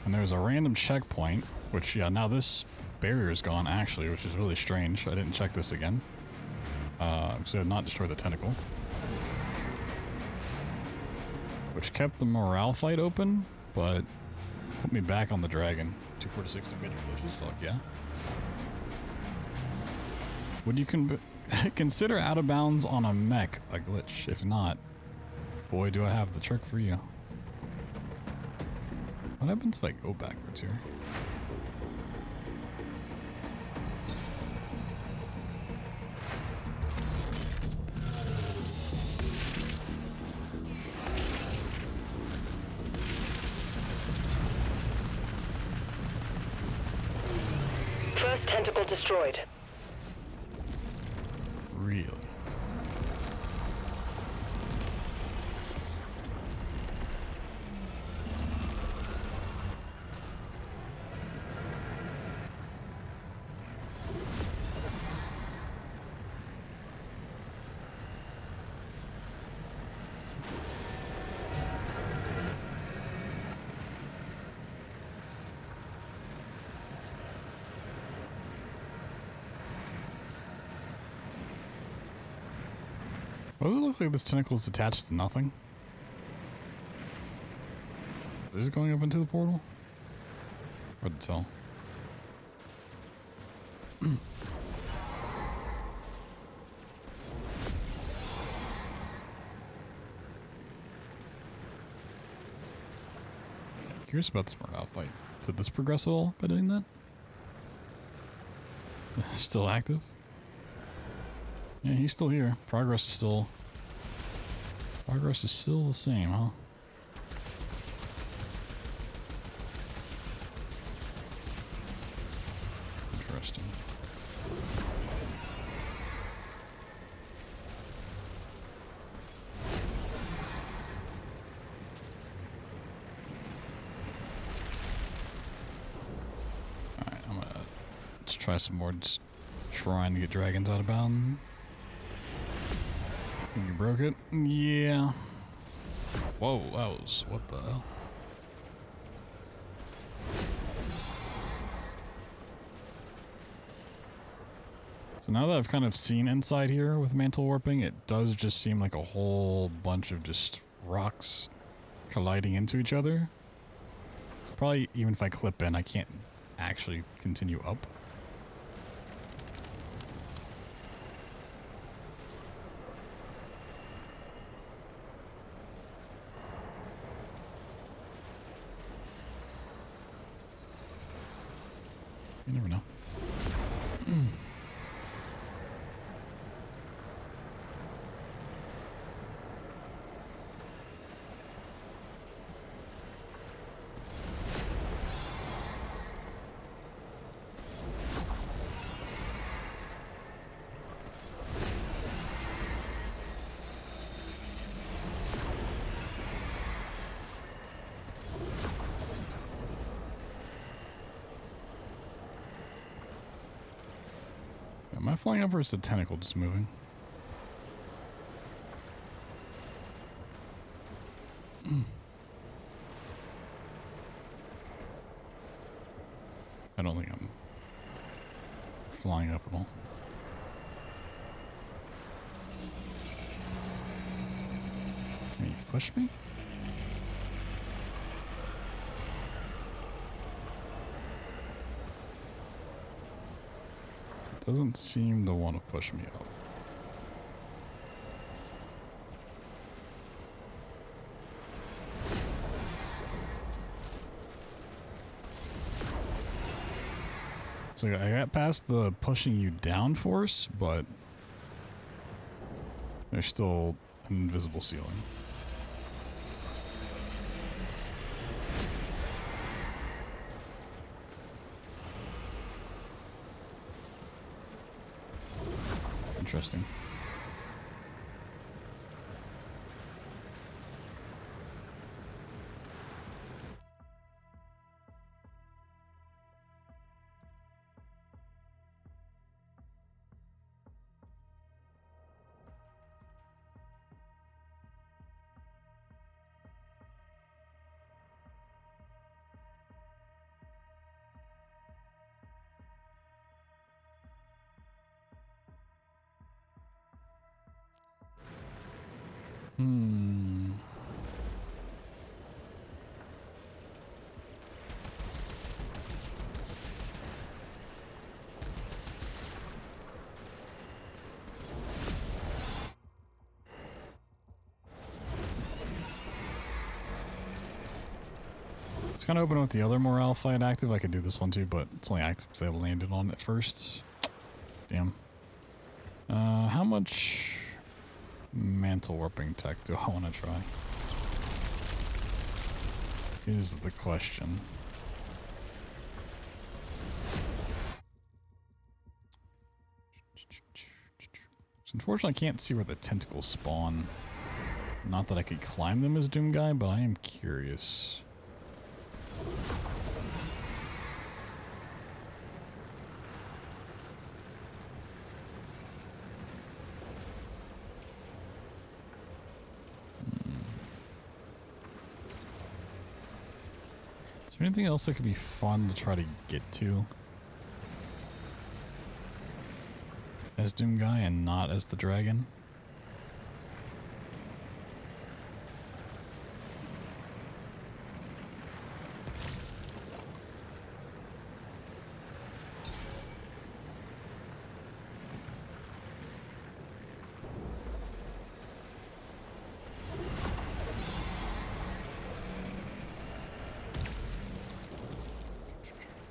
And there's a random checkpoint, which, yeah, now this barrier is gone, actually, which is really strange. I didn't check this again. So I have not destroyed the tentacle. Which kept the morale fight open, but put me back on the dragon. 246 major glitches, fuck yeah. Would you consider out of bounds on a mech a glitch? If not, boy, do I have the trick for you. What happens if I go backwards here? First tentacle destroyed. Really? Why does it look like this tentacle is attached to nothing? Is it going up into the portal? Hard to tell. Curious about this morale fight. Did this progress at all by doing that? Still active? Yeah, he's still here. Progress is still the same, huh? Interesting. Alright, I'm gonna just try some more, just trying to get dragons out of bounds. You broke it? Yeah. Whoa, that was... what the hell? So now that I've kind of seen inside here with mantle warping, it does just seem like a whole bunch of just rocks colliding into each other. Probably even if I clip in, I can't actually continue up. You never know. Am I flying up or is the tentacle just moving? I don't think I'm flying up at all. Can you push me? Doesn't seem to want to push me up. So I got past the pushing you down force, but there's still an invisible ceiling. Interesting. It's kind of open with the other morale fight active. I could do this one too, but it's only active because I landed on it first. Damn. How much mantle warping tech do I want to try? Is the question. So unfortunately, I can't see where the tentacles spawn. Not that I could climb them as Doom Guy, but I am curious. Is there anything else that could be fun to try to get to as Doom Guy and not as the dragon?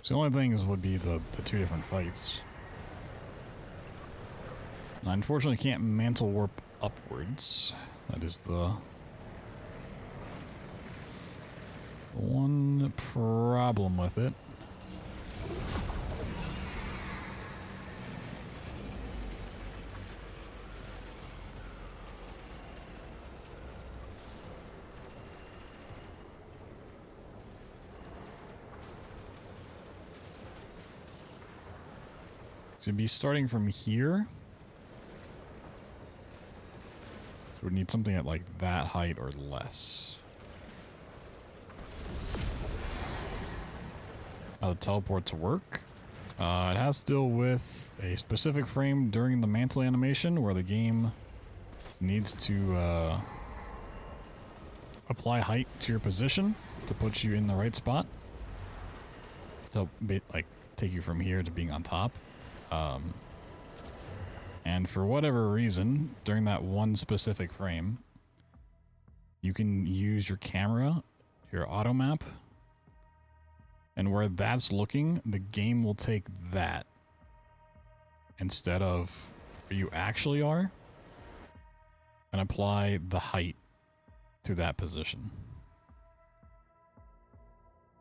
So the only things would be the two different fights. And I unfortunately can't mantle warp upwards. That is the one problem with it. To be starting from here, so we'd need something at like that height or less. How the teleports work? It has still with a specific frame during the mantle animation where the game needs to apply height to your position to put you in the right spot. To like take you from here to being on top. And for whatever reason, during that one specific frame, you can use your camera, your auto map, and where that's looking, the game will take that instead of where you actually are and apply the height to that position.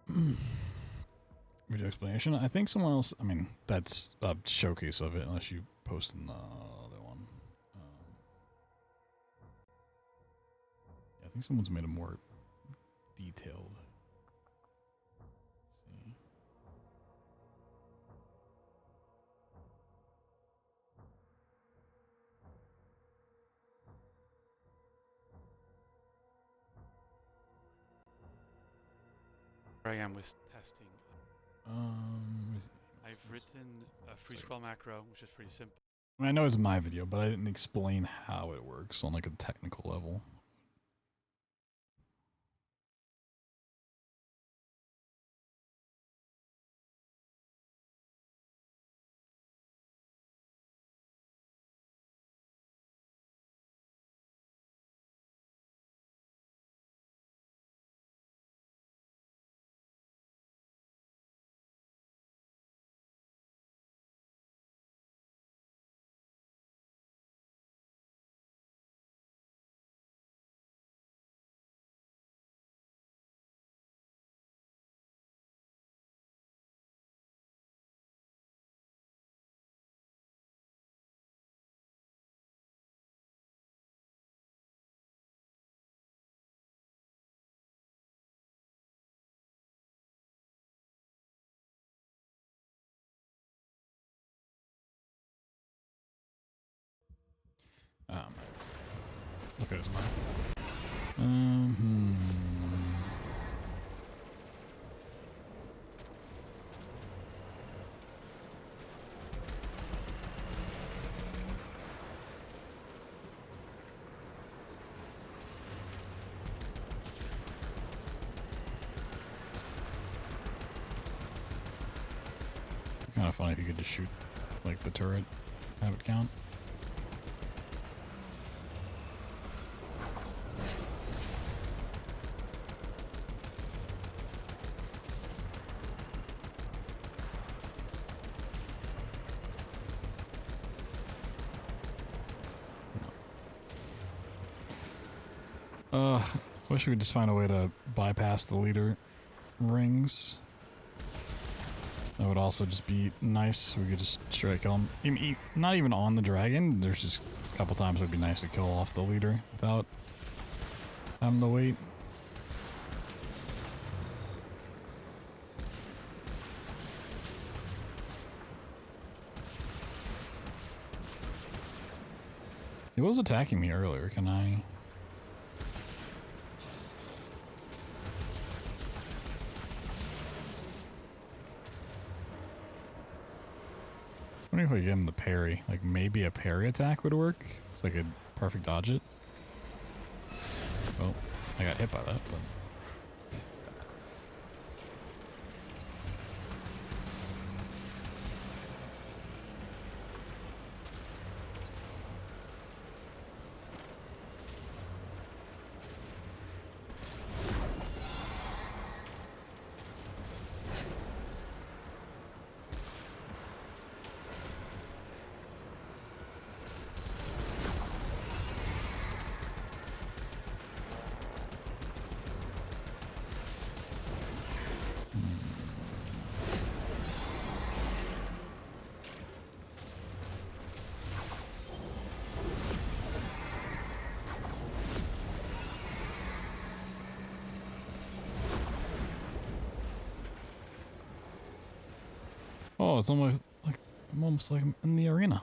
Video explanation. I think someone else, I mean, that's a showcase of it unless you post in the other one. Yeah, I think someone's made a more detailed. Let's see. Where I am with testing. I've written a free scroll macro, which is pretty simple. I know it's my video, but I didn't explain how it works on like a technical level. Look at his map. Kind of funny if you could just shoot like the turret, have it count. Wish we could just find a way to bypass the leader rings. That would also just be nice. We could just straight kill him. Not even on the dragon. There's just a couple times it would be nice to kill off the leader without having to wait. He was attacking me earlier. Can I? I wonder if I give him the parry. Like maybe a parry attack would work. So I could perfect dodge it. Well, I got hit by that, but. Oh, it's almost like I'm almost like I'm in the arena.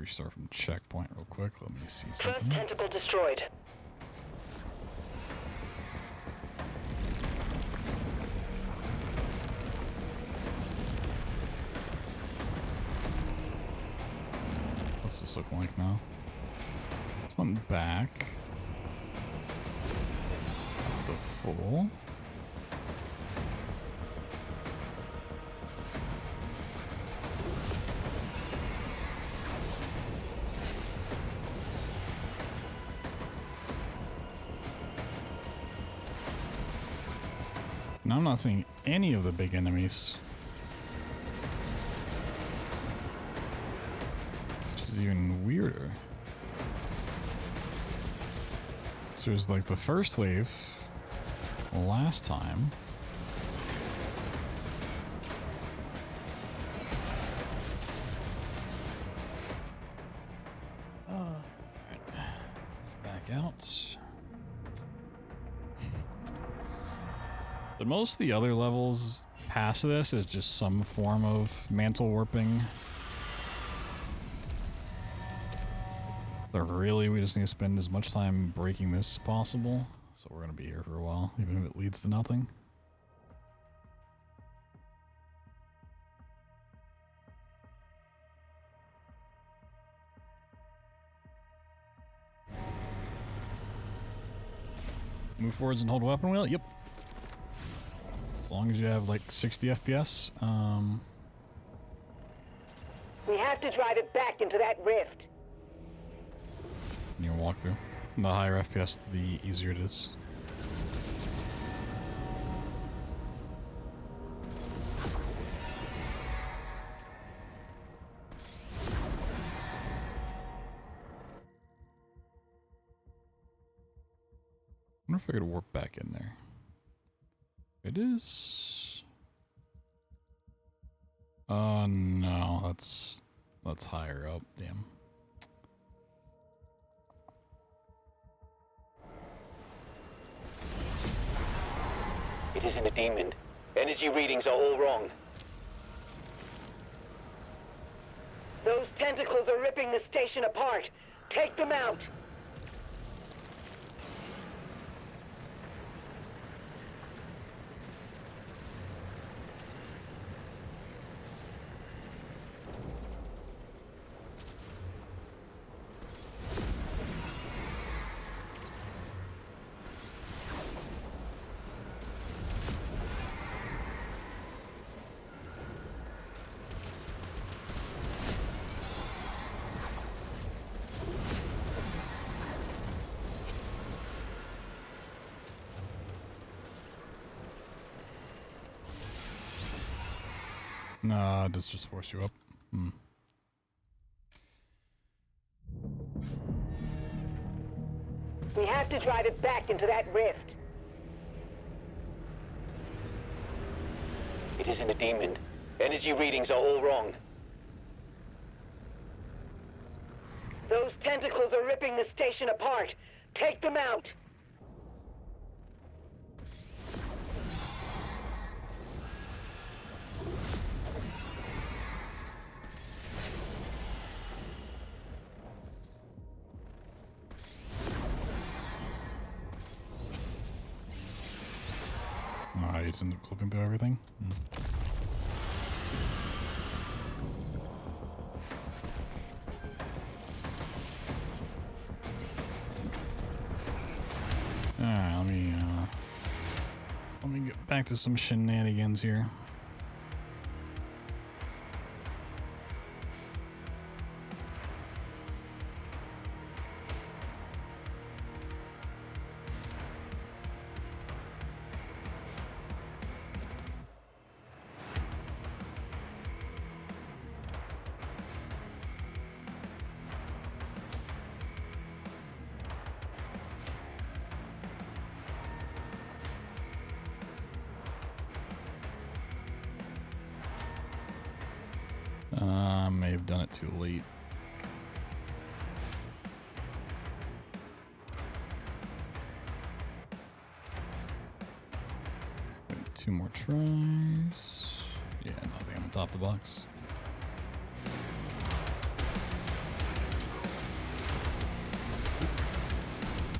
restart from checkpoint real quick. Let me see First something. tentacle destroyed. What's this look like now? This went back. The full. Now I'm not seeing any of the big enemies. Which is even weirder. So there's like the first wave last time. Alright. Back out. But most of the other levels past this is just some form of mantle warping. But really, we just need to spend as much time breaking this as possible. So we're going to be here for a while, even if it leads to nothing. Move forwards and hold weapon wheel? Yep. As long as you have like 60 FPS. We have to drive it back into that rift. You can walk through. The higher FPS, the easier it is. I wonder if I could warp back in there. It is. No, that's higher up. Damn. It isn't a demon. Energy readings are all wrong. Those tentacles are ripping the station apart. Take them out. Nah, does just force you up. We have to drive it back into that rift. It isn't a demon. Energy readings are all wrong. Those tentacles are ripping the station apart. Take them out. Oh, you just end up clipping through everything? Alright, let me get back to some shenanigans here. May have done it too late. Two more tries. Yeah, no, I think I'm on top of the box.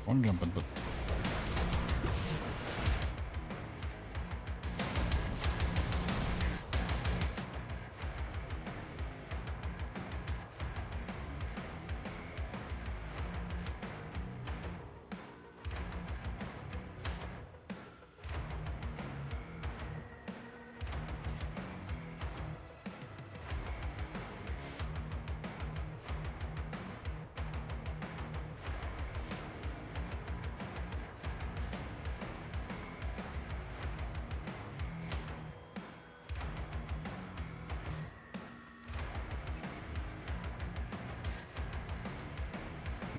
One jumping, but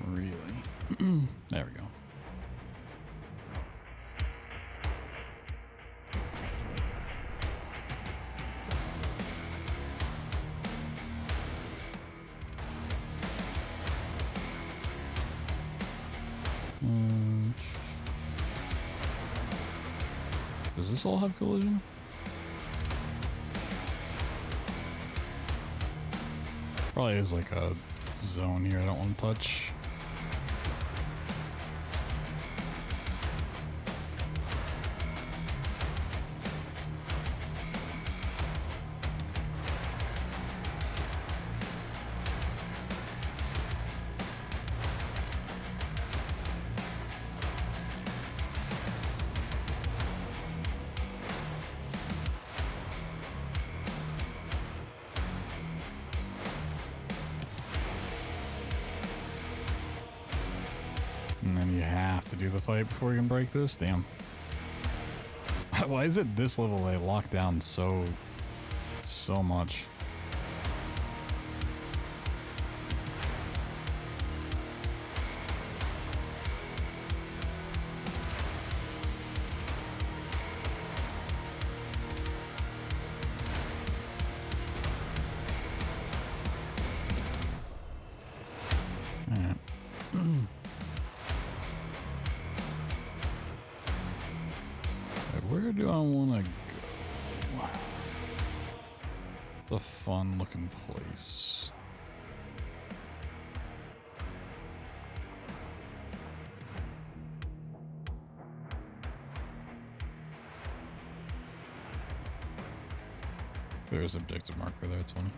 really. There we go. Does this all have collision? Probably is like a zone here I don't want to touch. And then you have to do the fight before you can break this? Damn. Why is it this level they lock down so much? Alright. Where do I want to go? It's a fun looking place. There's objective marker there, it's funny.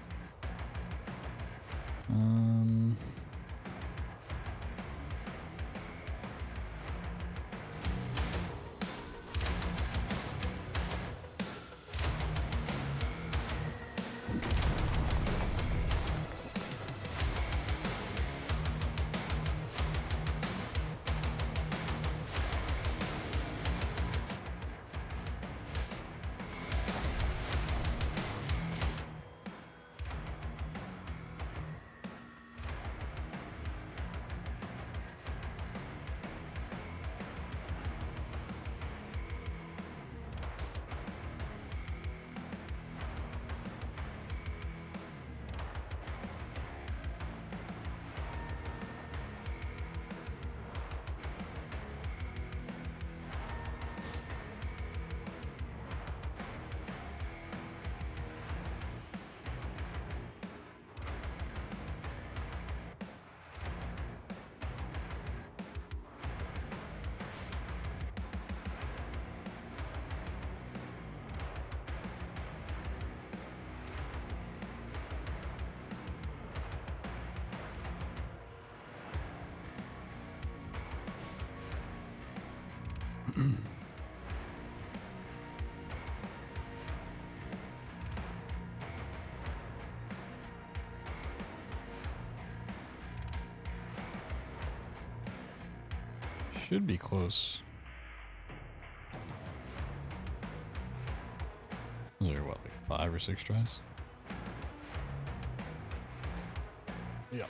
Should be close. Is there what, like 5 or 6 tries? Yeah.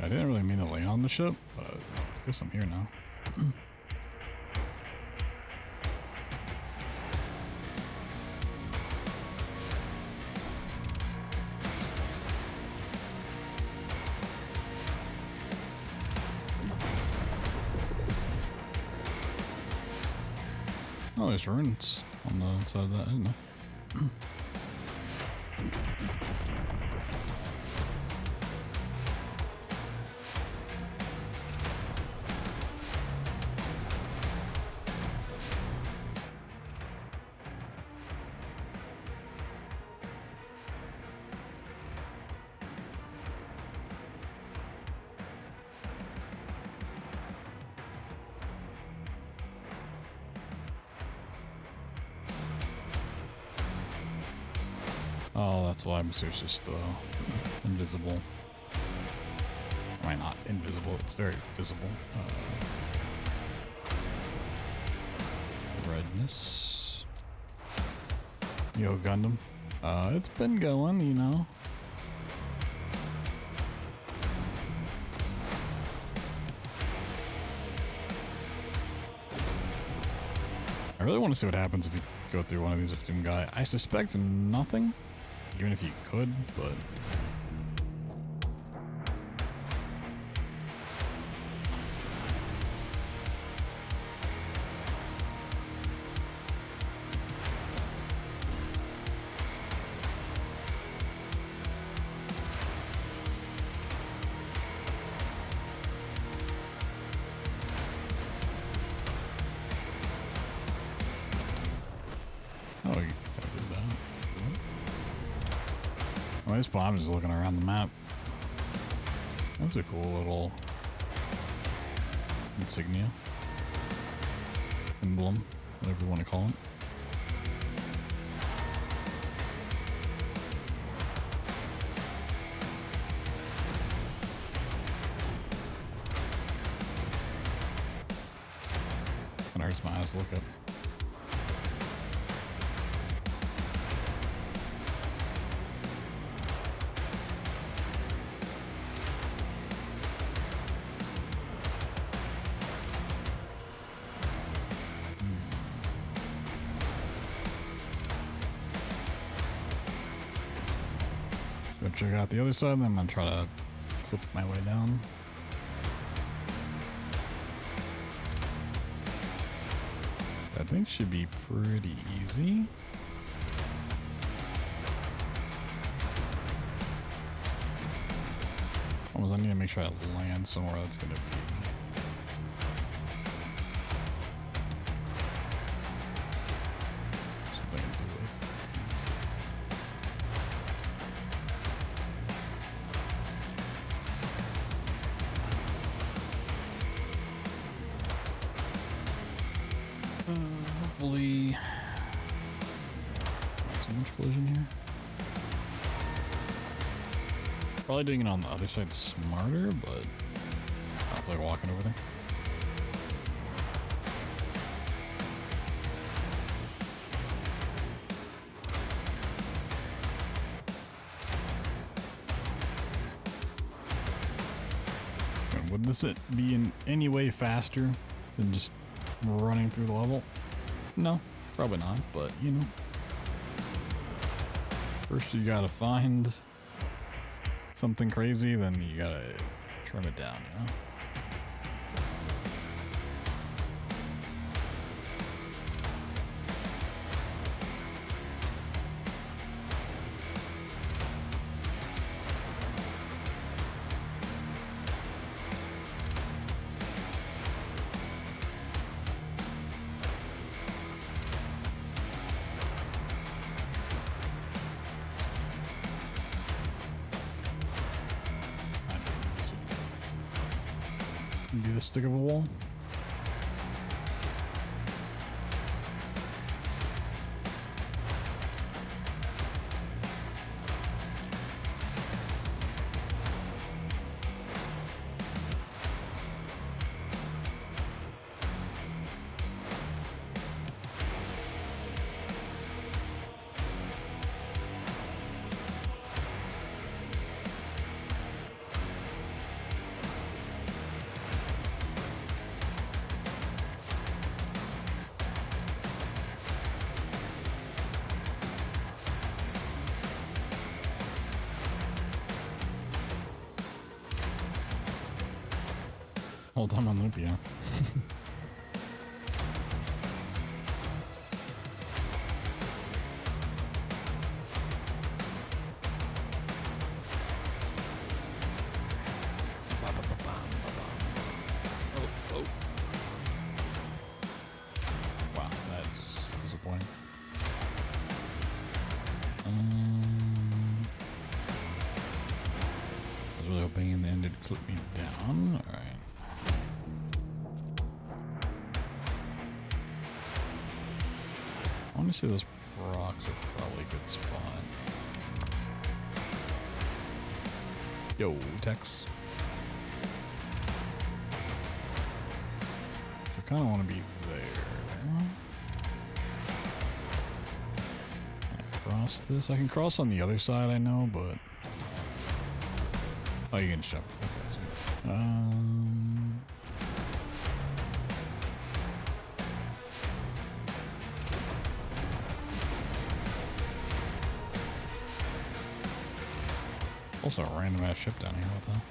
I didn't really mean to lay on the ship, but I guess I'm here now. Oh, there's runes on the side of that, I didn't know. Oh, that's why it's just invisible. I mean, not invisible, it's very visible. Redness. Yo, Gundam. It's been going, you know. I really want to see what happens if you go through one of these with Doom Guy. I suspect nothing. Even if you could, but... Oh, you gotta do that. Well, this bomb is looking around the map. That's a cool little insignia. Emblem, whatever you want to call it. Kinda hurts my eyes to look up. Check out the other side, then I'm gonna try to flip my way down. I think should be pretty easy. Almost, I need to make sure I land somewhere that's gonna be something to do with. Hopefully, not too much collision here. Probably doing it on the other side smarter, but I feel like walking over there. And would this be in any way faster than just running through the level? No, probably not, but you know. First you gotta find something crazy, then you gotta trim it down, you know? Be the stick of a wall. Whole time on loop, yeah. jumping and then it clipped me down. All right. I want to say those rocks are probably a good spot. Yo, Tex. I kind of want to be there. Can I cross this? I can cross on the other side, I know, but... Oh, you can jump. Okay, so... Also a random ass ship down here, what the hell?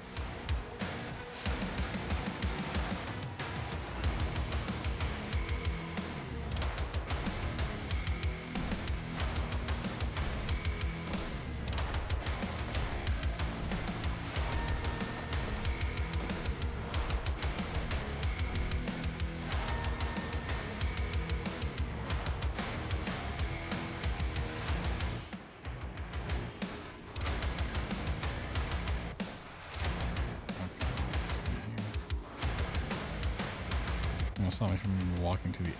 Stop me from walking to the edge.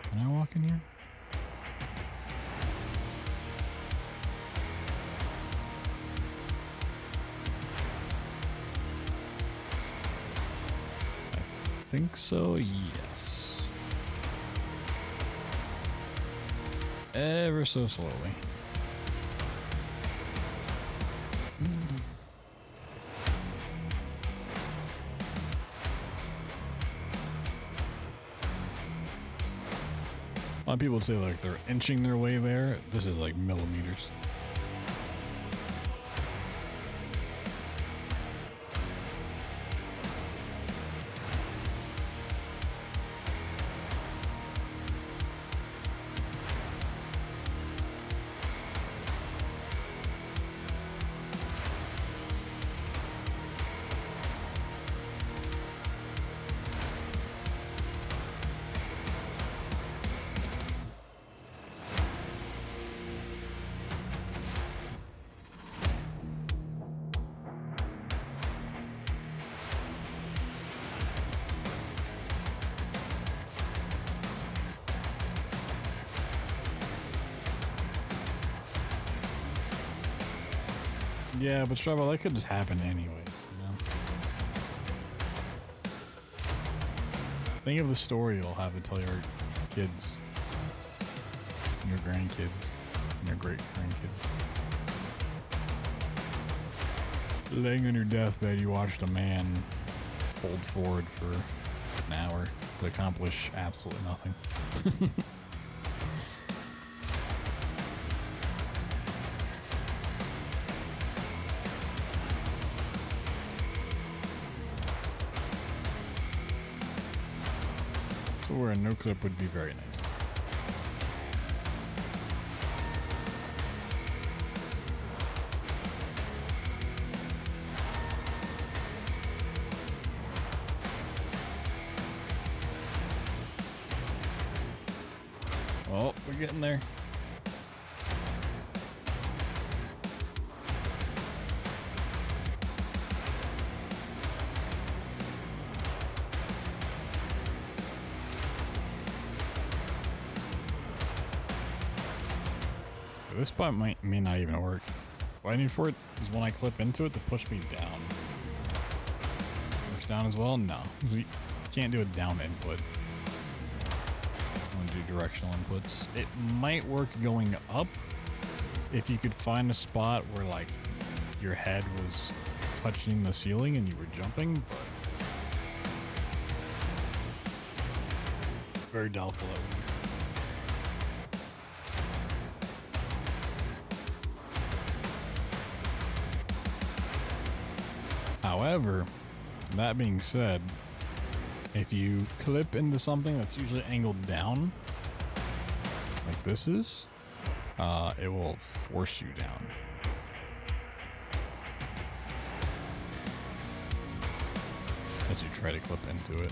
Can I walk in here? I think so, yes. Ever so slowly. A lot of people would say like they're inching their way there. This is like millimeters. Yeah, but Strabo, that could just happen anyways, you know? Think of the story you'll have to tell your kids, and your grandkids, and your great-grandkids. Laying on your deathbed, you watched a man hold forward for an hour to accomplish absolutely nothing. Where a no clip would be very nice. Oh, we're getting there. This spot may not even work. What I need for it is when I clip into it to push me down. Works down as well? No. We can't do a down input. I want to do directional inputs. It might work going up if you could find a spot where like your head was touching the ceiling and you were jumping, but very doubtful that would work. However, that being said, if you clip into something that's usually angled down, like this is, it will force you down. as you try to clip into it.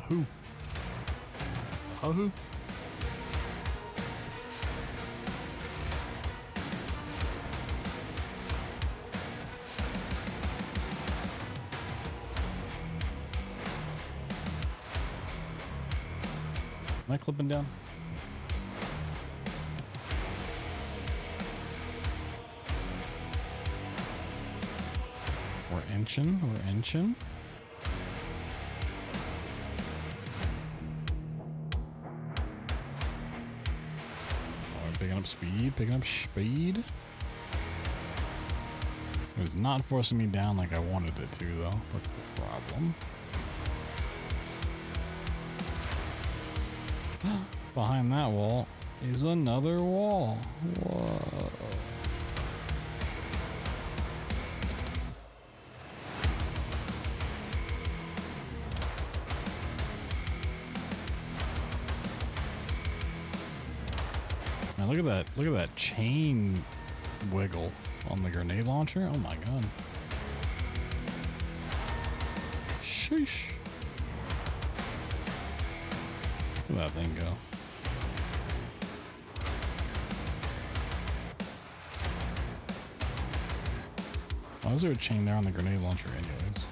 Who? Who? Am I clipping down? We're inching. We're inching. Picking up speed. It was not forcing me down like I wanted it to, though. That's the problem. Behind that wall is another wall. Whoa. Man, look at that. Look at that chain wiggle on the grenade launcher. Oh my god. Sheesh. Look at that thing go. Why is there a chain there on the grenade launcher anyways?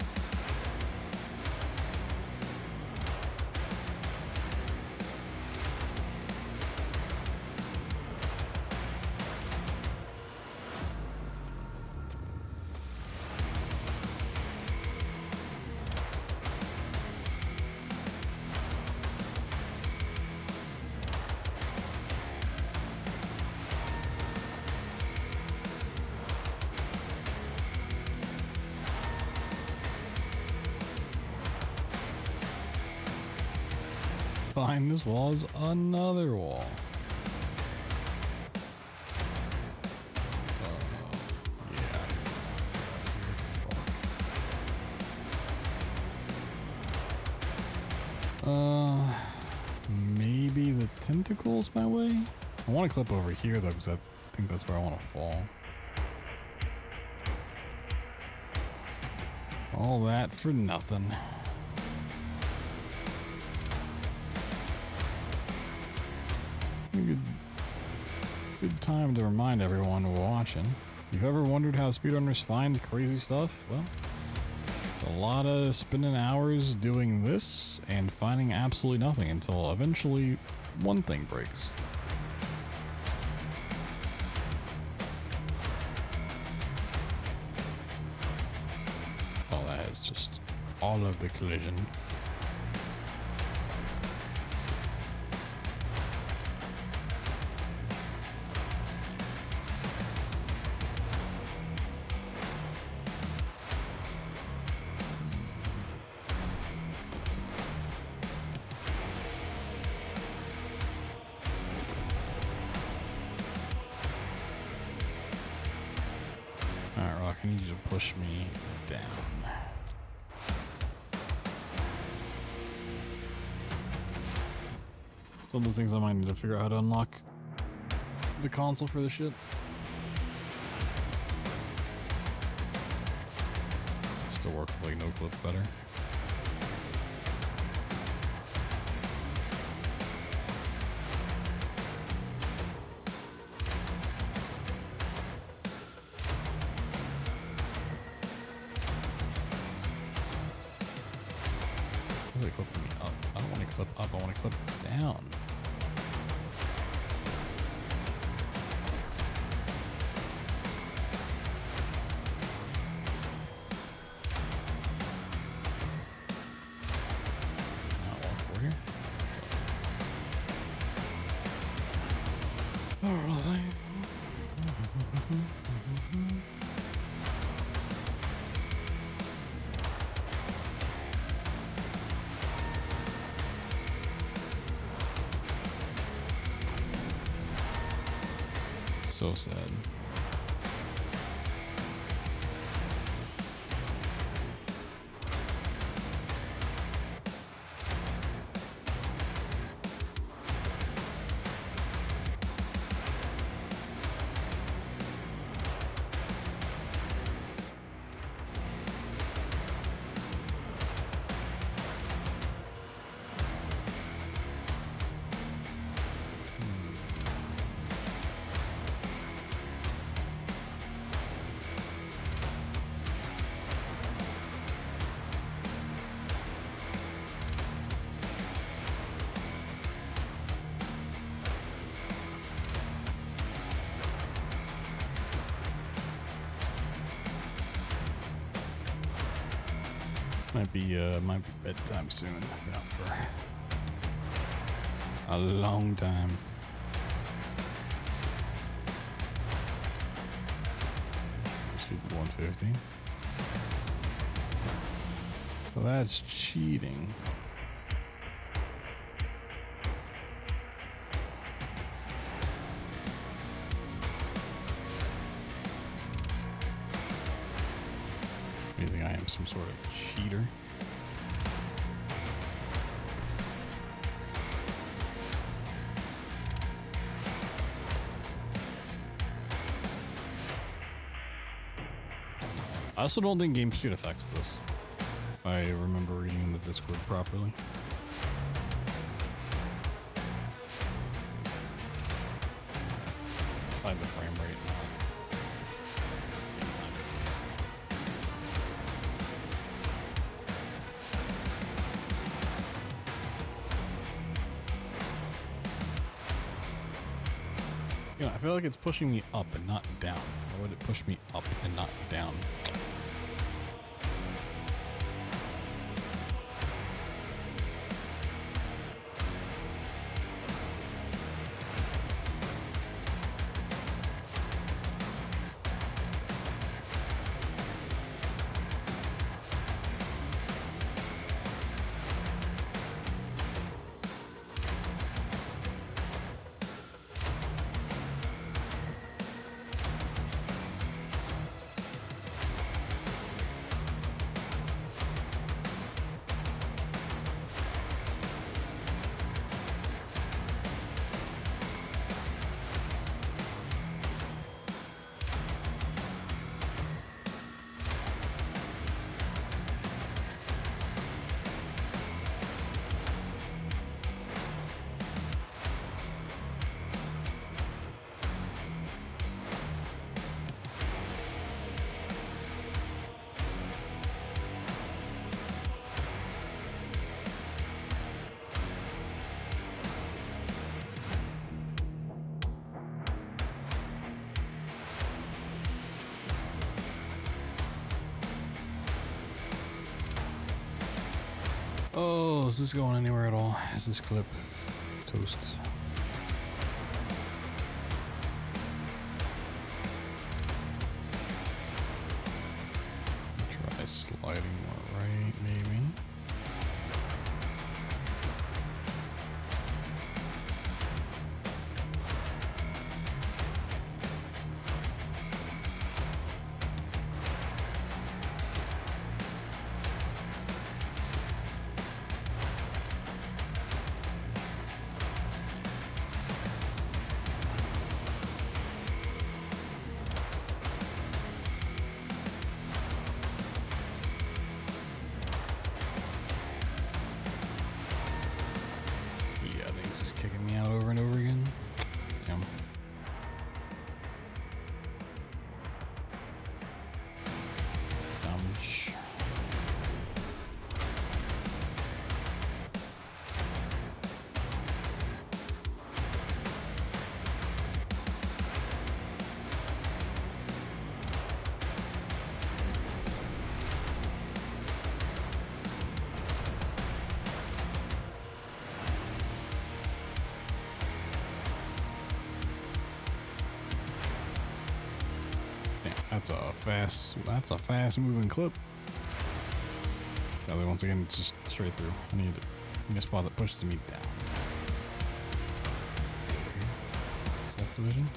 Behind this wall is another wall. Maybe the tentacles my way? I want to clip over here though, because I think that's where I want to fall. All that for nothing. Good time to remind everyone watching. If you've ever wondered how speedrunners find crazy stuff, well, it's a lot of spending hours doing this and finding absolutely nothing until eventually one thing breaks. Oh, that is just all of the collision. I need you to push me down. Some of those things I might need to figure out how to unlock the console for this shit. Still work with like no clip better. Why is it clipping me up? I don't want to clip up, I want to clip down. So sad. Might be bedtime soon. Been out for a long time. Should be 150. Well, that's cheating. You think I am some sort of cheater? I also don't think game speed affects this. I remember reading the Discord properly. Let's find the frame rate now. You know, I feel like it's pushing me up and not down. Why would it push me up and not down? Oh, is this going anywhere at all? Is this clip toast? Try sliding more right, maybe. That's a fast moving clip. Once again, it's just straight through. I need a spot that pushes me down. Self-division.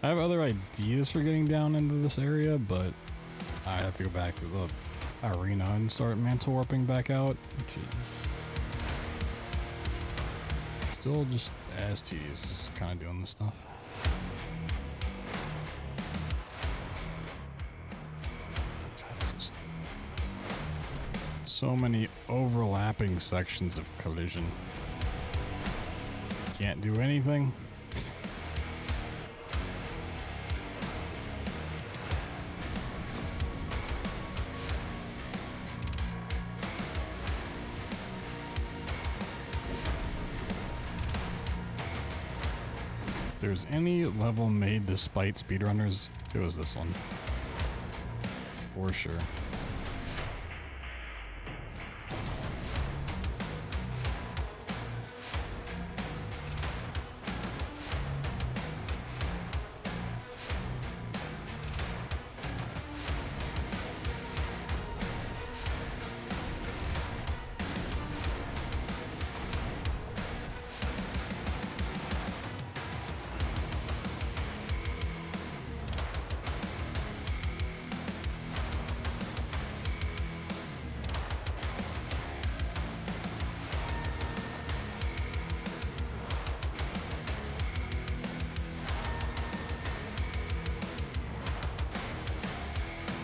I have other ideas for getting down into this area, but I'd have to go back to the arena and start mantle warping back out, which is still just as tedious, just kind of doing this stuff. God, just so many overlapping sections of collision. Can't do anything. If there's any level made despite speedrunners, it was this one. For sure.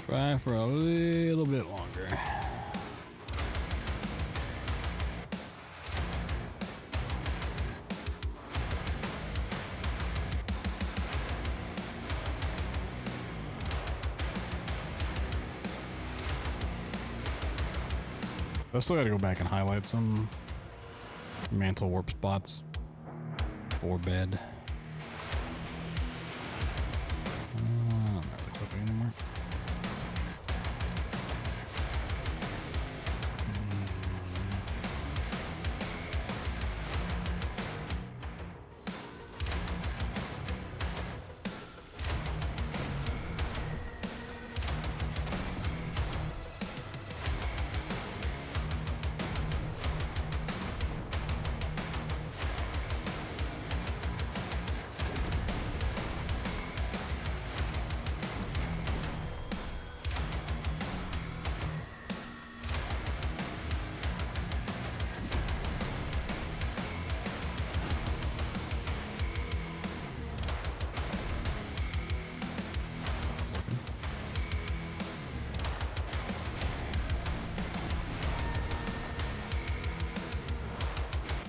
Try for a little bit longer. I still gotta go back and highlight some mantle warp spots for bed. I'm not really clipping anymore.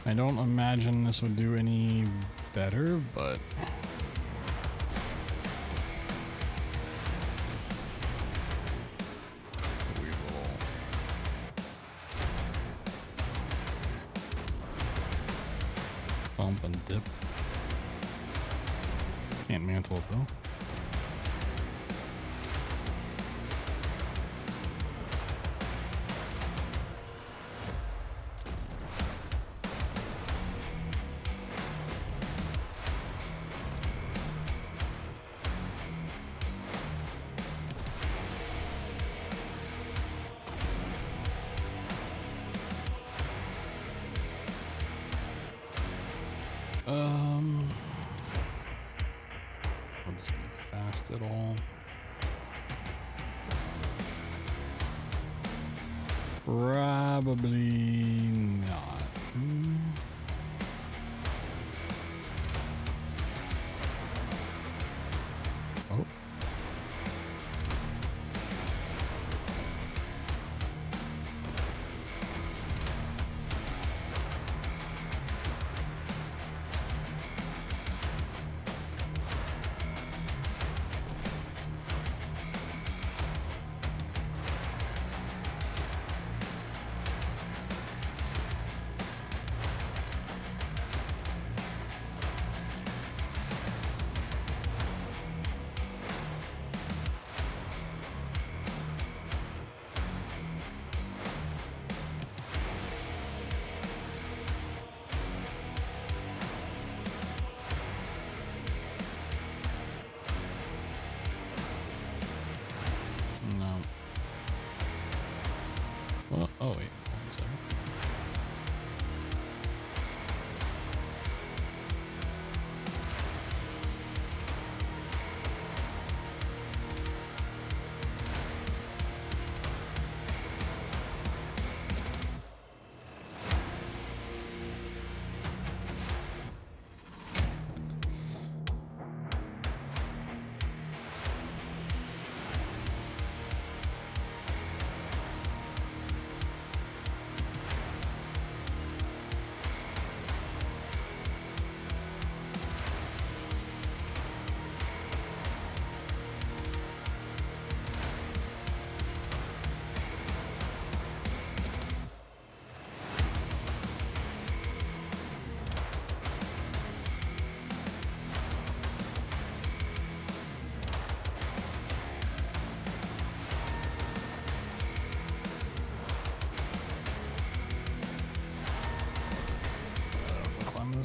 I don't imagine this would do any better, but we will bump and dip. Can't mantle it though. Let's be fast at all. Probably not. Oh.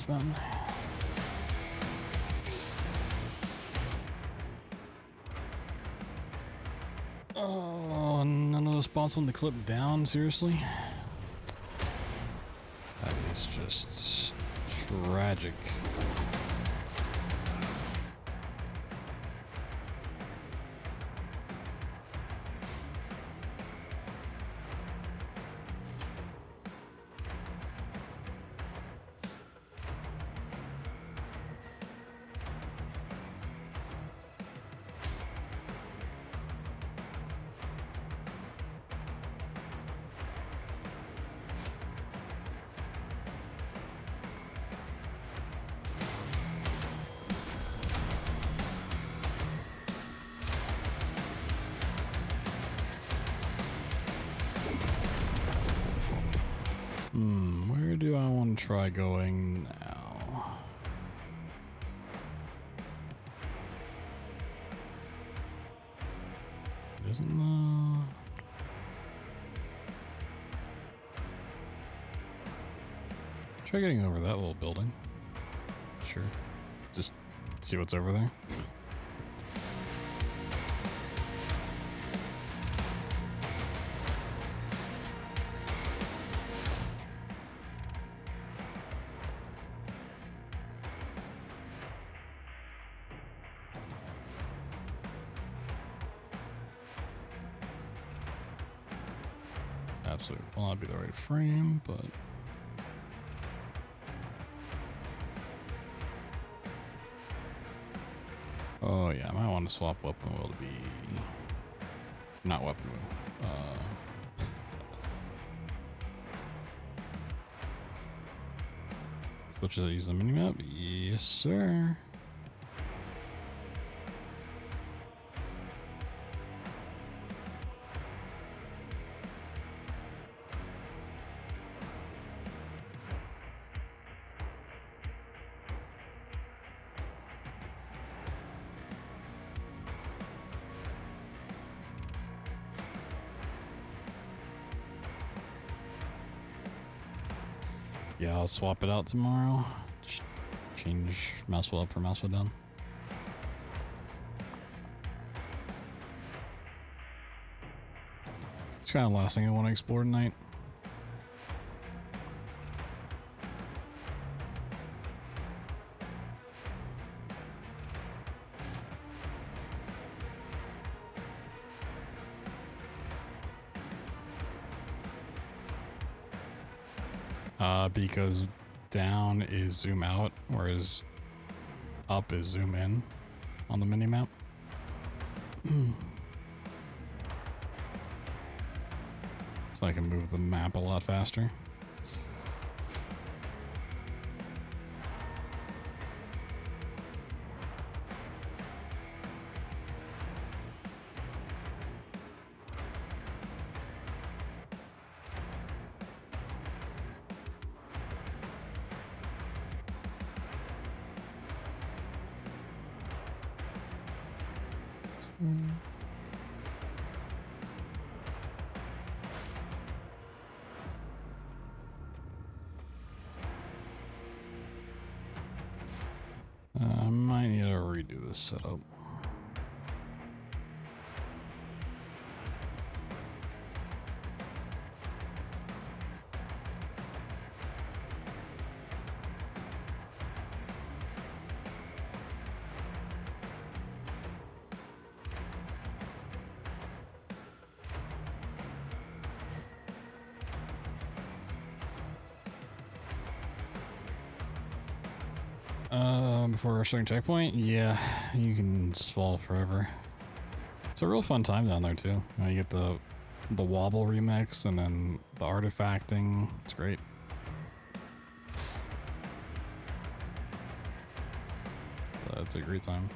this mountain. Oh, none of the spots when the clip down, seriously? That is just tragic. Where do I want to try going now? Isn't try getting over that little building. Sure. Just see what's over there. Absolutely will not be the right frame, but oh yeah, I might want to swap weapon wheel to be not weapon wheel. Switch to use the minimap. Yes, sir. Yeah, I'll swap it out tomorrow. Just change mouse wheel up for mouse wheel down. It's kind of the last thing I want to explore tonight. Because down is zoom out, whereas up is zoom in on the minimap. So I can move the map a lot faster. I might need to redo this setup. Before our starting checkpoint, yeah, you can swallow forever. It's a real fun time down there too. You get the wobble remix and then the artifacting. It's great. So it's a great time.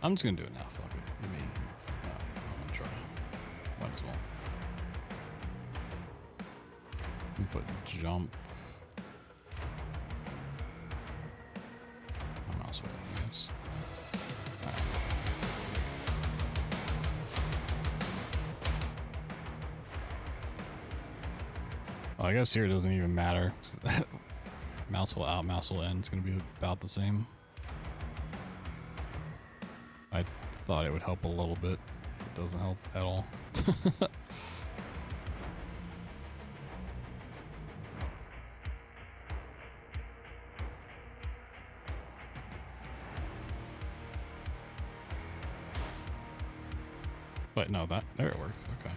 I'm just gonna do it now. Fuck it. You mean? might as well. We put jump. My mouse will open this. Alright. Well, I guess here it doesn't even matter. Mouse will out, mouse will in. It's going to be about the same. I thought it would help a little bit. It doesn't help at all. But no, there it works. Okay.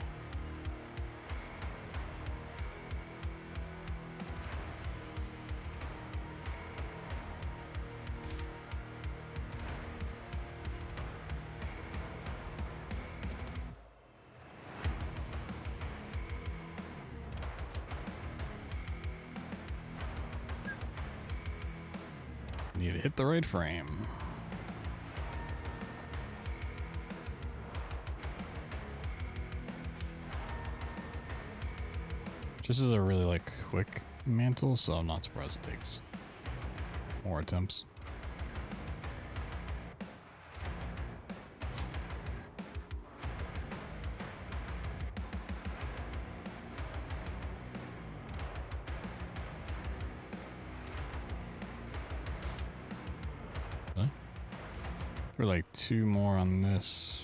Need to hit the right frame. This is a really like quick mantle, so I'm not surprised it takes more attempts. Huh? We're like 2 more on this.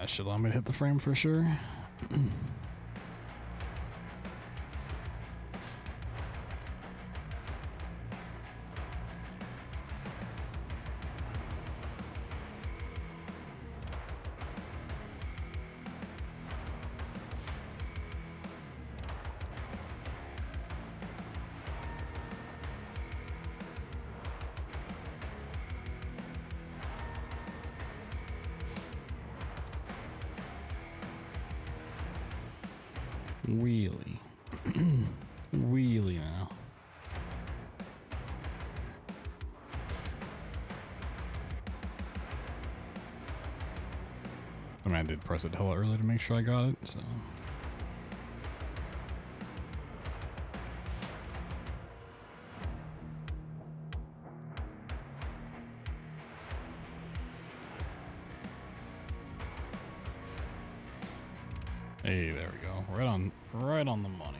That should allow me to hit the frame for sure. Wheelie. Wheelie now. I mean, I did press it hella early to make sure I got it, so. Hey, there we go. Right on the money.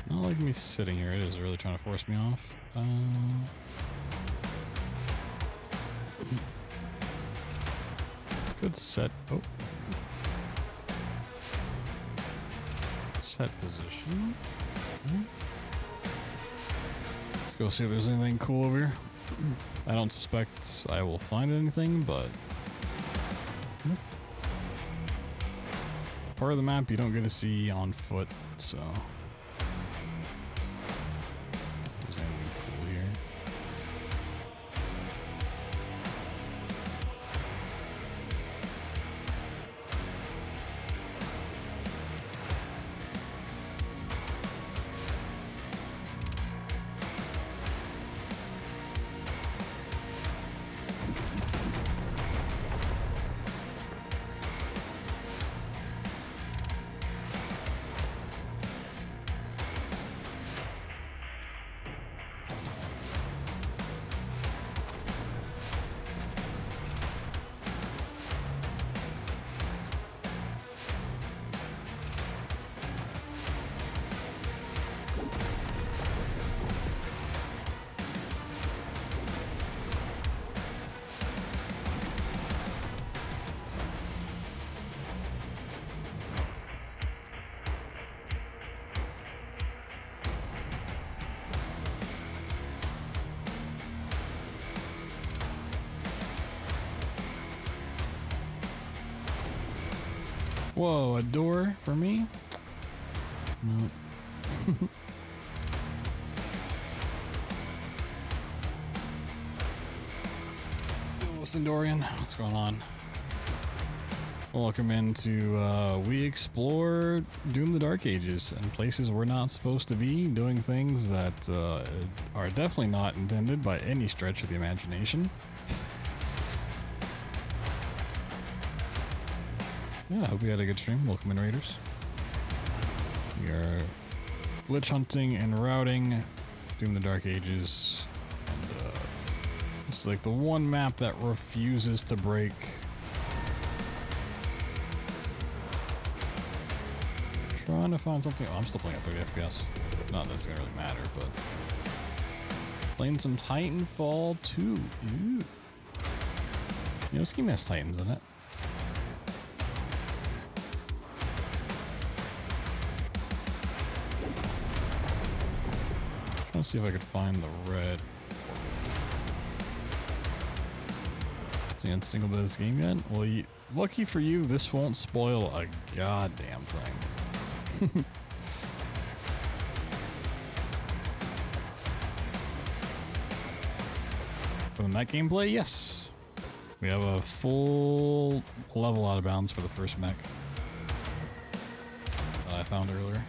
Not like me sitting here. It is really trying to force me off. Good set. Oh. Set position. Let's go see if there's anything cool over here. I don't suspect I will find anything, but part of the map you don't get to see on foot, so if there's anything cool here. Whoa, a door for me? No. Yo, Sindorian, what's going on? Welcome into, we explore Doom the Dark Ages and places we're not supposed to be, doing things that are definitely not intended by any stretch of the imagination. Yeah, I hope you had a good stream. Welcome in, Raiders. We are glitch hunting and routing Doom the Dark Ages. And it's like the one map that refuses to break. Trying to find something. Oh, I'm still playing at 30 FPS. Not that it's gonna really matter, but playing some Titanfall 2. Ooh. You know, this game has Titans in it. Trying to see if I could find the red. Seen a single bit of this game yet? Well, lucky for you, this won't spoil a goddamn thing. For the mech gameplay, yes. We have a full level out of bounds for the first mech that I found earlier.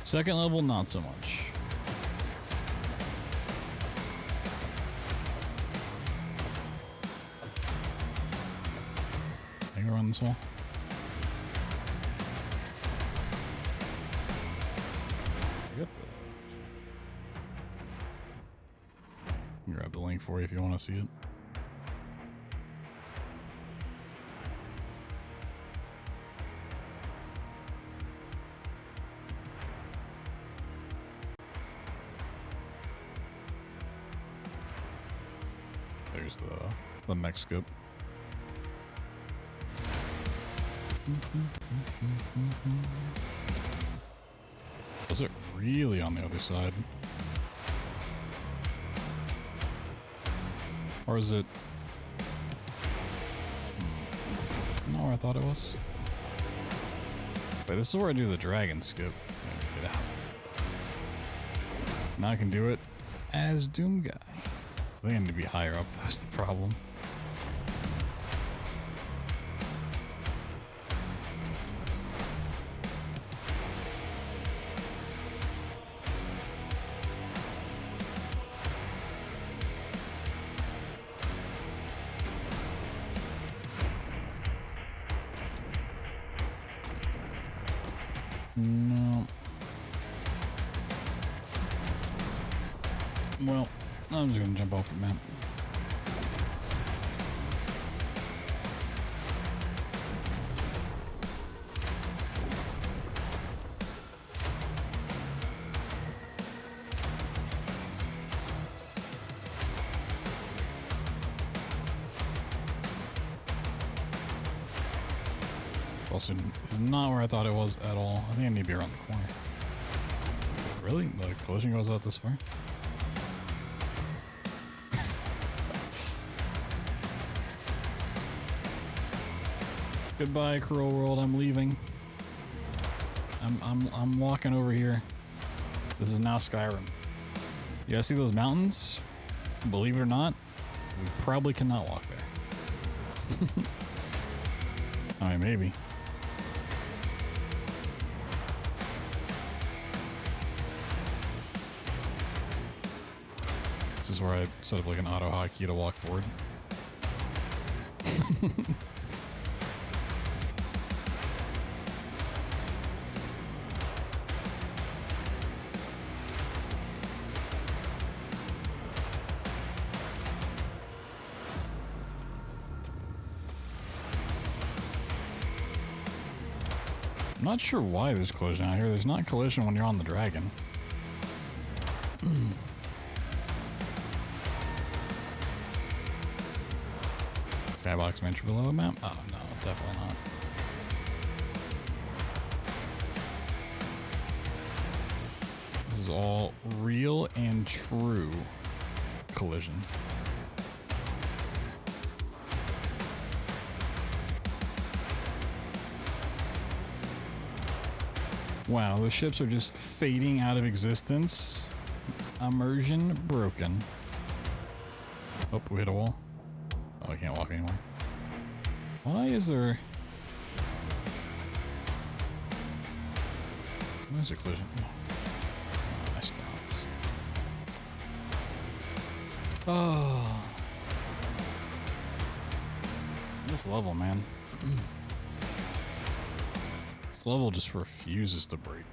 Second level, not so much. I go around this wall. Grab the link for you if you want to see it. There's the mech scope. Was it really on the other side? Or is it not where I thought it was? Wait, this is where I do the dragon skip. Get out. Now I can do it as Doom Guy. They need to be higher up, that's the problem. No. Well, I'm just gonna jump off the map. Also, is not where I thought it was at all. I think I need to be around the corner. Really? The collision goes out this far? Goodbye, cruel world. I'm leaving. I'm walking over here. This is now Skyrim. You guys see those mountains? Believe it or not, we probably cannot walk there. I mean, maybe. This is where I set up like an auto hotkey to walk forward. I'm not sure why there's collision out here. There's not collision when you're on the dragon. Skybox mention below the map? Oh no, definitely not. This is all real and true collision. Wow, those ships are just fading out of existence. Immersion broken. Oh, we hit a wall. Oh, I can't walk anymore. Why is there... Why is there collision? Oh, I stopped. Oh. This level, man. This level just refuses to break.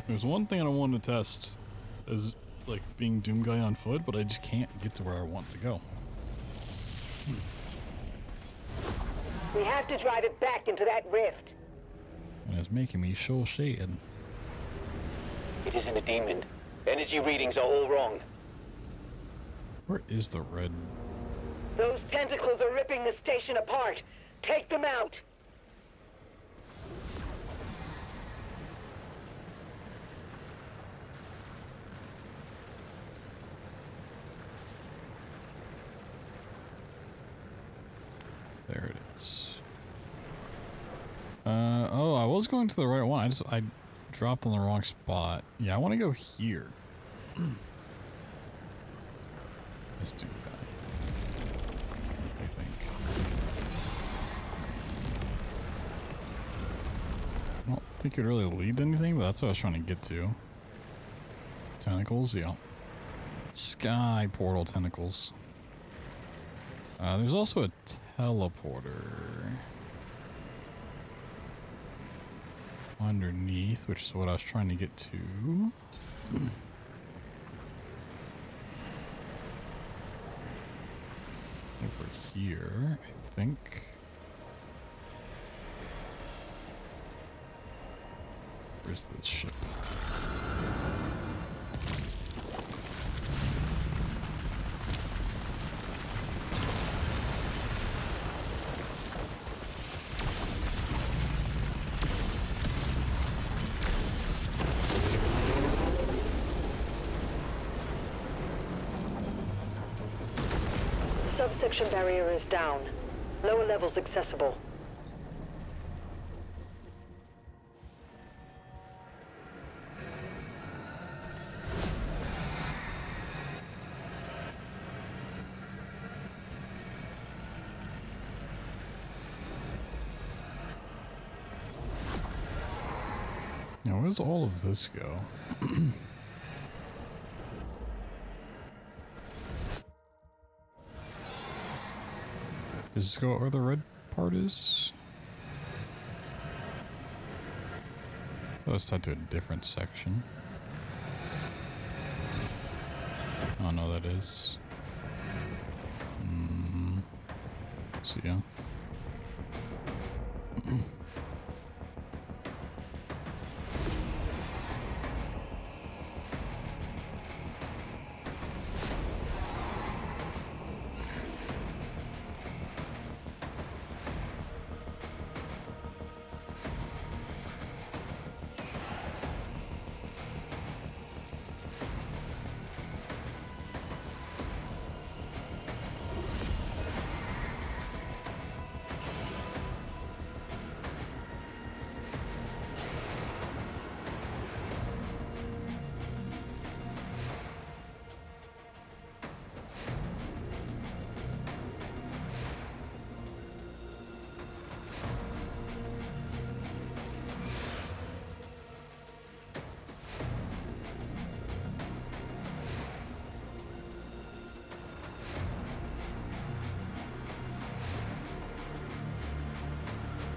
There's one thing I wanted to test is like being Doom Guy on foot, but I just can't get to where I want to go. We have to drive it back into that rift. And it's making me so sad. It isn't a demon. Energy readings are all wrong. Where is the red? Those tentacles are ripping the station apart. Take them out. There it is. Oh, I was going to the right one. I dropped on the wrong spot. Yeah, I want to go here. Let's do that. I think. I don't think it really lead to anything, but that's what I was trying to get to. Tentacles, yeah. Sky portal tentacles. There's also a teleporter underneath, which is what I was trying to get to. Over here, I think. Where's this ship? Subsection barrier is down. Lower levels accessible. Now, where does all of this go? Does this go where the red part is? Oh, it's tied to a different section. Oh no, that is. So yeah.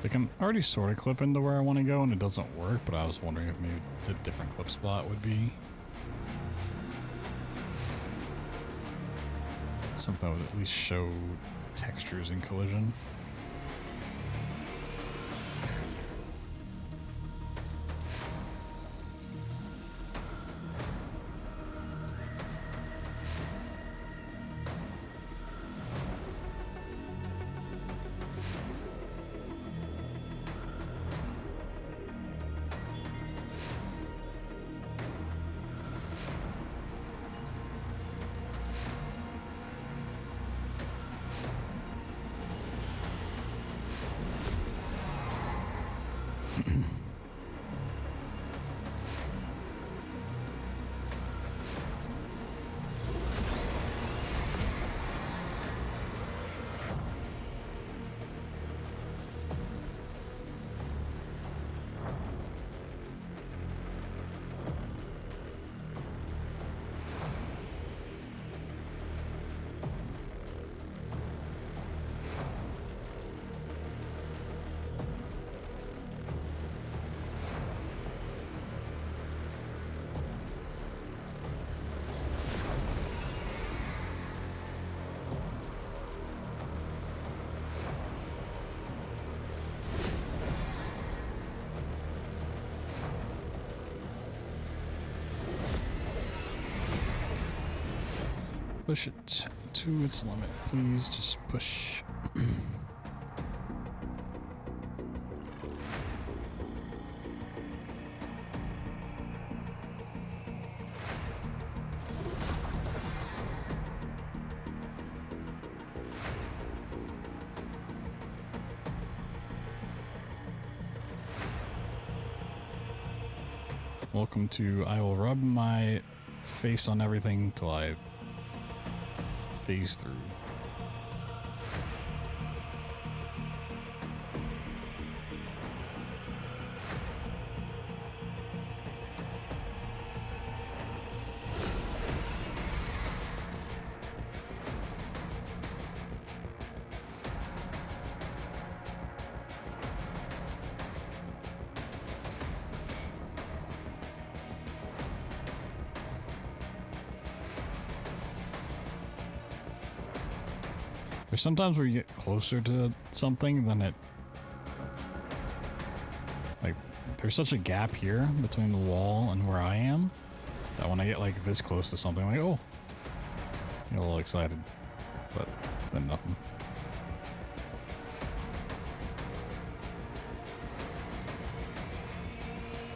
I can already sort of clip into where I want to go and it doesn't work, but I was wondering if maybe the different clip spot would be something that would at least show textures in collision. Push it to its limit, please. Just push. Welcome to I will rub my face on everything till I phase through. There's sometimes where you get closer to something than it... Like, there's such a gap here between the wall and where I am that when I get like this close to something, I'm like, oh, I get a little excited, but then nothing.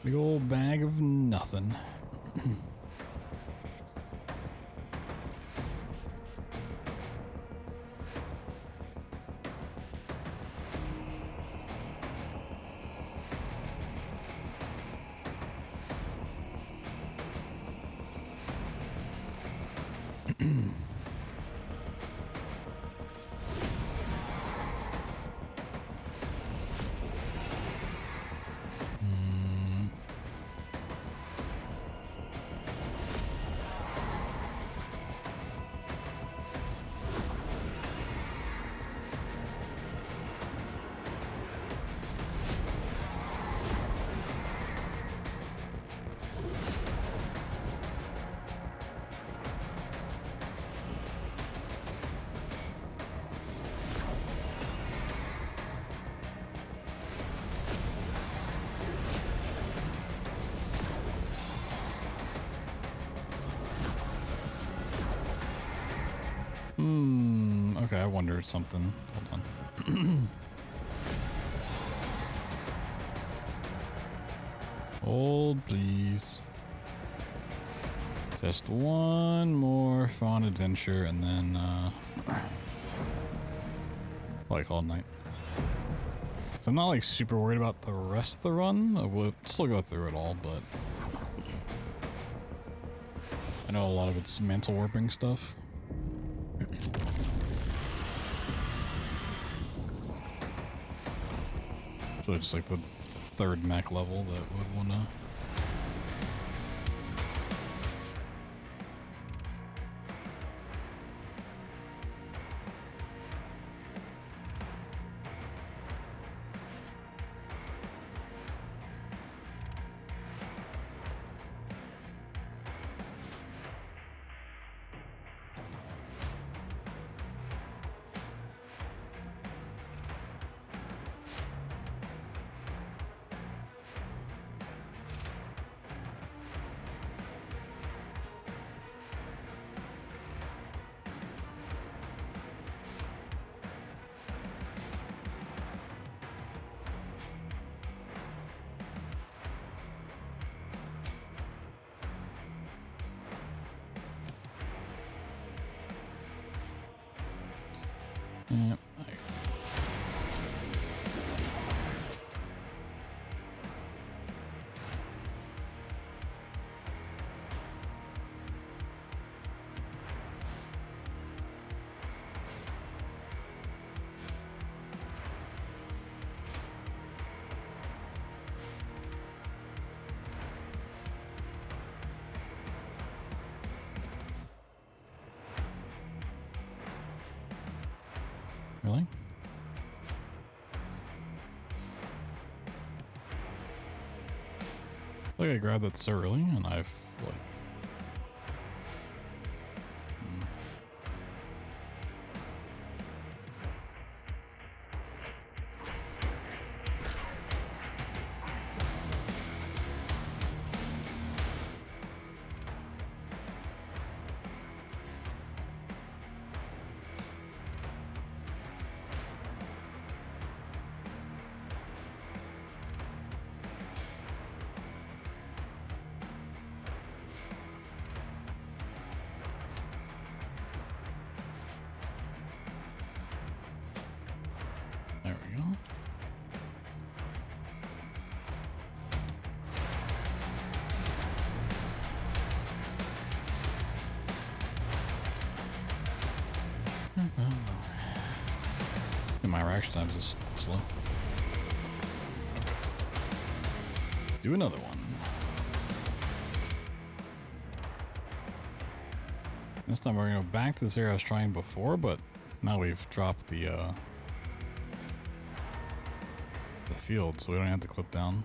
Big old bag of nothing. Okay, I wondered something. Hold on. Hold, please. Just one more fun adventure and then, like all night. So I'm not like super worried about the rest of the run. I will still go through it all, but I know a lot of it's mental warping stuff. So just like the third mech level that would wanna. Yep. Really? Like I grabbed that so early and I've like... my reaction time's just slow. Do another one. This time we're gonna go back to this area I was trying before, but now we've dropped the field, so we don't have to clip down.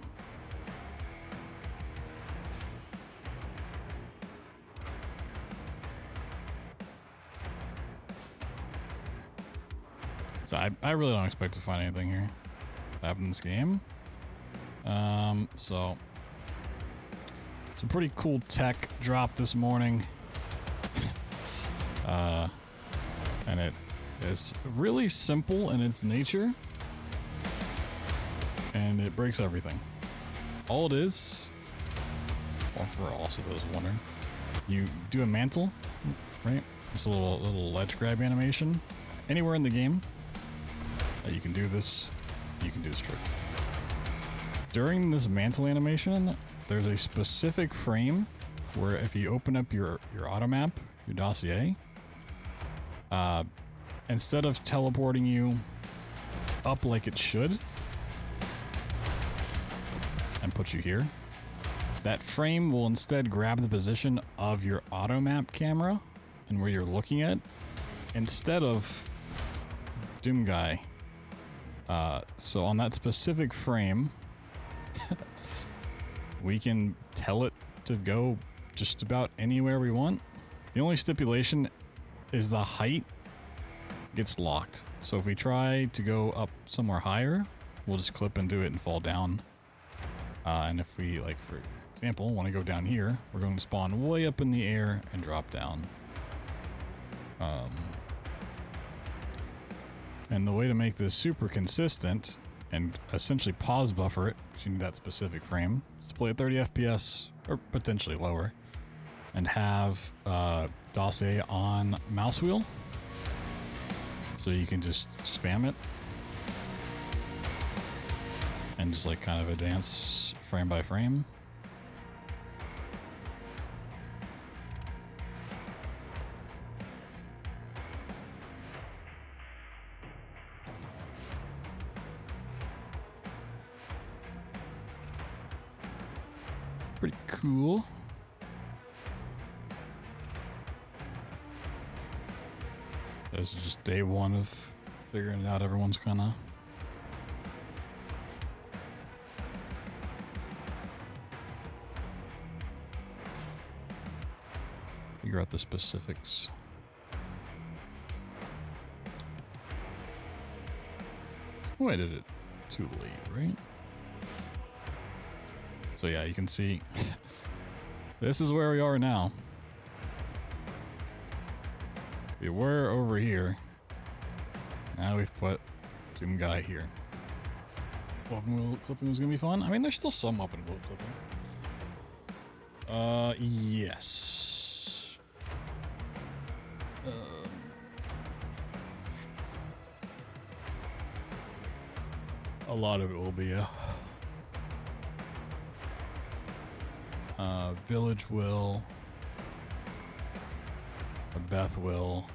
So I really don't expect to find anything here happen in this game. So some pretty cool tech dropped this morning. And it is really simple in its nature, and it breaks everything. All it is, well, for also those wondering, you do a mantle, right? This little ledge grab animation. Anywhere in the game, you can do this. You can do this trick. During this mantle animation, there's a specific frame where if you open up your auto map, your dossier, instead of teleporting you up like it should and put you here, that frame will instead grab the position of your auto map camera and where you're looking at instead of Doom Guy. So on that specific frame, we can tell it to go just about anywhere we want. The only stipulation is the height gets locked. So if we try to go up somewhere higher, we'll just clip into it and fall down. And if we, like, for example, want to go down here, we're going to spawn way up in the air and drop down. And the way to make this super consistent and essentially pause buffer it, because you need that specific frame, is to play at 30 FPS or potentially lower and have dossier on mouse wheel. So you can just spam it and just like kind of advance frame by frame. Pretty cool. This is just day one of figuring it out. Everyone's kind of figure out the specifics. Oh, I did it too late, right? So yeah, you can see this is where we are now. We were over here. Now we've put Doom Guy here. Open wheel clipping was gonna be fun. I mean, there's still some open wheel clipping. Yes. A lot of it will be Village will. Beth will.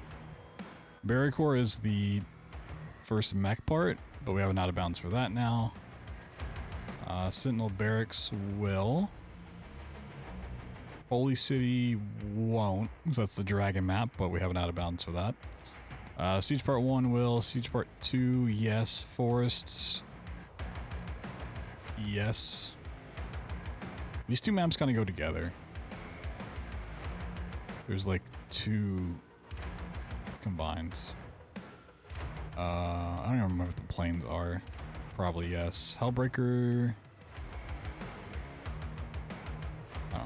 Barricor is the first mech part, but we have an out of bounds for that now. Sentinel Barracks will. Holy City won't, because that's the dragon map, but we have an out of bounds for that. Siege Part 1 will. Siege Part 2, yes. Forests, yes. These two maps kind of go together. There's like two combined. I don't even remember what the planes are. Probably yes. Hellbreaker. I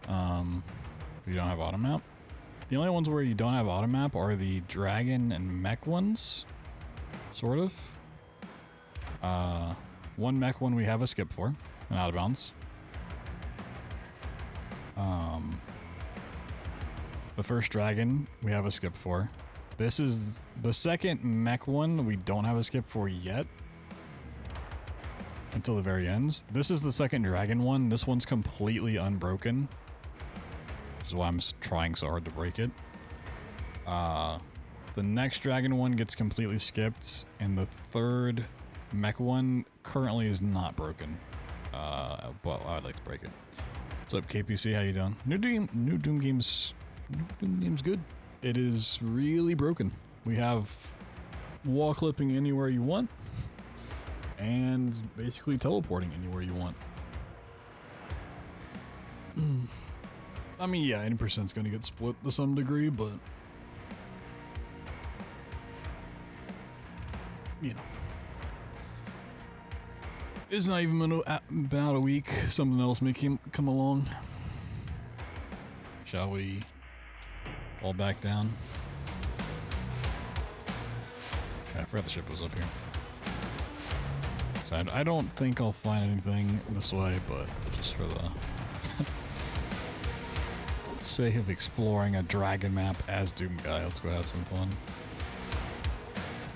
don't know. You don't have auto map. The only ones where you don't have auto map are the dragon and mech ones. Sort of. One mech one we have a skip for, and out of bounds. The first dragon we have a skip for. This is the second mech one we don't have a skip for yet. Until the very end. This is the second dragon one. This one's completely unbroken. Which is why I'm trying so hard to break it. The next dragon one gets completely skipped, and the third mech one currently is not broken. But I'd like to break it. What's up, KPC? How you doing? New Doom game's good. It is really broken. We have wall clipping anywhere you want, and basically teleporting anywhere you want. I mean, yeah, 80% is going to get split to some degree, but you know, it's not even been out a week. Something else may come along. Shall we fall back down? Yeah, I forgot the ship was up here. So I don't think I'll find anything this way, but just for the sake of exploring a dragon map as Doom Guy, let's go have some fun.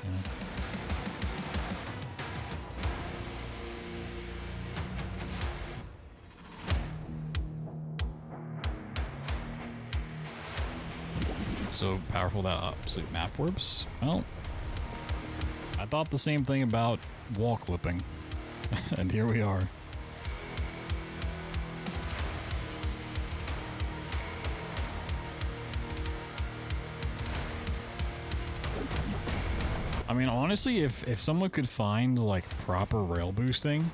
Yeah. So powerful that opposite map warps? Well, I thought the same thing about wall clipping, and here we are. I mean, honestly, if someone could find like proper rail boosting,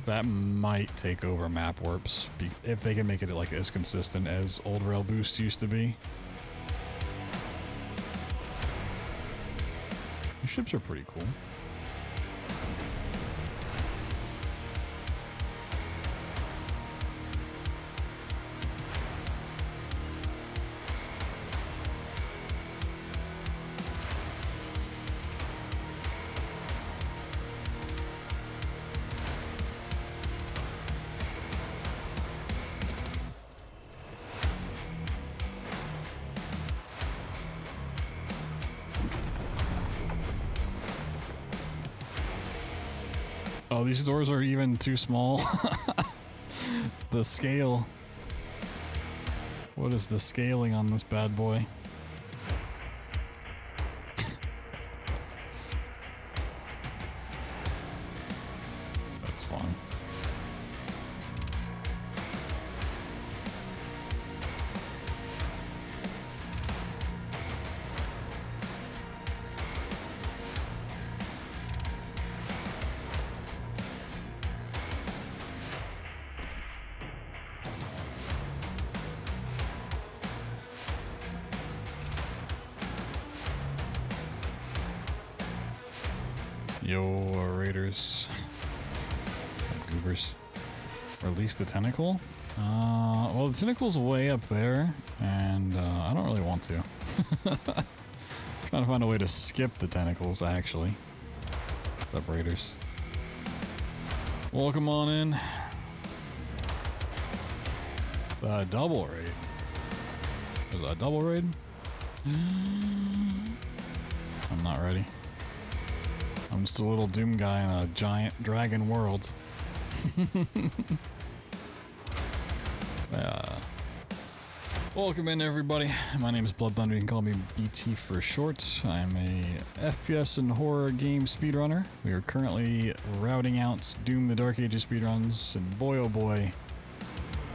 that might take over map warps if they can make it like as consistent as old rail boosts used to be. The ships are pretty cool. Oh, these doors are even too small. The scale. What is the scaling on this bad boy? That's fun. Yo, Raiders. Goobers. Release the tentacle? Well, the tentacle's way up there, and I don't really want to. Trying to find a way to skip the tentacles, actually. What's up, Raiders? Welcome on in. The double raid. Is that a double raid? I'm not ready. I'm just a little Doom guy in a giant dragon world. Welcome in, everybody. My name is BloodThunder. You can call me BT for short. I'm a FPS and horror game speedrunner. We are currently routing out Doom the Dark Ages speedruns, and boy oh boy,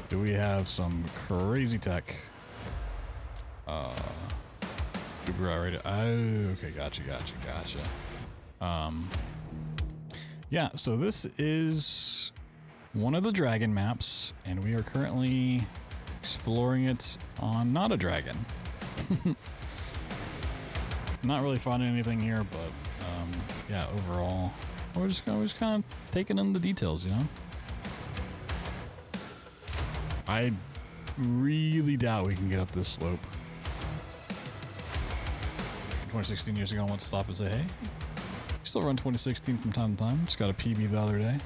do we have some crazy tech. Okay, gotcha. Yeah, so this is one of the dragon maps, and we are currently exploring it on not a dragon. Not really finding anything here, but yeah, overall, we're just kind of taking in the details, you know? I really doubt we can get up this slope. 2016 years ago, I want to stop and say, hey, we still run 2016 from time to time. Just got a PB the other day.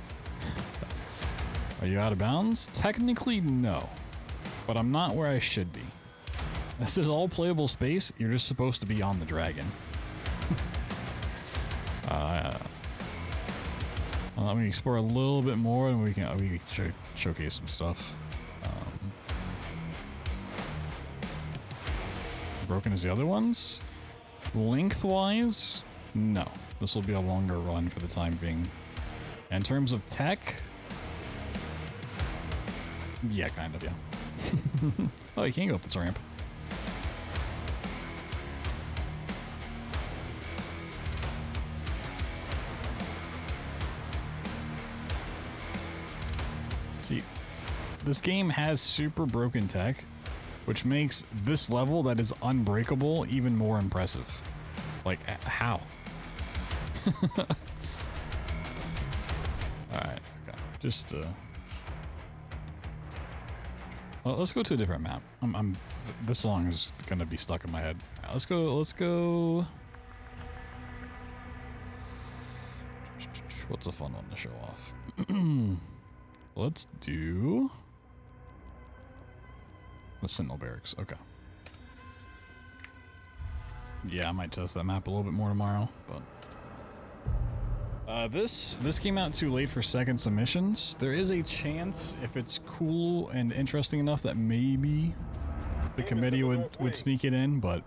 Are you out of bounds? Technically, no. But I'm not where I should be. This is all playable space. You're just supposed to be on the dragon. Let me explore a little bit more, and we can showcase some stuff. broken as the other ones. Lengthwise, no. This will be a longer run for the time being. In terms of tech, yeah, kind of, yeah. Oh, you can't go up this ramp. See, this game has super broken tech, which makes this level that is unbreakable even more impressive. Like, how? Alright, okay. Just, well, let's go to a different map. This song is gonna be stuck in my head. Right, let's go. What's a fun one to show off? Let's do the Sentinel Barracks. Okay. Yeah, I might test that map a little bit more tomorrow, but this came out too late for second submissions. There is a chance, if it's cool and interesting enough, that maybe the committee would sneak it in, but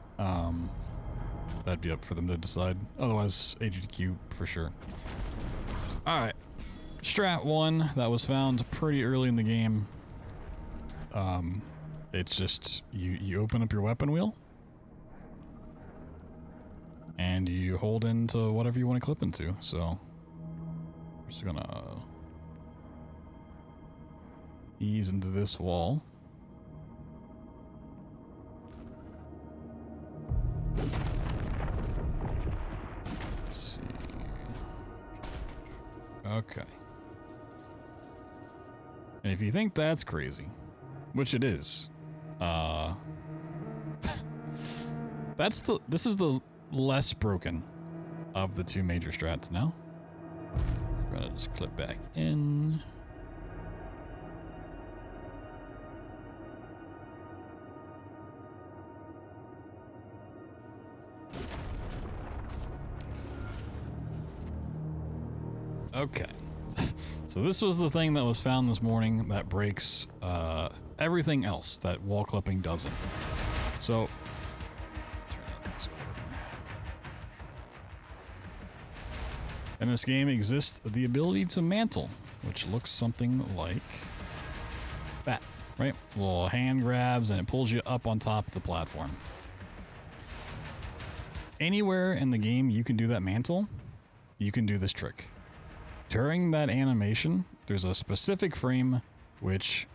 that'd be up for them to decide. Otherwise, AGDQ for sure. All right, strat 1 that was found pretty early in the game. It's just you open up your weapon wheel and you hold into whatever you want to clip into. So we're just gonna ease into this wall. Let's see. Okay. And if you think that's crazy, which it is, this is the less broken of the two major strats now. We're gonna just clip back in. Okay. So this was the thing that was found this morning that breaks everything else that wall clipping doesn't. So in this game exists the ability to mantle, which looks something like that, right? Little hand grabs and it pulls you up on top of the platform. Anywhere in the game you can do that mantle, you can do this trick. During that animation, there's a specific frame which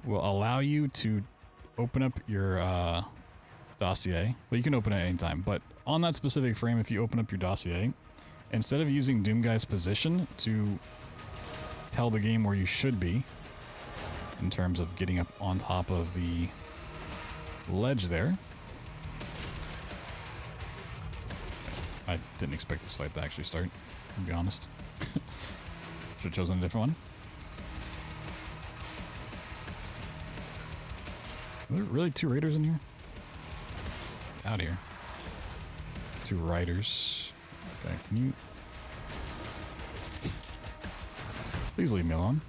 will allow you to open up your dossier. Well, you can open it at any time, but on that specific frame, if you open up your dossier, instead of using Doomguy's position to tell the game where you should be, in terms of getting up on top of the ledge there. I didn't expect this fight to actually start, to be honest. Should have chosen a different one. Are there really two raiders in here? Out here. Two riders. Okay, can you... Please leave me alone.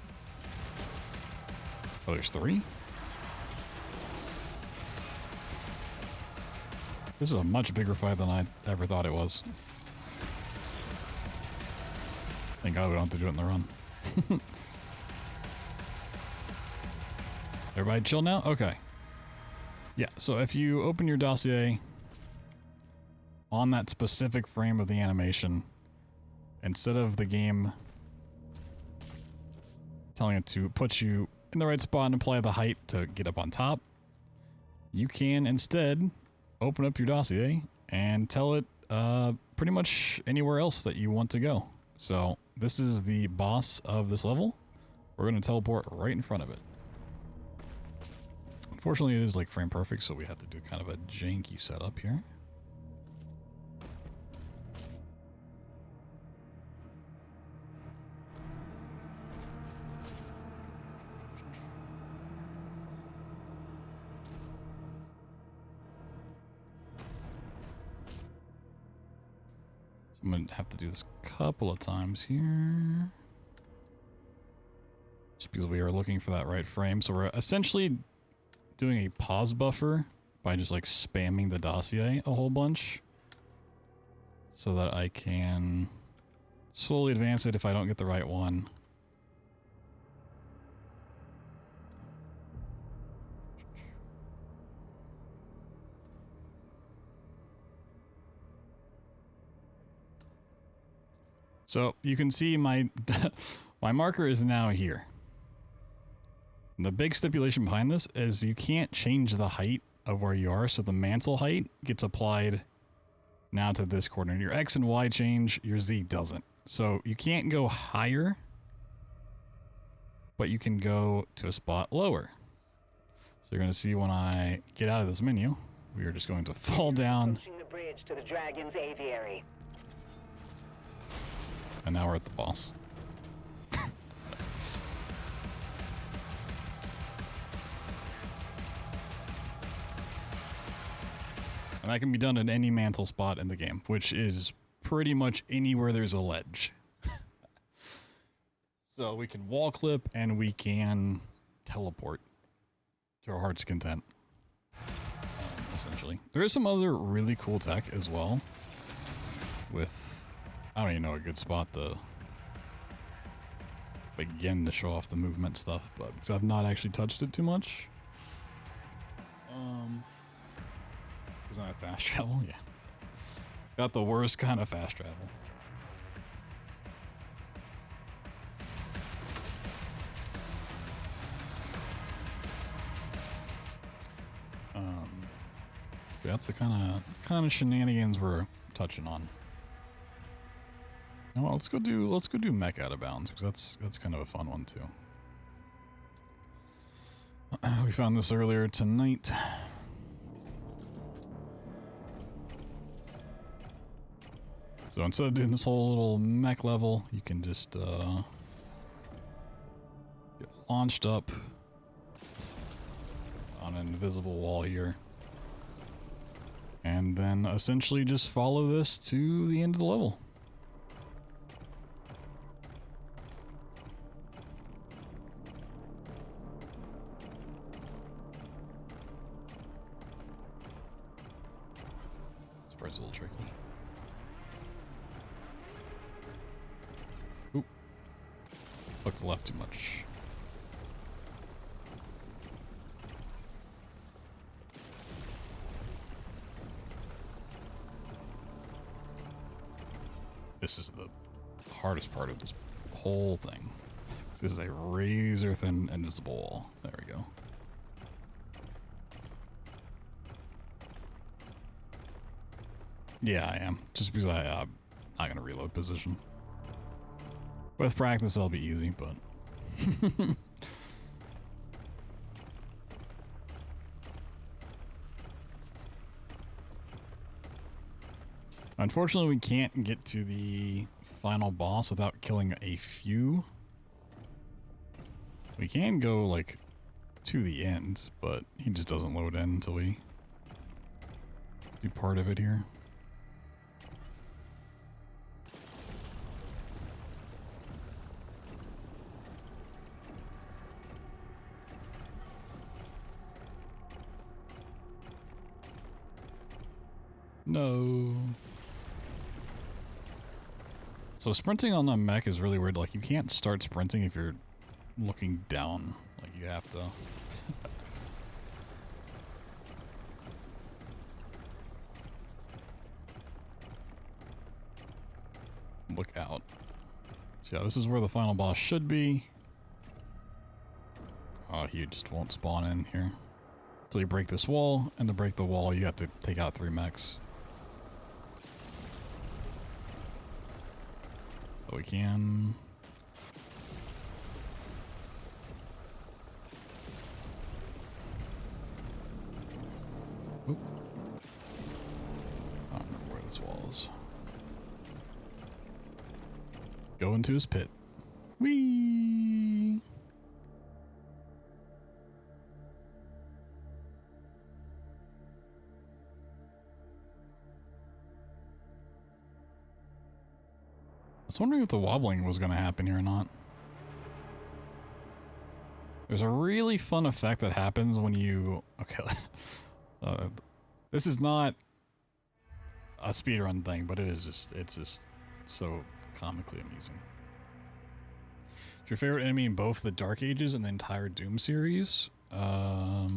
Oh, there's three? This is a much bigger fight than I ever thought it was. Thank God we don't have to do it in the run. Everybody chill now? Okay. Yeah, so if you open your dossier on that specific frame of the animation, instead of the game telling it to put you in the right spot and apply the height to get up on top, you can instead open up your dossier and tell it pretty much anywhere else that you want to go. So this is the boss of this level. We're going to teleport right in front of it. Unfortunately, it is like frame perfect, so we have to do kind of a janky setup here. I'm going to have to do this a couple of times here. Just because we are looking for that right frame. So we're essentially doing a pause buffer by just like spamming the dossier a whole bunch so that I can slowly advance it if I don't get the right one. So you can see my my marker is now here. The big stipulation behind this is you can't change the height of where you are, so the mantle height gets applied now to this coordinate. Your X and Y change, your Z doesn't. So you can't go higher, but you can go to a spot lower. So you're going to see when I get out of this menu, we are just going to fall down. Approaching the bridge to the Dragon's aviary. And now we're at the boss. And that can be done at any mantle spot in the game, which is pretty much anywhere there's a ledge. So we can wall clip and we can teleport to our heart's content. Essentially. There is some other really cool tech as well with, I don't even know a good spot to begin to show off the movement stuff, but because I've not actually touched it too much. Is that fast travel? Yeah. It's got the worst kind of fast travel. That's the kind of shenanigans we're touching on. Well, let's go do mech out of bounds, because that's kind of a fun one too. We found this earlier tonight. So instead of doing this whole little mech level, you can just get launched up on an invisible wall here. And then essentially just follow this to the end of the level. This part's a little tricky. Oop. Look to the left too much. This is the hardest part of this whole thing. This is a razor thin invisible wall. There we go. Yeah, I am. Just because I'm not going to reload position. With practice, that'll be easy, but... Unfortunately, we can't get to the final boss without killing a few. We can go, like, to the end, but he just doesn't load in until we do part of it here. No. So sprinting on the mech is really weird. Like, you can't start sprinting if you're looking down. Like, you have to. Look out. So yeah, this is where the final boss should be. Oh, he just won't spawn in here. Until you break this wall, and to break the wall, you have to take out 3 mechs. But we can... Oop. I don't remember where this wall is. Go into his pit. Whee! I was wondering if the wobbling was going to happen here or not. There's a really fun effect that happens when you... Okay, This is not a speedrun thing, but it's just so comically amusing. Is your favorite enemy in both the Dark Ages and the entire Doom series? I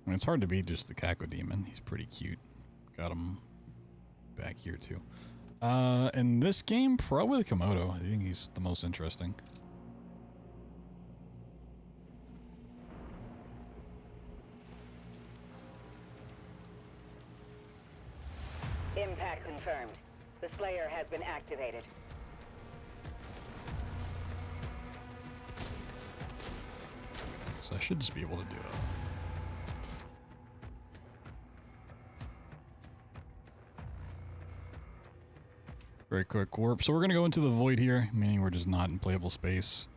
mean, it's hard to beat just the Cacodemon. He's pretty cute. Got him back here too. In this game, probably the Komodo. I think he's the most interesting. Impact confirmed. The Slayer has been activated. So I should just be able to do it. Very quick warp. So we're gonna go into the void here, meaning we're just not in playable space.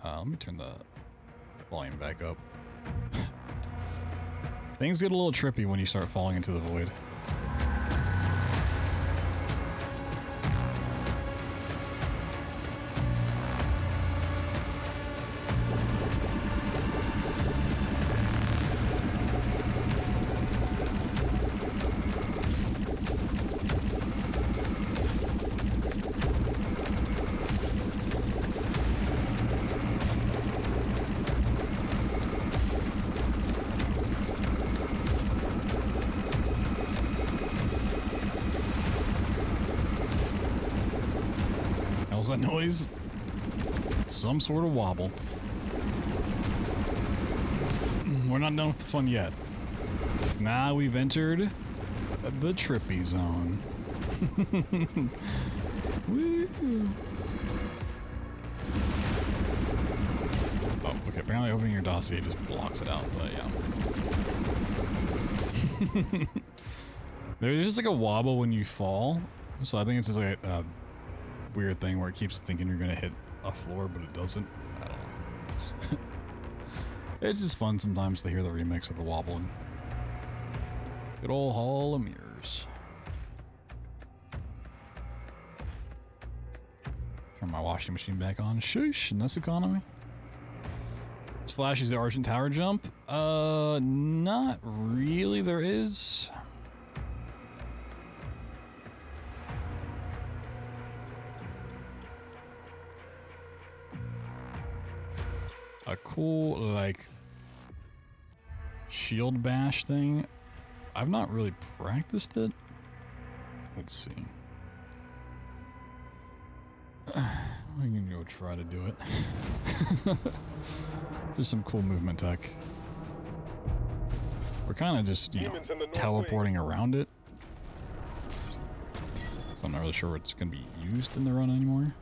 Let me turn the volume back up. Things get a little trippy when you start falling into the void. How's that noise? Some sort of wobble. We're not done with the fun yet. Now we've entered the trippy zone. Woo. Oh, okay. Apparently opening your dossier just blocks it out, but yeah. There's just like a wobble when you fall. So I think it's just like a weird thing where it keeps thinking you're gonna hit a floor, but it doesn't. I don't know. It's just fun sometimes to hear the remix of the wobbling. Good old Hall of Mirrors. Turn my washing machine back on. Shush, in this economy. Is Flashy's the Argent Tower jump? Not really. There is. A cool, like, shield bash thing. I've not really practiced it. Let's see. I can go try to do it. Just some cool movement tech. We're kind of just, you know, teleporting around it. So I'm not really sure what's going to be used in the run anymore.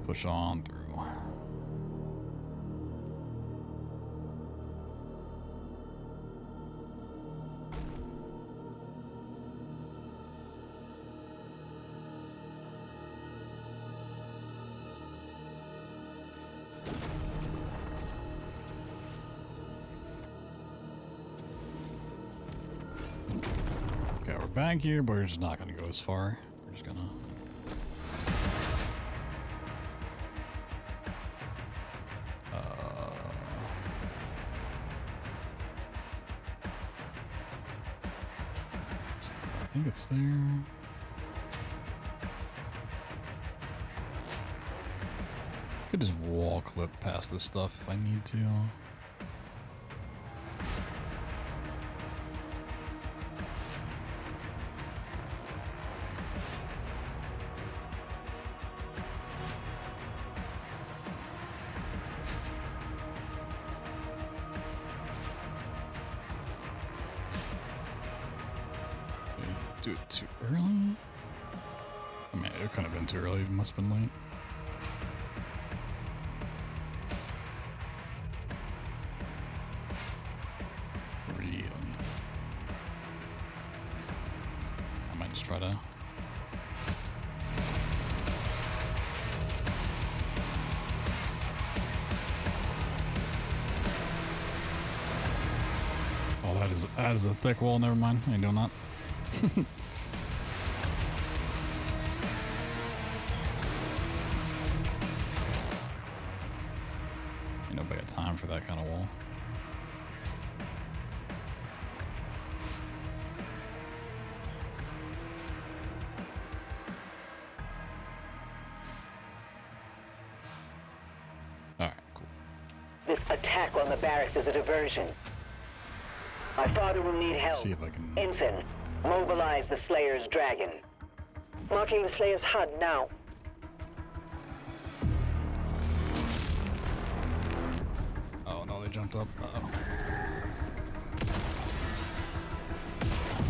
Push on through. Okay, we're back here, but we're just not going to go as far. We're just going to... I think it's there. Could just wall clip past this stuff if I need to. Do it too early? I mean, it could have been too early. It must have been late. Just try to. Oh, that is a thick wall. Never mind. I ain't doing that. Ain't nobody got time for that kind of wall. Alright, cool. This attack on the barracks is a diversion. My father will need help. See if I can. Ensign, mobilize the Slayer's dragon. Marking the Slayer's HUD now. Oh no, they jumped up. Uh-oh.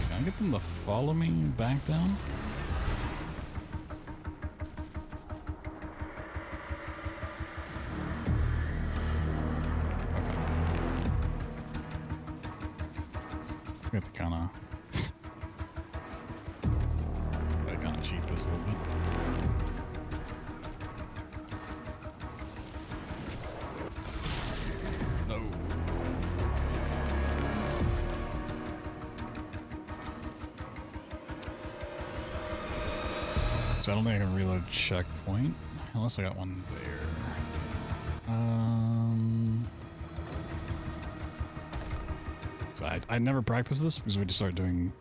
Can I get them to follow me back down? We have to kind of cheat this a little bit. No. So I don't think I can reload checkpoint unless I got one there. So I never practiced this because we just started doing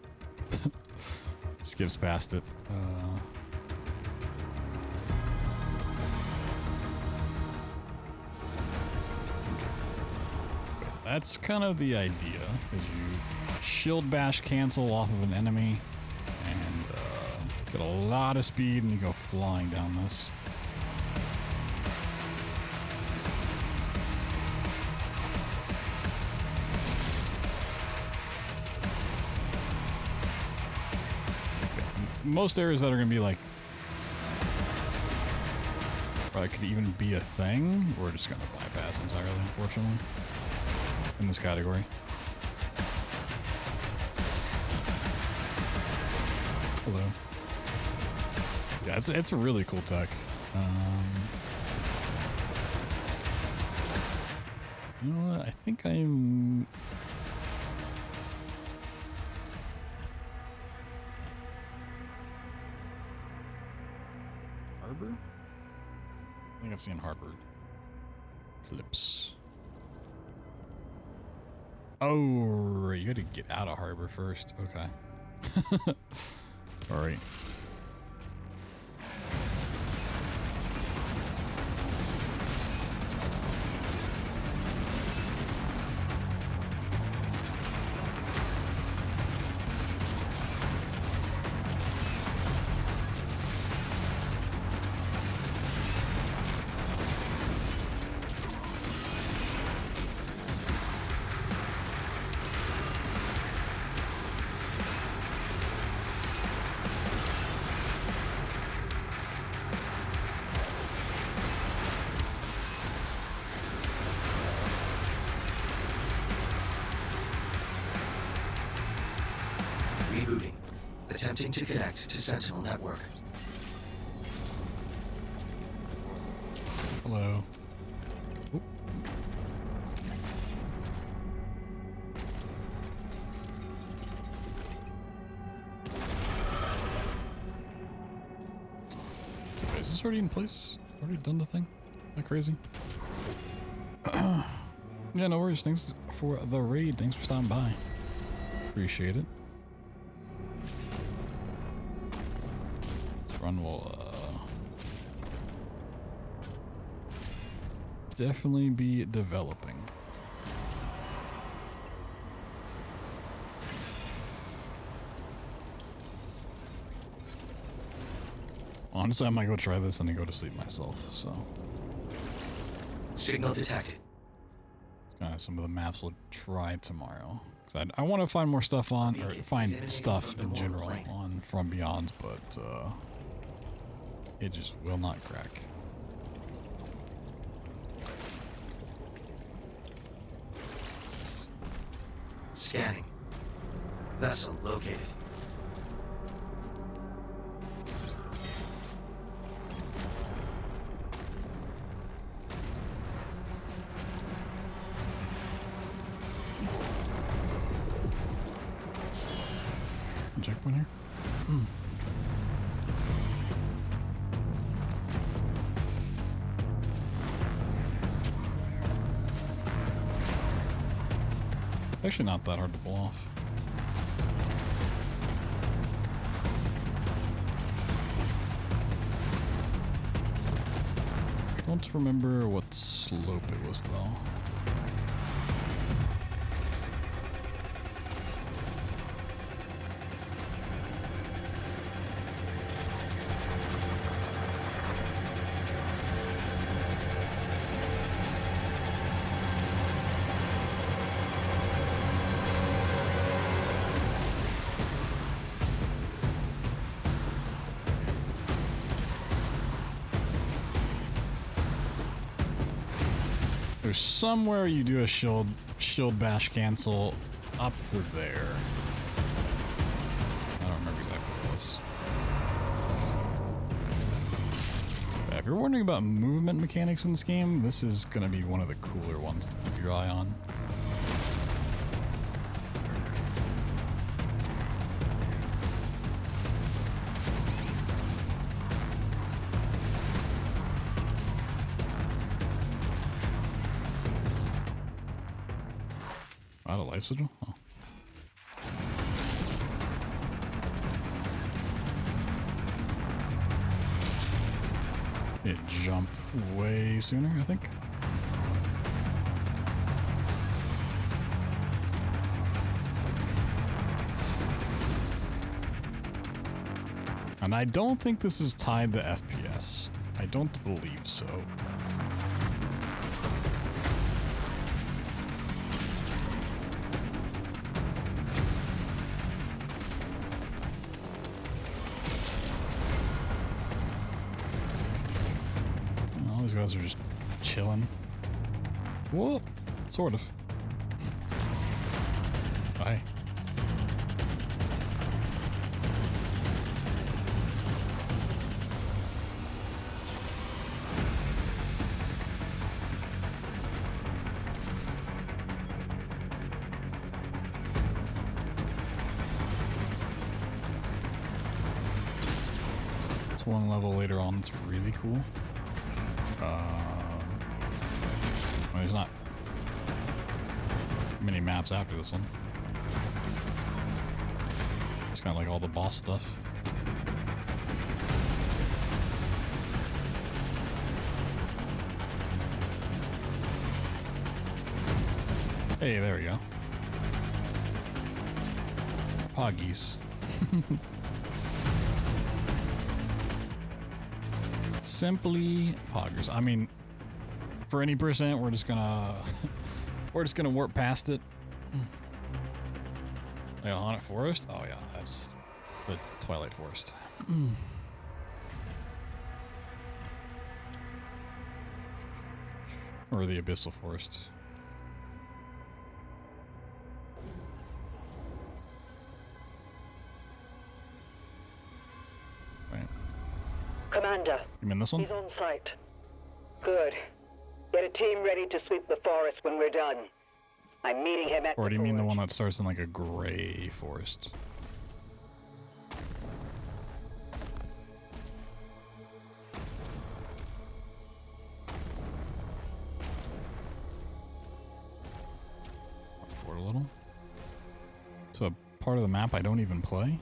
skips past it. That's kind of the idea, is you shield bash cancel off of an enemy and get a lot of speed and you go flying down this. Most areas that are going to be like, or that could even be a thing, we're just going to bypass entirely, unfortunately, in this category. Hello. Yeah, it's a really cool tech. You know what? I think I'm... Harbor? I think I've seen Harbor. Clips. Oh, right. You gotta get out of Harbor first. Okay. Alright. Rebooting. Attempting to connect to Sentinel Network. Hello. Oop. Okay, is this already in place? Already done the thing? Am I crazy? Yeah, no worries. Thanks for the raid. Thanks for stopping by. Appreciate it. This run will definitely be developing. Honestly, I might go try this and then go to sleep myself, so. Signal detected. Kind of some of the maps we'll try tomorrow. I want to find more stuff on, or find stuff in general on From Beyond, but it just will not crack. Scanning. Vessel located. checkpoint here. It's actually not that hard to pull off. Don't remember what slope it was though. There's somewhere you do a shield bash cancel up to there. I don't remember exactly what it was. But if you're wondering about movement mechanics in this game, this is gonna be one of the cooler ones to keep your eye on. Out of life sigil? Oh. It jump way sooner, I think. And I don't think this is tied to FPS. I don't believe so. These guys are just chilling. Whoa, sort of. Bye. There's one level later on that's really cool. Well, there's not many maps after this one. It's kind of like all the boss stuff. Hey, there we go. Poggies. Simply poggers. I mean, for any percent, we're just gonna warp past it. Like a haunted forest? Oh yeah, that's the Twilight Forest. Or the Abyssal Forest. Right. Commander. You mean this one? He's on site. Good. Get a team ready to sweep the forest when we're done. I'm meeting him at Or do you the mean the forge. one that starts in like a gray forest? Forward a little. So a part of the map I don't even play?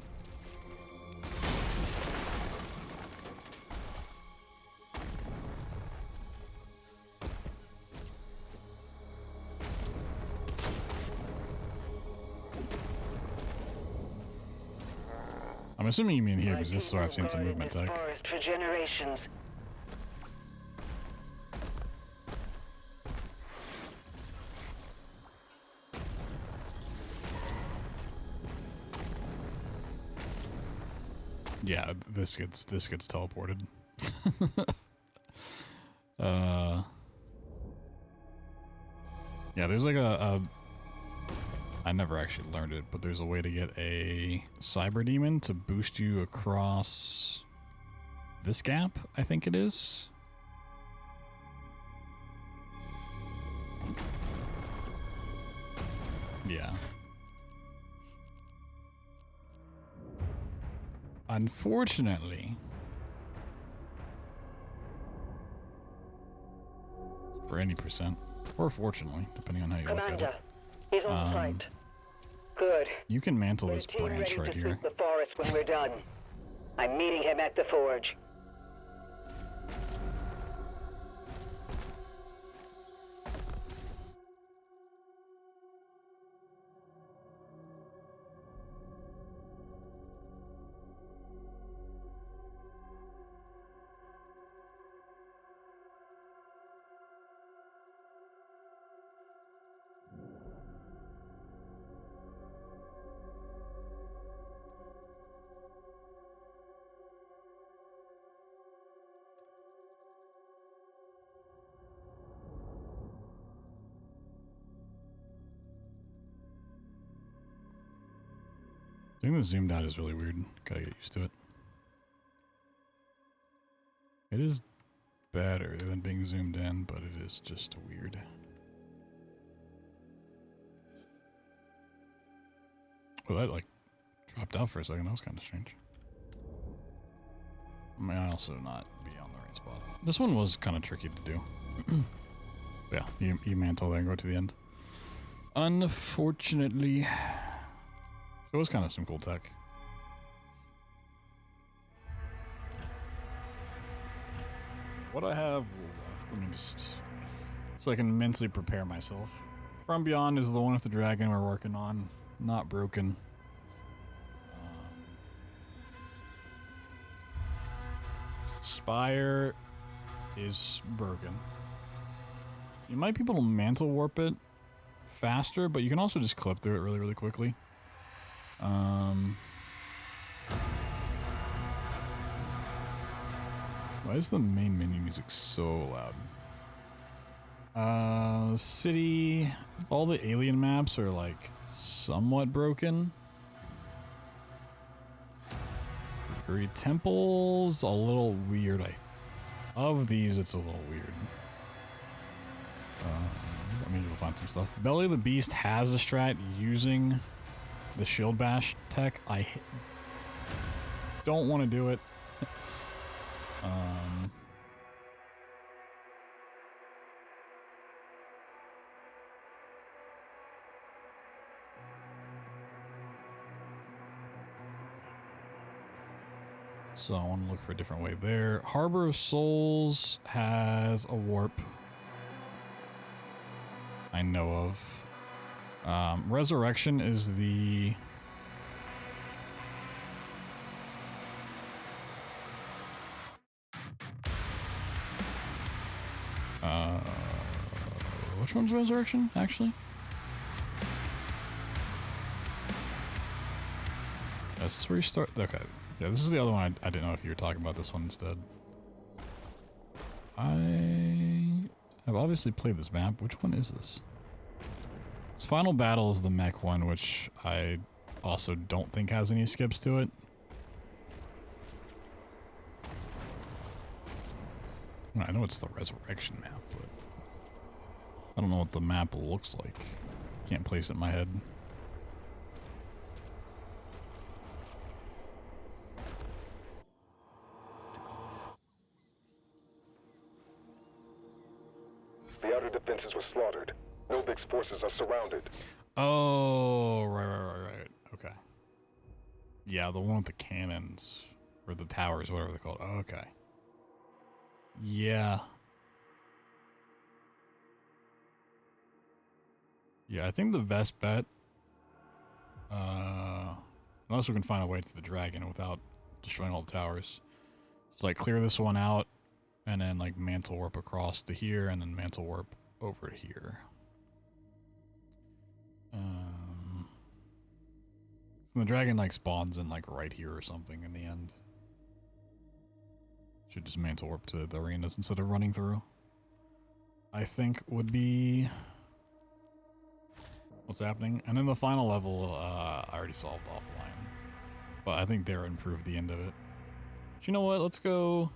I'm assuming you mean here because this is where I've seen some movement tech. Forest for generations. Yeah, this gets teleported. Yeah, there's like a I never actually learned it, but there's a way to get a cyber demon to boost you across this gap, I think it is. Yeah. Unfortunately, for any percent, or fortunately, depending on how you look at Commander, it, he's on site. Good. you can mantle We're a this team branch ready right to here. sweep the forest when we're done. I'm meeting him at the forge. Doing the zoomed out is really weird. Gotta get used to it. It is better than being zoomed in, but it is just weird. Well, that like dropped out for a second. That was kind of strange. I may also not be on the right spot. This one was kind of tricky to do. Yeah, you mantle there and go to the end. Unfortunately. So it was kind of some cool tech. What I have left, let me just, so I can mentally prepare myself. From Beyond is the one with the dragon we're working on. Not broken. Spire is broken. You might be able to mantle warp it faster, but you can also just clip through it really, really quickly. Why is the main menu music so loud? City, all the alien maps are like somewhat broken. Fury Temple's a little weird. Of these, it's a little weird. Let me go find some stuff. Belly of the Beast has a strat using the shield bash tech. I don't want to do it. So I want to look for a different way there. Harbor of Souls has a warp I know of. Resurrection is the... which one's Resurrection, actually? This is where you start... Okay. Yeah, this is the other one. I didn't know if you were talking about this one instead. I have obviously played this map. Which one is this? This Final Battle is the mech one, which I also don't think has any skips to it. Well, I know it's the Resurrection map, but I don't know what the map looks like. Can't place it in my head. The outer defenses were slaughtered. Novic's forces are surrounded. Oh, right. Okay. Yeah, the one with the cannons. Or the towers, whatever they're called. Okay. Yeah. Yeah, I think the best bet, unless we can find a way to the dragon without destroying all the towers, is like clear this one out and then like mantle warp across to here and then mantle warp over to here. So the dragon like spawns in like right here or something in the end. Should just mantle warp to the arenas instead of running through. I think would be what's happening. And then the final level, I already solved offline. But I think Dara improved the end of it. But you know what? Let's go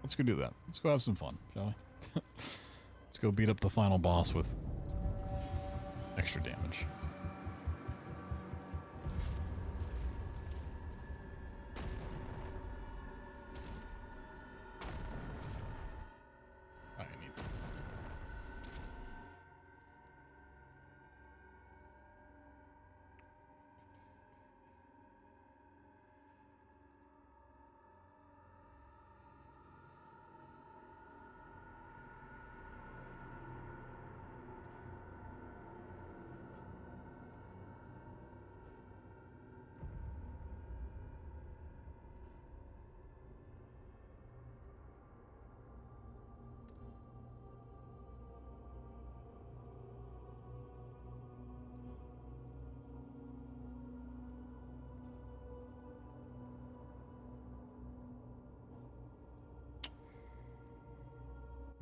do that. Let's go have some fun, shall we? Let's go beat up the final boss with extra damage.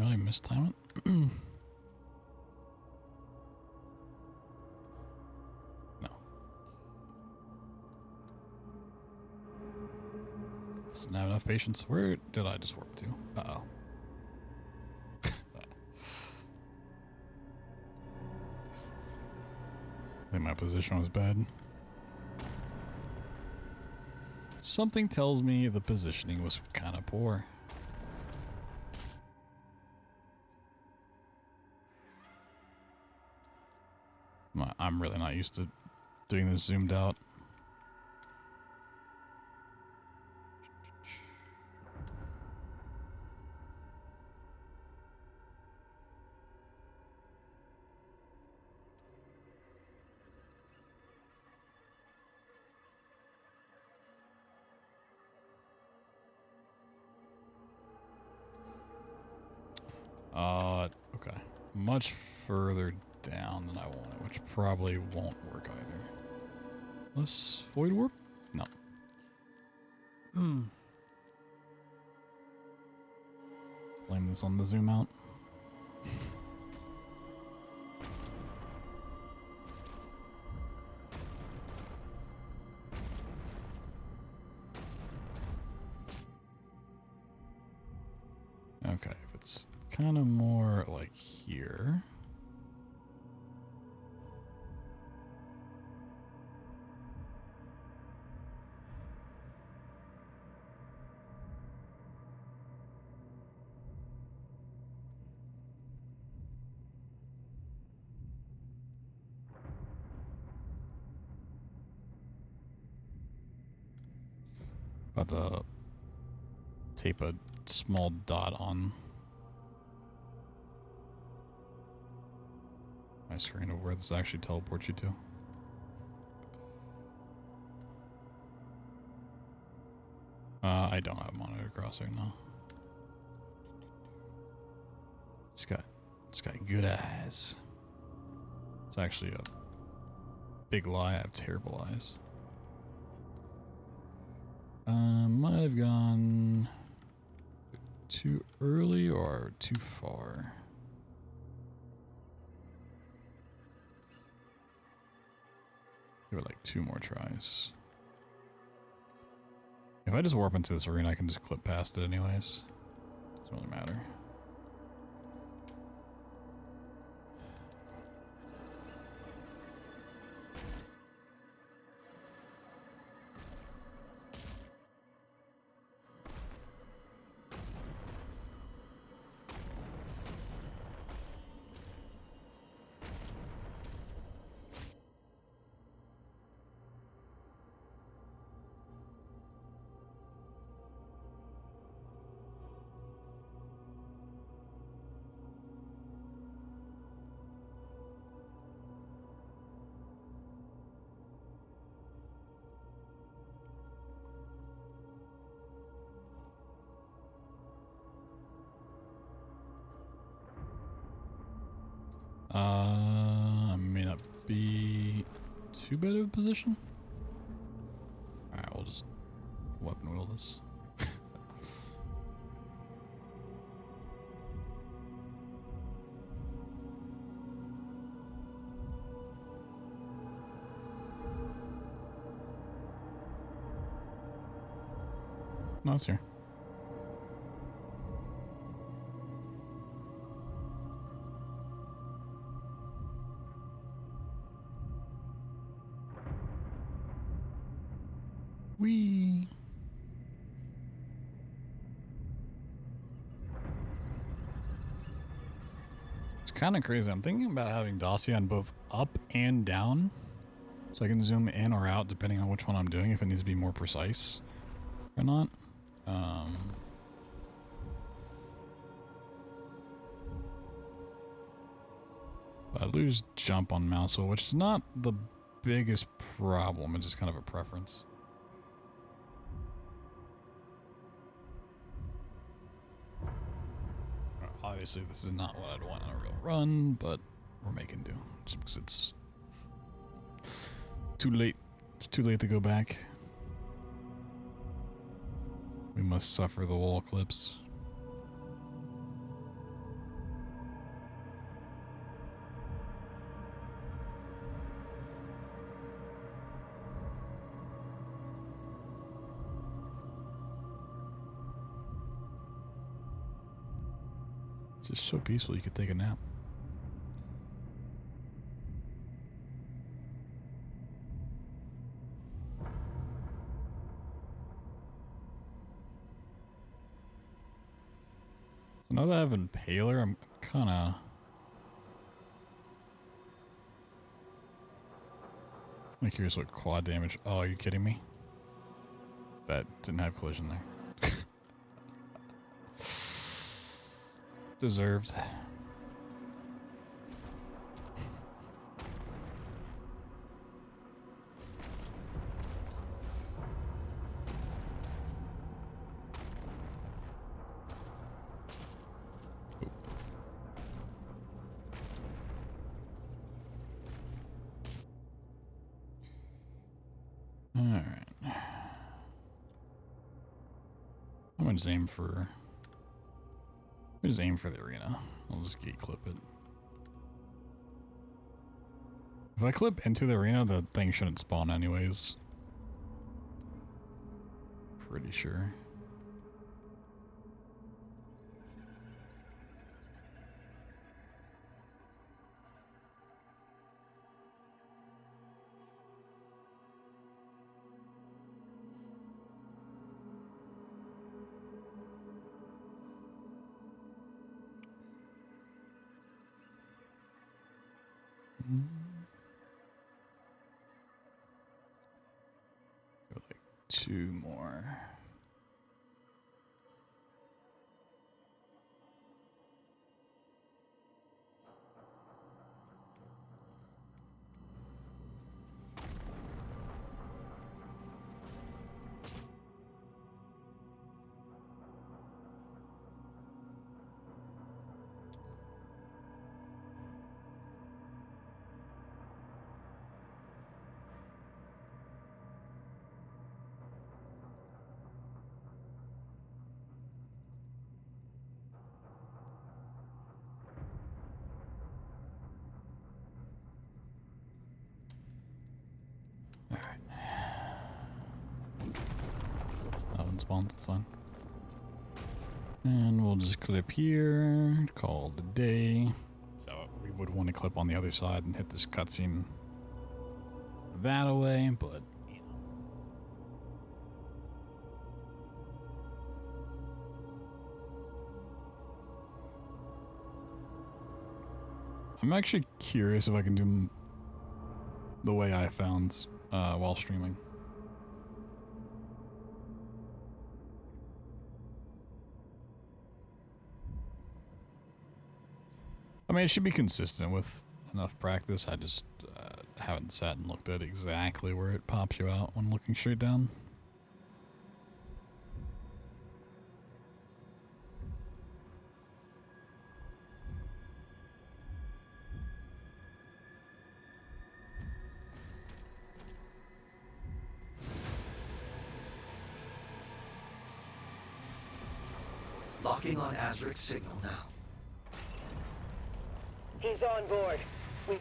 I mistime it? No. Doesn't have enough patience. Where did I just warp to? Uh-oh. I think my position was bad. Something tells me the positioning was kind of poor. I'm really not used to doing this zoomed out. Okay. Much further down than I wanted, which probably won't work either. Less void warp? No. Blame this on the zoom out. Okay, if it's kind of more like here. About to tape a small dot on my screen of where this actually teleports you to. I don't have monitor crosshair now. It's got good eyes. It's actually a big lie. I have terrible eyes. Might have gone too early or too far. Give it like 2 more tries. If I just warp into this arena, I can just clip past it anyways. Doesn't really matter. May not be too bad of a position. Alright, we'll just weapon wheel this. No, it's here. Whee! It's kind of crazy. I'm thinking about having dossier on both up and down, so I can zoom in or out depending on which one I'm doing, if it needs to be more precise or not. But I lose jump on mouse wheel, which is not the biggest problem. It's just kind of a preference. Obviously, this is not what I'd want in a real run, but we're making do. Just because it's too late. It's too late to go back. We must suffer the wall clips. Just so peaceful you could take a nap. So now that I have Impaler, I'm kinda... I'm curious what quad damage... Oh, are you kidding me? That didn't have collision there. Deserved. Alright. I'm gonna just aim for... Just aim for the arena. I'll just gate clip it. If I clip into the arena, the thing shouldn't spawn anyways. Pretty sure. Go like 2 more. Spawns, it's fine. And we'll just clip here, call it a day. So we would want to clip on the other side and hit this cutscene that away, but you know. I'm actually curious if I can do the way I found while streaming. I mean, it should be consistent with enough practice. I just haven't sat and looked at exactly where it pops you out when looking straight down. Locking on Azric's signal now. He's on board.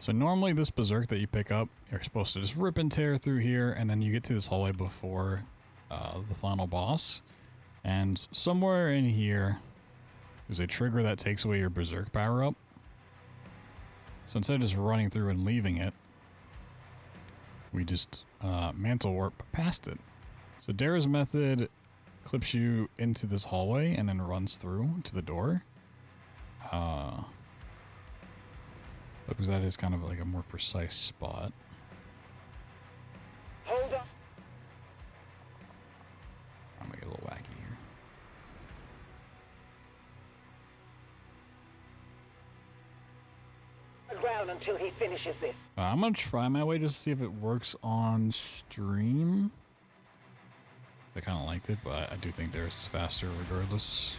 So normally this berserk that you pick up, you're supposed to just rip and tear through here, and then you get to this hallway before the final boss. And somewhere in here, there's a trigger that takes away your berserk power up. So instead of just running through and leaving it, we just mantle warp past it. So Dara's method clips you into this hallway and then runs through to the door. Because that is kind of like a more precise spot. Hold on. I'm gonna get a little wacky here. Ground until he finishes this. I'm gonna try my way just to see if it works on stream. I kind of liked it, but I do think there's faster regardless.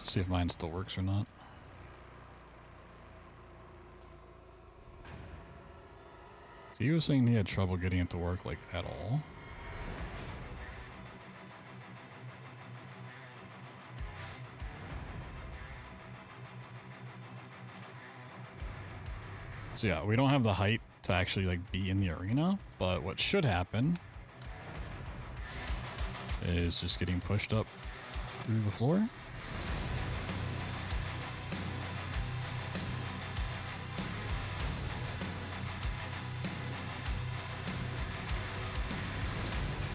See if mine still works or not. So he was saying he had trouble getting it to work like at all. So yeah, we don't have the height to actually like be in the arena, but what should happen is just getting pushed up through the floor.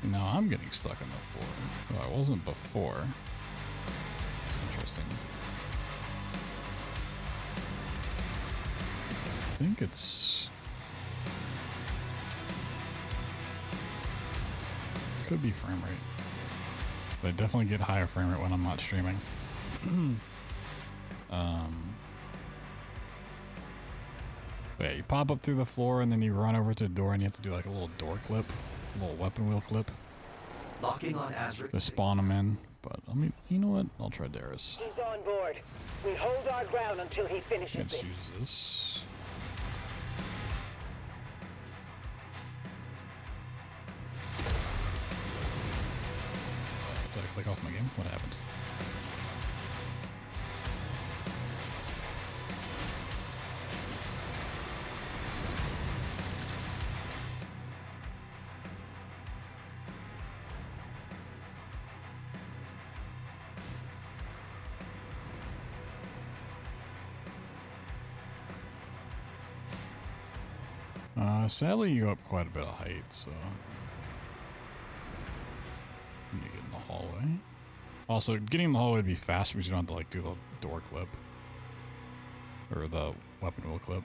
Now I'm getting stuck on the floor. Well, I wasn't before. Interesting. I think it's... could be frame rate. But I definitely get higher frame rate when I'm not streaming. But yeah, you pop up through the floor and then you run over to a door and you have to do like a little door clip. A little weapon wheel clip. Locking on Azric. To spawn him in. But I mean, you know what? I'll try Darius. He's on board. We hold our ground until he finishes Let's it. use this. Did I click off my game? What happened? Sadly, you go up quite a bit of height, so you need to get in the hallway. Also, getting in the hallway would be faster because you don't have to like do the door clip or the weapon wheel clip.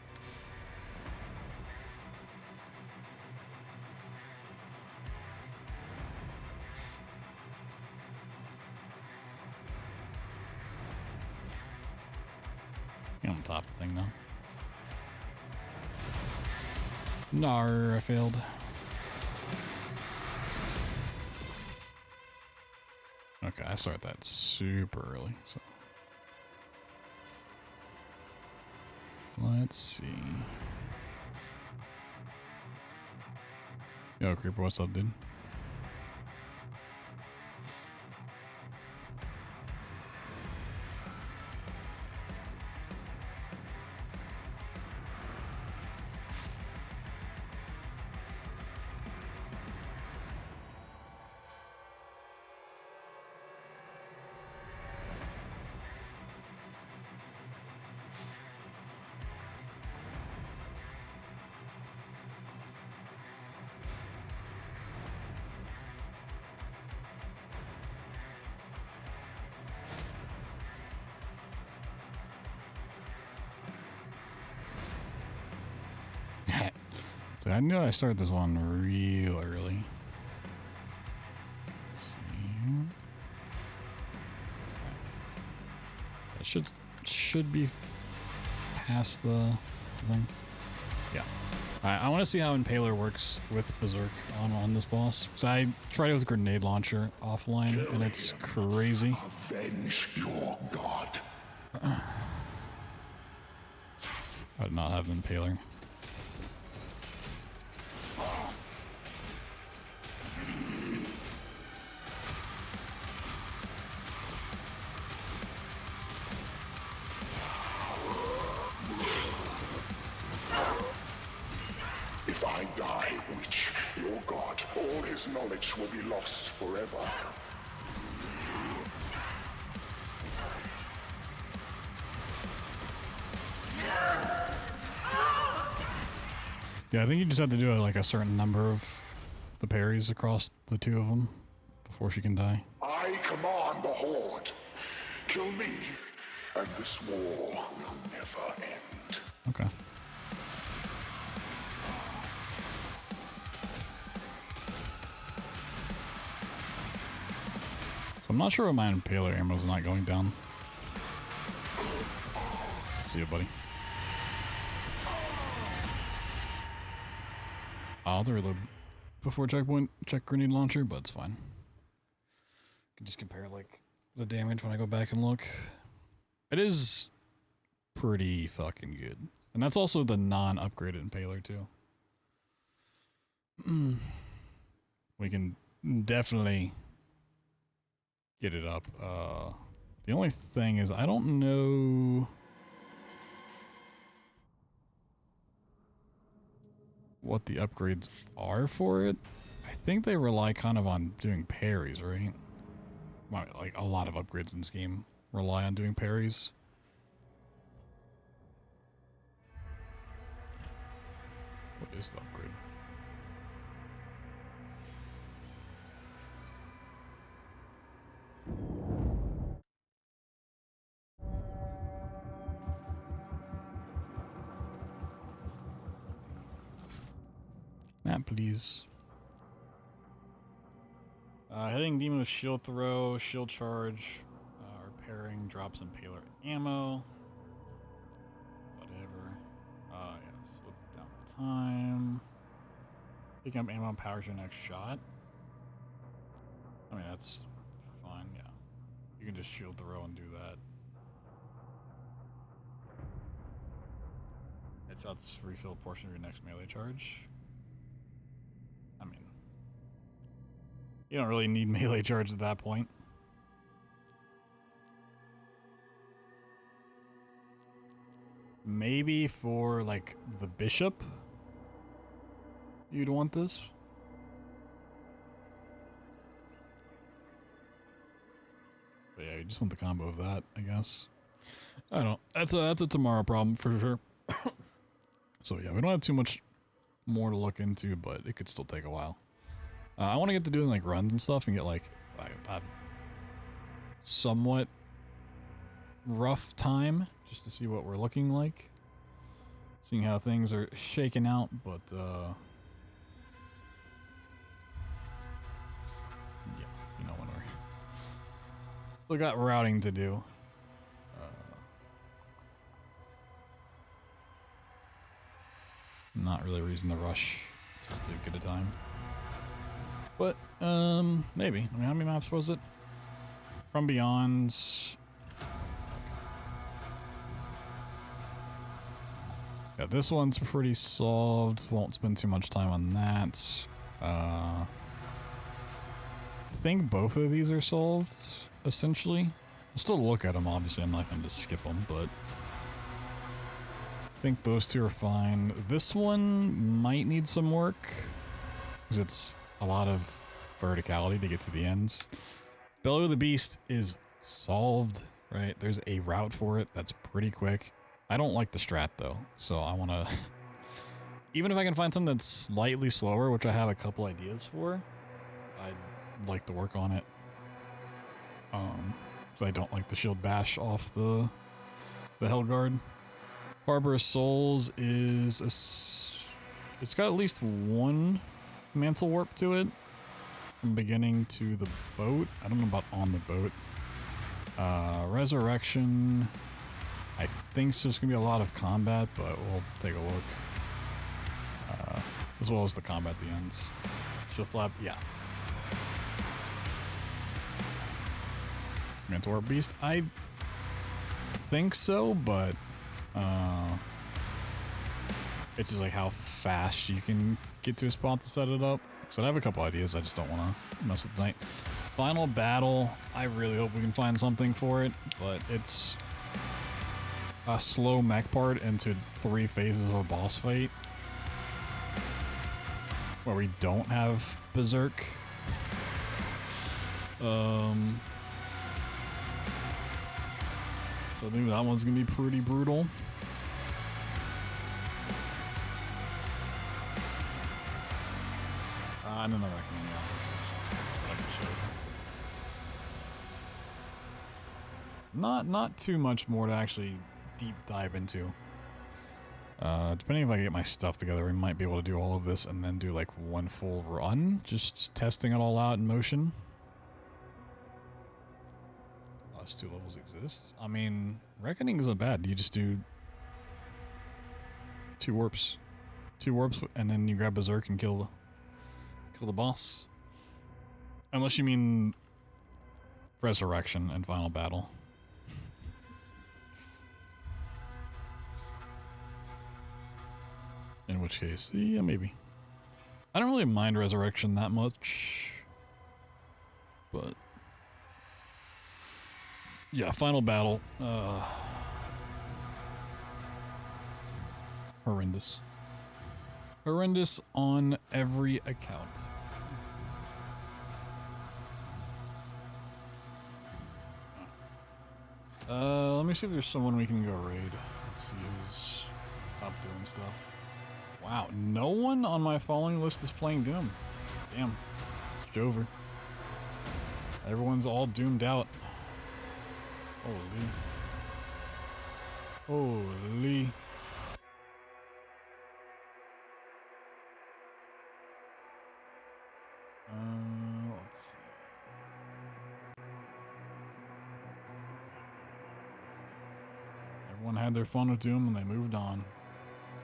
Get on top of the thing now. Nar, I failed. Okay, I start that super early, so. Let's see. Yo, Creeper, what's up, dude? So I knew I started this one real early. Let's see. It should be past the thing. Yeah. Alright, I want to see how Impaler works with Berserk on this boss. So I tried it with Grenade Launcher offline, and it's crazy. Avenge your god. I did not have Impaler. If I die, witch, your god, all his knowledge will be lost forever. Yeah, I think you just have to do like a certain number of the parries across the two of them before she can die. I command the Horde. Kill me, and this war will never end. Okay. So I'm not sure why my Impaler ammo is not going down. See you, buddy. I'll have to reload before checkpoint, check grenade launcher, but it's fine. You can just compare like the damage when I go back and look. It is pretty fucking good. And that's also the non-upgraded Impaler too. We can definitely get it up. The only thing is I don't know what the upgrades are for it. I think they rely kind of on doing parries, right? Well, like a lot of upgrades in this game rely on doing parries. What is the upgrade? Map, please. Hitting demon with shield throw, shield charge, repairing, drops impaler ammo. Whatever. Yeah, slow down time. Picking up ammo powers your next shot. I mean, that's fine, yeah. You can just shield throw and do that. Headshots refill a portion of your next melee charge. I mean, you don't really need melee charge at that point. Maybe for, like, the bishop, you'd want this. But yeah, you just want the combo of that, I guess. I don't know. That's a tomorrow problem for sure. So yeah, we don't have too much more to look into, but it could still take a while. I want to get to doing like runs and stuff and get like a somewhat rough time just to see what we're looking like, seeing how things are shaking out. But yeah, you know, when we're still got routing to do. Not really a reason to rush, just to get a time. But, maybe. I mean, how many maps was it? From Beyond. Yeah, this one's pretty solved. Won't spend too much time on that. I think both of these are solved, essentially. I'll still look at them, obviously. I'm not going to just skip them, but I think those two are fine. This one might need some work, because it's a lot of verticality to get to the ends. Belly of the Beast is solved, right? There's a route for it that's pretty quick. I don't like the strat though, so I want to... Even if I can find something that's slightly slower, which I have a couple ideas for, I'd like to work on it. So I don't like the shield bash off the Hellguard. Harbor of Souls is it's got at least one mantle warp to it from beginning to the boat. I don't know about on the boat. Resurrection, I think there's gonna be a lot of combat, but we'll take a look. As well as the combat at the ends. Shield flap, yeah. Mantle warp beast, I think so, but it's just like how fast you can get to a spot to set it up. So I have a couple ideas, I just don't want to mess with tonight. Final battle, I really hope we can find something for it, but it's a slow mech part into 3 phases of a boss fight where we don't have Berserk. So I think that one's gonna be pretty brutal. And then the Reckoning, what I can show. Not too much more to actually deep dive into. Depending if I get my stuff together, we might be able to do all of this and then do like one full run, just testing it all out in motion. Last 2 levels exist. I mean, Reckoning isn't bad. You just do 2 warps. 2 warps, and then you grab Berserk and kill the boss. Unless you mean Resurrection and Final Battle. In which case, yeah, maybe. I don't really mind Resurrection that much. But yeah, Final Battle. Horrendous. Horrendous on every account. Let me see if there's someone we can go raid. Let's see who's up doing stuff. Wow, no one on my following list is playing Doom. Damn, it's Jover. Everyone's all doomed out. Holy. Let's see. Everyone had their fun with Doom and they moved on.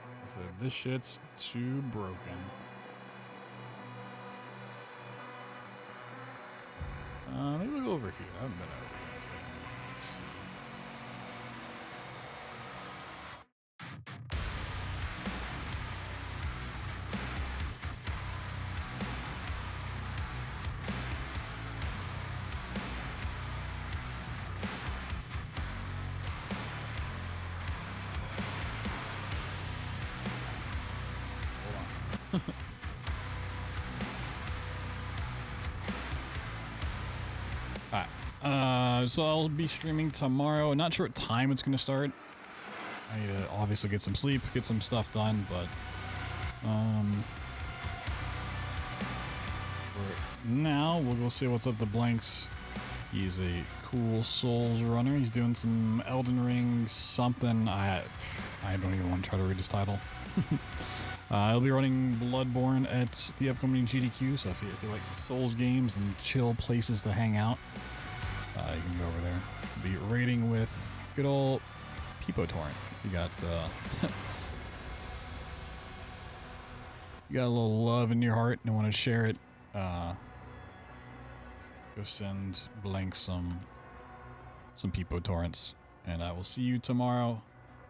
I said, this shit's too broken. Maybe we'll go over here. I haven't been out here. Let's see. So I'll be streaming tomorrow. Not sure what time it's going to start. I need to obviously get some sleep, get some stuff done, but for now we'll go see what's up to Blanks. He's a cool Souls runner. He's doing some Elden Ring something. I don't even want to try to read his title. I'll be running Bloodborne at the upcoming GDQ, so if you like Souls games and chill places to hang out, you can go over there. Be raiding with good old Peepo Torrent. You got you got a little love in your heart and want to share it. Go send Blank some Peepo Torrents, and I will see you tomorrow.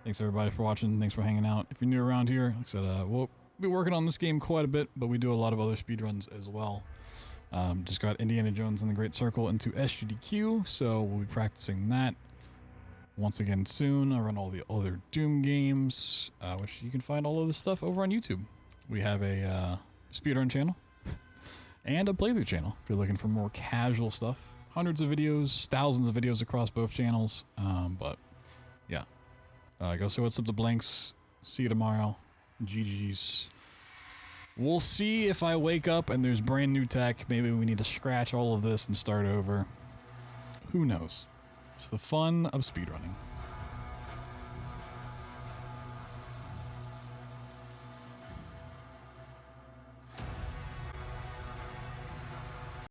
Thanks everybody for watching. Thanks for hanging out. If you're new around here, like I said, we'll be working on this game quite a bit, but we do a lot of other speedruns as well. Just got Indiana Jones and the Great Circle into SGDQ, so we'll be practicing that once again soon. I run all the other Doom games, which you can find all of this stuff over on YouTube. We have a speedrun channel and a playthrough channel if you're looking for more casual stuff. Hundreds of videos, thousands of videos across both channels, but yeah. Go see what's up to Blanks. See you tomorrow. GG's. We'll see if I wake up and there's brand new tech. Maybe we need to scratch all of this and start over. Who knows? It's the fun of speedrunning.